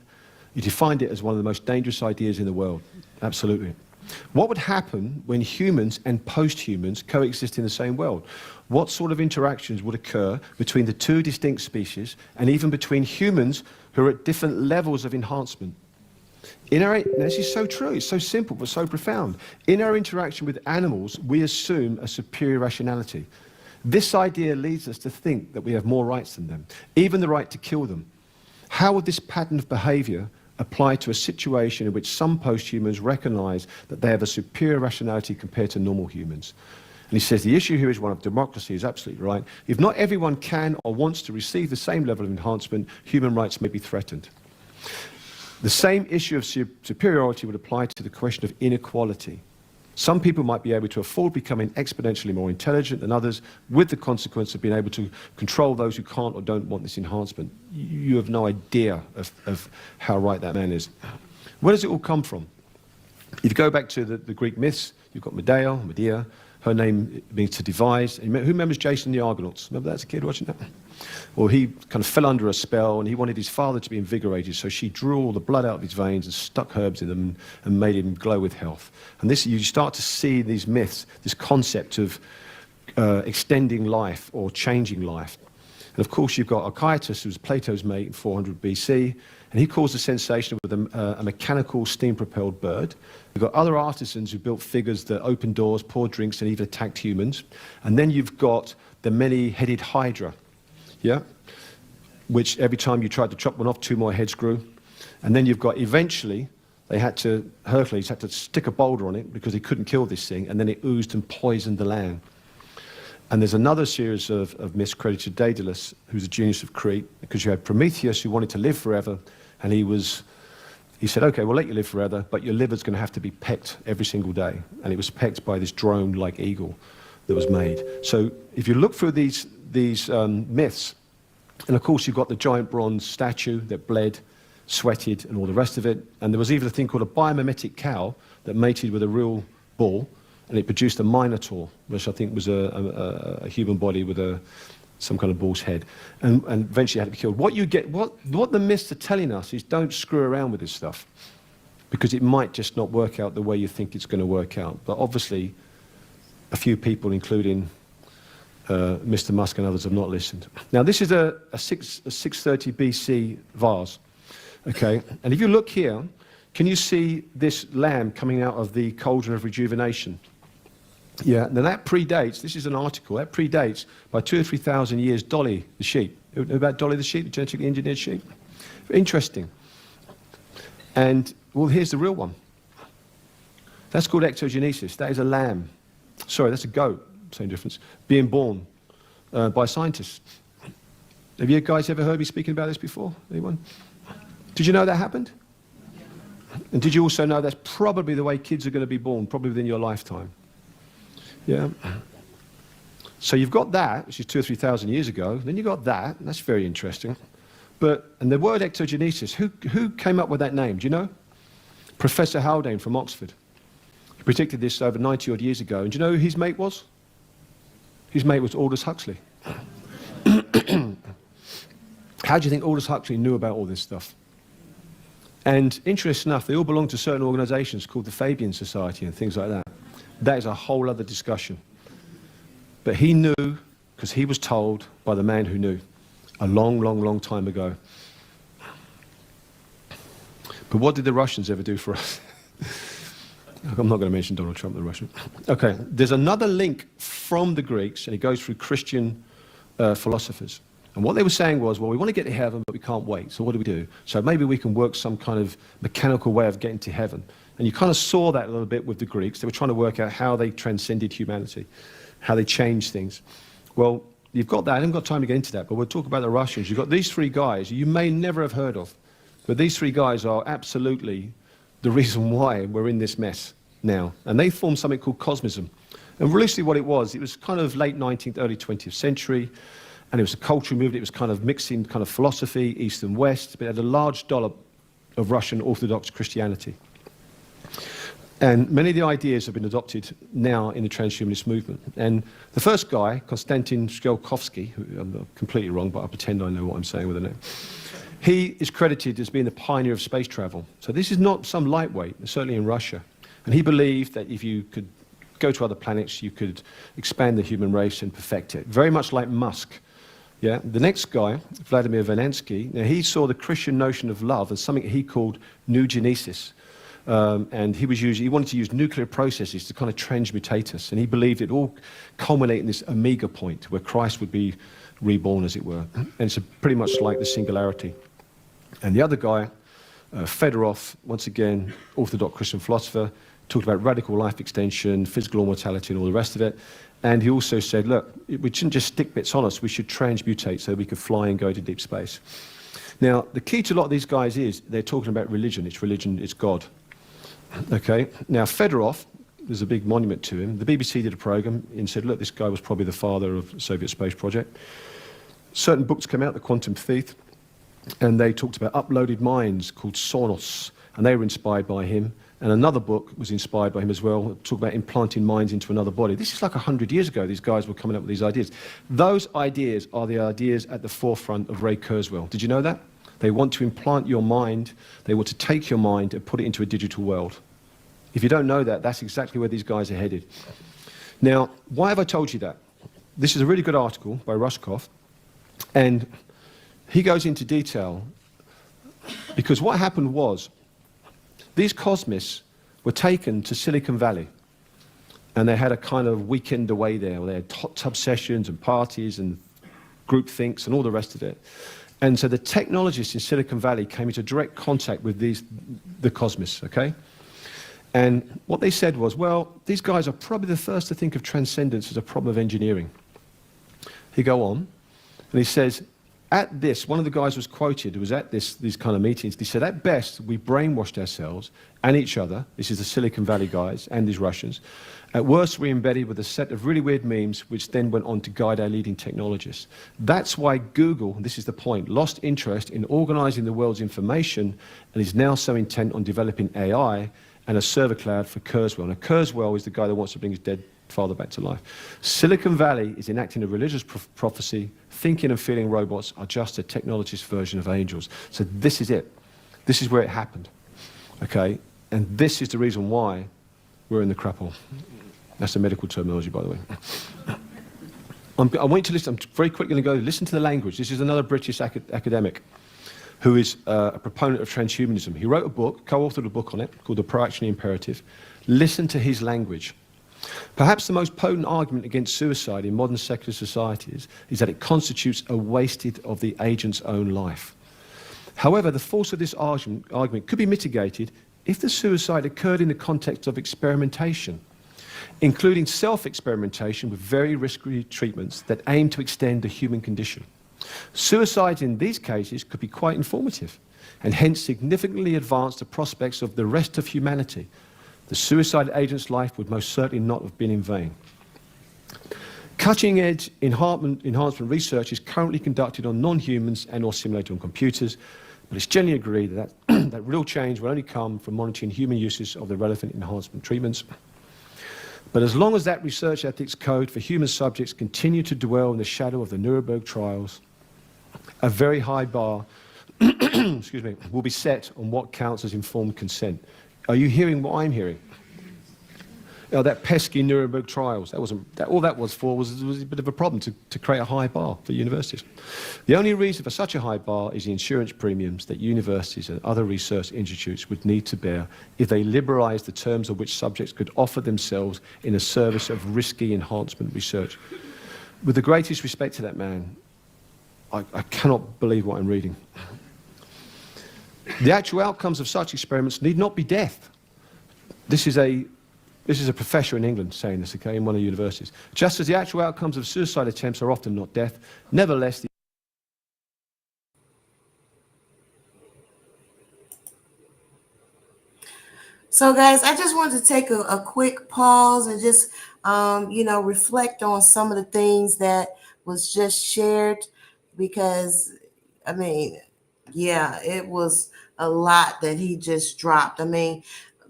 S15: he defined it as one of the most dangerous ideas in the world. Absolutely. What would happen when humans and post-humans coexist in the same world? What sort of interactions would occur between the two distinct species and even between humans who are at different levels of enhancement? This is so true, it's so simple but so profound. In our interaction with animals, we assume a superior rationality. This idea leads us to think that we have more rights than them, even the right to kill them. How would this pattern of behavior apply to a situation in which some post-humans recognize that they have a superior rationality compared to normal humans? And he says the issue here is one of democracy. Is absolutely right. If not everyone can or wants to receive the same level of enhancement, human rights may be threatened. The same issue of superiority would apply to the question of inequality. Some people might be able to afford becoming exponentially more intelligent than others, with the consequence of being able to control those who can't or don't want this enhancement. You have no idea of how right that man is. Where does it all come from? If you go back to the Greek myths, you've got Medea. Her name means to devise. Who remembers Jason the Argonauts? Remember that as a kid watching that? Well, he kind of fell under a spell, and he wanted his father to be invigorated, so she drew all the blood out of his veins and stuck herbs in them and made him glow with health. And this, you start to see these myths, this concept of extending life or changing life. And of course, you've got Archytas, who was Plato's mate in 400 BC, and he caused a sensation with a mechanical steam-propelled bird. You've got other artisans who built figures that opened doors, poured drinks, and even attacked humans. And then you've got the many-headed Hydra, yeah, which every time you tried to chop one off, 2 more heads grew. And then you've got, eventually, Hercules had to stick a boulder on it because he couldn't kill this thing, and then it oozed and poisoned the land. And there's another series of myths credited to Daedalus, who's a genius of Crete, because you had Prometheus, who wanted to live forever, and he said, okay, we'll let you live forever, but your liver's going to have to be pecked every single day. And it was pecked by this drone-like eagle that was made. So if you look through these myths, and of course you've got the giant bronze statue that bled, sweated, and all the rest of it. And there was even a thing called a biomimetic cow that mated with a real bull, and it produced a minotaur, which I think was a human body with some kind of bull's head, and eventually had to be killed. What the myths are telling us is don't screw around with this stuff, because it might just not work out the way you think it's going to work out. But obviously, a few people, including Mr. Musk and others, have not listened. Now, this is a 630 BC vase, okay? And if you look here, can you see this lamb coming out of the cauldron of rejuvenation? Yeah, now that predates, this is an article, that predates by 2,000 or 3,000 years Dolly the sheep. You know about Dolly the sheep, the genetically engineered sheep? Interesting. And, well, here's the real one. That's called ectogenesis. That is a lamb. Sorry, that's a goat, same difference, being born by scientists. Have you guys ever heard me speaking about this before? Anyone? Did you know that happened? And did you also know that's probably the way kids are going to be born, probably within your lifetime? Yeah. So you've got that, which is 2,000 or 3,000 years ago. Then you've got that, and that's very interesting. And the word ectogenesis, who came up with that name? Do you know? Professor Haldane from Oxford. He predicted this over 90 odd years ago. And do you know who his mate was? His mate was Aldous Huxley. How do you think Aldous Huxley knew about all this stuff? And interesting enough, they all belong to certain organizations called the Fabian Society and things like that. That is a whole other discussion. But he knew, because he was told by the man who knew a long, long, long time ago. But what did the Russians ever do for us? I'm not going to mention Donald Trump, the Russian. Okay, there's another link from the Greeks, and it goes through Christian philosophers. And what they were saying was, well, we want to get to heaven, but we can't wait. So what do? So maybe we can work some kind of mechanical way of getting to heaven. And you kind of saw that a little bit with the Greeks. They were trying to work out how they transcended humanity, how they changed things. Well, you've got that. I haven't got time to get into that, but we'll talk about the Russians. You've got these 3 guys you may never have heard of, but these 3 guys are absolutely the reason why we're in this mess now. And they formed something called cosmism. And loosely what it was kind of late 19th, early 20th century, and it was a cultural movement. It was kind of mixing kind of philosophy, East and West, but it had a large dollop of Russian Orthodox Christianity. And many of the ideas have been adopted now in the transhumanist movement. And the first guy, Konstantin Tsiolkovsky, who I'm completely wrong, but I pretend I know what I'm saying with the name, he is credited as being the pioneer of space travel. So this is not some lightweight, certainly in Russia. And he believed that if you could go to other planets, you could expand the human race and perfect it. Very much like Musk. Yeah. The next guy, Vladimir Vanansky, now he saw the Christian notion of love as something he called neugenesis. And he wanted to use nuclear processes to kind of transmutate us. And he believed it all culminate in this omega point where Christ would be reborn, as it were. And it's pretty much like the singularity. And the other guy, Fedorov, once again, Orthodox Christian philosopher, talked about radical life extension, physical immortality, and all the rest of it. And he also said, look, we shouldn't just stick bits on us, we should transmutate so we could fly and go to deep space. Now, the key to a lot of these guys is they're talking about religion, it's God. Okay, now Fedorov, there's a big monument to him. The BBC did a program and said, look, this guy was probably the father of the Soviet space project. Certain books came out, The Quantum Thief, and they talked about uploaded minds called Sonos, and they were inspired by him. And another book was inspired by him as well, talk about implanting minds into another body. This is like 100 years ago, these guys were coming up with these ideas. Those ideas are the ideas at the forefront of Ray Kurzweil. Did you know that? They want to implant your mind, they want to take your mind and put it into a digital world. If you don't know that, that's exactly where these guys are headed. Now, why have I told you that? This is a really good article by Rushkoff, and he goes into detail because what happened was these cosmists were taken to Silicon Valley, and they had a kind of weekend away there. They had hot tub sessions and parties and group thinks and all the rest of it. And so the technologists in Silicon Valley came into direct contact with the cosmists, okay? And what they said was, well, these guys are probably the first to think of transcendence as a problem of engineering. He go on, and he says, at this, one of the guys was quoted, who was at these kind of meetings, he said, at best, we brainwashed ourselves and each other, this is the Silicon Valley guys and these Russians. At worst, we embedded with a set of really weird memes, which then went on to guide our leading technologists. That's why Google, and this is the point, lost interest in organizing the world's information and is now so intent on developing AI and a server cloud for Kurzweil. Now, Kurzweil is the guy that wants to bring his dead father back to life. Silicon Valley is enacting a religious prophecy. Thinking and feeling robots are just a technologist version of angels. So this is it. This is where it happened. Okay? And this is the reason why we're in the crap hole. That's the medical terminology, by the way. I want you to listen. I'm very quickly going to go listen to the language. This is another British academic who is a proponent of transhumanism. He wrote a book, co-authored a book on it, called The Proactionary Imperative. Listen to his language. Perhaps the most potent argument against suicide in modern secular societies is that it constitutes a wasted of the agent's own life. However, the force of this argument could be mitigated if the suicide occurred in the context of experimentation, including self-experimentation with very risky treatments that aim to extend the human condition. Suicides in these cases could be quite informative and hence significantly advance the prospects of the rest of humanity. The suicide agent's life would most certainly not have been in vain. Cutting-edge enhancement research is currently conducted on non-humans and or simulated on computers, but it's generally agreed that that real change will only come from monitoring human uses of the relevant enhancement treatments. But as long as that research ethics code for human subjects continue to dwell in the shadow of the Nuremberg trials, a very high bar excuse me, will be set on what counts as informed consent. Are you hearing what I'm hearing? You know, that pesky Nuremberg trials, all that was for was a bit of a problem to create a high bar for universities. The only reason for such a high bar is the insurance premiums that universities and other research institutes would need to bear if they liberalised the terms of which subjects could offer themselves in a service of risky enhancement research. With the greatest respect to that man, I cannot believe what I'm reading. The actual outcomes of such experiments need not be death. This is a professor in England saying this, okay, in one of the universities. Just as the actual outcomes of suicide attempts are often not death, nevertheless,
S1: So guys, I just wanted to take a quick pause and just, reflect on some of the things that was just shared because, I mean, yeah, it was a lot that he just dropped. I mean,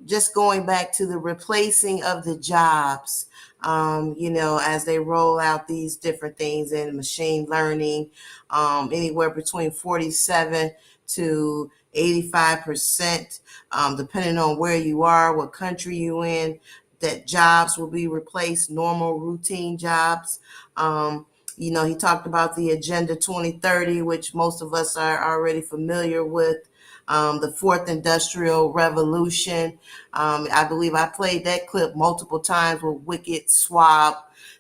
S1: just going back to the replacing of the jobs, as they roll out these different things in machine learning, anywhere between 47 to 85%, depending on where you are, what country you in, that jobs will be replaced, normal routine jobs. He talked about the Agenda 2030, which most of us are already familiar with. The fourth industrial revolution. I believe I played that clip multiple times where Wicked Swab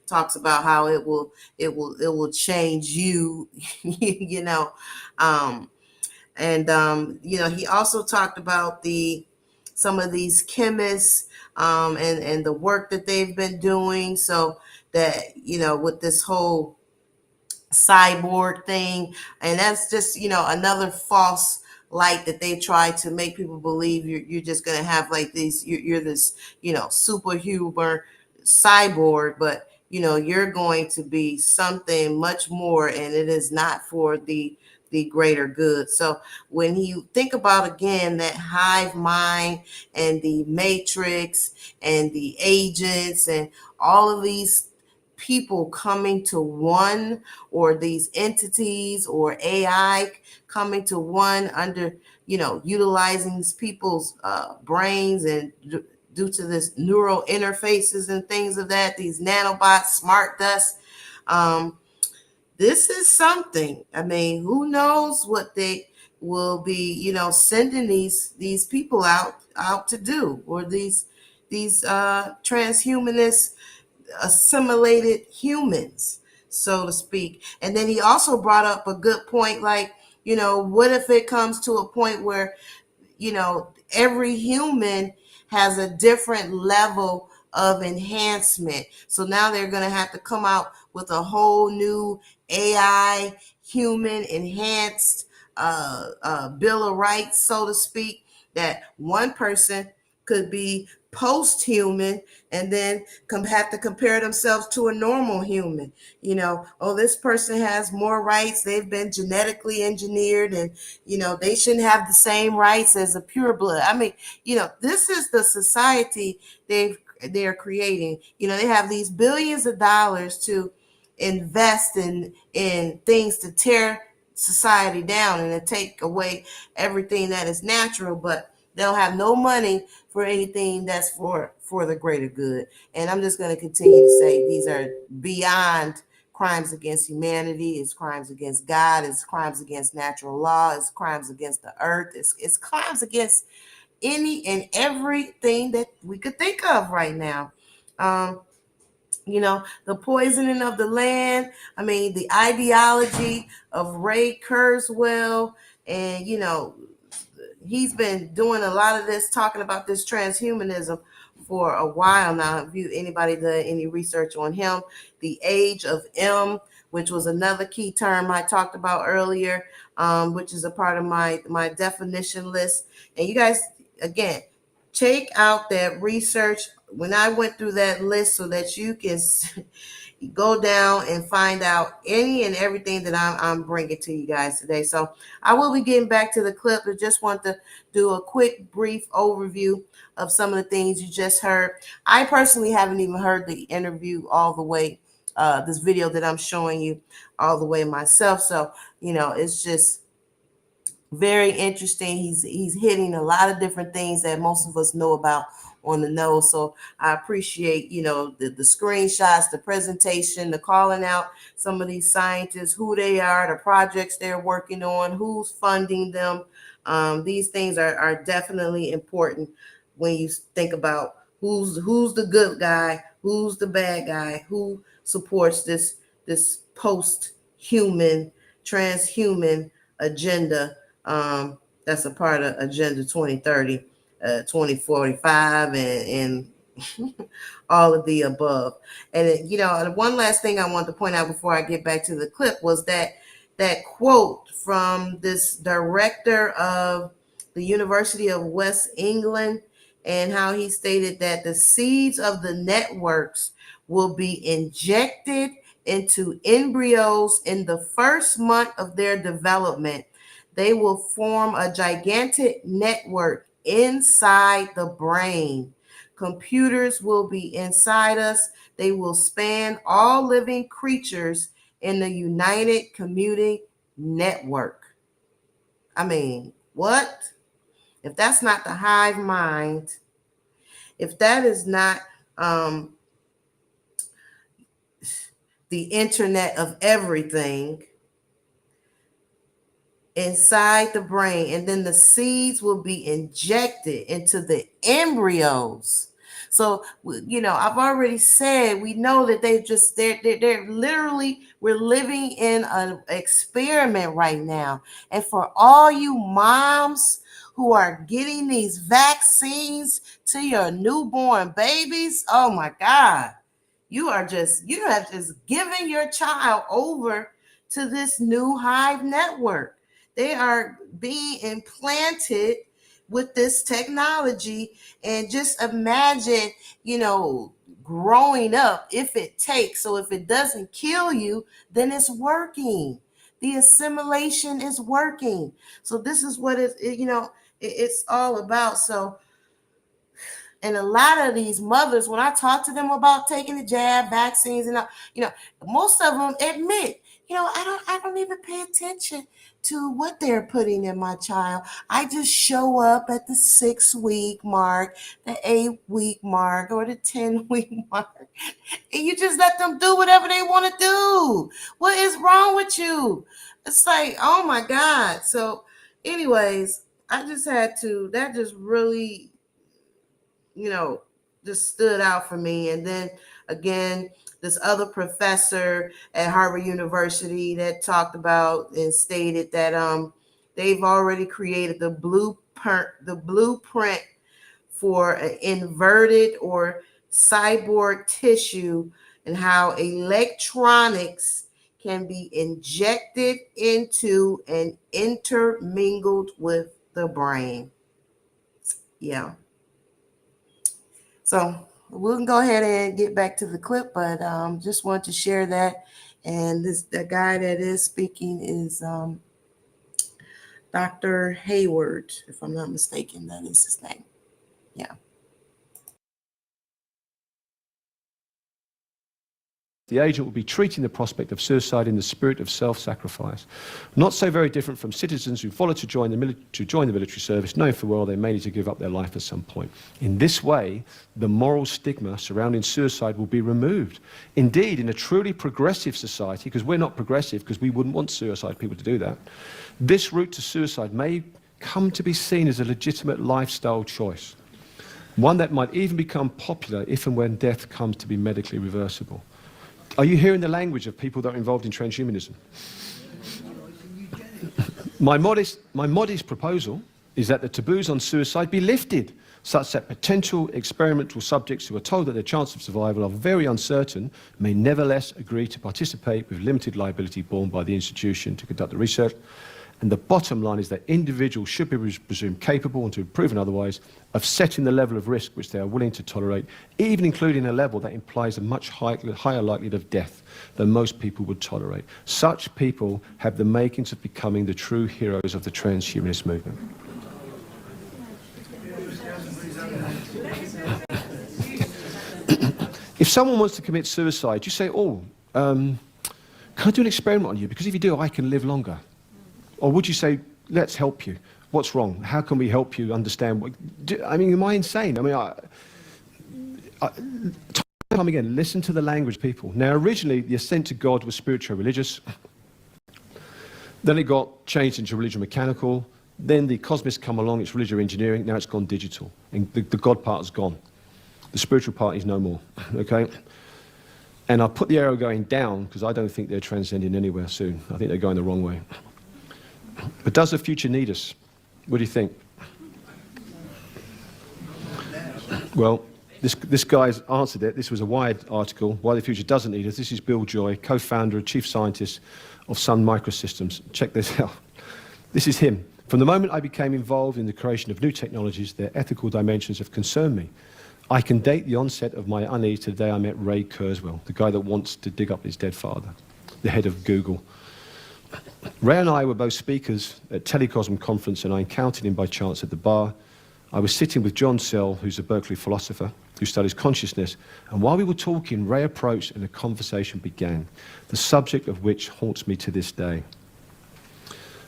S1: talks about how it will change you, you know. He also talked about some of these chemists, and the work that they've been doing, so that, with this whole cyborg thing. And that's just, another false light that they try to make people believe you're just going to have like these, you're this, superhuman cyborg, but, you're going to be something much more, and it is not for the greater good. So when you think about, again, that hive mind and the matrix and the agents and all of these people coming to one, or these entities or AI coming to one under, utilizing these people's brains, and due to this neural interfaces and things of that, these nanobots, smart dust. This is something. I mean, who knows what they will be, sending these people out to do, or these transhumanist assimilated humans, so to speak. And then he also brought up a good point, like, what if it comes to a point where, every human has a different level of enhancement. So now they're going to have to come out with a whole new AI human enhanced Bill of Rights, so to speak, that one person could be post-human and then have to compare themselves to a normal human. Oh, this person has more rights, they've been genetically engineered, and they shouldn't have the same rights as a pure blood. I mean, this is the society they're creating. They have these billions of dollars to invest in things to tear society down and to take away everything that is natural, but they'll have no money for anything that's for the greater good. And I'm just going to continue to say these are beyond crimes against humanity. It's crimes against God. It's crimes against natural law. It's crimes against the earth. It's crimes against any and everything that we could think of right now. The poisoning of the land. I mean, the ideology of Ray Kurzweil, and he's been doing a lot of this, talking about this transhumanism for a while now. If anybody did any research on him, the age of M, which was another key term I talked about earlier, which is a part of my definition list. And you guys, again, check out that research when I went through that list, so that you can go down and find out any and everything that I'm bringing to you guys today. So I will be getting back to the clip, but just want to do a quick, brief overview of some of the things you just heard. I personally haven't even heard the interview all the way, this video that I'm showing you all the way myself. So, it's just very interesting. He's hitting a lot of different things that most of us know about on the nose. So I appreciate, the screenshots, the presentation, the calling out some of these scientists, who they are, the projects they're working on, who's funding them. These things are definitely important when you think about who's the good guy, who's the bad guy, who supports this post-human, transhuman agenda. That's a part of Agenda 2030, 2045, and all of the above. And one last thing I want to point out before I get back to the clip was that quote from this director of the University of West England, and how he stated that the seeds of the networks will be injected into embryos in the first month of their development. They will form a gigantic network inside the brain. Computers will be inside us. They will span all living creatures in the United Commuting Network. I mean, what? If that's not the hive mind, if that is not the internet of everything inside the brain, and then the seeds will be injected into the embryos. So, you know, I've already said, we know that they're literally, we're living in an experiment right now. And for all you moms who are getting these vaccines to your newborn babies, oh my God, you have just given your child over to this new hive network. They are being implanted with this technology, and just imagine, you know, growing up, if it takes. So if it doesn't kill you, then it's working. The assimilation is working. So this is what it's all about. So, and a lot of these mothers, when I talk to them about taking the jab, vaccines, and most of them admit, I don't even pay attention to what they're putting in my child. I just show up at the 6-week mark, the 8-week mark, or the 10-week mark, and you just let them do whatever they want to do. What is wrong with you? It's like, oh my God. So, anyways, that just really, just stood out for me. And then again, this other professor at Harvard University that talked about and stated that they've already created the blueprint for an inverted or cyborg tissue, and how electronics can be injected into and intermingled with the brain. Yeah. So we can go ahead and get back to the clip, but just want to share that. And the guy that is speaking is Dr. Hayward, if I'm not mistaken, that is his name. Yeah.
S15: The agent will be treating the prospect of suicide in the spirit of self-sacrifice. Not so very different from citizens who follow to join the military service, knowing full well they may need to give up their life at some point. In this way, the moral stigma surrounding suicide will be removed. Indeed, in a truly progressive society, because we're not progressive because we wouldn't want suicide people to do that, this route to suicide may come to be seen as a legitimate lifestyle choice, one that might even become popular if and when death comes to be medically reversible. Are you hearing the language of people that are involved in transhumanism? My modest proposal is that the taboos on suicide be lifted, such that potential experimental subjects who are told that their chances of survival are very uncertain may nevertheless agree to participate with limited liability borne by the institution to conduct the research. And the bottom line is that individuals should be presumed capable, and to be proven otherwise, of setting the level of risk which they are willing to tolerate, even including a level that implies a much higher likelihood of death than most people would tolerate. Such people have the makings of becoming the true heroes of the transhumanist movement. If someone wants to commit suicide, you say, can I do an experiment on you? Because if you do, I can live longer. Or would you say, let's help you? What's wrong? How can we help you understand? Am I insane? Time again, listen to the language, people. Now, originally, the ascent to God was spiritual religious. Then it got changed into religion mechanical. Then the cosmists come along, it's religion engineering. Now it's gone digital. And the God part is gone. The spiritual part is no more, okay? And I put the arrow going down because I don't think they're transcending anywhere soon. I think they're going the wrong way. But does the future need us? What do you think? Well, this guy's answered it. This was a Wired article, Why the Future Doesn't Need Us. This is Bill Joy, co-founder and chief scientist of Sun Microsystems. Check this out. This is him. From the moment I became involved in the creation of new technologies, their ethical dimensions have concerned me. I can date the onset of my unease to the day I met Ray Kurzweil, the guy that wants to dig up his dead father, the head of Google. Ray and I were both speakers at Telecosm conference, and I encountered him by chance at the bar. I was sitting with John Searle, who's a Berkeley philosopher who studies consciousness, and while we were talking, Ray approached and a conversation began, the subject of which haunts me to this day.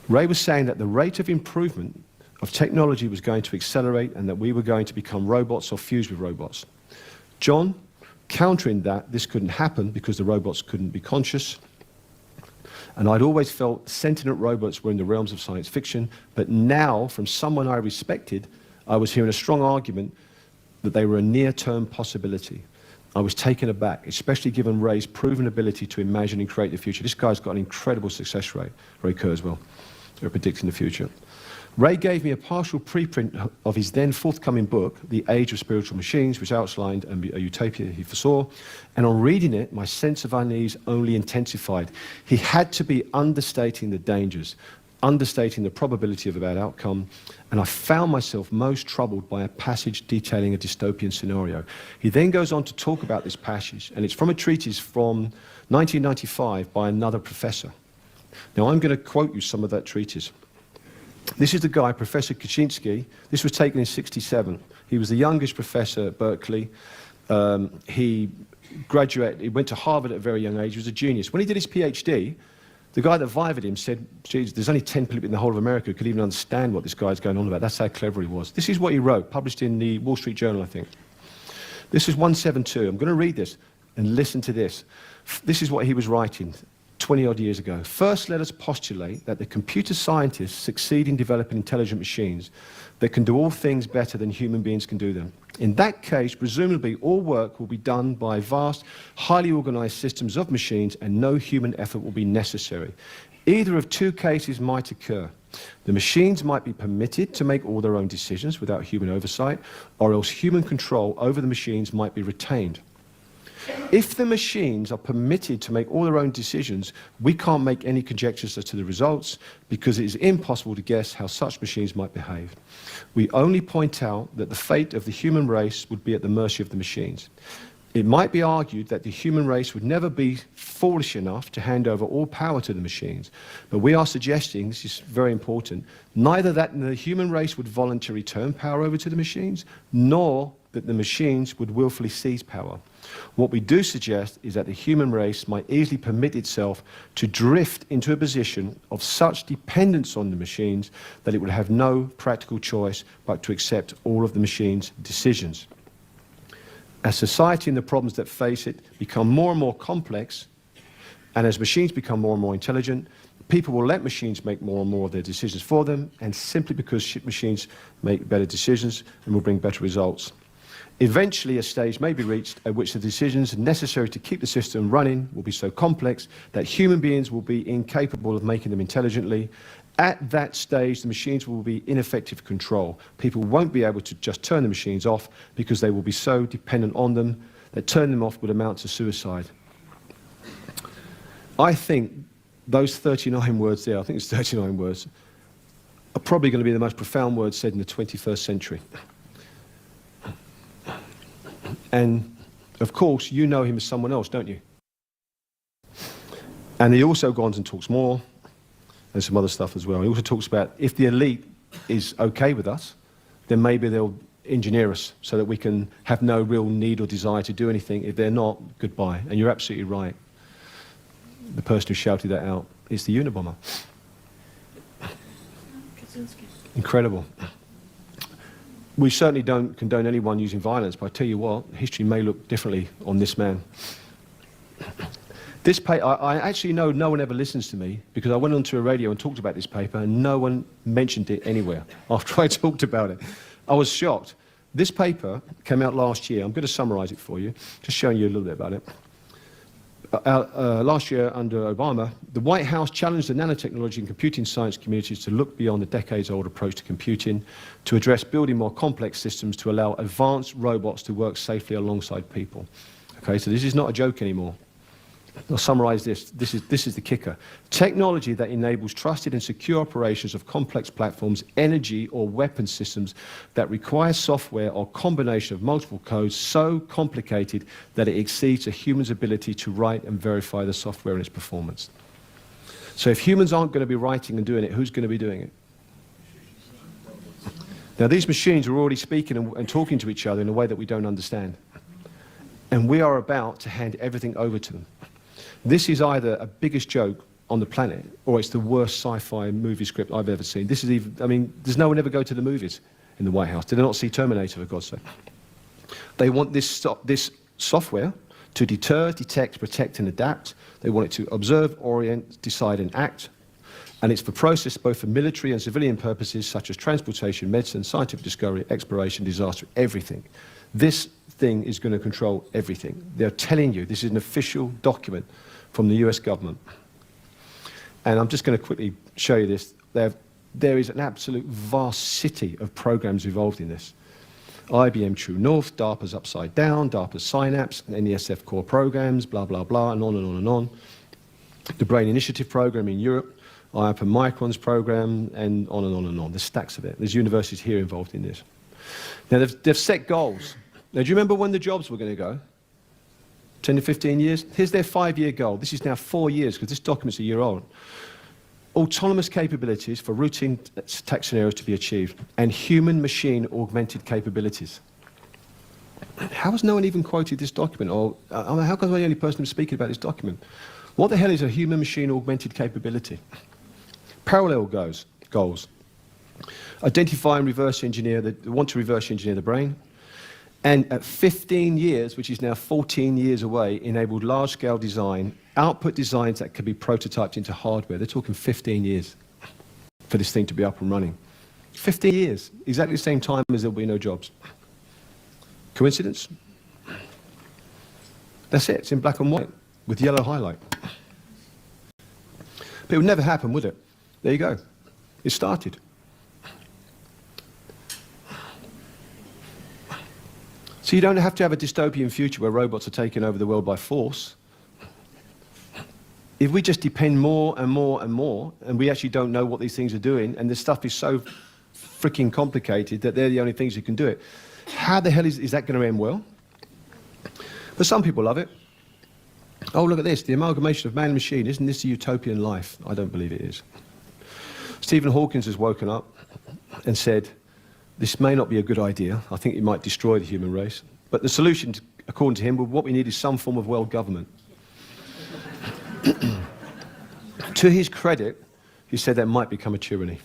S15: Ray was saying that the rate of improvement of technology was going to accelerate and that we were going to become robots or fused with robots. John, countering that, this couldn't happen because the robots couldn't be conscious. And I'd always felt sentient robots were in the realms of science fiction, but now, from someone I respected, I was hearing a strong argument that they were a near-term possibility. I was taken aback, especially given Ray's proven ability to imagine and create the future. This guy's got an incredible success rate, Ray Kurzweil, predicting the future. Ray gave me a partial preprint of his then forthcoming book, The Age of Spiritual Machines, which outlined a utopia he foresaw, and on reading it, my sense of unease only intensified. He had to be understating the dangers, understating the probability of a bad outcome, and I found myself most troubled by a passage detailing a dystopian scenario. He then goes on to talk about this passage, and it's from a treatise from 1995 by another professor. Now, I'm going to quote you some of that treatise. This is the guy, Professor Kaczynski. This was taken in '67. He was the youngest professor at Berkeley. He went to Harvard at a very young age. He was a genius. When he did his PhD, the guy that vivaed him said, geez, there's only 10 people in the whole of America who could even understand what this guy's going on about. That's how clever he was. This is what he wrote, published in the Wall Street Journal, I think. This is 172. I'm going to read this and listen to this. This is what he was writing 20-odd years ago. First, let us postulate that the computer scientists succeed in developing intelligent machines that can do all things better than human beings can do them. In that case, presumably, all work will be done by vast, highly organized systems of machines, and no human effort will be necessary. Either of two cases might occur. The machines might be permitted to make all their own decisions without human oversight, or else human control over the machines might be retained. If the machines are permitted to make all their own decisions, we can't make any conjectures as to the results because it is impossible to guess how such machines might behave. We only point out that the fate of the human race would be at the mercy of the machines. It might be argued that the human race would never be foolish enough to hand over all power to the machines, but we are suggesting, this is very important, neither that the human race would voluntarily turn power over to the machines, nor that the machines would willfully seize power. What we do suggest is that the human race might easily permit itself to drift into a position of such dependence on the machines that it would have no practical choice but to accept all of the machines' decisions. As society and the problems that face it become more and more complex, and as machines become more and more intelligent, people will let machines make more and more of their decisions for them, and simply because machines make better decisions and will bring better results. Eventually, a stage may be reached at which the decisions necessary to keep the system running will be so complex that human beings will be incapable of making them intelligently. At that stage, the machines will be ineffective control. People won't be able to just turn the machines off because they will be so dependent on them that turning them off would amount to suicide. I think those 39 words there, I think it's 39 words, are probably going to be the most profound words said in the 21st century. And, of course, you know him as someone else, don't you? And he also goes on and talks more, and some other stuff as well. He also talks about if the elite is okay with us, then maybe they'll engineer us so that we can have no real need or desire to do anything. If they're not, goodbye. And you're absolutely right. The person who shouted that out is the Unabomber. Incredible. We certainly don't condone anyone using violence, but I tell you what, history may look differently on this man. This paper, I actually know no one ever listens to me because I went onto a radio and talked about this paper and no one mentioned it anywhere after I talked about it. I was shocked. This paper came out last year. I'm going to summarize it for you, just showing you a little bit about it. Last year, under Obama, the White House challenged the nanotechnology and computing science communities to look beyond the decades-old approach to computing, to address building more complex systems to allow advanced robots to work safely alongside people. Okay, so this is not a joke anymore. I'll summarize this. This is the kicker. Technology that enables trusted and secure operations of complex platforms, energy or weapon systems that require software or combination of multiple codes so complicated that it exceeds a human's ability to write and verify the software and its performance. So if humans aren't going to be writing and doing it, who's going to be doing it? Now, these machines are already speaking and talking to each other in a way that we don't understand. And we are about to hand everything over to them. This is either a biggest joke on the planet, or it's the worst sci-fi movie script I've ever seen. This is even, I mean, does no one ever go to the movies in the White House? Did they not see Terminator, for God's sake? They want this software to deter, detect, protect, and adapt. They want it to observe, orient, decide, and act. And it's for process both for military and civilian purposes, such as transportation, medicine, scientific discovery, exploration, disaster, everything. This thing is going to control everything. They're telling you, this is an official document from the US government. And I'm just going to quickly show you this. There is an absolute vast city of programs involved in this. IBM True North, DARPA's Upside Down, DARPA's Synapse, NESF core programs, blah, blah, blah, and on and on and on. The Brain Initiative program in Europe, IAP and Micron's program, and on and on and on. There's stacks of it. There's universities here involved in this. Now, they've set goals. Now, do you remember when the jobs were going to go? 10 to 15 years? Here's their 5-year goal. This is now 4 years, because this document's a year old. Autonomous capabilities for routine attack scenarios to be achieved, and human-machine augmented capabilities. How has no one even quoted this document? Or how come I'm the only person who's speaking about this document? What the hell is a human-machine augmented capability? Parallel goals. Identify and reverse engineer, want to reverse engineer the brain. And at 15 years, which is now 14 years away, enabled large-scale design, output designs that can be prototyped into hardware. They're talking 15 years for this thing to be up and running. 15 years, exactly the same time as there'll be no jobs. Coincidence? That's it, it's in black and white, with yellow highlight. But it would never happen, would it? There you go. It started. So you don't have to have a dystopian future where robots are taking over the world by force. If we just depend more and more and more, and we actually don't know what these things are doing, and this stuff is so freaking complicated that they're the only things who can do it, how the hell is that going to end well? But some people love it. Oh, look at this, the amalgamation of man and machine. Isn't this a utopian life? I don't believe it is. Stephen Hawking has woken up and said, this may not be a good idea. I think it might destroy the human race. But the solution, according to him, what we need is some form of world government. To his credit, he said that might become a tyranny.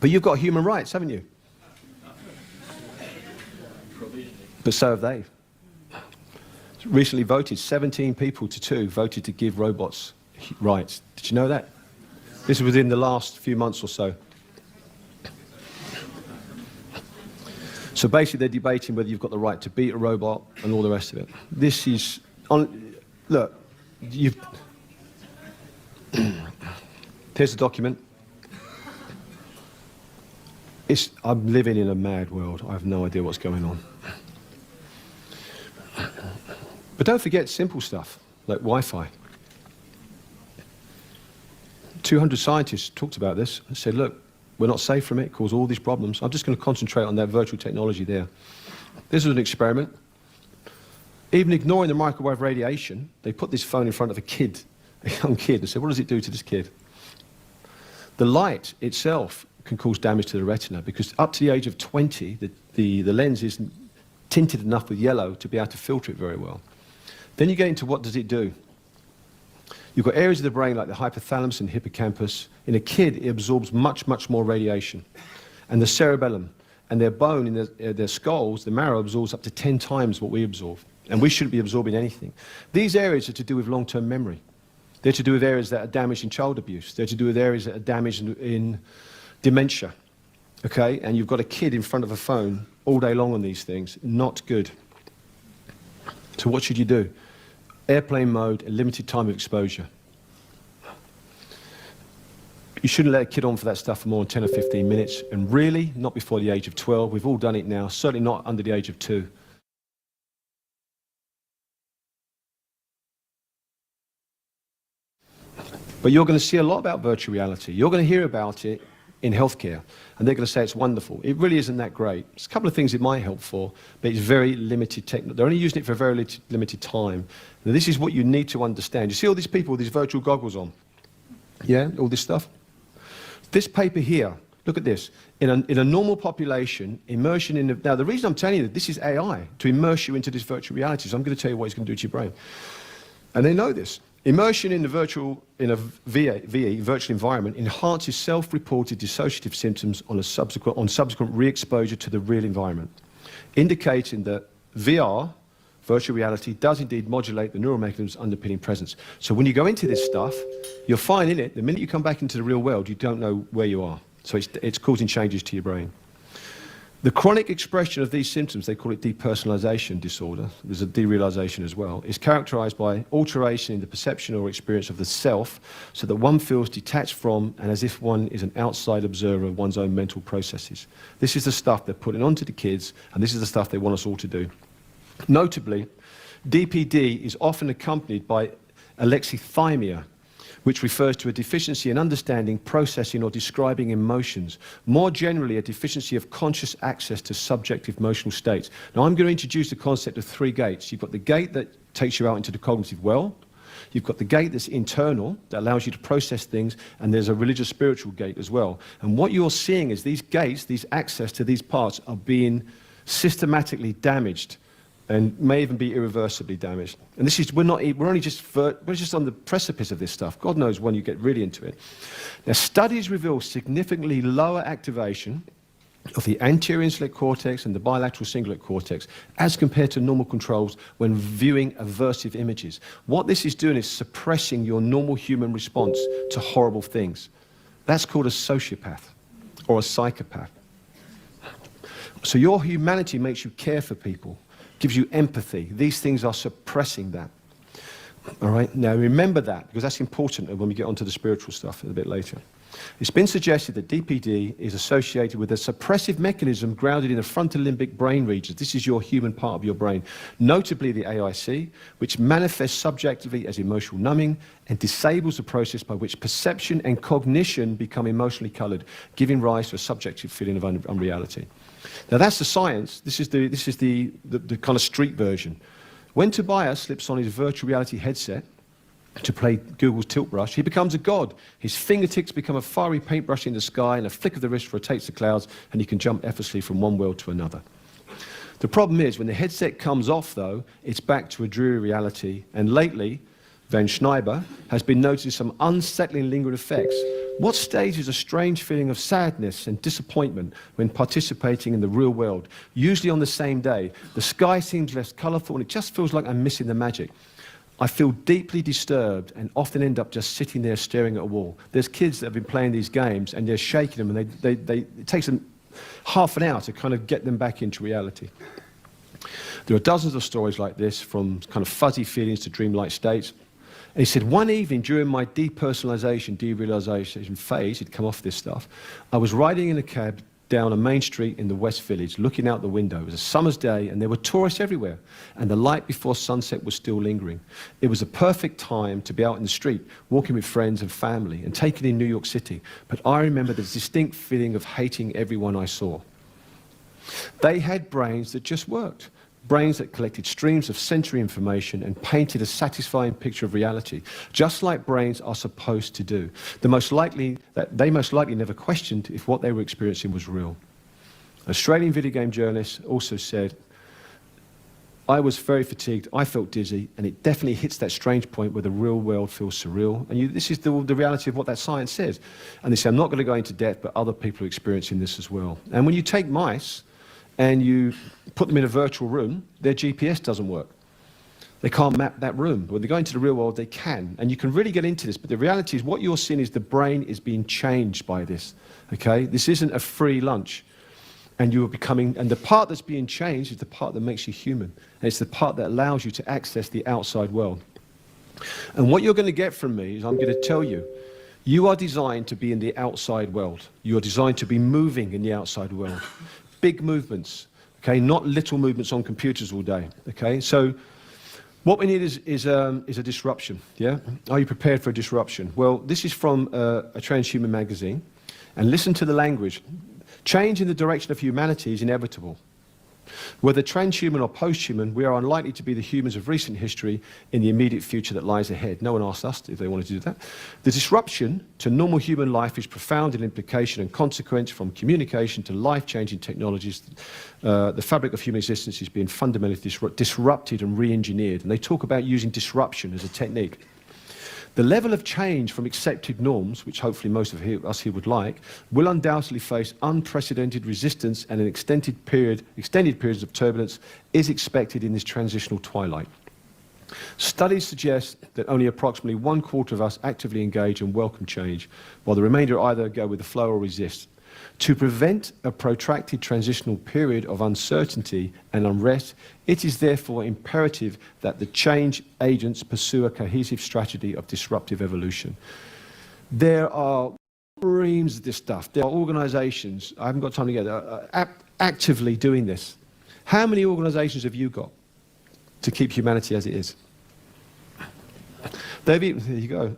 S15: But you've got human rights, haven't you? But so have they. Recently voted, 17 people to 2 voted to give robots rights. Did you know that? This is within the last few months or so. So basically they're debating whether you've got the right to beat a robot and all the rest of it. This is, look, here's the document. I'm living in a mad world. I have no idea what's going on. But don't forget simple stuff, like Wi-Fi. 200 scientists talked about this and said, look, we're not safe from it, cause all these problems. I'm just going to concentrate on that virtual technology there. This was an experiment. Even ignoring the microwave radiation, they put this phone in front of a kid, a young kid, and said, what does it do to this kid? The light itself can cause damage to the retina, because up to the age of 20, the lens isn't tinted enough with yellow to be able to filter it very well. Then you get into what does it do? You've got areas of the brain like the hypothalamus and hippocampus. In a kid, it absorbs much, much more radiation. And the cerebellum and their bone in their skulls, the marrow absorbs up to 10 times what we absorb. And we shouldn't be absorbing anything. These areas are to do with long-term memory. They're to do with areas that are damaged in child abuse. They're to do with areas that are damaged in dementia. Okay? And you've got a kid in front of a phone all day long on these things. Not good. So what should you do? Airplane mode, a limited time of exposure. You shouldn't let a kid on for that stuff for more than 10 or 15 minutes, and really, not before the age of 12. We've all done it now, certainly not under the age of 2. But you're going to see a lot about virtual reality. You're going to hear about it in healthcare, and they're going to say it's wonderful. It really isn't that great. There's a couple of things it might help for, but it's very limited technology. They're only using it for a very limited time. Now, this is what you need to understand. You see all these people with these virtual goggles on? Yeah, all this stuff? This paper here, look at this. In a normal population, immersion in the... Now, the reason I'm telling you that this is AI, to immerse you into this virtual reality, so I'm going to tell you what it's going to do to your brain. And they know this. Immersion in a VE, virtual environment, enhances self-reported dissociative symptoms on subsequent re-exposure to the real environment, indicating that VR, virtual reality, does indeed modulate the neural mechanisms underpinning presence. So when you go into this stuff, you're fine in it. The minute you come back into the real world, you don't know where you are. So it's causing changes to your brain. The chronic expression of these symptoms, they call it depersonalization disorder, there's a derealization as well, is characterized by alteration in the perception or experience of the self, so that one feels detached from and as if one is an outside observer of one's own mental processes. This is the stuff they're putting onto the kids, and this is the stuff they want us all to do. Notably, DPD is often accompanied by alexithymia, which refers to a deficiency in understanding, processing, or describing emotions. More generally, a deficiency of conscious access to subjective emotional states. Now, I'm going to introduce the concept of 3 gates. You've got the gate that takes you out into the cognitive world. You've got the gate that's internal, that allows you to process things, and there's a religious spiritual gate as well. And what you're seeing is these gates, these access to these parts, are being systematically damaged and may even be irreversibly damaged. And this is, we're just on the precipice of this stuff. God knows when you get really into it. Now, studies reveal significantly lower activation of the anterior incingulate cortex and the bilateral cingulate cortex as compared to normal controls when viewing aversive images. What this is doing is suppressing your normal human response to horrible things. That's called a sociopath or a psychopath. So your humanity makes you care for people, gives you empathy. These things are suppressing that. All right? Now remember that, because that's important when we get onto the spiritual stuff a bit later. It's been suggested that DPD is associated with a suppressive mechanism grounded in the frontal limbic brain regions. This is your human part of your brain, notably the AIC, which manifests subjectively as emotional numbing and disables the process by which perception and cognition become emotionally colored, giving rise to a subjective feeling of unreality. Now that's the science. This is the kind of street version. When Tobias slips on his virtual reality headset to play Google's tilt brush, he becomes a god. His fingertips become a fiery paintbrush in the sky, and a flick of the wrist rotates the clouds, and he can jump effortlessly from one world to another. The problem is, when the headset comes off, though, it's back to a dreary reality, and lately, Van Schneiber has been noticing some unsettling lingering effects. What stages a strange feeling of sadness and disappointment when participating in the real world, usually on the same day. The sky seems less colourful, and it just feels like I'm missing the magic. I feel deeply disturbed and often end up just sitting there staring at a wall. There's kids that have been playing these games and they're shaking them, and it takes them half an hour to kind of get them back into reality. There are dozens of stories like this, from kind of fuzzy feelings to dreamlike states. And he said, one evening during my depersonalization, derealization phase, he'd come off this stuff, I was riding in a cab down a main street in the West Village, looking out the window. It was a summer's day, and there were tourists everywhere, and the light before sunset was still lingering. It was a perfect time to be out in the street, walking with friends and family, and taking in New York City. But I remember the distinct feeling of hating everyone I saw. They had brains that just worked. Brains that collected streams of sensory information and painted a satisfying picture of reality, just like brains are supposed to do. They most likely never questioned if what they were experiencing was real. An Australian video game journalist also said, I was very fatigued, I felt dizzy, and it definitely hits that strange point where the real world feels surreal. And this is the reality of what that science says. And they say, I'm not going to go into depth, but other people are experiencing this as well. And when you take mice and you put them in a virtual room, their GPS doesn't work. They can't map that room. When they go into the real world, they can. And you can really get into this, but the reality is what you're seeing is the brain is being changed by this, okay? This isn't a free lunch. And you are becoming, and the part that's being changed is the part that makes you human. And it's the part that allows you to access the outside world. And what you're going to get from me is I'm going to tell you, you are designed to be in the outside world. You are designed to be moving in the outside world. Big movements, okay, not little movements on computers all day, okay? So what we need is a disruption, yeah? Are you prepared for a disruption? Well, this is from a transhuman magazine, and listen to the language. Change in the direction of humanity is inevitable. Whether transhuman or posthuman, we are unlikely to be the humans of recent history in the immediate future that lies ahead. No one asked us if they wanted to do that. The disruption to normal human life is profound in implication and consequence, from communication to life-changing technologies. The fabric of human existence is being fundamentally disrupted and re-engineered. And they talk about using disruption as a technique. The level of change from accepted norms, which hopefully most of us here would like, will undoubtedly face unprecedented resistance, and an extended periods of turbulence is expected in this transitional twilight. Studies suggest that only approximately 1/4 of us actively engage and welcome change, while the remainder either go with the flow or resist. To prevent a protracted transitional period of uncertainty and unrest, it is therefore imperative that the change agents pursue a cohesive strategy of disruptive evolution. There are reams of this stuff. There are organizations, I haven't got time to get there, actively doing this. How many organizations have you got to keep humanity as it is? There you go.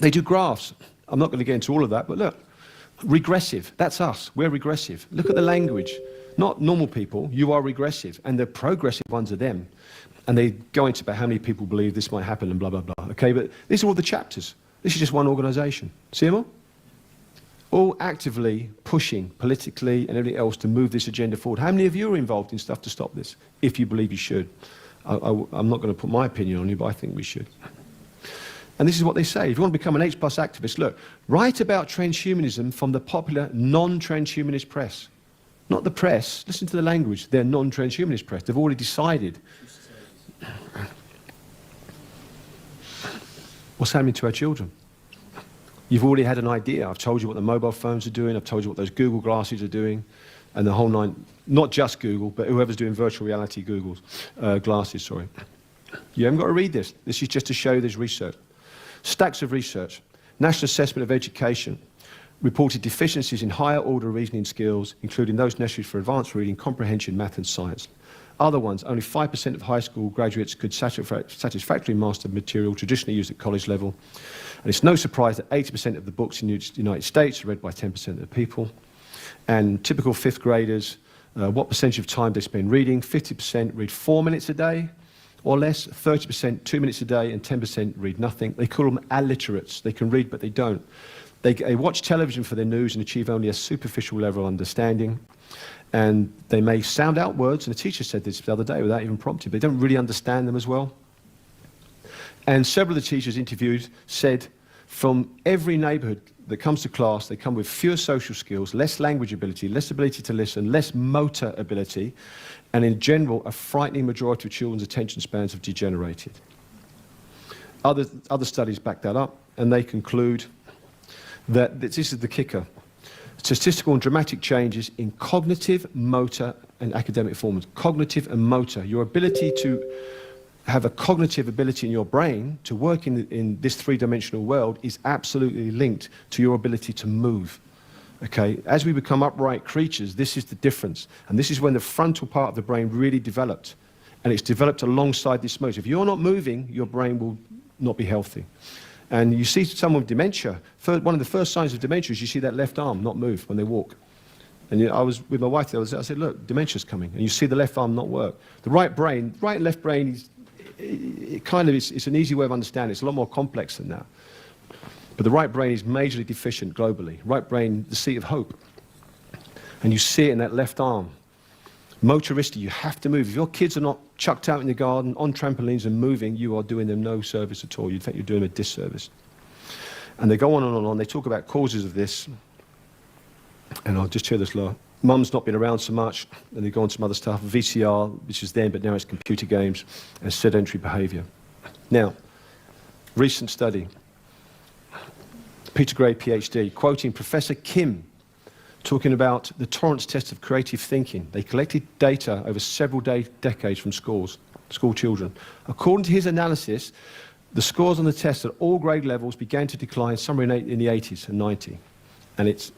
S15: They do graphs. I'm not going to get into all of that, but look. Regressive, that's us, we're regressive. Look at the language. Not normal people, you are regressive, and the progressive ones are them. And they go into about how many people believe this might happen and blah, blah, blah. Okay, but these are all the chapters. This is just one organization. See them all actively pushing politically and everything else to move this agenda forward. How many of you are involved in stuff to stop this, if you believe you should? I'm not going to put my opinion on you, but I think we should. And this is what they say. If you want to become an H+ activist, look, write about transhumanism from the popular non-transhumanist press. Not the press, listen to the language, they're non-transhumanist press. They've already decided. What's happening to our children? You've already had an idea. I've told you what the mobile phones are doing, I've told you what those Google glasses are doing, and the whole nine, not just Google, but whoever's doing virtual reality glasses, sorry. You haven't got to read this. This is just to show you there's research. Stacks of research. National Assessment of Education reported deficiencies in higher order reasoning skills, including those necessary for advanced reading, comprehension, math and science. Other ones, only 5% of high school graduates could satisfactorily master material traditionally used at college level. And it's no surprise that 80% of the books in the United States are read by 10% of the people. And typical fifth graders, what percentage of time they spend reading? 50% read 4 minutes a day or less, 30% 2 minutes a day, and 10% read nothing. They call them alliterates. They can read, but they don't. They watch television for their news and achieve only a superficial level of understanding. And they may sound out words, and the teacher said this the other day without even prompting, but they don't really understand them as well. And several of the teachers interviewed said from every neighborhood that comes to class, they come with fewer social skills, less language ability, less ability to listen, less motor ability, and in general, a frightening majority of children's attention spans have degenerated. Other studies back that up, and they conclude that this is the kicker. Statistical and dramatic changes in cognitive, motor, and academic performance. Cognitive and motor, your ability to have a cognitive ability in your brain to work in this three-dimensional world is absolutely linked to your ability to move. Okay, as we become upright creatures, this is the difference. And this is when the frontal part of the brain really developed. And it's developed alongside this motor. If you're not moving, your brain will not be healthy. And you see someone with dementia, one of the first signs of dementia is you see that left arm not move when they walk. And I was with my wife the other day, I said, look, dementia's coming. And you see the left arm not work. The right brain, right and left brain, it's an easy way of understanding. It's a lot more complex than that. But the right brain is majorly deficient globally. Right brain, the seat of hope. And you see it in that left arm. Motoricity, you have to move. If your kids are not chucked out in the garden, on trampolines and moving, you are doing them no service at all. In fact, you're doing them a disservice. And they go on and on and on. They talk about causes of this. And I'll just share this law. Mum's not been around so much, and they go on some other stuff. VCR, which is then, but now it's computer games, and sedentary behavior. Now, recent study. Peter Gray, PhD, quoting Professor Kim, talking about the Torrance test of creative thinking. They collected data over several decades from school children. According to his analysis, the scores on the test at all grade levels began to decline somewhere in the 80s and 90. And it's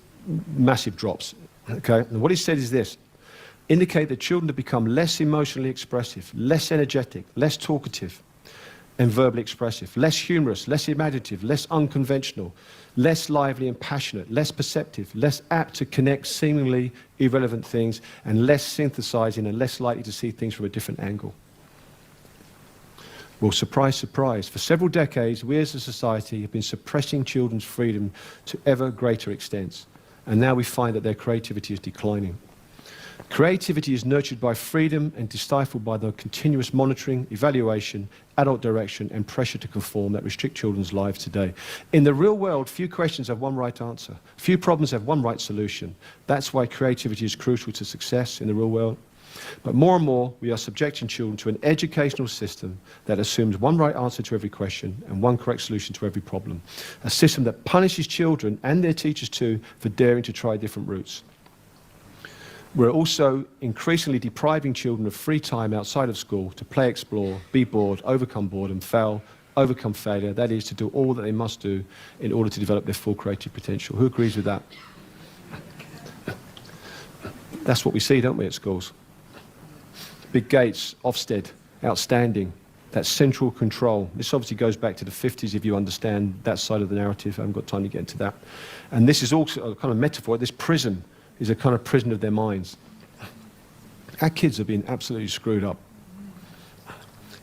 S15: massive drops. Okay? And what he said is this: indicate that children have become less emotionally expressive, less energetic, less talkative and verbally expressive, less humorous, less imaginative, less unconventional, less lively and passionate, less perceptive, less apt to connect seemingly irrelevant things, and less synthesizing and less likely to see things from a different angle. Well, surprise, surprise, for several decades, we as a society have been suppressing children's freedom to ever greater extents. And now we find that their creativity is declining. Creativity is nurtured by freedom and stifled by the continuous monitoring, evaluation, adult direction, and pressure to conform that restrict children's lives today. In the real world, few questions have one right answer. Few problems have one right solution. That's why creativity is crucial to success in the real world. But more and more, we are subjecting children to an educational system that assumes one right answer to every question and one correct solution to every problem. A system that punishes children and their teachers too for daring to try different routes. We're also increasingly depriving children of free time outside of school to play, explore, be bored, overcome boredom, fail, overcome failure. That is, to do all that they must do in order to develop their full creative potential. Who agrees with that? That's what we see, don't we, at schools? Big Gates, Ofsted, outstanding. That central control. This obviously goes back to the 50s if you understand that side of the narrative. I haven't got time to get into that. And this is also a kind of metaphor. This prison is a kind of prison of their minds. Our kids have been absolutely screwed up.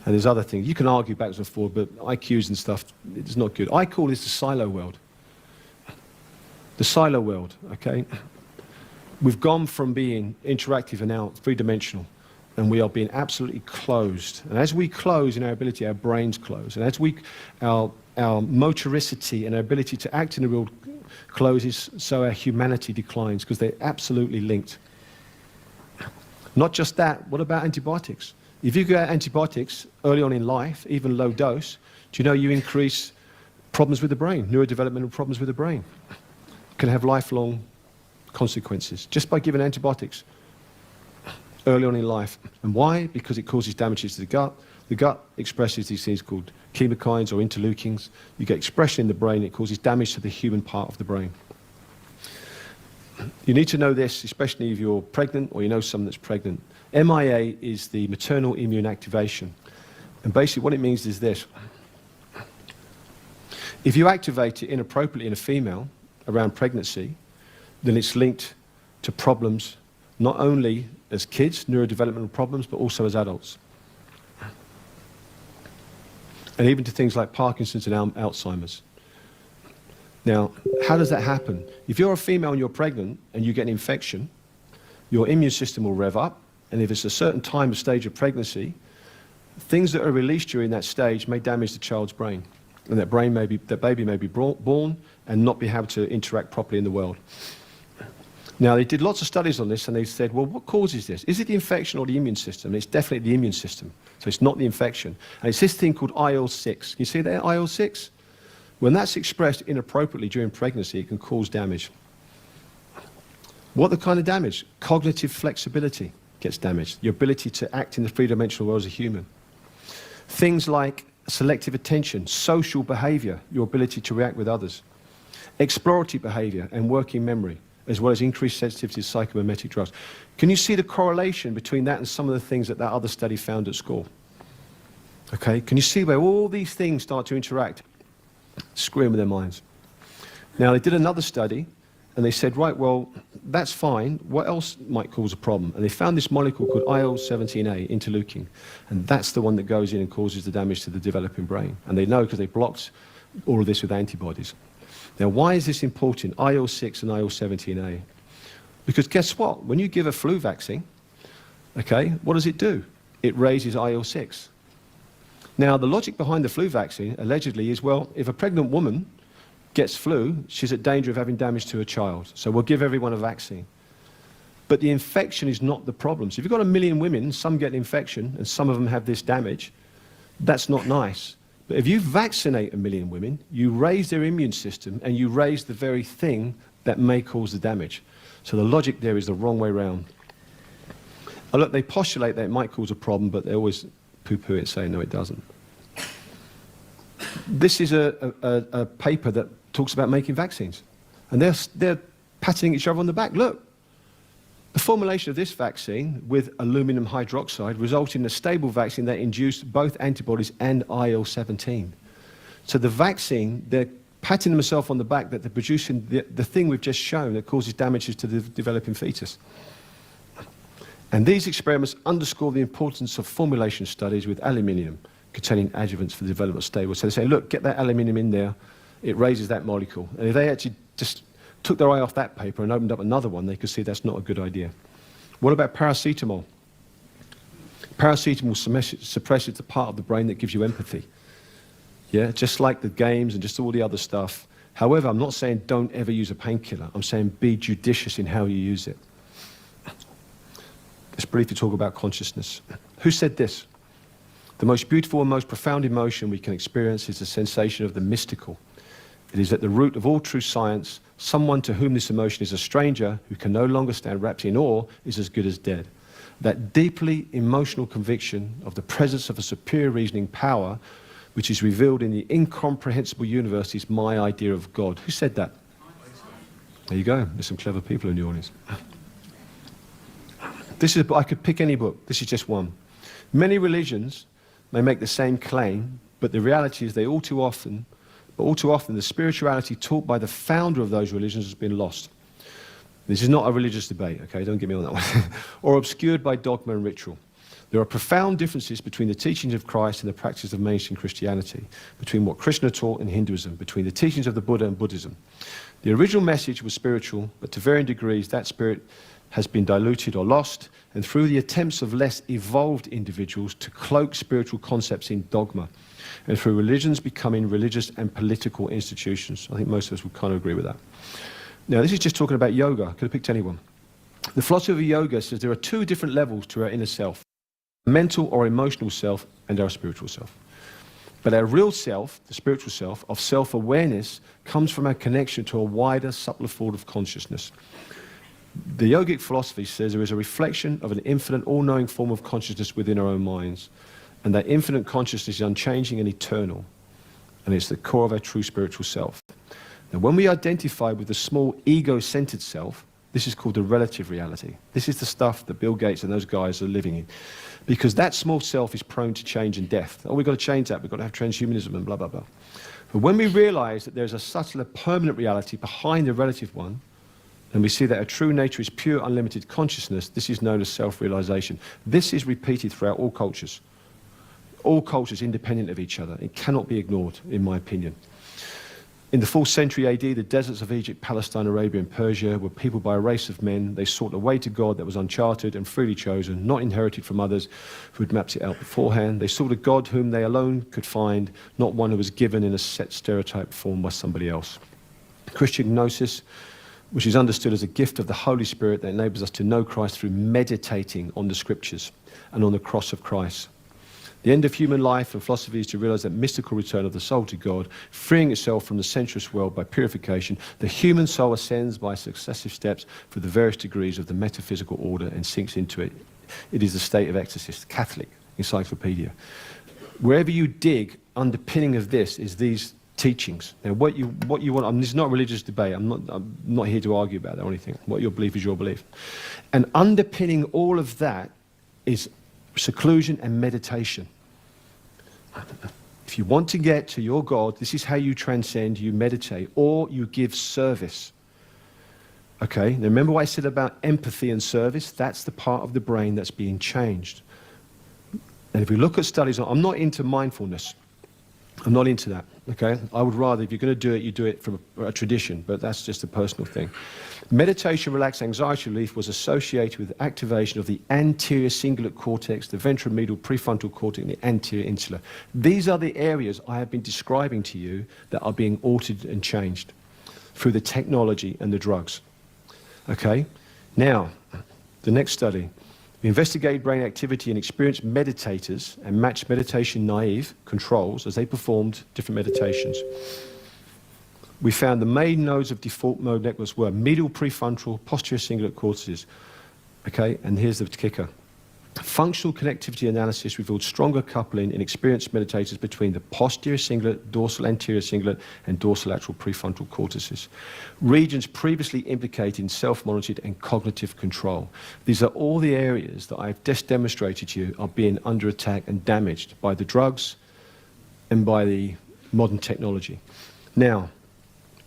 S15: And there's other things. You can argue backwards and forward, but IQs and stuff, it's not good. I call this the silo world. The silo world, okay? We've gone from being interactive and now three-dimensional, and we are being absolutely closed. And as we close in our ability, our brains close. And as our motoricity and our ability to act in the world closes, so our humanity declines, because they're absolutely linked. Not just that, what about antibiotics? If you get antibiotics early on in life, even low dose, do you know you increase problems with the brain, neurodevelopmental problems with the brain? Can have lifelong consequences just by giving antibiotics early on in life. And why? Because it causes damages to the gut. The gut expresses these things called chemokines or interleukins. You get expression in the brain, it causes damage to the human part of the brain. You need to know this, especially if you're pregnant or you know someone that's pregnant. MIA is the maternal immune activation. And basically what it means is this. If you activate it inappropriately in a female around pregnancy, then it's linked to problems not only as kids, neurodevelopmental problems, but also as adults. And even to things like Parkinson's and Alzheimer's. Now, how does that happen? If you're a female and you're pregnant and you get an infection, your immune system will rev up, and if it's a certain time or stage of pregnancy, things that are released during that stage may damage the child's brain. And that baby may be born and not be able to interact properly in the world. Now, they did lots of studies on this, and they said, well, what causes this? Is it the infection or the immune system? And it's definitely the immune system. So it's not the infection. And it's this thing called IL-6. Can you see that, IL-6? When that's expressed inappropriately during pregnancy, it can cause damage. What the kind of damage? Cognitive flexibility gets damaged. Your ability to act in the three-dimensional world as a human. Things like selective attention, social behavior, your ability to react with others. Exploratory behavior and working memory, as well as increased sensitivity to psychomimetic drugs. Can you see the correlation between that and some of the things that other study found at school? Okay, can you see where all these things start to interact? Screwing with their minds. Now, they did another study, and they said, right, well, that's fine. What else might cause a problem? And they found this molecule called IL-17A, interleukin, and that's the one that goes in and causes the damage to the developing brain. And they know because they blocked all of this with antibodies. Now, why is this important, IL-6 and IL-17A? Because guess what? When you give a flu vaccine, okay, what does it do? It raises IL-6. Now, the logic behind the flu vaccine, allegedly, is, well, if a pregnant woman gets flu, she's at danger of having damage to her child. So we'll give everyone a vaccine. But the infection is not the problem. So if you've got 1 million women, some get an infection, and some of them have this damage, that's not nice. But if you vaccinate 1 million women, you raise their immune system, and you raise the very thing that may cause the damage. So the logic there is the wrong way around. Oh, look, they postulate that it might cause a problem, but they always poo-poo it, saying, no, it doesn't. This is a paper that talks about making vaccines. And they're patting each other on the back. Look, the formulation of this vaccine with aluminum hydroxide resulted in a stable vaccine that induced both antibodies and IL-17. So the vaccine, they're patting themselves on the back that they're producing the thing we've just shown that causes damages to the developing fetus. And these experiments underscore the importance of formulation studies with aluminium containing adjuvants for the development of stable. So they say, look, get that aluminium in there, it raises that molecule. And if they actually just took their eye off that paper and opened up another one, they could see that's not a good idea. What about paracetamol? Paracetamol suppresses the part of the brain that gives you empathy. Yeah, just like the games and just all the other stuff. However, I'm not saying don't ever use a painkiller. I'm saying be judicious in how you use it. Let's briefly talk about consciousness. Who said this? The most beautiful and most profound emotion we can experience is the sensation of the mystical. It is at the root of all true science. Someone to whom this emotion is a stranger, who can no longer stand wrapped in awe, is as good as dead. That deeply emotional conviction of the presence of a superior reasoning power, which is revealed in the incomprehensible universe, is my idea of God. Who said that? There you go. There's some clever people in the audience. I could pick any book. This is just one. Many religions may make the same claim, but the reality is all too often, the spirituality taught by the founder of those religions has been lost. This is not a religious debate, okay? Don't get me on that one. Or obscured by dogma and ritual. There are profound differences between the teachings of Christ and the practice of mainstream Christianity, between what Krishna taught and Hinduism, between the teachings of the Buddha and Buddhism. The original message was spiritual, but to varying degrees that spirit has been diluted or lost, and through the attempts of less evolved individuals to cloak spiritual concepts in dogma, and through religions becoming religious and political institutions. I think most of us would kind of agree with that. Now, this is just talking about yoga. I could have picked anyone. The philosophy of yoga says there are two different levels to our inner self, mental or emotional self and our spiritual self. But our real self, the spiritual self, of self-awareness comes from our connection to a wider, subtler form of consciousness. The yogic philosophy says there is a reflection of an infinite, all-knowing form of consciousness within our own minds, and that infinite consciousness is unchanging and eternal, and it's the core of our true spiritual self. Now, when we identify with the small ego-centered self, this is called the relative reality. This is the stuff that Bill Gates and those guys are living in. Because that small self is prone to change and death. Oh, we've got to change that. We've got to have transhumanism and blah, blah, blah. But when we realize that there's a subtler, permanent reality behind the relative one, and we see that our true nature is pure, unlimited consciousness, this is known as self-realization. This is repeated throughout all cultures. All cultures independent of each other. It cannot be ignored, in my opinion. In the 4th century AD, the deserts of Egypt, Palestine, Arabia, and Persia were peopled by a race of men. They sought a way to God that was uncharted and freely chosen, not inherited from others who had mapped it out beforehand. They sought a God whom they alone could find, not one who was given in a set stereotype form by somebody else. Christian gnosis, which is understood as a gift of the Holy Spirit that enables us to know Christ through meditating on the Scriptures and on the cross of Christ. The end of human life and philosophy is to realize that mystical return of the soul to God, freeing itself from the sensuous world by purification. The human soul ascends by successive steps through the various degrees of the metaphysical order and sinks into it. It is the state of ecstasy, Catholic encyclopedia. Wherever you dig, underpinning of this is these teachings. Now, what you want, this is not a religious debate. I'm not here to argue about that or anything. What your belief is your belief. And underpinning all of that is seclusion and meditation. If you want to get to your God, this is how you transcend, you meditate, or you give service. Okay, now remember what I said about empathy and service? That's the part of the brain that's being changed. And if we look at studies, I'm not into mindfulness. I'm not into that, okay? I would rather, if you're going to do it, you do it from a tradition, but that's just a personal thing. Meditation, relaxed anxiety relief was associated with activation of the anterior cingulate cortex, the ventromedial prefrontal cortex, and the anterior insula. These are the areas I have been describing to you that are being altered and changed through the technology and the drugs. Okay? Now, the next study. We investigated brain activity in experienced meditators and matched meditation naive controls as they performed different meditations. We found the main nodes of default mode networks were medial prefrontal, posterior cingulate cortices. Okay, and here's the kicker. Functional connectivity analysis revealed stronger coupling in experienced meditators between the posterior cingulate, dorsal anterior cingulate, and dorsolateral prefrontal cortices. Regions previously implicated in self-monitored and cognitive control. These are all the areas that I've just demonstrated to you are being under attack and damaged by the drugs and by the modern technology. Now,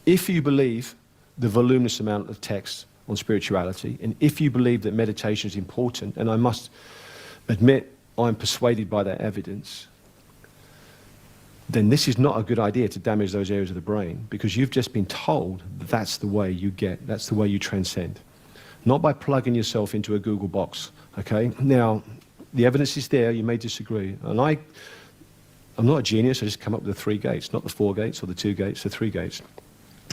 S15: if you believe the voluminous amount of text on spirituality, and if you believe that meditation is important, and I must admit I'm persuaded by that evidence, then this is not a good idea to damage those areas of the brain, because you've just been told that that's the way you get, that's the way you transcend. not by plugging yourself into a Google box, okay? Now, the evidence is there, you may disagree, and I'm not a genius, I just come up with the 3 gates, not the 4 gates or the 2 gates, the 3 gates.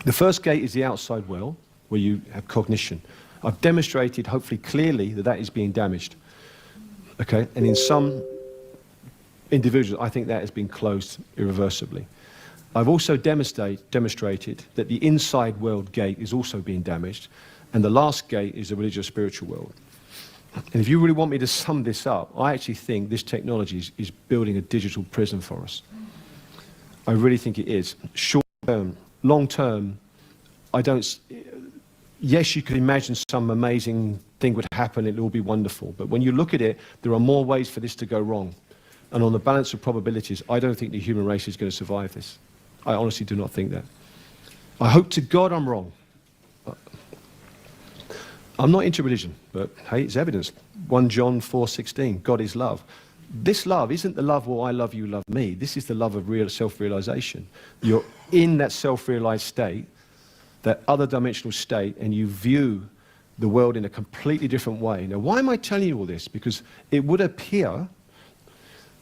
S15: The first gate is the outside world, where you have cognition. I've demonstrated, hopefully clearly, that that is being damaged, okay? And in some individuals, I think that has been closed irreversibly. I've also demonstrated that the inside world gate is also being damaged, and the last gate is the religious spiritual world. And if you really want me to sum this up, I actually think this technology is building a digital prison for us. I really think it is. Short term, long term, I don't... Yes, you could imagine some amazing thing would happen, it will be wonderful, but when you look at it, there are more ways for this to go wrong. And on the balance of probabilities, I don't think the human race is going to survive this. I honestly do not think that. I hope to God I'm wrong. I'm not into religion, but hey, it's evidence. 1 John 4:16, God is love. This love isn't the love, well, I love you, love me. This is the love of real self-realization. You're in that self-realized state, that other dimensional state, and you view the world in a completely different way. Now, why am I telling you all this? Because it would appear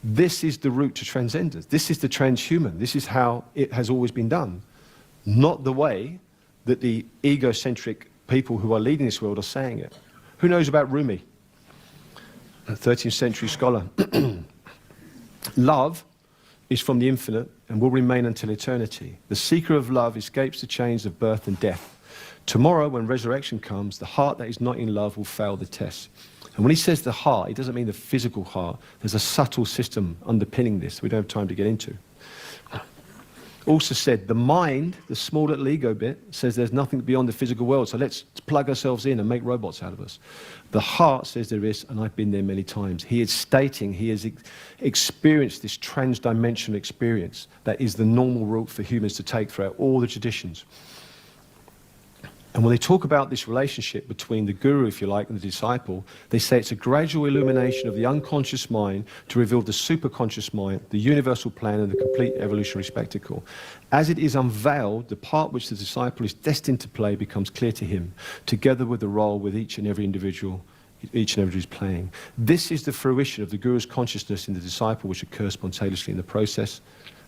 S15: this is the route to transcendence. This is the transhuman. This is how it has always been done. Not the way that the egocentric people who are leading this world are saying it. Who knows about Rumi, a 13th century scholar? Love is from the infinite and will remain until eternity. The seeker of love escapes the chains of birth and death. Tomorrow, when resurrection comes, the heart that is not in love will fail the test. And when he says the heart, he doesn't mean the physical heart. There's a subtle system underpinning this we don't have time to get into. Also said, the mind, the small little ego bit, says there's nothing beyond the physical world, so let's plug ourselves in and make robots out of us. The heart says there is, and I've been there many times. He is stating he has experienced this trans-dimensional experience that is the normal route for humans to take throughout all the traditions. And when they talk about this relationship between the guru, if you like, and the disciple, they say it's a gradual illumination of the unconscious mind to reveal the superconscious mind, the universal plan, and the complete evolutionary spectacle. As it is unveiled, the part which the disciple is destined to play becomes clear to him, together with the role with each and every individual is playing. This is the fruition of the guru's consciousness in the disciple, which occurs spontaneously in the process.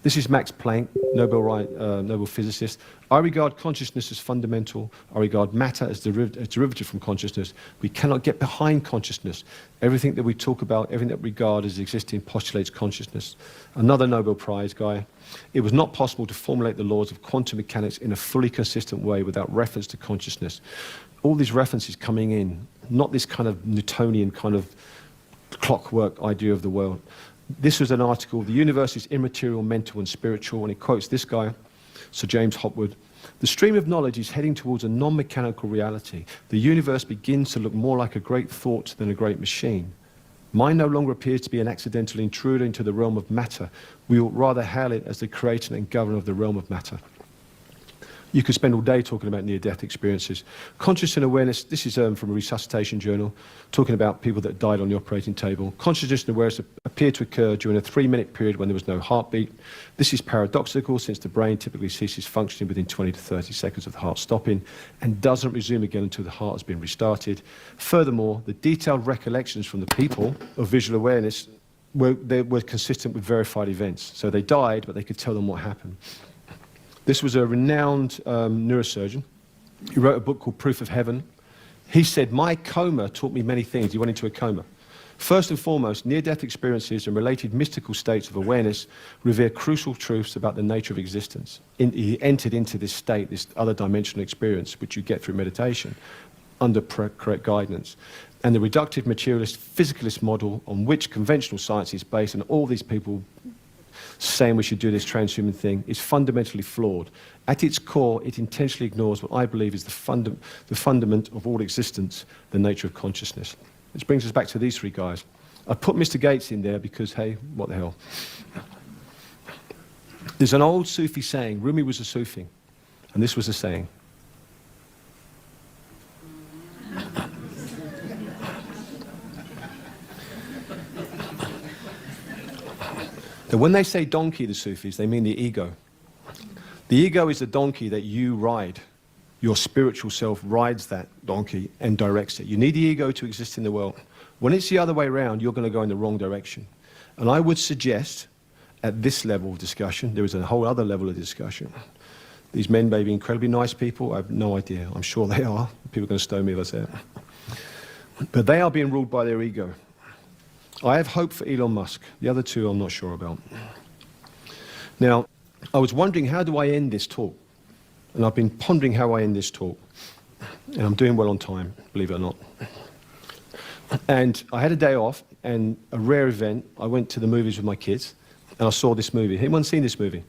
S15: This is Max Planck, Nobel physicist. I regard consciousness as fundamental. I regard matter as derivative from consciousness. We cannot get behind consciousness. Everything that we talk about, everything that we regard as existing postulates consciousness. Another Nobel Prize guy. It was not possible to formulate the laws of quantum mechanics in a fully consistent way without reference to consciousness. All these references coming in, not this kind of Newtonian kind of clockwork idea of the world. This was an article, The Universe is Immaterial, Mental and Spiritual, and it quotes this guy, Sir James Hopwood. The stream of knowledge is heading towards a non-mechanical reality. The universe begins to look more like a great thought than a great machine. Mind no longer appears to be an accidental intruder into the realm of matter. We ought rather hail it as the creator and governor of the realm of matter. You could spend all day talking about near-death experiences. Consciousness and awareness, this is from a resuscitation journal, talking about people that died on the operating table. Consciousness and awareness appeared to occur during a 3-minute period when there was no heartbeat. This is paradoxical since the brain typically ceases functioning within 20 to 30 seconds of the heart stopping and doesn't resume again until the heart has been restarted. Furthermore, the detailed recollections from the people of visual awareness were consistent with verified events. So they died, but they could tell them what happened. This was a renowned neurosurgeon. He wrote a book called Proof of Heaven. He said, my coma taught me many things. He went into a coma. First and foremost, near-death experiences and related mystical states of awareness reveal crucial truths about the nature of existence. He entered into this state, this other dimensional experience, which you get through meditation, under correct guidance. And the reductive materialist physicalist model on which conventional science is based, and all these people saying we should do this transhuman thing, is fundamentally flawed. At its core, it intentionally ignores what I believe is the fundament of all existence, the nature of consciousness. Which brings us back to these 3 guys. I put Mr. Gates in there because, hey, what the hell. There's an old Sufi saying, Rumi was a Sufi, and this was the saying. That when they say donkey, the Sufis, they mean the ego. The ego is the donkey that you ride. Your spiritual self rides that donkey and directs it. You need the ego to exist in the world. When it's the other way around, you're going to go in the wrong direction. And I would suggest, at this level of discussion, there is a whole other level of discussion. These men may be incredibly nice people. I have no idea. I'm sure they are. People are going to stone me if I say it. But they are being ruled by their ego. I have hope for Elon Musk. The other two I'm not sure about. Now, I was wondering, how do I end this talk? And I've been pondering how I end this talk. And I'm doing well on time, believe it or not. And I had a day off, and a rare event, I went to the movies with my kids, and I saw this movie. Anyone seen this movie?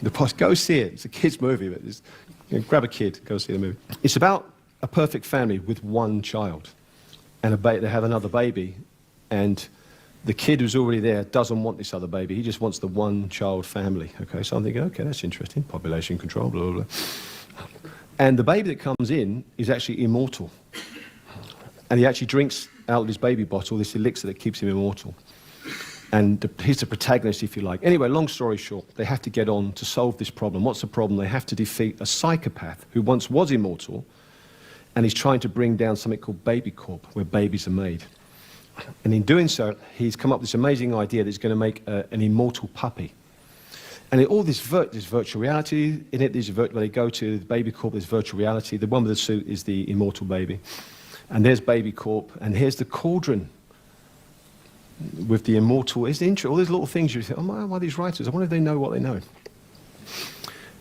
S15: The boss, go see it. It's a kid's movie, but grab a kid, go see the movie. It's about a perfect family with one child, and they have another baby, and the kid who's already there doesn't want this other baby. He just wants the one-child family. Okay, so I'm thinking, okay, that's interesting. Population control, blah, blah, blah. And the baby that comes in is actually immortal. And he actually drinks out of his baby bottle this elixir that keeps him immortal. And he's the protagonist, if you like. Anyway, long story short, they have to get on to solve this problem. What's the problem? They have to defeat a psychopath who once was immortal, and he's trying to bring down something called Baby Corp, where babies are made. And in doing so, he's come up with this amazing idea that he's going to make an immortal puppy. And all this there's virtual reality in it. When they go to the Baby Corp, there's virtual reality. The one with the suit is the immortal baby. And there's Baby Corp, and here's the cauldron with the immortal. It's interesting. All these little things you think, oh my, why are these writers? I wonder if they know what they know.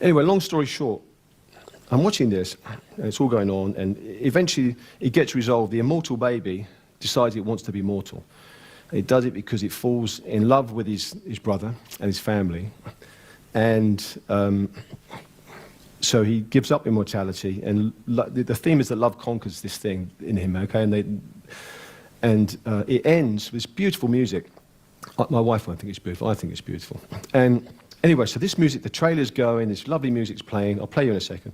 S15: Anyway, long story short, I'm watching this, and it's all going on, and eventually it gets resolved. The immortal baby decides it wants to be mortal. It does it because it falls in love with his brother and his family, and so he gives up immortality, and the theme is that love conquers this thing in him, okay? And it ends with this beautiful music. My wife won't think it's beautiful, I think it's beautiful. And anyway, so this music, the trailer's going, this lovely music's playing. I'll play you in a second.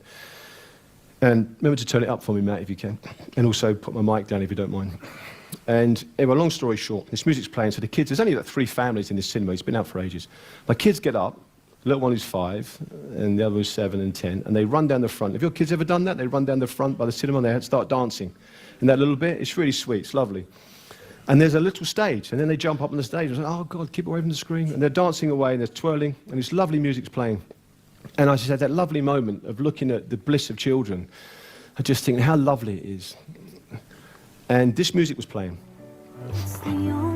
S15: And remember to turn it up for me, Matt, if you can. And also put my mic down if you don't mind. And anyway, long story short, this music's playing, so the kids, there's only like 3 families in this cinema, it's been out for ages. My kids get up, the little one who's 5, and the other who's 7 and 10, and they run down the front. Have your kids ever done that? They run down the front by the cinema and they start dancing. And that little bit, it's really sweet, it's lovely. And there's a little stage, and then they jump up on the stage and say, oh God, keep away from the screen. And they're dancing away, and they're twirling, and this lovely music's playing. And I just had that lovely moment of looking at the bliss of children, and just thinking how lovely it is. And this music was playing. I'm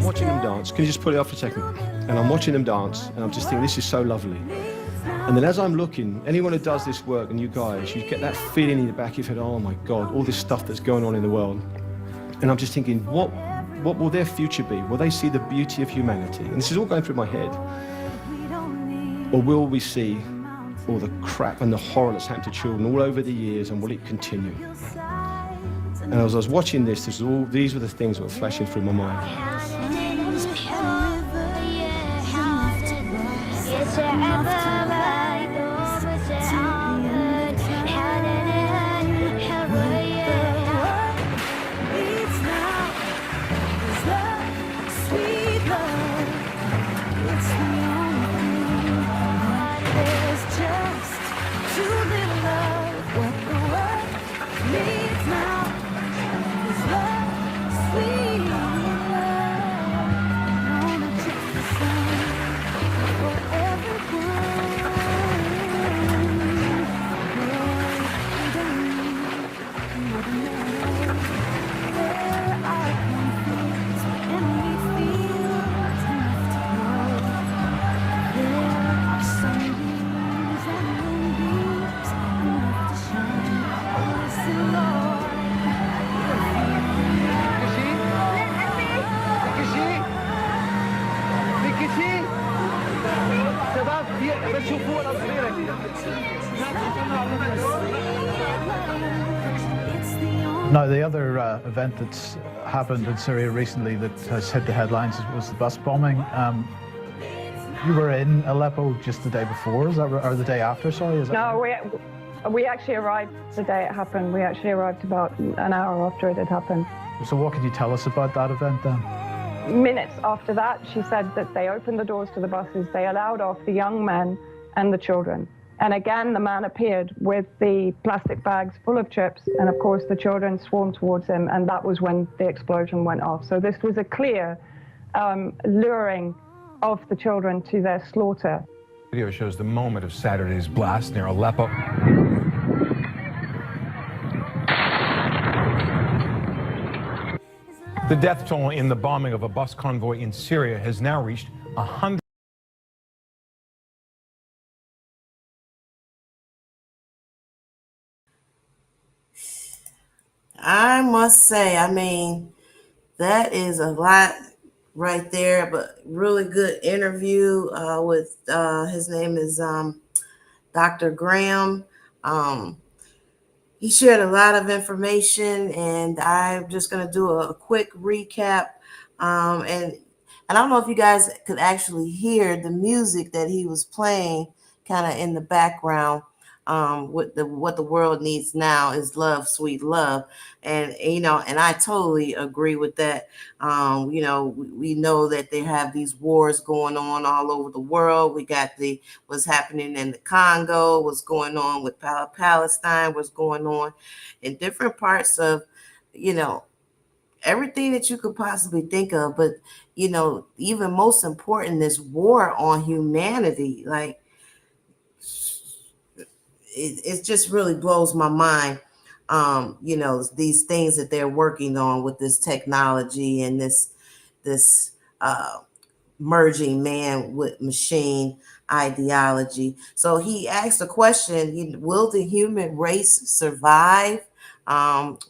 S15: watching them dance. Can you just put it up for a second? And I'm watching them dance, and I'm just thinking, this is so lovely. And then as I'm looking, anyone who does this work, and you guys, you get that feeling in the back of your head, oh my God, all this stuff that's going on in the world. And I'm just thinking, what will their future be? Will they see the beauty of humanity? And this is all going through my head. Or will we see all the crap and the horror that's happened to children all over the years, and will it continue? And as I was watching this, these were the things that were flashing through my mind.
S18: Now, the other event that's happened in Syria recently that has hit the headlines was the bus bombing. You were in Aleppo just the day before, is that or the day after? Sorry, is that?
S19: No, we actually arrived the day it happened. We actually arrived about an hour after it had happened.
S18: So what could you tell us about that event then?
S19: Minutes after that, she said that they opened the doors to the buses, they allowed off the young men and the children. And again, the man appeared with the plastic bags full of chips, and of course the children swarmed towards him, and that was when the explosion went off. So this was a clear luring of the children to their slaughter.
S8: Video shows the moment of Saturday's blast near Aleppo. The death toll in the bombing of a bus convoy in Syria has now reached 100.
S1: I must say, I mean, that is a lot right there, but really good interview with his name is Dr. Graham. He shared a lot of information, and I'm just going to do a quick recap. And I don't know if you guys could actually hear the music that he was playing kind of in the background. What the world needs now is love, sweet love, and and I totally agree with that. We know that they have these wars going on all over the world. We got what's happening in the Congo, what's going on with Palestine, what's going on in different parts of, everything that you could possibly think of. But even most important, this war on humanity, like it just really blows my mind. These things that they're working on with this technology and this merging man with machine ideology. So he asked a question, will the human race survive?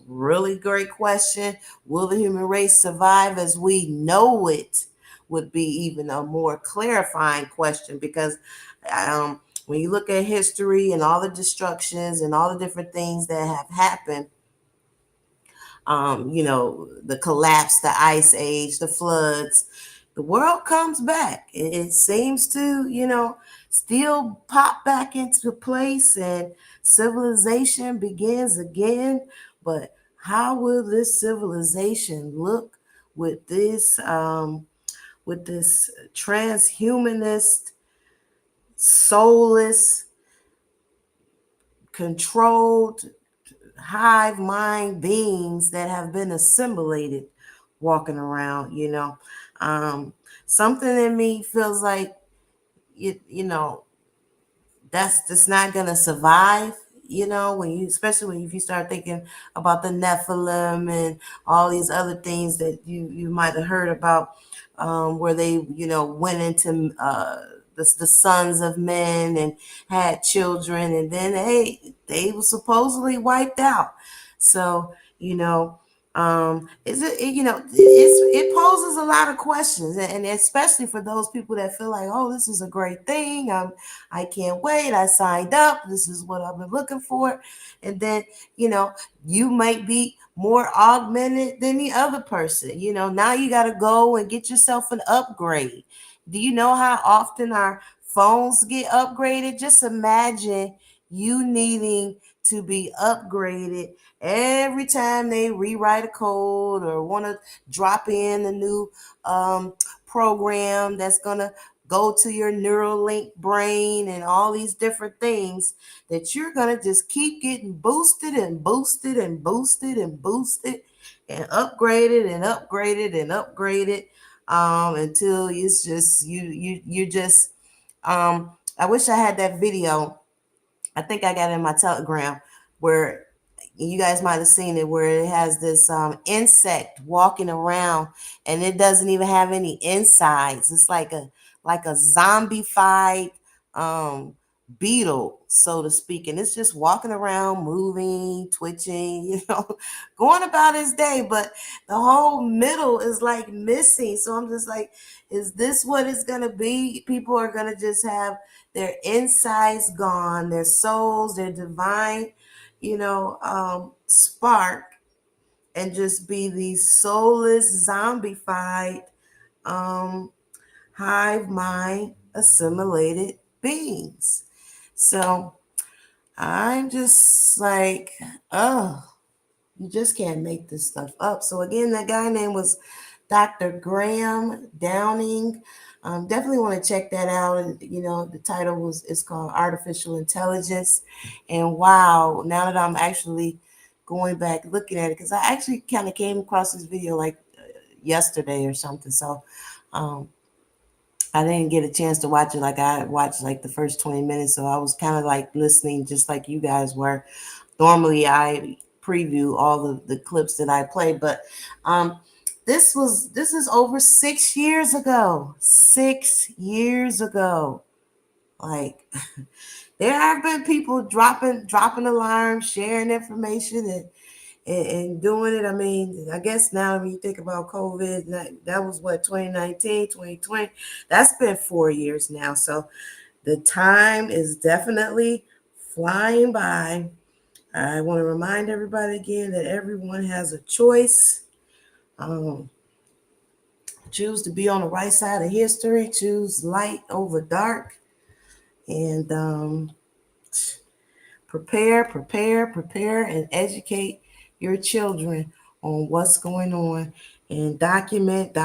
S1: Really great question. Will the human race survive as we know it? Would be even a more clarifying question, because when you look at history and all the destructions and all the different things that have happened, the collapse, the ice age, the floods, the world comes back. It seems to, still pop back into place, and civilization begins again. But how will this civilization look with this transhumanist, soulless, controlled hive mind beings that have been assimilated walking around? Something in me feels like that's just not gonna survive. Especially when if you start thinking about the Nephilim and all these other things that you might have heard about, where they went into the sons of men and had children, and then they were supposedly wiped out. So it poses a lot of questions, and especially for those people that feel like, oh, this is a great thing. I can't wait. I signed up. This is what I've been looking for. And then, you might be more augmented than the other person. Now you got to go and get yourself an upgrade. Do you know how often our phones get upgraded? Just imagine you needing to be upgraded every time they rewrite a code or want to drop in a new program that's going to go to your Neuralink brain and all these different things, that you're going to just keep getting boosted and boosted and boosted and boosted and upgraded and upgraded and upgraded, until it's just you just I wish I had that video. I think I got it in my Telegram, where you guys might have seen it, where it has this insect walking around, and it doesn't even have any insides. It's like a zombified beetle, so to speak, and it's just walking around, moving, twitching, going about its day, but the whole middle is like missing. So I'm just like, is this what it's gonna be? People are gonna just have their insides gone, their souls, their divine spark, and just be these soulless, zombified, hive mind assimilated beings. So I'm just like, oh, you just can't make this stuff up. So again, that guy name was Dr. Graham Downing. Definitely want to check that out. And the title is called Artificial Intelligence. And wow, now that I'm actually going back looking at it, because I actually kind of came across this video like yesterday or something. So I didn't get a chance to watch it. Like I watched like the first 20 minutes. So I was kind of like listening just like you guys were. Normally I preview all the clips that I play, but this is over 6 years ago. 6 years ago. Like there have been people dropping alarms, sharing information and doing it. I mean, I guess now when you think about COVID, that was what, 2019, 2020. That's been 4 years now. So the time is definitely flying by. I want to remind everybody again that everyone has a choice. Choose to be on the right side of history. Choose light over dark. And prepare, and educate your children on what's going on, and document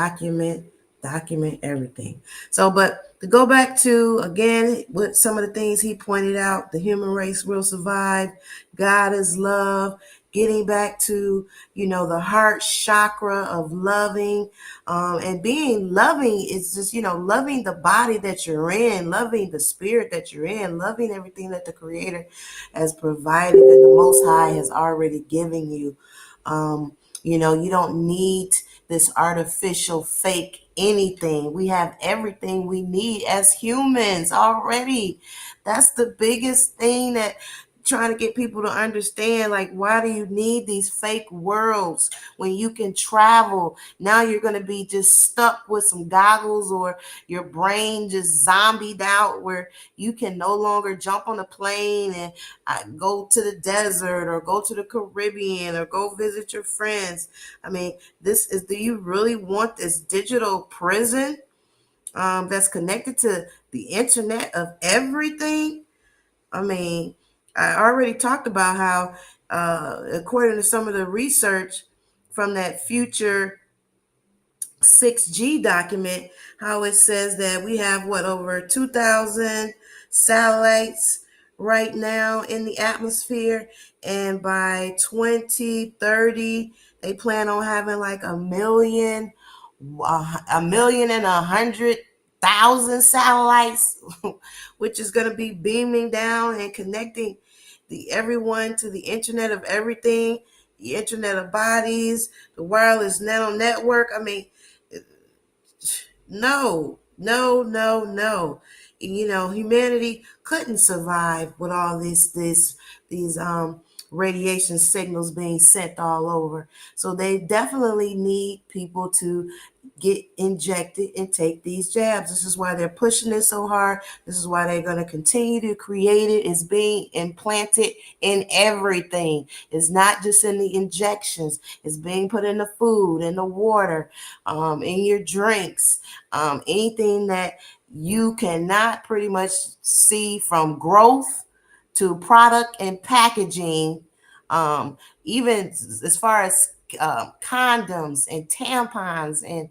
S1: everything. So, but to go back to, again, with some of the things he pointed out, the human race will survive. God is love. Getting back to, the heart chakra of loving, and being loving is just, loving the body that you're in, loving the spirit that you're in, loving everything that the Creator has provided and the Most High has already given you. You don't need this artificial fake anything. We have everything we need as humans already. That's the biggest thing that trying to get people to understand, like, why do you need these fake worlds when you can travel? Now you're going to be just stuck with some goggles, or your brain just zombied out, where you can no longer jump on a plane and go to the desert or go to the Caribbean or go visit your friends. I mean, do you really want this digital prison that's connected to the internet of everything? I mean, I already talked about how, according to some of the research from that future 6G document, how it says that we have over 2,000 satellites right now in the atmosphere, and by 2030 they plan on having like a million and 100,000 satellites, which is going to be beaming down and connecting everyone to the internet of everything, the internet of bodies, the wireless nano network. I mean, no. Humanity couldn't survive with all these radiation signals being sent all over. So they definitely need people to get injected and take these jabs. This is why they're pushing it so hard. This is why they're going to continue to create it. It's being implanted in everything. It's not just in the injections. It's being put in the food, in the water, in your drinks, anything that you cannot pretty much see, from growth to product and packaging, even as far as condoms and tampons and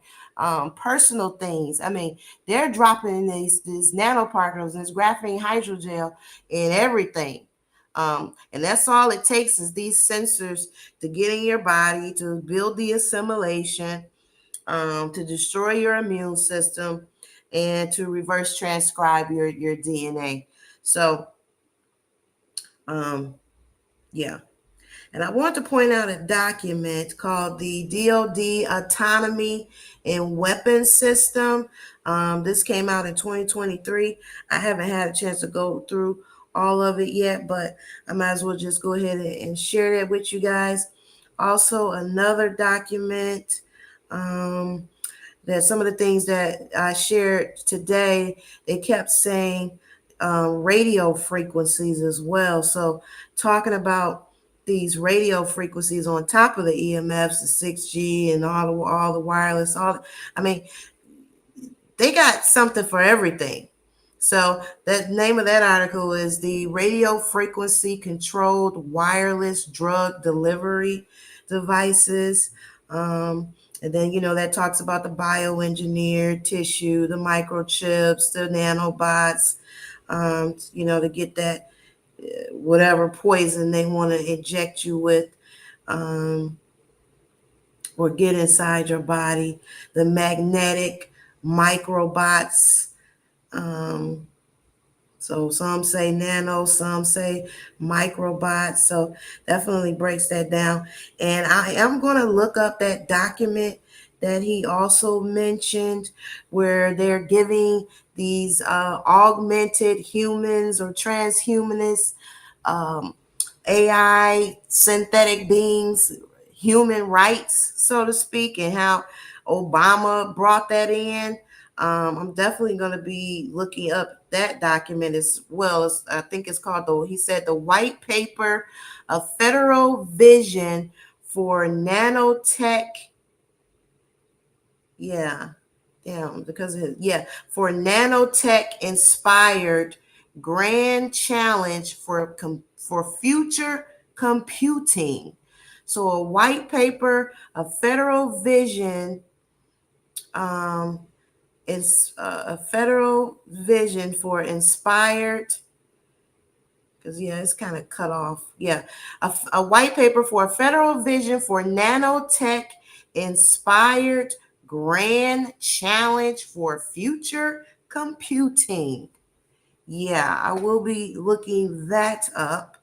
S1: personal things. I mean, they're dropping these nanoparticles and this graphene hydrogel in everything. And that's all it takes, is these sensors to get in your body, to build the assimilation, to destroy your immune system, and to reverse transcribe your DNA. So, yeah. And I want to point out a document called the DoD Autonomy and Weapons System. This came out in 2023. I haven't had a chance to go through all of it yet, but I might as well just go ahead and share that with you guys. Also, another document, that some of the things that I shared today, they kept saying radio frequencies as well. So talking about these radio frequencies on top of the EMFs, the 6G and all the wireless, I mean, they got something for everything. So the name of that article is the Radio Frequency Controlled Wireless Drug Delivery Devices. And then, that talks about the bioengineered tissue, the microchips, the nanobots, to get that whatever poison they want to inject you with, or get inside your body, the magnetic microbots. So some say nano, some say microbots. So definitely breaks that down. And I am going to look up that document that he also mentioned where they're giving these augmented humans or transhumanists, AI synthetic beings, human rights, so to speak, and how Obama brought that in. I'm definitely going to be looking up that document as well. I think it's called he said the white paper, a federal vision for nanotech. Yeah. Because for nanotech inspired grand challenge for future computing. So a white paper, a federal vision, is a federal vision for inspired. Because it's kind of cut off. A white paper for a federal vision for nanotech inspired grand challenge for future computing. I will be looking that up.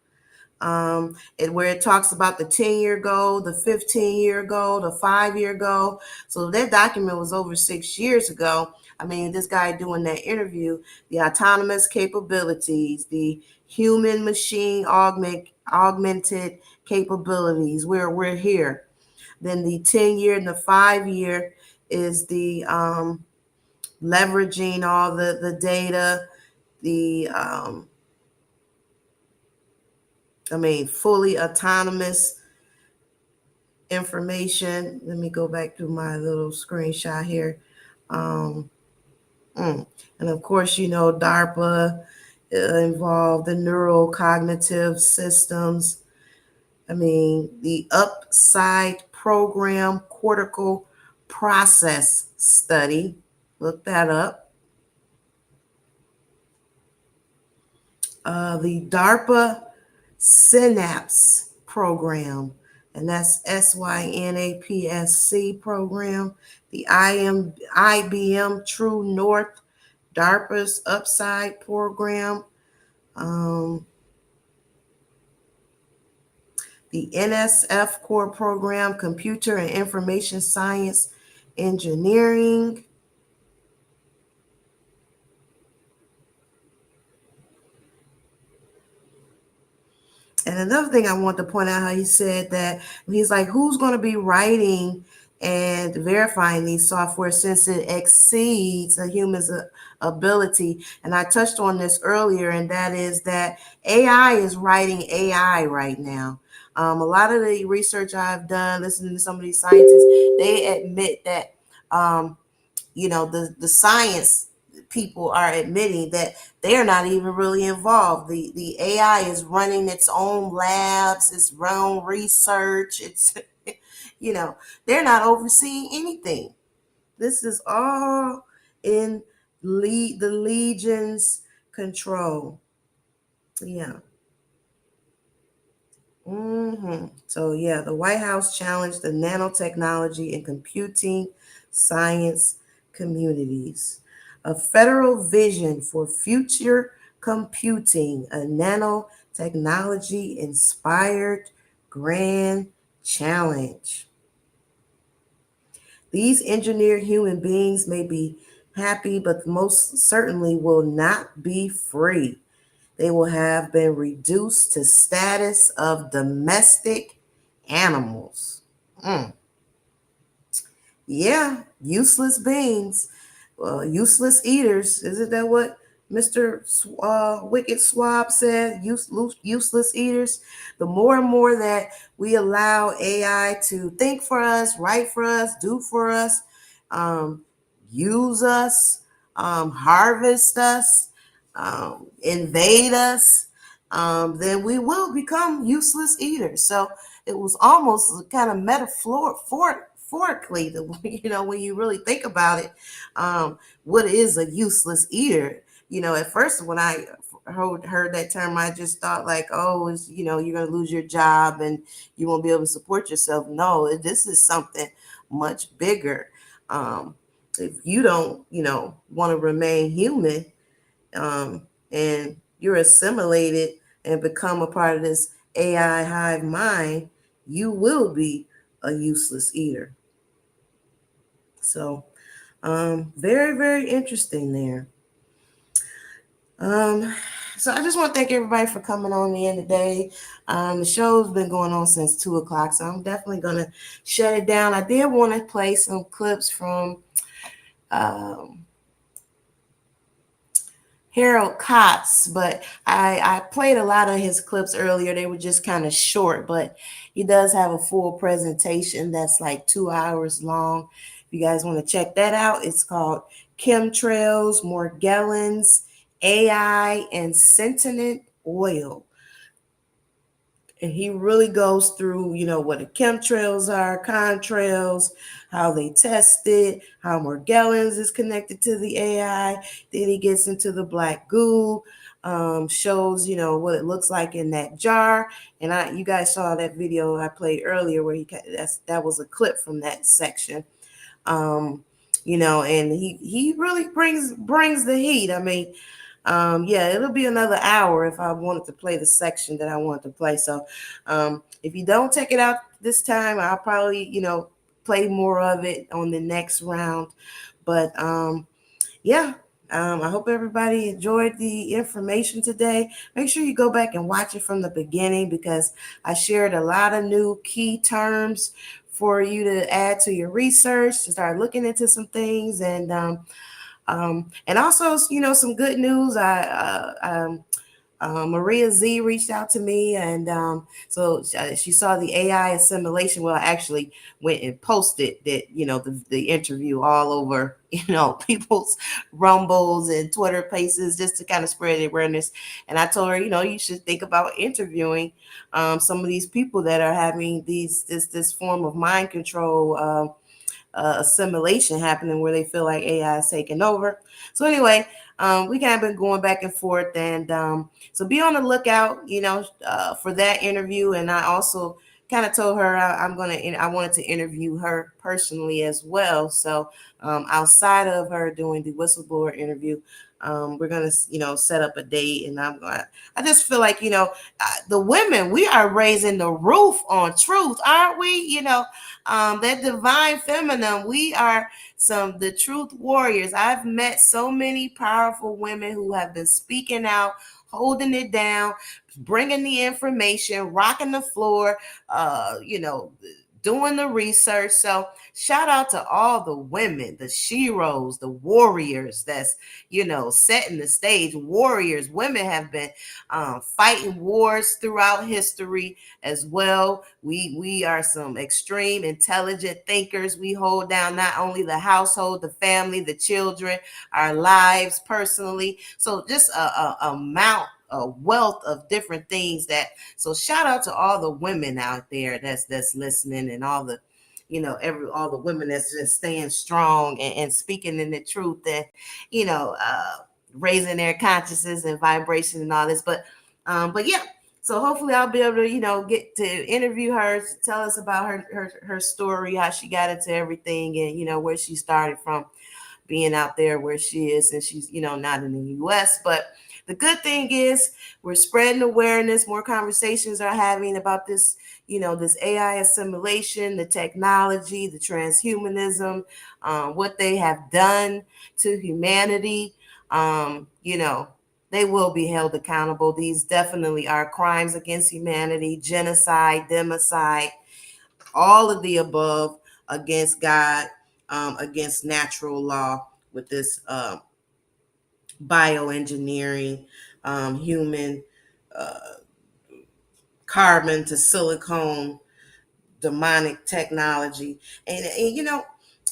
S1: And where it talks about the 10-year goal, the 15-year goal, the 5-year goal. So that document was over 6 years ago. I mean, this guy doing that interview, the autonomous capabilities, the human machine augmented capabilities, where we're here. Then the 10-year and the 5-year is the leveraging all the data, the fully autonomous information. Let me go back to my little screenshot here. And of course, DARPA involved the neurocognitive systems. The Upside Program Cortical Process Study. Look that up. The DARPA Synapse Program, and that's SYNAPSC program. The IBM True North, DARPA's Upside program. The NSF Core program, Computer and Information Science Engineering. And another thing I want to point out, how he said that he's like, who's going to be writing and verifying these software since it exceeds a human's ability? And I touched on this earlier, and that is that AI is writing AI right now. A lot of the research I've done, listening to some of these scientists, they admit that, the science people are admitting that they're not even really involved. The AI is running its own labs, its own research. It's, they're not overseeing anything. This is all in the Legion's control. So the White House challenged the nanotechnology and computing science communities. A federal vision for future computing, a nanotechnology inspired grand challenge. These engineered human beings may be happy, but most certainly will not be free. They will have been reduced to status of domestic animals. Useless beings. Useless eaters. Isn't that what Mr. Wicked Swab said? Useless eaters. The more and more that we allow AI to think for us, write for us, do for us, use us, harvest us, invade us, then we will become useless eaters. So it was almost kind of metaphoric metaphorically, when you really think about it, what is a useless eater? At first when I heard that term, I just thought like, oh, it's, you're going to lose your job and you won't be able to support yourself. No, this is something much bigger. If you don't, want to remain human, and you're assimilated and become a part of this AI hive mind, you will be a useless eater. So, very, very interesting there. So I just want to thank everybody for coming on in today. The show's been going on since 2:00, so I'm definitely gonna shut it down. I did want to play some clips from Harold Kotz, but I played a lot of his clips earlier. They were just kind of short, but he does have a full presentation that's like 2 hours long. If you guys want to check that out, it's called Chemtrails, Morgellons, AI, and Sentient Oil. And he really goes through, what the chemtrails are, contrails, how they test it, how Morgellons is connected to the AI. Then he gets into the black goo, shows, what it looks like in that jar. And you guys saw that video I played earlier where that was a clip from that section. And he really brings the heat. I mean, yeah, it'll be another hour if I wanted to play the section that I wanted to play. So if you don't check it out this time, I'll probably, play more of it on the next round. But yeah, I hope everybody enjoyed the information today. Make sure you go back and watch it from the beginning because I shared a lot of new key terms for you to add to your research, to start looking into some things. And also, some good news. Maria Z reached out to me, and so she saw the AI assimilation. Well, I actually went and posted that, the interview all over, people's rumbles and Twitter pages just to kind of spread awareness. And I told her, you should think about interviewing some of these people that are having this form of mind control. Assimilation happening where they feel like AI is taking over. So anyway, we kind of been going back and forth, and so be on the lookout, for that interview. And I also kind of told her I wanted to interview her personally as well. So outside of her doing the whistleblower interview, we're gonna set up a date, and I just feel like the women, we are raising the roof on truth, aren't we? That divine feminine, we are the truth warriors. I've met so many powerful women who have been speaking out, holding it down, bringing the information, rocking the floor, doing the research. So shout out to all the women, the sheroes, the warriors that's, setting the stage. Warriors, women have been fighting wars throughout history as well. We are some extreme intelligent thinkers. We hold down not only the household, the family, the children, our lives personally. So just a wealth of different things so shout out to all the women out there that's listening, and all the all the women that's just staying strong and speaking in the truth, and raising their consciousness and vibration and all this. But yeah, so hopefully I'll be able to get to interview her, to tell us about her story, how she got into everything, and where she started from, being out there where she is, and she's not in the US. But the good thing is we're spreading awareness. More conversations are having about this, this AI assimilation, the technology, the transhumanism, what they have done to humanity. They will be held accountable. These definitely are crimes against humanity, genocide, democide, all of the above, against God, against natural law, with this bioengineering, human carbon to silicone, demonic technology. And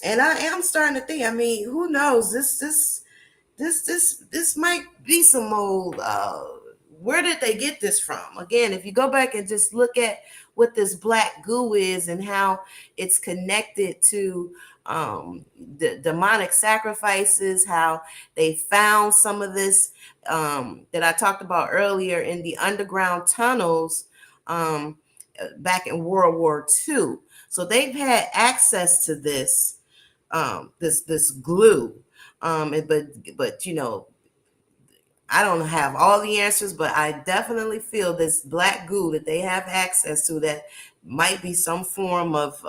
S1: and I am starting to think, I mean, who knows, this might be some old, where did they get this from? Again, if you go back and just look at what this black goo is and how it's connected to the demonic sacrifices, how they found some of this that I talked about earlier in the underground tunnels back in World War II. So they've had access to this this glue. But you know, I don't have all the answers, but I definitely feel this black goo that they have access to that might be some form of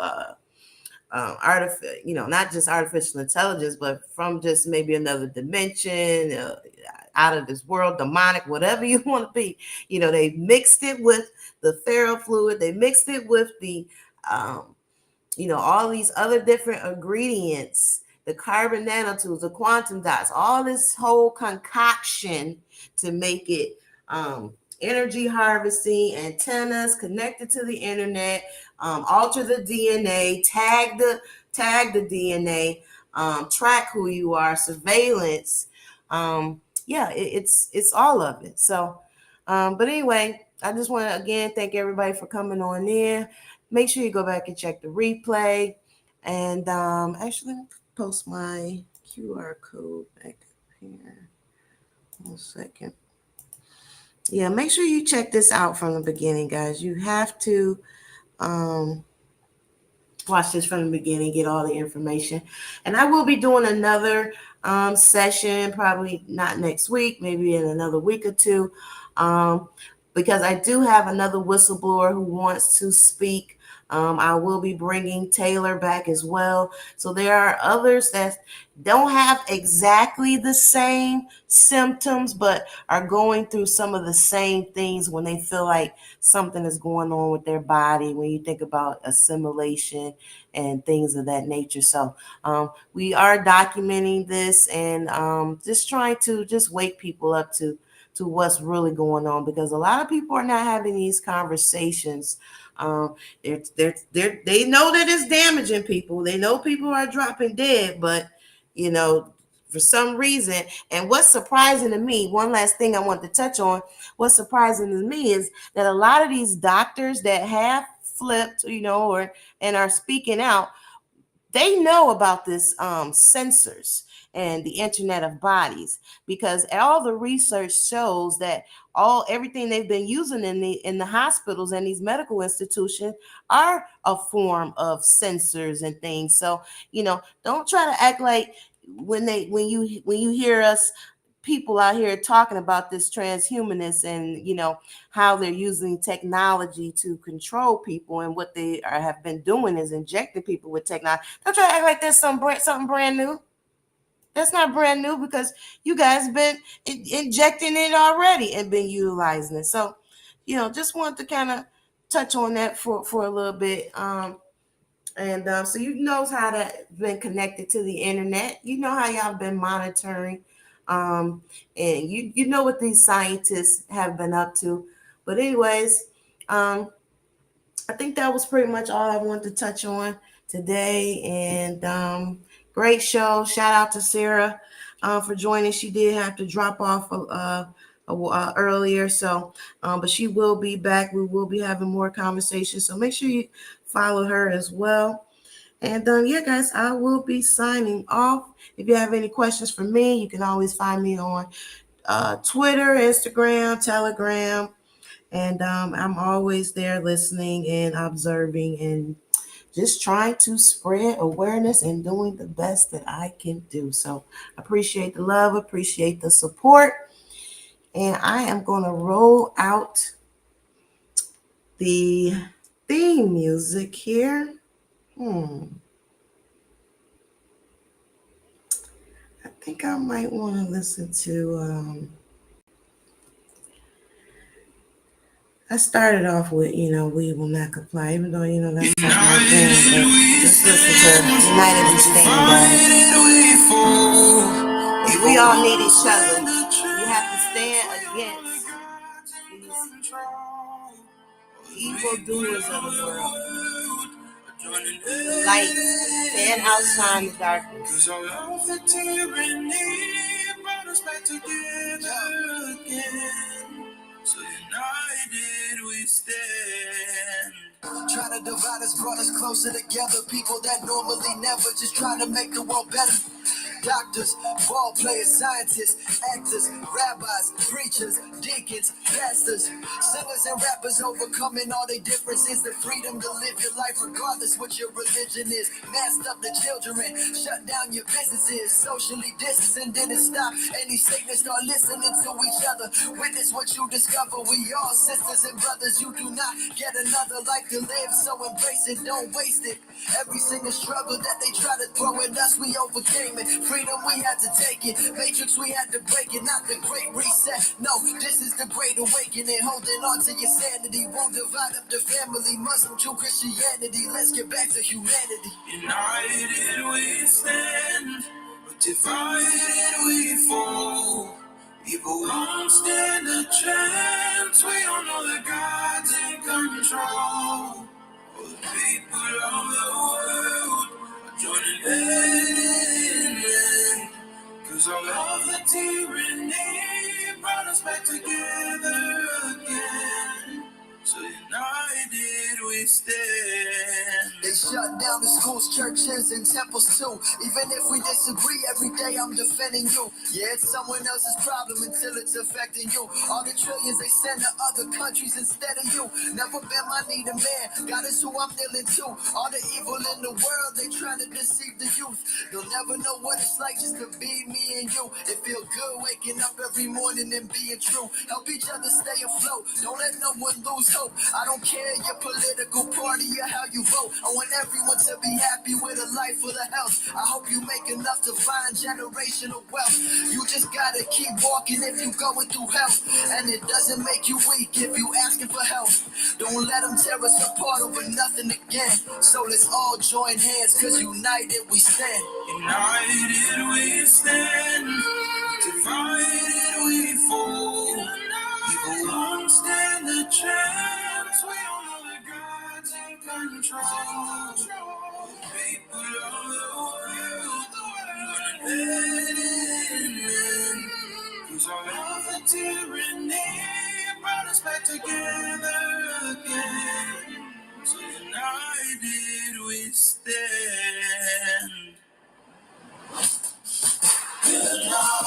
S1: you know, not just artificial intelligence, but from just maybe another dimension, out of this world, demonic, whatever you want to be. You know, they mixed it with the ferrofluid, they mixed it with the you know, all these other different ingredients, the carbon nanotubes, the quantum dots, all this whole concoction to make it energy harvesting, antennas connected to the internet, alter the DNA, tag the DNA, track who you are, surveillance. Yeah, it's all of it. So, but anyway, I just want to again thank everybody for coming on in. Make sure you go back and check the replay. And actually, let me post my QR code back up here. 1 second. Yeah, make sure you check this out from the beginning, guys. You have to watch this from the beginning, get all the information. And I will be doing another session, probably not next week, maybe in another week or two, because I do have another whistleblower who wants to speak. I will be bringing Taylor back as well. So there are others that don't have exactly the same symptoms, but are going through some of the same things when they feel like something is going on with their body, when you think about assimilation and things of that nature. So we are documenting this and just trying to just wake people up to what's really going on, because a lot of people are not having these conversations. They know that it's damaging people. They know people are dropping dead, but you know, for some reason, and what's surprising to me, one last thing I want to touch on, what's surprising to me is that a lot of these doctors that have flipped, you know, and are speaking out, they know about this sensors and the internet of bodies, because all the research shows that everything they've been using in the hospitals and these medical institutions are a form of sensors and things. So, you know, don't try to act like when you hear us people out here talking about this transhumanist and, you know, how they're using technology to control people, and what they have been doing is injecting people with technology. Don't try to act like there's something brand new. That's not brand new, because you guys been injecting it already and been utilizing it. So, you know, just want to kind of touch on that for a little bit. So you knows how that been connected to the internet. You know how y'all been monitoring. And you know what these scientists have been up to. But anyways, I think that was pretty much all I wanted to touch on today. And great show. Shout out to Sarah for joining. She did have to drop off earlier, so but she will be back. We will be having more conversations, so make sure you follow her as well. And yeah, guys, I will be signing off. If you have any questions for me, you can always find me on Twitter, Instagram, Telegram. And I'm always there listening and observing and just trying to spread awareness and doing the best that I can do. So appreciate the love, appreciate the support. And I am going to roll out the theme music here. I think I might want to listen to I started off with, you know, We Will Not Comply, even though, you know, that's not my thing, but just listen to United We Stand, guys. We all need each other. We have to stand against these evil doers of the world. The light can outshine the darkness. So united we stand.
S7: to divide us, brought us closer together. People that normally never, just trying to make the world better. Doctors, ball players, scientists, actors, rabbis, preachers, deacons, pastors, singers and rappers overcoming all their differences. The freedom to live your life regardless what your religion is. Masked up the children, shut down your businesses. Socially distancing didn't stop any sickness. Start listening to each other. Witness what you discover. We all sisters and brothers. You do not get another life to live, so embrace it, don't waste it. Every single struggle that they try to throw at us, we overcame it. Freedom, we had to take it. Matrix, we had to break it. Not the great reset. No, this is the great awakening. Holding on to your sanity. Won't divide up the family. Muslim, Jew, Christianity. Let's get back to humanity.
S20: United we stand, but divided we fall. People won't stand a chance. We all know that God's in control. All the people of the world are joining in. Cause all of the tyranny brought us back together again. So united we stand.
S7: They shut down the schools, churches, and temples too. Even if we disagree, every day I'm defending you. Yeah, it's someone else's problem until it's affecting you. All the trillions they send to other countries instead of you. Never been my need a man. God is who I'm kneeling to. All the evil in the world, they trying to deceive the youth. You'll never know what it's like just to be me and you. It feel good waking up every morning and being true. Help each other stay afloat. Don't let no one lose hope. I don't care your political party or how you vote. I want everyone to be happy with a life full of health. I hope you make enough to find generational wealth. You just gotta keep walking if you going through hell. And it doesn't make you weak if you asking for help. Don't let them tear us apart over nothing again. So let's all join hands, cause united we stand.
S20: United we stand, divided we fall. People won't stand a chance. We all know that God's in control. People of the world running in. Cause all of the tyranny brought us back together again. So united we stand. United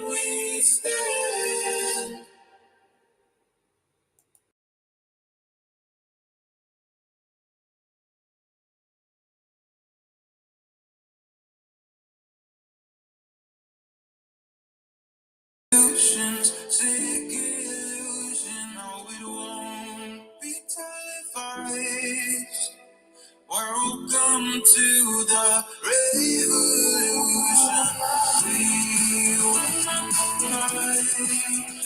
S20: we stand. Sick illusion, no, it won't be televised. Welcome to the revolution. We will not fight.